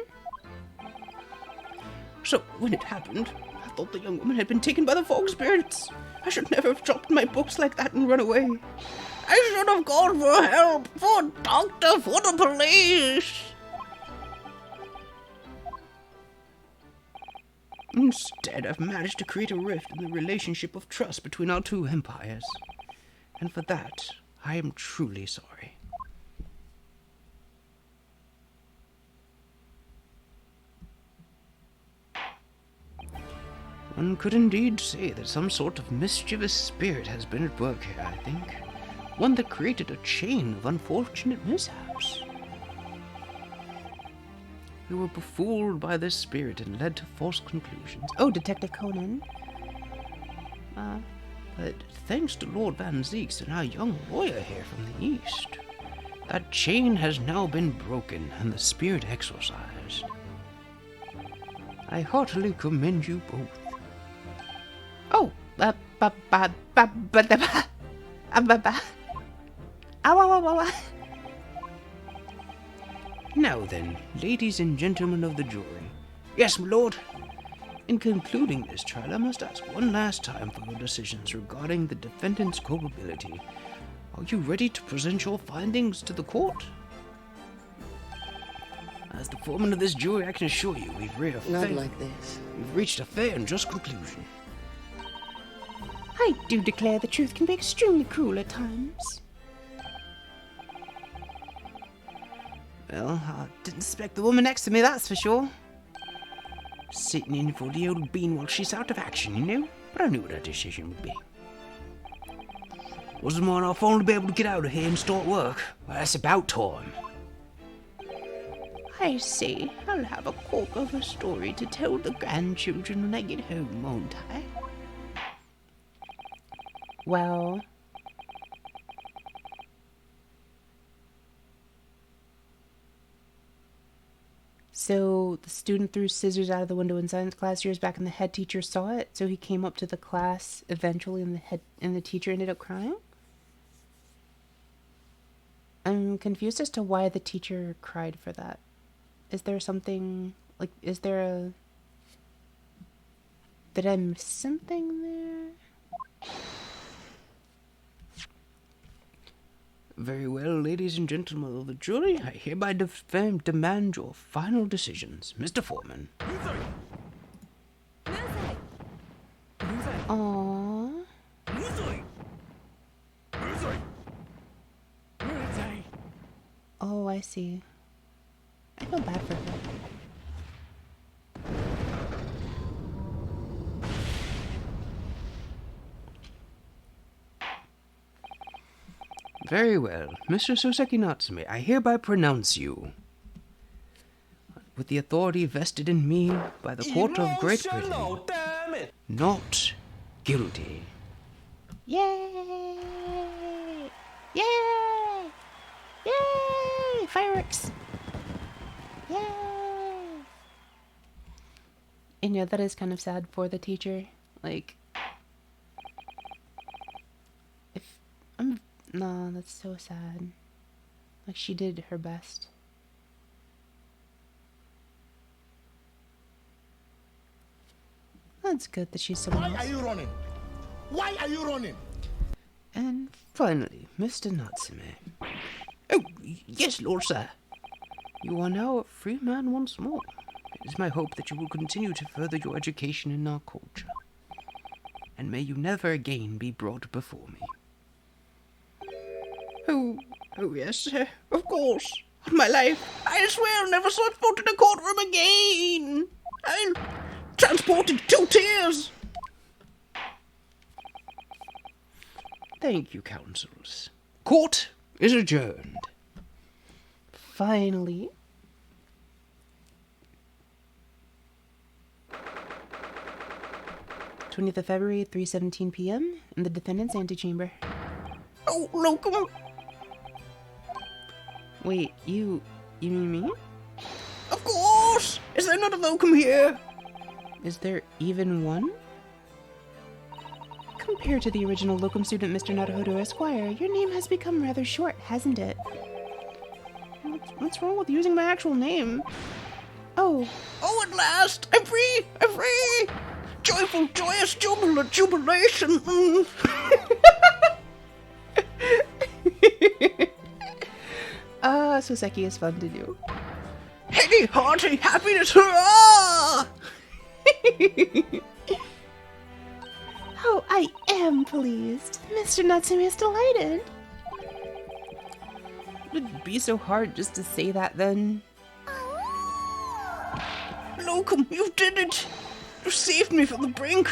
Speaker 2: So, when it happened, I thought the young woman had been taken by the fog spirits. I should never have dropped my books like that and run away. I should have called for help, for a doctor, for the police. Instead, I've managed to create a rift in the relationship of trust between our two empires. And for that, I am truly sorry. One could indeed say that some sort of mischievous spirit has been at work here, I think. One that created a chain of unfortunate mishaps. We were befooled by this spirit and led to false conclusions.
Speaker 5: Oh, Detective Conan.
Speaker 2: But thanks to Lord Van Zeeks and our young lawyer here from the east, that chain has now been broken and the spirit exorcised. I heartily commend you both.
Speaker 1: Oh, ba ba ba ba ba ba ba ba. Ow.
Speaker 2: Now then, ladies and gentlemen of the jury. Yes, my lord. In concluding this trial, I must ask one last time for your decisions regarding the defendant's culpability. Are you ready to present your findings to the court? As the foreman of this jury, I can assure you we've reached a fair and just conclusion.
Speaker 5: I do declare the truth can be extremely cruel at times.
Speaker 2: Well, I didn't suspect the woman next to me, that's for sure. Sitting in for the old bean while she's out of action, you know? But I knew what her decision would be. Wasn't mine, I'll finally be able to get out of here and start work. Well, that's about time.
Speaker 5: I see. I'll have a cork of a story to tell the grandchildren when I get home, won't I?
Speaker 1: Well, so the student threw scissors out of the window in science class years back, and the head teacher saw it. So he came up to the class eventually, and the teacher ended up crying. I'm confused as to why the teacher cried for that. Is there something like? Did I miss something there?
Speaker 2: Very well, ladies and gentlemen of the jury, I hereby demand your final decisions. Mr. Foreman.
Speaker 1: Aww. Oh, I see. I feel bad for her.
Speaker 2: Very well, Mr. Soseki Natsume, I hereby pronounce you, with the authority vested in me by the Court of Great Britain,
Speaker 4: Emotional, damn it!
Speaker 2: not guilty.
Speaker 5: Yay! Yay! Yay! Fireworks! Yay!
Speaker 1: And yeah, that is kind of sad for the teacher. Like, no, that's so sad. Like, she did her best. That's good that she's someone else.
Speaker 6: Why are you running? Why are you running?
Speaker 2: And finally, Mr. Natsume. Oh, yes, Lord Sir. You are now a free man once more. It is my hope that you will continue to further your education in our culture. And may you never again be brought before me. Oh yes, sir. Of course. On my life, I swear I'll never set foot in a courtroom again. I'll transport it 2 tears. Thank you, counsels. Court is adjourned.
Speaker 1: Finally. '20th of February, 3:17 p.m. in the defendant's antechamber.
Speaker 2: Oh, locum.
Speaker 1: Wait, you mean me?
Speaker 2: Of course! Is there not a locum here?
Speaker 1: Is there even one?
Speaker 5: Compared to the original locum student, Mr. Naruhodo Esquire, your name has become rather short, hasn't it?
Speaker 1: What's wrong with using my actual name?
Speaker 5: Oh,
Speaker 2: Oh, at last! I'm free! I'm free! Joyful, joyous, jubilant, jubilation!
Speaker 1: Soseki is fun to do.
Speaker 2: Heady, hearty, happiness, hurrah!
Speaker 5: oh, I am pleased. Mr. Natsume is delighted.
Speaker 1: Would it be so hard just to say that then?
Speaker 2: Locum, you did it! You saved me from the brink!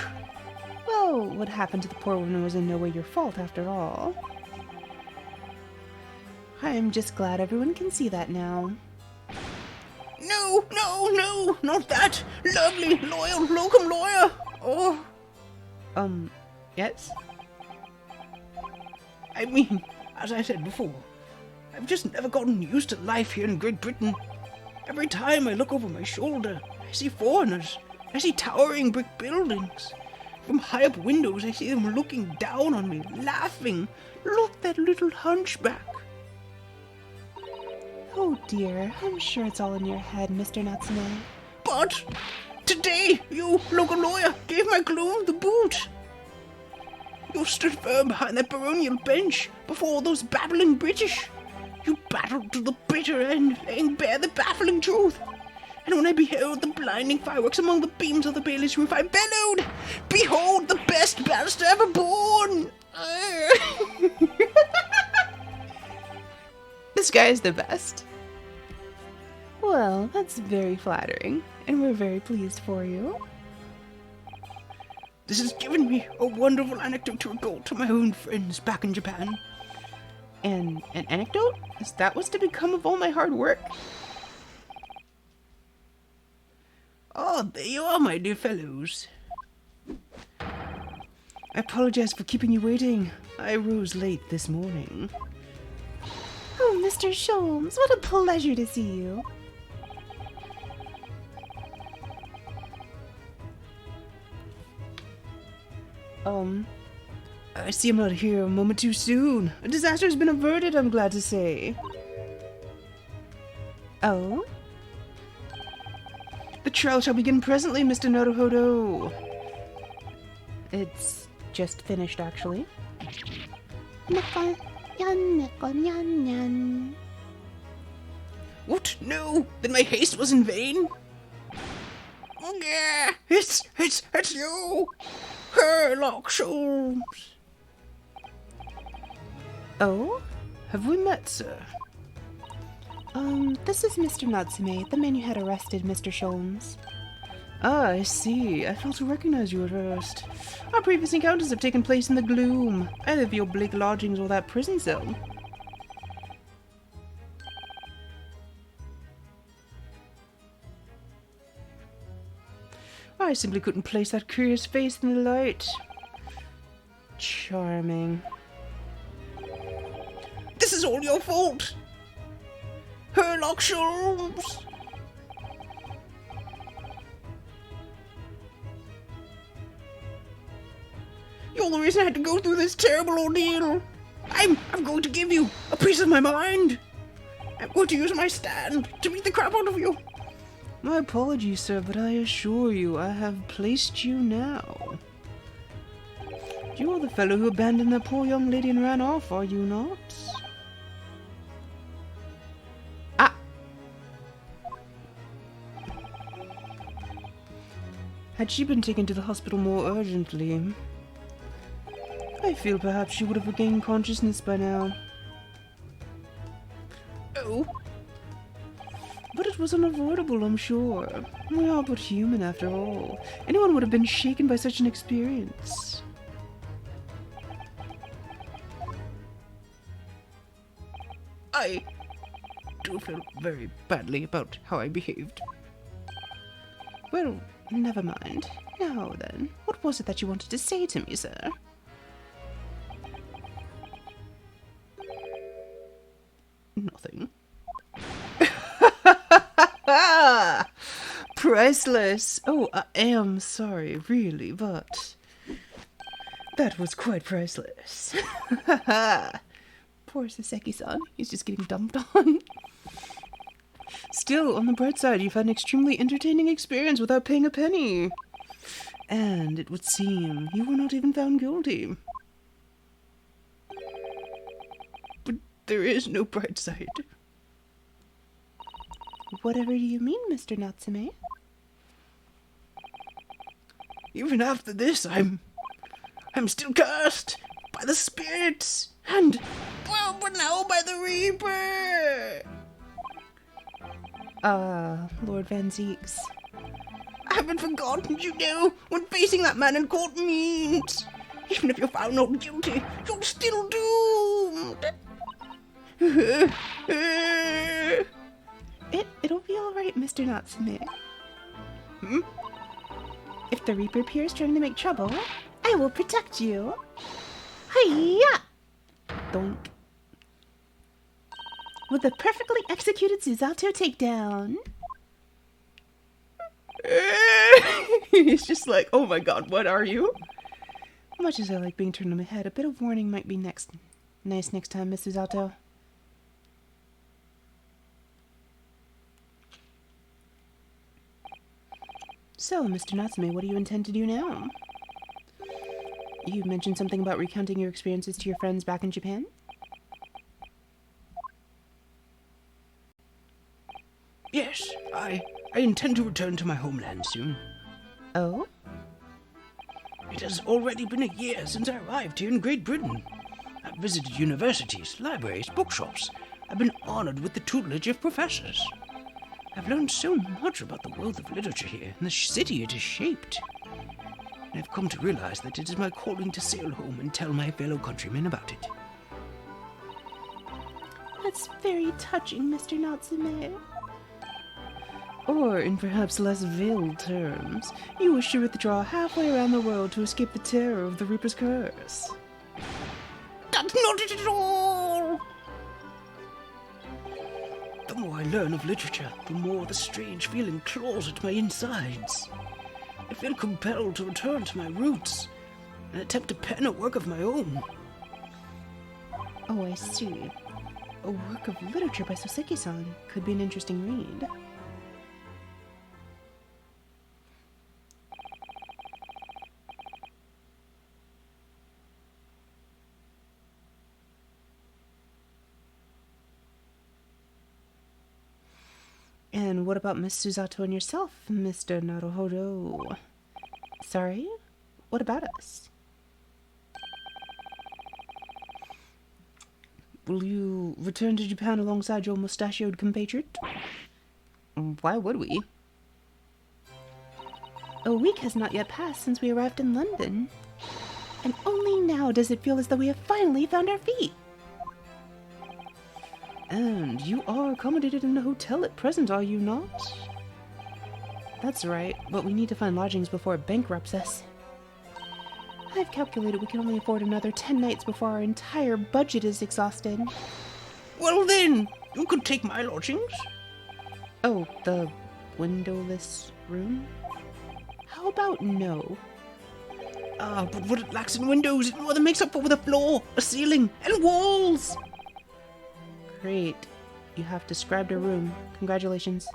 Speaker 1: Well, what happened to the poor woman was in no way your fault after all. I'm just glad everyone can see that now.
Speaker 2: No, not that! Lovely, loyal, locum lawyer! Oh,
Speaker 1: Yes?
Speaker 2: I mean, as I said before, I've just never gotten used to life here in Great Britain. Every time I look over my shoulder, I see foreigners, I see towering brick buildings. From high up windows, I see them looking down on me, laughing. Look, that little hunchback.
Speaker 1: Oh dear, I'm sure it's all in your head, Mr. Natsume.
Speaker 2: But today, you, local lawyer, gave my gloom the boot. You stood firm behind that baronial bench before all those babbling British. You battled to the bitter end, laying bare the baffling truth. And when I beheld the blinding fireworks among the beams of the Bailey's roof, I bellowed, "Behold the best barrister ever born!"
Speaker 1: This guy is the best. Well, that's very flattering, and we're very pleased for you.
Speaker 2: This has given me a wonderful anecdote to recall to my own friends back in Japan.
Speaker 1: And an anecdote? Is that what's to become of all my hard work?
Speaker 2: Oh, there you are, my dear fellows. I apologize for keeping you waiting. I rose late this morning.
Speaker 5: Oh, Mr. Sholmes, what a pleasure to see you.
Speaker 2: I see I'm not here a moment too soon. A disaster has been averted, I'm glad to say.
Speaker 1: Oh?
Speaker 2: The trial shall begin presently, Mr. Naruhodo.
Speaker 1: It's just finished, actually.
Speaker 5: Nickel, yan, nickel, yan, yan.
Speaker 2: What? No! Then my haste was in vain? Yeah, it's you! Sherlock Holmes!
Speaker 1: Oh?
Speaker 2: Have we met, sir?
Speaker 1: This is Mr. Natsume, the man you had arrested, Mr. Sholmes.
Speaker 2: Ah, I see. I failed to recognize you at first. Our previous encounters have taken place in the gloom, either of your bleak lodgings or that prison cell. I simply couldn't place that curious face in the light.
Speaker 1: Charming.
Speaker 2: This is all your fault! Sherlock Holmes! You're the reason I had to go through this terrible ordeal. I'm going to give you a piece of my mind. I'm going to use my stand to beat the crap out of you. My apologies, sir, but I assure you I have placed you now. You're the fellow who abandoned that poor young lady and ran off, are you not?
Speaker 1: Ah!
Speaker 2: Had she been taken to the hospital more urgently, I feel perhaps she would have regained consciousness by now. Oh? But it was unavoidable, I'm sure. We are but human after all. Anyone would have been shaken by such an experience. I do feel very badly about how I behaved.
Speaker 1: Well, never mind. Now then, what was it that you wanted to say to me, sir?
Speaker 2: Nothing. Priceless! Oh, I am sorry, really, but that was quite priceless.
Speaker 1: Poor Saseki-san. He's just getting dumped on.
Speaker 2: Still, on the bright side, you've had an extremely entertaining experience without paying a penny. And it would seem you were not even found guilty. But there is no bright side.
Speaker 1: Whatever do you mean, Mr. Natsume?
Speaker 2: Even after this, I'm still cursed by the spirits and, well, but now by the Reaper.
Speaker 1: Lord Van Zeeks.
Speaker 2: I haven't forgotten, you know, what facing that man in court means. Even if you're found not guilty, you're still doomed.
Speaker 1: It'll be alright, Mr. Natsume.
Speaker 2: Hmm?
Speaker 1: If the Reaper appears trying to make trouble, I will protect you. Hiya! Donk. With a perfectly executed Suzato takedown. He's just like, oh my god, what are you? Much as I like being turned on my head, a bit of warning might be nice next time, Mrs. Zato. So, Mr. Natsume, what do you intend to do now? You mentioned something about recounting your experiences to your friends back in Japan?
Speaker 2: Yes, I intend to return to my homeland soon.
Speaker 1: Oh?
Speaker 2: It has already been a year since I arrived here in Great Britain. I've visited universities, libraries, bookshops. I've been honored with the tutelage of professors. I've learned so much about the world of literature here and the city it has shaped. And I've come to realize that it is my calling to sail home and tell my fellow countrymen about it.
Speaker 5: That's very touching, Mr. Natsume.
Speaker 1: Or, in perhaps less veiled terms, you wish to withdraw halfway around the world to escape the terror of the Reaper's curse.
Speaker 2: That's not it at all! The more I learn of literature, the more the strange feeling claws at my insides. I feel compelled to return to my roots and attempt to pen a work of my own.
Speaker 1: Oh, I see. A work of literature by Soseki-san could be an interesting read. And what about Miss Suzato and yourself, Mr. Naruhodo? Sorry? What about us? Will you return to Japan alongside your mustachioed compatriot? Why would we?
Speaker 5: A week has not yet passed since we arrived in London. And only now does it feel as though we have finally found our feet.
Speaker 1: And you are accommodated in a hotel at present, are you not? That's right, but we need to find lodgings before it bankrupts us.
Speaker 5: I've calculated we can only afford another 10 nights before our entire budget is exhausted.
Speaker 2: Well then, you could take my lodgings.
Speaker 1: Oh, the windowless room?
Speaker 5: How about no?
Speaker 2: But what it lacks in windows, it more than makes up for with a floor, a ceiling, and walls.
Speaker 1: Great. You have described a room. Congratulations.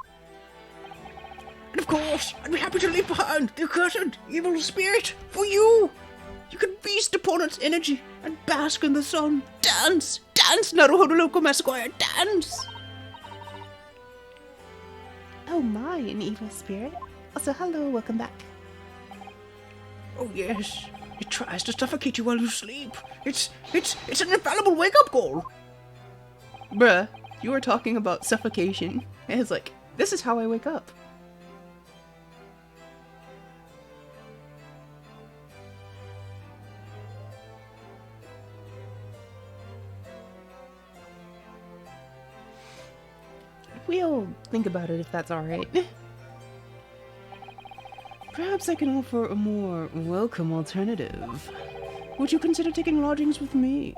Speaker 2: And of course, I'd be happy to leave behind the accursed evil spirit for you. You can feast upon its energy and bask in the sun. Dance! Dance, Naruhodo Locum Esquire, dance!
Speaker 5: Oh my, an evil spirit. Also, hello, welcome back.
Speaker 2: Oh yes, it tries to suffocate you while you sleep. It's an infallible wake-up call.
Speaker 1: Bruh, you were talking about suffocation. And it's like, this is how I wake up. We'll think about it if that's alright. Perhaps I can offer a more welcome alternative. Would you consider taking lodgings with me?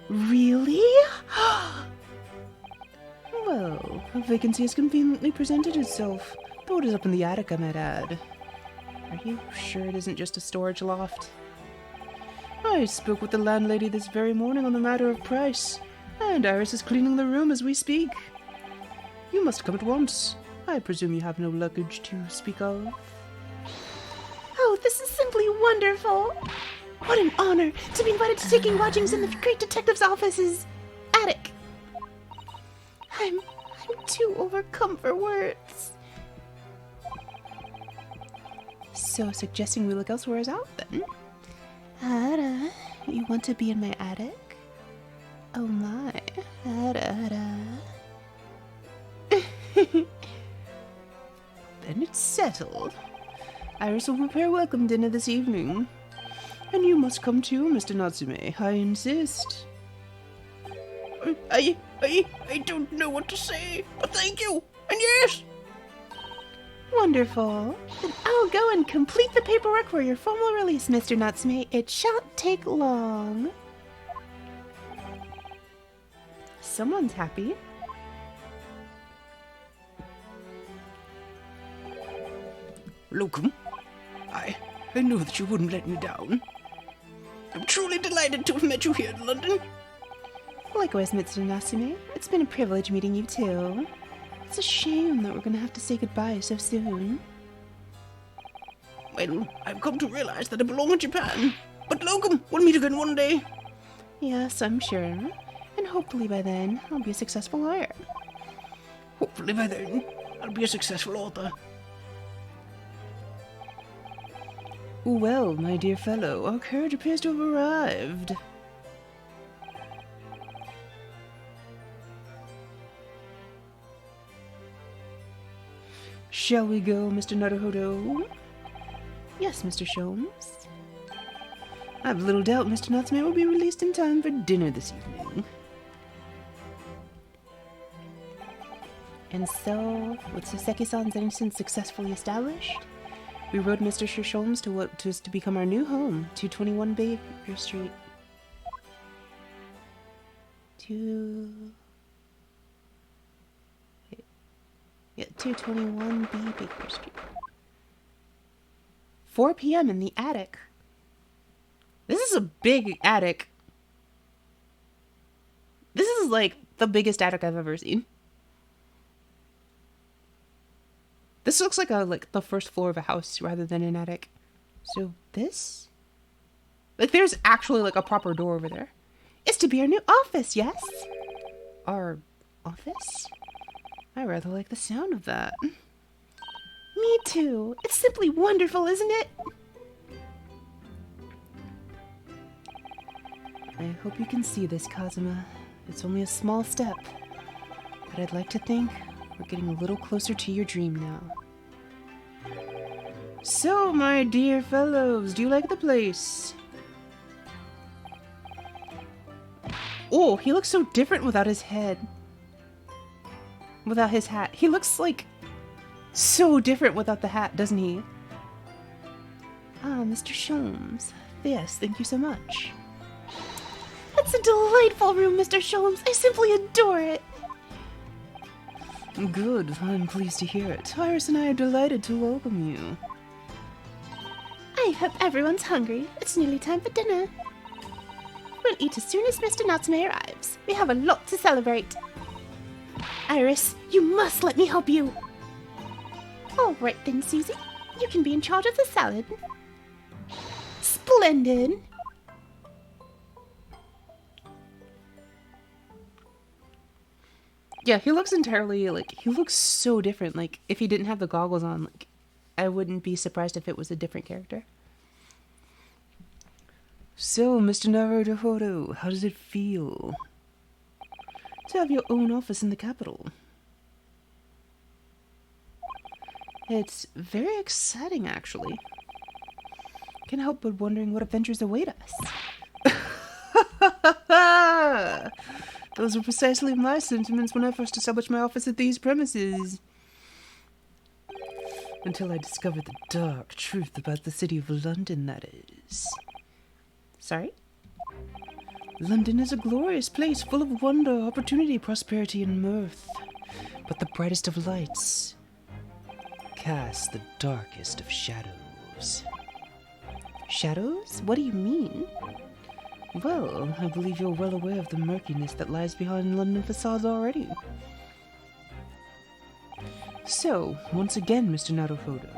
Speaker 5: Really?
Speaker 1: Well, a vacancy has conveniently presented itself, though it is up in the attic, I might add. Are you sure it isn't just a storage loft? I spoke with the landlady this very morning on the matter of price, and Iris is cleaning the room as we speak. You must come at once. I presume you have no luggage to speak of.
Speaker 5: Oh, this is simply wonderful! What an honor to be invited to taking lodgings in the great detective's office's attic. I'm too overcome for words.
Speaker 1: So, suggesting we look elsewhere is out, then?
Speaker 5: Ada, you want to be in my attic? Oh my. Ada.
Speaker 1: Then it's settled. Iris will prepare welcome dinner this evening. And you must come too, Mr. Natsume. I insist.
Speaker 2: I don't know what to say, but thank you, and yes!
Speaker 5: Wonderful. Then I'll go and complete the paperwork for your formal release, Mr. Natsume. It shan't take long.
Speaker 1: Someone's happy.
Speaker 2: Welcome. I knew that you wouldn't let me down. I'm truly delighted to have met you here in London.
Speaker 5: Likewise, Mr. Natsume. It's been a privilege meeting you too. It's a shame that we're gonna have to say goodbye so soon.
Speaker 2: Well, I've come to realize that I belong in Japan. But welcome, we'll meet again one day.
Speaker 5: Yes, I'm sure. And hopefully by then, I'll be a successful lawyer.
Speaker 2: Hopefully by then, I'll be a successful author.
Speaker 1: Well, my dear fellow, our carriage appears to have arrived. Shall we go, Mr. Naruhodo?
Speaker 5: Yes, Mr. Sholmes.
Speaker 1: I have little doubt Mr. Natsume will be released in time for dinner this evening.
Speaker 5: And so, with Soseki-san's innocence successfully established, we rode Mr. Sholmes to what was to become our new home, 221 Baker Street. Yeah, 221B Baker Street. 4 p.m. in the attic.
Speaker 1: This is a big attic. This is like the biggest attic I've ever seen. This looks like the first floor of a house rather than an attic. So this? Like there's actually like a proper door over there.
Speaker 5: It's to be our new office, yes?
Speaker 1: Our office? I rather like the sound of that.
Speaker 5: Me too. It's simply wonderful, isn't it?
Speaker 1: I hope you can see this, Kazuma. It's only a small step. But I'd like to think we're getting a little closer to your dream now. So, my dear fellows, do you like the place? Oh, he looks so different without his head. Without his hat. He looks like so different without the hat, doesn't he?
Speaker 5: Ah, Mr. Sholmes. Yes, thank you so much. It's a delightful room, Mr. Sholmes. I simply adore it.
Speaker 1: Good, I'm pleased to hear it. Iris and I are delighted to welcome you.
Speaker 5: I hope everyone's hungry. It's nearly time for dinner. We'll eat as soon as Mr. Natsume arrives. We have a lot to celebrate. Iris, you must let me help you. All right then, Susie. You can be in charge of the salad. Splendid.
Speaker 1: Yeah, he looks entirely, he looks so different. Like, if he didn't have the goggles on, I wouldn't be surprised if it was a different character. So, Mr. Naruhodo, how does it feel to have your own office in the capital? It's very exciting, actually. Can't help but wondering what adventures await us. Those were precisely my sentiments when I first established my office at these premises. Until I discovered the dark truth about the city of London, that is.
Speaker 5: Sorry?
Speaker 1: London is a glorious place full of wonder, opportunity, prosperity, and mirth. But the brightest of lights casts the darkest of shadows.
Speaker 5: Shadows? What do you mean?
Speaker 1: Well, I believe you're well aware of the murkiness that lies behind London facades already. So, once again, Mr. Naruhodo.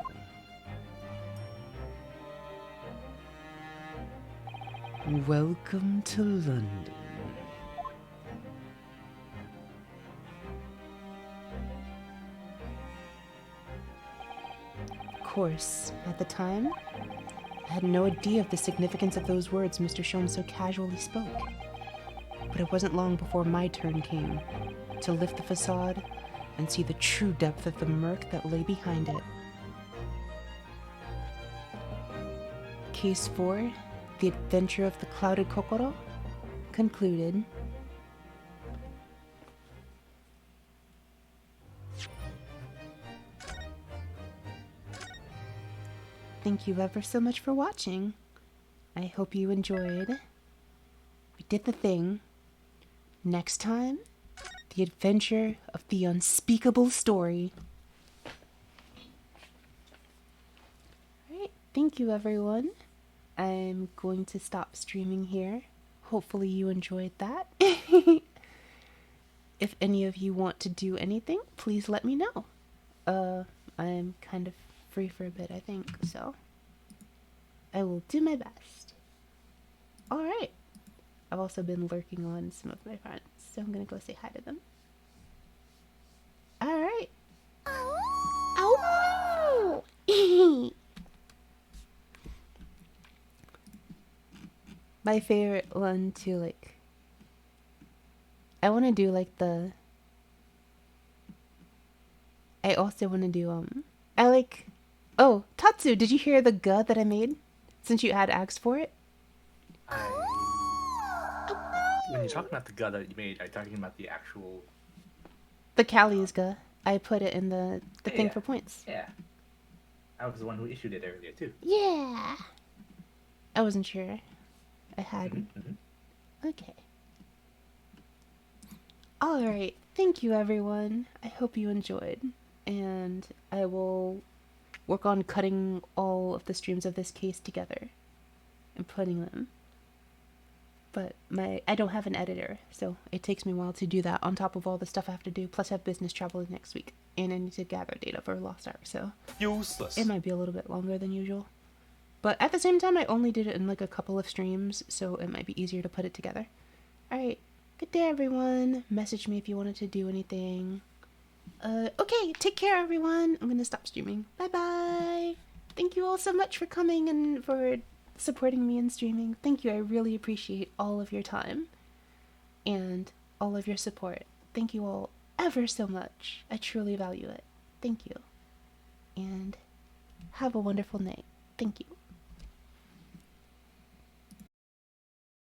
Speaker 1: Welcome to London.
Speaker 5: Of course, at the time, I had no idea of the significance of those words Mr. Sholmes so casually spoke. But it wasn't long before my turn came to lift the facade and see the true depth of the murk that lay behind it. Case 4, The Adventure of the Clouded Kokoro, concluded. Thank you ever so much for watching. I hope you enjoyed. We did the thing. Next time, the adventure of the unspeakable story.
Speaker 1: thank you everyone. I'm going to stop streaming here. Hopefully you enjoyed that. If any of you want to do anything, please let me know. I'm kind of free for a bit, I think, so I will do my best. Alright. I've also been lurking on some of my friends, so I'm gonna go say hi to them. Alright.
Speaker 5: Ow!
Speaker 1: My favorite one to like, I want to do like the, I also want to do I like, oh, Tatsu, did you hear the ga that I made since you had asked for it?
Speaker 7: When you're talking about the gut that you made, are you talking about the actual?
Speaker 1: The Callie's ga. I put it in the thing
Speaker 7: Yeah.
Speaker 1: for points.
Speaker 7: Yeah. I was the one who issued it earlier too.
Speaker 5: Yeah.
Speaker 1: I wasn't sure. I had.
Speaker 7: Mm-hmm.
Speaker 1: Okay. Alright, thank you everyone. I hope you enjoyed. And I will work on cutting all of the streams of this case together and putting them. But I don't have an editor, so it takes me a while to do that on top of all the stuff I have to do. Plus I have business travel next week. And I need to gather data for Lost Ark, so
Speaker 4: Useless.
Speaker 1: it might be a little bit longer than usual. But at the same time, I only did it in like a couple of streams, so it might be easier to put it together. Alright, good day everyone. Message me if you wanted to do anything. Okay, take care everyone. I'm gonna stop streaming. Bye bye. Thank you all so much for coming and for supporting me in streaming. Thank you, I really appreciate all of your time and all of your support. Thank you all ever so much. I truly value it. Thank you. And have a wonderful night. Thank you.